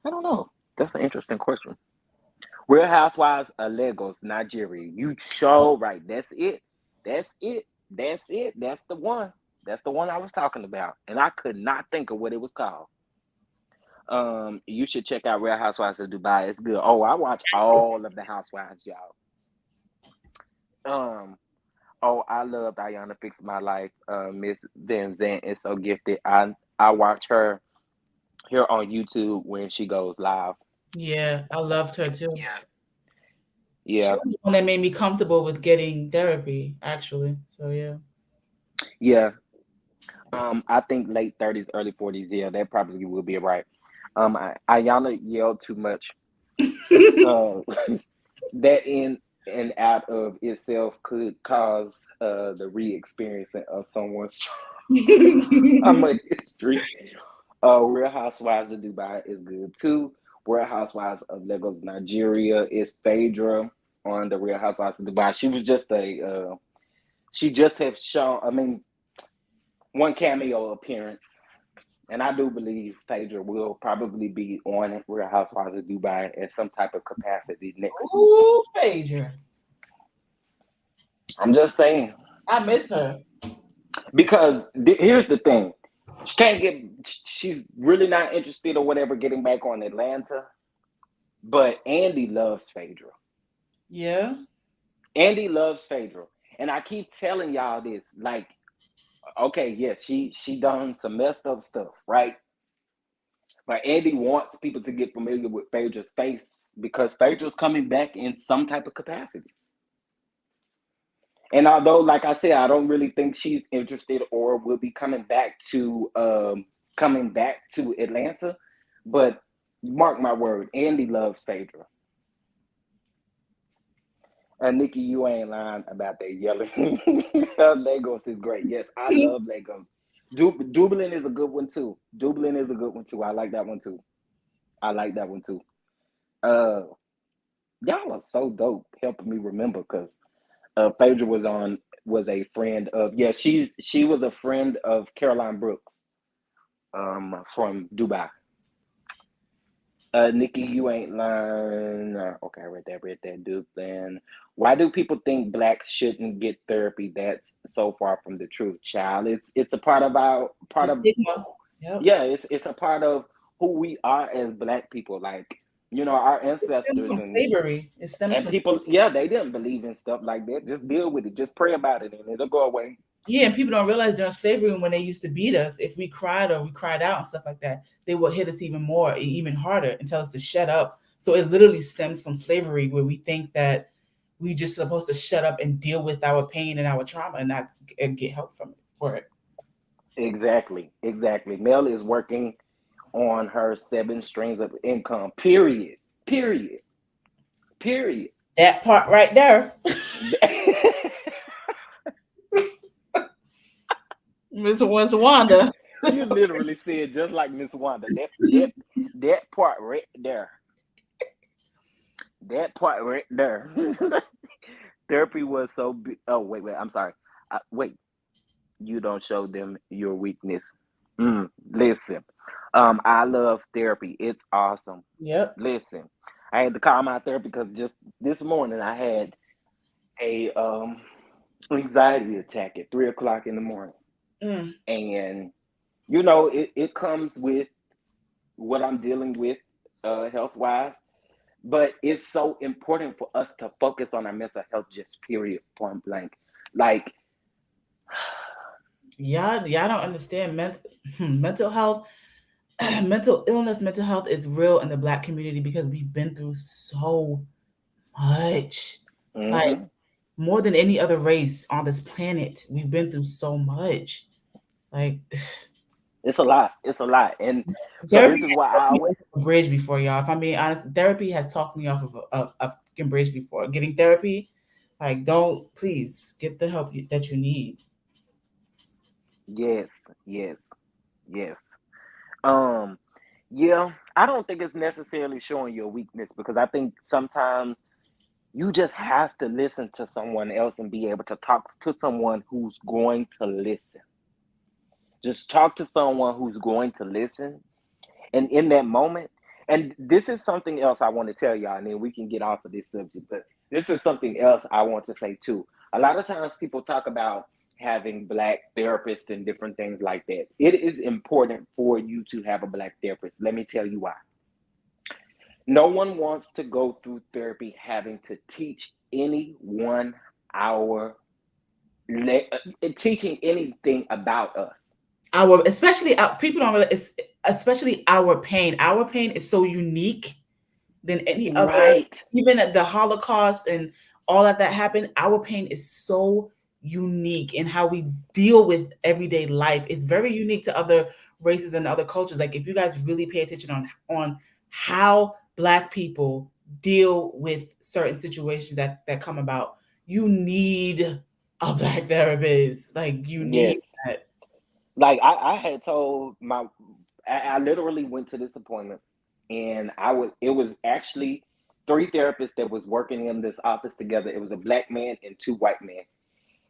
I don't know. That's an interesting question. Real Housewives of Lagos, Nigeria. You show right. That's it. That's it. That's it. That's the one. That's the one I was talking about. And I could not think of what it was called. You should check out Real Housewives of Dubai. It's good. Oh, I watch all of the Housewives, y'all. Oh, I love Diana Fix My Life. Miss Van Zandt is so gifted. I watch her here on YouTube when she goes live. Yeah, I loved her too. Yeah. She was the one that made me comfortable with getting therapy, actually. So yeah. Yeah. I think late 30s, early 40s. Yeah, that probably will be right. Ayana yelled too much. That in and out of itself could cause the re-experiencing of someone's trauma history. Real Housewives of Dubai is good too. Real Housewives of Lagos, Nigeria is Phaedra on the Real Housewives of Dubai. She was just she just has shown, I mean, one cameo appearance. And I do believe Phaedra will probably be on Real Housewives of Dubai at some type of capacity next season. Ooh, Phaedra. I'm just saying. I miss her. Because here's the thing. She's really not interested or whatever getting back on Atlanta. But Andy loves Phaedra. Yeah. Andy loves Phaedra. And I keep telling y'all this, like, okay, yeah, she done some messed up stuff, right? But Andy wants people to get familiar with Phaedra's face because Phaedra's coming back in some type of capacity. And although, like I said, I don't really think she's interested or will be coming back to Atlanta, but mark my word, Andy loves Phaedra. Nikki, you ain't lying about that yelling. Lagos is great. Yes, I love Lagos. Dublin is a good one too. Dublin is a good one too. I like that one too. Y'all are so dope helping me remember because Phaedra was a friend of she was a friend of Caroline Brooks from Dubai. Nikki, you ain't lying. Okay, I read that. Dublin. Why do people think blacks shouldn't get therapy? That's so far from the truth, child. It's a part of stigma. Yep. Yeah, it's a part of who we are as black people. Like, you know, our It stems ancestors from slavery. It stems and from people, yeah, they didn't believe in stuff like that. Just deal with it. Just pray about it and it'll go away. Yeah, and people don't realize during slavery when they used to beat us, if we cried or we cried out and stuff like that, they would hit us even more, even harder, and tell us to shut up. So it literally stems from slavery, where we think that we just supposed to shut up and deal with our pain and our trauma and not get help for it. Exactly. Mel is working on her 7 streams of income. Period. That part right there. Miss Wanda. You literally said just like Miss Wanda. That part right there. That part right there. Therapy was so oh wait, I'm sorry. Wait. You don't show them your weakness. Listen. I love therapy. It's awesome. Yep. Listen. I had to call my therapist because just this morning I had a anxiety attack at 3:00 in the morning. And you know, it comes with what I'm dealing with health wise, but it's so important for us to focus on our mental health, just period, point blank. Like, y'all don't understand mental health. Mental illness, mental health is real in the Black community because we've been through so much. Like, more than any other race on this planet, we've been through so much. Like, it's a lot. And so this is why I always bridge before, y'all. If I'm being honest, therapy has talked me off of a fucking bridge before. Getting therapy, like, please get the help that you need. Yes. Yeah, I don't think it's necessarily showing your weakness because I think sometimes You just have to listen to someone else and be able to talk to someone who's going to listen. Just talk to someone who's going to listen. And in that moment, and this is something else I want to tell y'all, and then we can get off of this subject, but this is something else I want to say too. A lot of times people talk about having Black therapists and different things like that. It is important for you to have a Black therapist. Let me tell you why. No one wants to go through therapy having to teach anyone teaching anything about us. Especially people don't realize, especially our pain. Our pain is so unique than any other. Right. Even at the Holocaust and all of that happened, our pain is so unique in how we deal with everyday life. It's very unique to other races and other cultures. Like if you guys really pay attention on how Black people deal with certain situations that come about, you need a Black therapist. Like you need that. Like I had told I literally went to this appointment, and it was actually 3 therapists that was working in this office together. It was a Black man and 2 white men.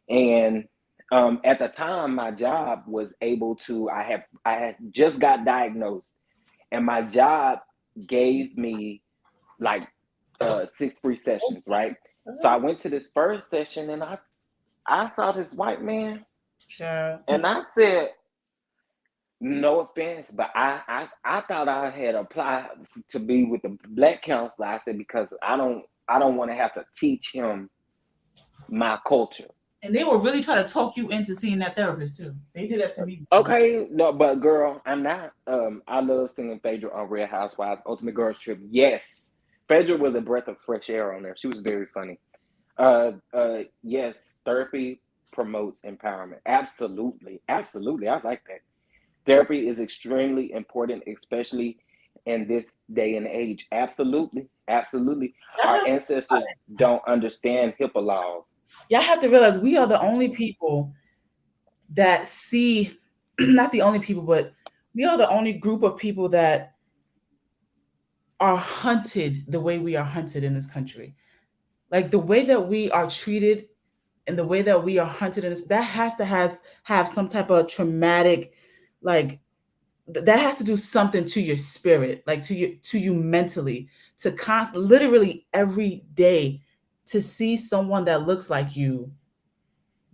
And at the time, my job was able to. I had just got diagnosed, and my job gave me like 6 free sessions, right? So I went to this first session, and I saw this white man, and I said, no offense, but I thought I had applied to be with the Black counselor. I said, because I don't want to have to teach him my culture. And they were really trying to talk you into seeing that therapist too. They did that to me. Okay, no, but girl, I'm not. I love singing Phaedra on Real Housewives, Ultimate Girls Trip. Yes, Phaedra was a breath of fresh air on there. She was very funny. Yes, therapy promotes empowerment. Absolutely, absolutely. I like that. Therapy is extremely important, especially in this day and age. Absolutely, absolutely. Our ancestors don't understand HIPAA laws. Y'all have to realize we are the only people that see, not the only people, but we are the only group of people that are hunted the way we are hunted in this country. Like the way that we are treated and the way that we are hunted in this, that has to have some type of traumatic, like that has to do something to your spirit, like to you mentally, to literally every day to see someone that looks like you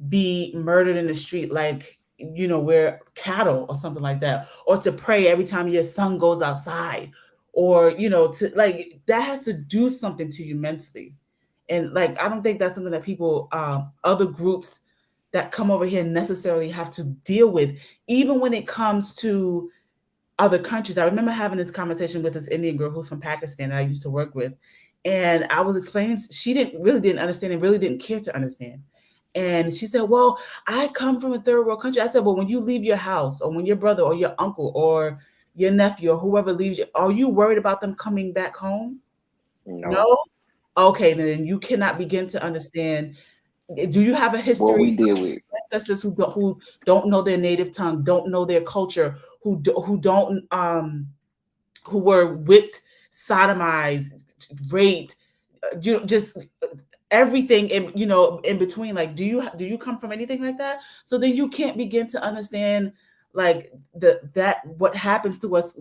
be murdered in the street, like, you know, we're cattle or something like that, or to pray every time your son goes outside, or, you know, to like, that has to do something to you mentally. And like, I don't think that's something that people, other groups that come over here necessarily have to deal with, even when it comes to other countries. I remember having this conversation with this Indian girl who's from Pakistan that I used to work with. And I was explaining, she didn't understand and really didn't care to understand. And she said, well, I come from a third world country. I said, well, when you leave your house, or when your brother or your uncle or your nephew or whoever leaves you, are you worried about them coming back home? No? Okay, then you cannot begin to understand. Do you have a history? What we deal with ancestors who don't know their native tongue, don't know their culture, who were whipped, sodomized, raped, just everything in between. Like, do you come from anything like that? So then you can't begin to understand like that what happens to us,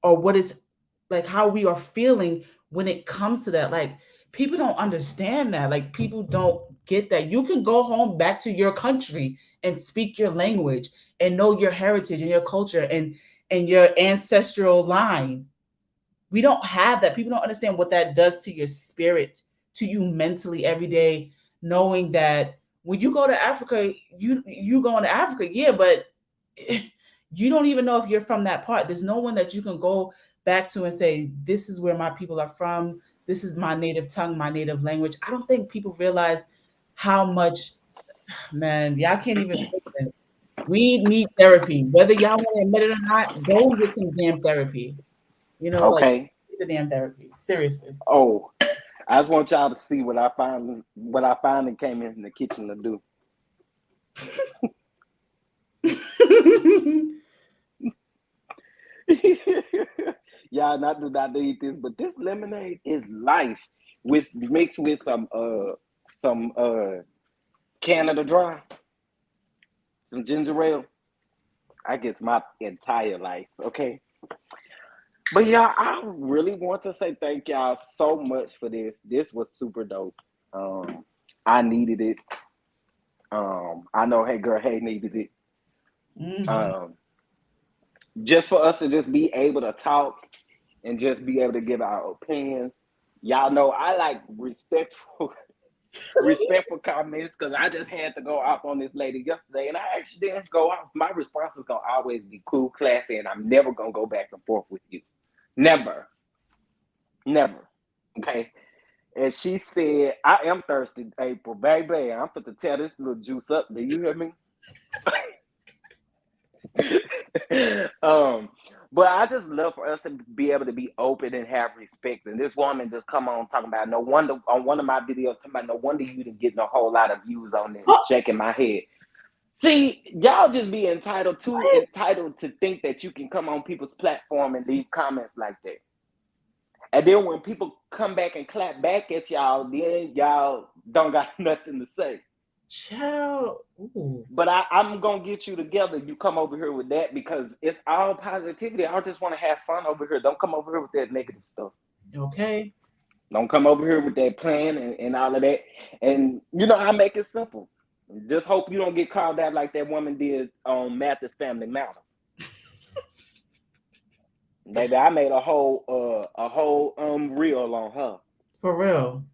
or what is like how we are feeling when it comes to that. Like, people don't understand that. Like, people don't get that. You can go home back to your country and speak your language and know your heritage and your culture and your ancestral line. We don't have that. People don't understand what that does to your spirit, to you mentally every day, knowing that when you go to Africa, you going to Africa, yeah, but you don't even know if you're from that part. There's no one that you can go back to and say, this is where my people are from. This is my native tongue, my native language. I don't think people realize how much, man, y'all can't even listen. We need therapy. Whether y'all want to admit it or not, go get some damn therapy. You know, okay. Like, get the damn therapy. Seriously. Oh, I just want y'all to see what I finally came in the kitchen to do. Y'all not do not eat this, but this lemonade is life. mixed with some Canada Dry, some ginger ale. I get my entire life, okay? But yeah, I really want to say thank y'all so much for this. This was super dope. I needed it. I know Hey Girl Hey needed it. Mm-hmm. Just for us to just be able to talk and just be able to give our opinions. Y'all know I like respectful comments because I just had to go off on this lady yesterday and I actually didn't go off. My response is gonna always be cool, classy, and I'm never gonna go back and forth with you. Never. Okay. And she said, I am thirsty, April. Baby, I'm fit to tear this little juice up. Do you hear me? But I just love for us to be able to be open and have respect. And this woman just come on talking about no wonder on one of my videos talking about no wonder you didn't get a whole lot of views on this, shaking my head. See, y'all just be entitled to think that you can come on people's platform and leave comments like that. And then when people come back and clap back at y'all, then y'all don't got nothing to say. Child. Ooh. But I'm going to get you together. You come over here with that because it's all positivity. I just want to have fun over here. Don't come over here with that negative stuff. Okay. Don't come over here with that plan and all of that. And, I make it simple. Just hope you don't get called out like that woman did on Mathis Family Matters. Baby, I made a whole reel on her. For real.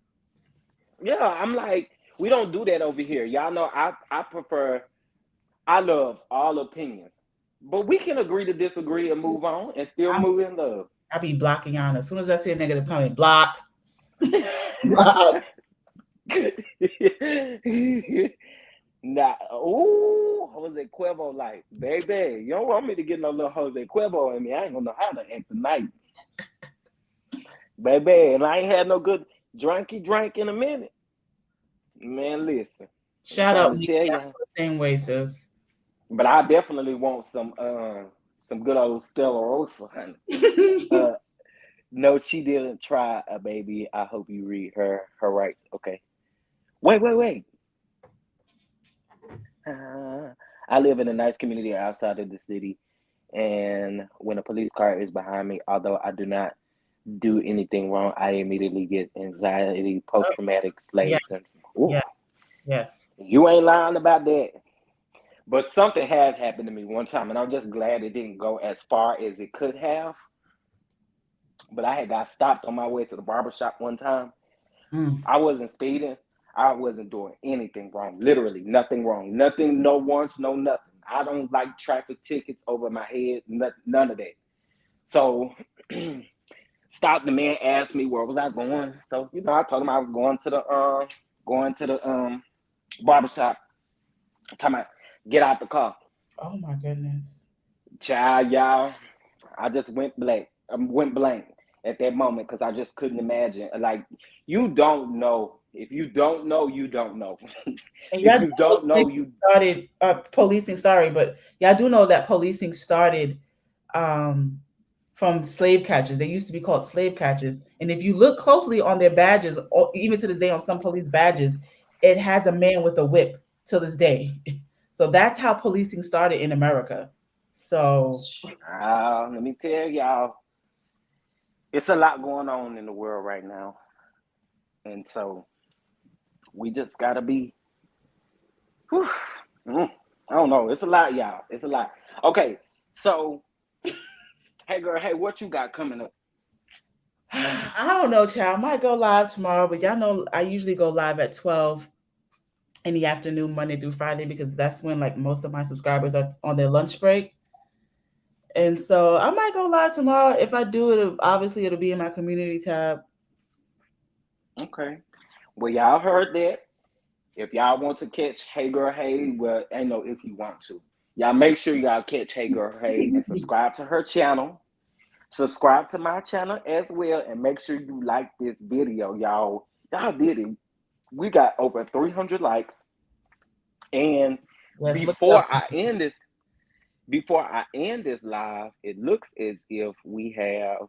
Yeah, I'm like, we don't do that over here. Y'all know I love all opinions. But we can agree to disagree and move on and still move in love. I be blocking y'all. As soon as I see a negative comment, block. Block. Nah, ooh, Jose Cuervo, like, baby, you don't want me to get no little Jose Cuervo in me. I ain't gonna know how to act tonight. Baby, and I ain't had no good drinky drink in a minute. Man, listen. Shout out the same way, sis. But I definitely want some good old Stella Rosa, honey. No, she didn't try, baby. I hope you read her rights. Okay. Wait. I live in a nice community outside of the city, and when a police car is behind me, although I do not do anything wrong, I immediately get anxiety, post-traumatic slave syndrome. Yes. You ain't lying about that. But something has happened to me one time, and I'm just glad it didn't go as far as it could have. But I had got stopped on my way to the barbershop one time. I wasn't speeding. I wasn't doing anything wrong. Literally nothing wrong. Nothing, no warrants, no nothing. I don't like traffic tickets over my head. None of that. So stopped. The man asked me where was I going. So I told him I was going to the barbershop. Talking about get out the car. Oh my goodness. Child, y'all. I just went blank. At that moment because I just couldn't imagine. Like, you don't know. If you don't know, you don't know. And if you don't know, you started policing. Sorry, but I do know that policing started from slave catchers. They used to be called slave catchers. And if you look closely on their badges, or even to this day on some police badges, it has a man with a whip to this day. So that's how policing started in America. So let me tell y'all, it's a lot going on in the world right now. And so we just gotta be I don't know. It's a lot, y'all. It's a lot. Okay, so hey girl, hey, what you got coming up? I don't know, child. I might go live tomorrow, but y'all know I usually go live at 12 in the afternoon, Monday through Friday, because that's when like most of my subscribers are on their lunch break. And so I might go live tomorrow. If I do, it'll be in my community tab. Okay. Well, y'all heard that. If y'all want to catch Hey Girl Hey, well, I know if you want to. Y'all make sure y'all catch Hey Girl Hey and subscribe to her channel. Subscribe to my channel as well, and make sure you like this video, y'all. Y'all did it. We got over 300 likes. And before I end this live, it looks as if we have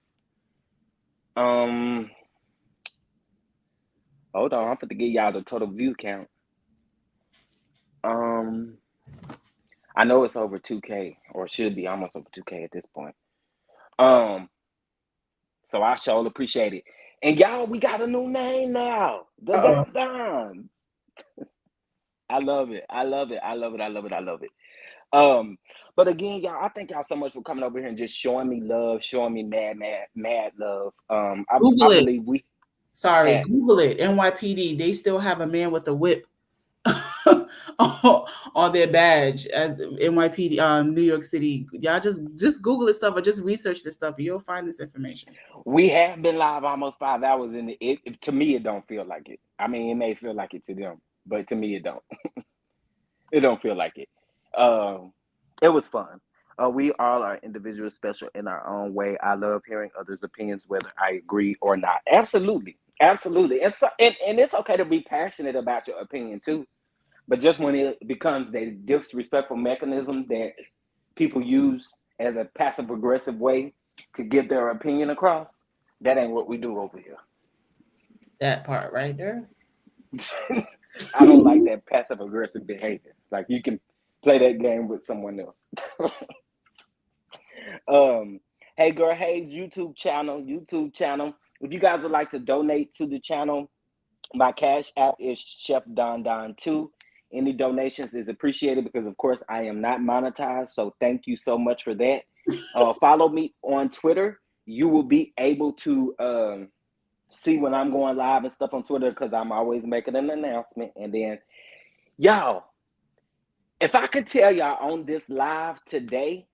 Hold on, I'm going to give y'all the total view count. I know it's over 2K, or it should be almost over 2K at this point. So I sure appreciate it. And y'all, we got a new name now. The Don. I love it. I love it. I love it. I love it. I love it. But again, y'all, I thank y'all so much for coming over here and just showing me love, showing me mad love. I believe we. Sorry, Google it. NYPD. They still have a man with a whip on their badge as NYPD, New York City. Y'all just Google this stuff or just research this stuff. You'll find this information. We have been live almost 5 hours, and it to me it don't feel like it. I mean, it may feel like it to them, but to me it don't. It don't feel like it. It was fun. We all are individual, special in our own way. I love hearing others' opinions, whether I agree or not. Absolutely. And it's okay to be passionate about your opinion too. But just when it becomes a disrespectful mechanism that people use as a passive-aggressive way to get their opinion across, that ain't what we do over here. That part right there. I don't like that passive-aggressive behavior. Like, you can play that game with someone else. Hey Girl Hayes YouTube channel. If you guys would like to donate to the channel, my Cash App is ChefDonDon2. Any donations is appreciated because, of course, I am not monetized. So thank you so much for that. Follow me on Twitter. You will be able to see when I'm going live and stuff on Twitter because I'm always making an announcement. And then, y'all, if I could tell y'all on this live today,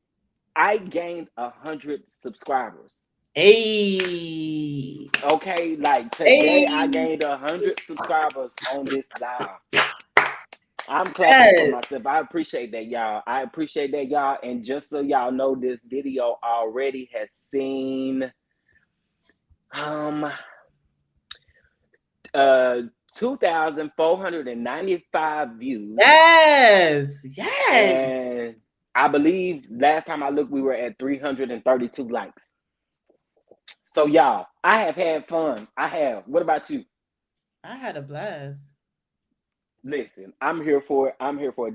I gained 100 subscribers. Hey. Okay, like today I gained 100 subscribers on this live. I'm clapping for myself. I appreciate that, y'all. And just so y'all know, this video already has seen 2,495 views. Yes. And I believe last time I looked, we were at 332 likes. So y'all, I have had fun. I have. What about you? I had a blast. Listen, I'm here for it.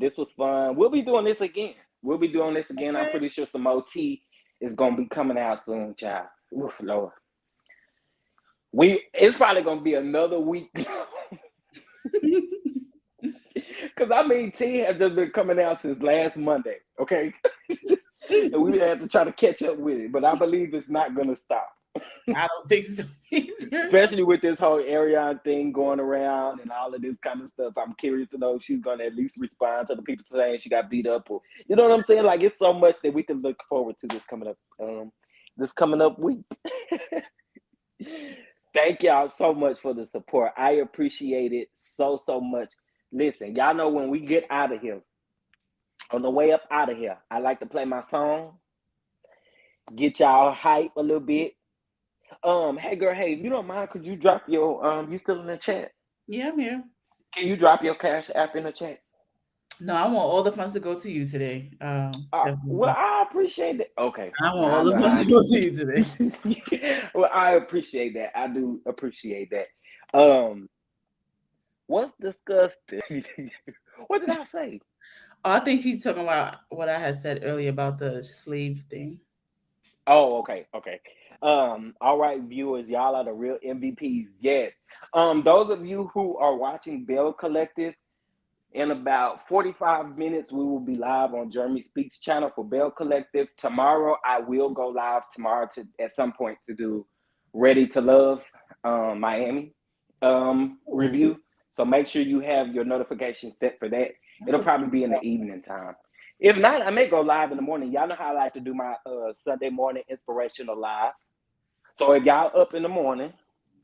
This was fun. We'll be doing this again. Okay. I'm pretty sure some OT is gonna be coming out soon, child. Oof, Lord. It's probably gonna be another week. Because I mean, T has just been coming out since last Monday, okay? And we have to try to catch up with it, but I believe it's not gonna stop. I don't think so either. Especially with this whole Ariana thing going around and all of this kind of stuff. I'm curious to know if she's gonna at least respond to the people saying she got beat up, or you know what I'm saying? Like, it's so much that we can look forward to this coming up week. Thank y'all so much for the support. I appreciate it so much. Listen, y'all know when we get out of here, on the way up out of here, I like to play my song, get y'all hype a little bit. Hey girl, hey, if you don't mind, could you drop your you still in the chat? Yeah, I'm here. Can you drop your Cash App in the chat? No, I want all the funds to go to you today. Well, I appreciate that. Okay. I want all the funds to go to you today. Well, I appreciate that. I do appreciate that. What's discussed? What did I say? Oh, I think she's talking about what I had said earlier about the slave thing. Oh, okay. All right, viewers, y'all are the real MVPs. Yes. Those of you who are watching Bell Collective, in about 45 minutes, we will be live on Jeremy Speaks channel for Bell Collective. Tomorrow, I will go live at some point to do Ready to Love Miami review. So make sure you have your notification set for that. It'll probably be in the evening time. If not, I may go live in the morning. Y'all know how I like to do my Sunday morning inspirational live. So if y'all up in the morning,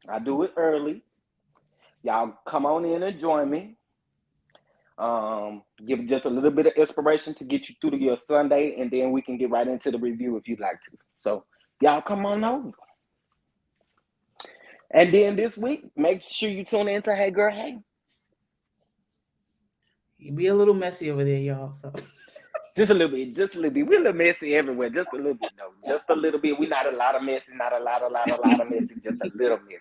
I do it early. Y'all come on in and join me. Give just a little bit of inspiration to get you through to your Sunday, and then we can get right into the review if you'd like to. So y'all come on over. And then this week, make sure you tune in to Hey Girl Hey. You be a little messy over there, y'all. So just a little bit. We're a little messy everywhere. Just a little bit, though. Just a little bit. We're not a lot of messy, not a lot of messy, just a little messy.